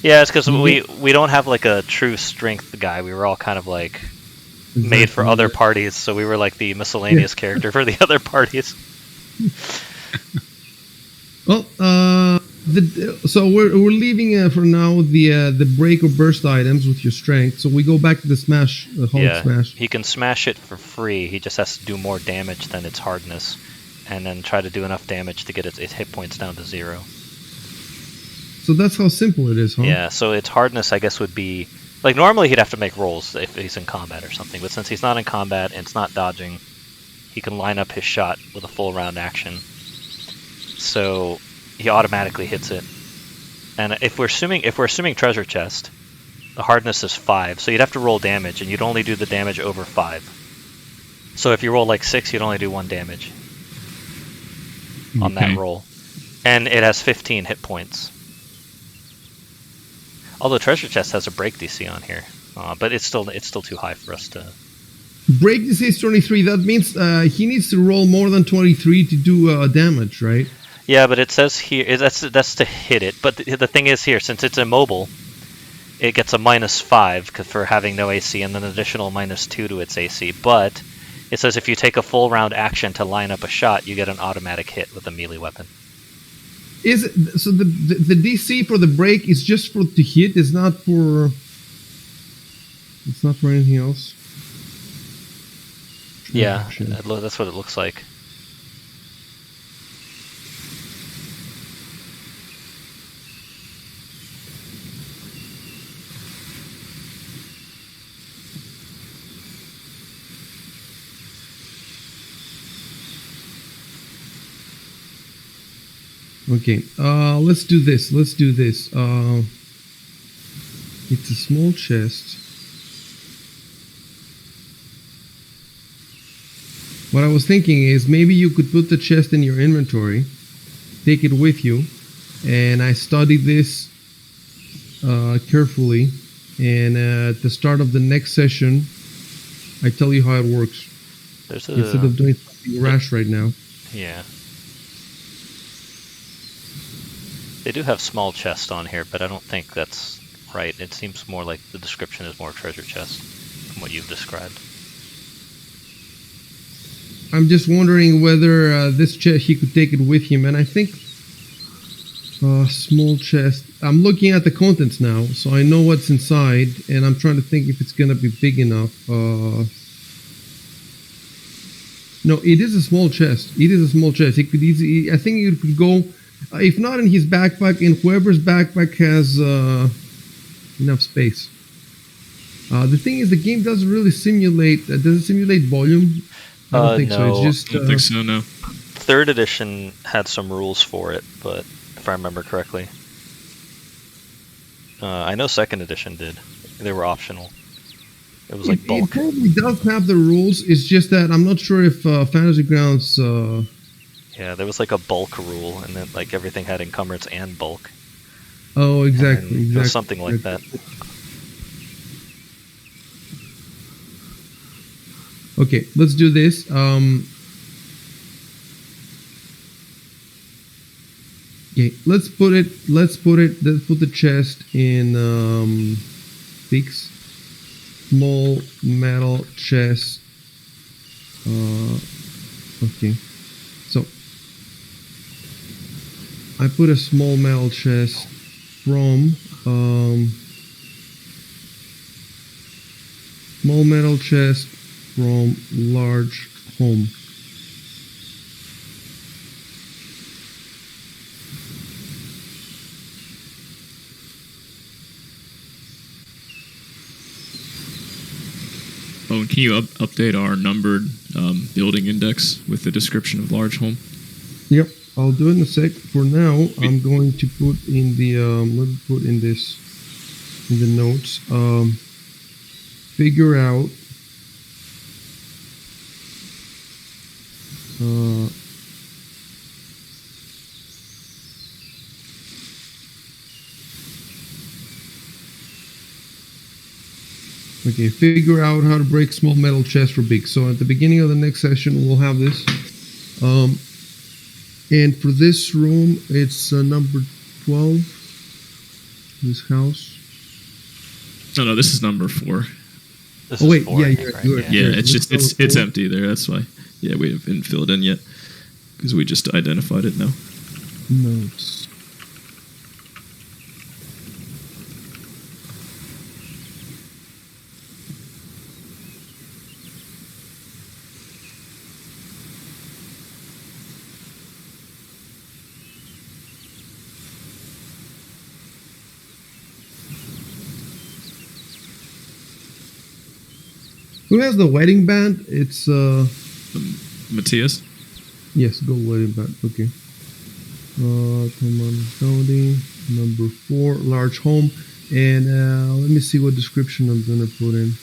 Yeah, it's because we don't have like a true strength guy. We were all kind of like made for other parties, so we were like the miscellaneous character for the other parties. Well, so we're leaving for now the break or burst items with your strength. So we go back to the smash, the hard smash. He can smash it for free. He just has to do more damage than its hardness, and then try to do enough damage to get its hit points down to 0. So that's how simple it is, huh? Yeah. So its hardness, I guess, would be like normally he'd have to make rolls if he's in combat or something. But since he's not in combat and it's not dodging, he can line up his shot with a full round action. So he automatically hits it. And if we're assuming treasure chest, the hardness is 5, so you'd have to roll damage, and you'd only do the damage over 5. So if you roll like 6, you'd only do 1 damage on that roll, and it has 15 hit points. Although treasure chest has a break DC on here, but it's still too high for us to. Break DC is 23. That means he needs to roll more than 23 to do damage, right? Yeah, but it says here that's to hit it. But the thing is here, since it's immobile, it gets a -5 for having no AC, and then an additional -2 to its AC. But it says if you take a full round action to line up a shot, you get an automatic hit with a melee weapon. Is it, so the DC for the break is just for to hit? It's not for anything else. Yeah, that's what it looks like. Okay, let's do this. It's a small chest. What I was thinking is maybe you could put the chest in your inventory, take it with you, and I studied this carefully, and at the start of the next session, I tell you how it works. Instead of doing something rash right now. Yeah. They do have small chest on here, but I don't think that's right. It seems more like the description is more treasure chest from what you've described. I'm just wondering whether this chest he could take it with him, and I think small chest. I'm looking at the contents now, so I know what's inside, and I'm trying to think if it's gonna be big enough. No, it is a small chest. It is a small chest. It could easily. I think it could go, if not in his backpack, in whoever's backpack has enough space. The thing is, the game doesn't really simulate. Does it simulate volume? I don't think so. No. It's just. I don't think so. No. 3rd edition had some rules for it, but if I remember correctly, I know 2nd edition did. They were optional. It was like It bulk. probably does have the rules. It's just that I'm not sure if Fantasy Grounds. Yeah, there was like a bulk rule, and then like everything had encumbrance and bulk. Oh, exactly. And Exactly. it was something like that. Okay, let's do this. Okay, let's put the chest in peaks. Small metal chest. Okay, so I put a small metal chest from small metal chest from large home. Oh, and can you update our numbered building index with the description of large home? Yep, I'll do it in a sec. For now, I'm going to put in the let me put in this in the notes. Figure out okay, figure out how to break small metal chests for big. So at the beginning of the next session, we'll have this. And for this room, it's number 12. This house. No, this is number 4. This Oh is wait, 4, yeah, I think, you're right? right. Yeah, Yeah, it's just let's it's go. empty there. That's why. Yeah, we haven't filled in yet because we just identified it now. Notes. Who has the wedding band? It's Matthias. yes, go wedding band. Okay. Command county number 4, large home, and let me see what description I'm gonna put in.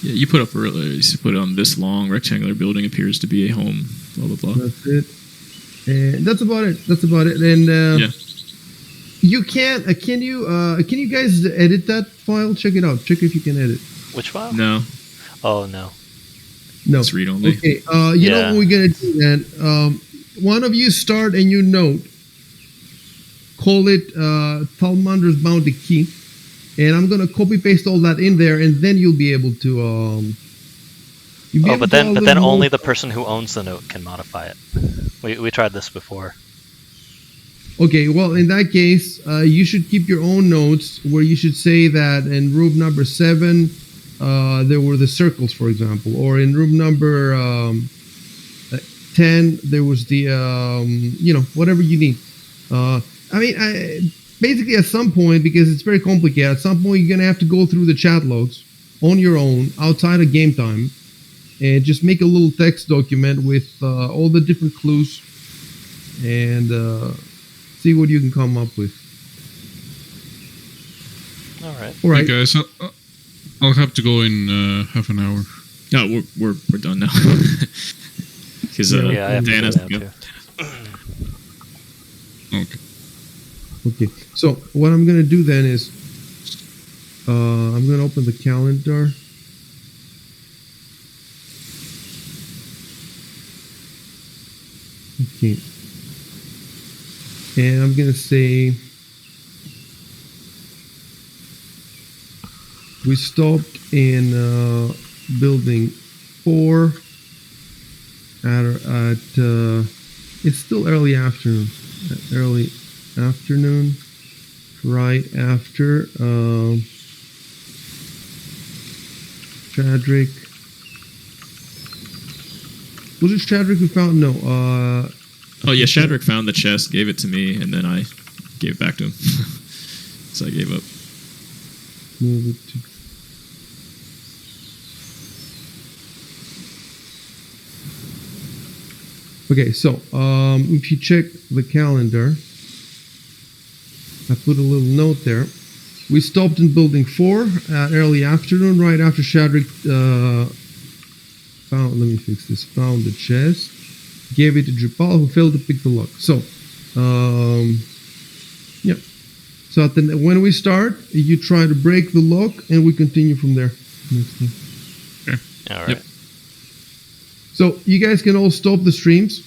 Yeah, you put up earlier. You put this long rectangular building appears to be a home. Blah blah blah. That's it. And that's about it. That's about it. And Yeah. you can you guys edit that file? Check it out. Check if you can edit. Which file? No, Oh, no. No. it's read only. Okay. You know Yeah. what we're gonna do then? One of you start a new note. Call it Thalmander's Bounty Key, and I'm gonna copy paste all that in there, and then you'll be able to. You'll be Oh, able but to then download only more- the person who owns the note can modify it. We tried this before. Okay, well, in that case, you should keep your own notes where you should say that in room number 7, there were the circles, for example, or in room number 10, there was the, whatever you need. Basically, at some point, because it's very complicated, at some point, you're going to have to go through the chat logs on your own, outside of game time, and just make a little text document with all the different clues and see what you can come up with. All right. All right. Hey guys, I'll have to go in half an hour. No, we're done now. Because Yeah, I have to Dan go has to now, go. too. Okay. Okay. So what I'm gonna do then is I'm gonna open the calendar. Okay. And I'm gonna say we stopped in building 4. it's still early afternoon. Early afternoon, right after Chadrick. Was it Chadrick who found? No. Oh yeah, Shadrick found the chest, gave it to me, and then I gave it back to him. So I gave up. Move it to. Okay, so if you check the calendar, I put a little note there. We stopped in building 4 at early afternoon, right after Shadrick found. Let me fix this. Found the chest, gave it to Drupal, who failed to pick the lock. So, yeah. So when we start, you try to break the lock, and we continue from there. Next time. All right. Yep. So you guys can all stop the streams.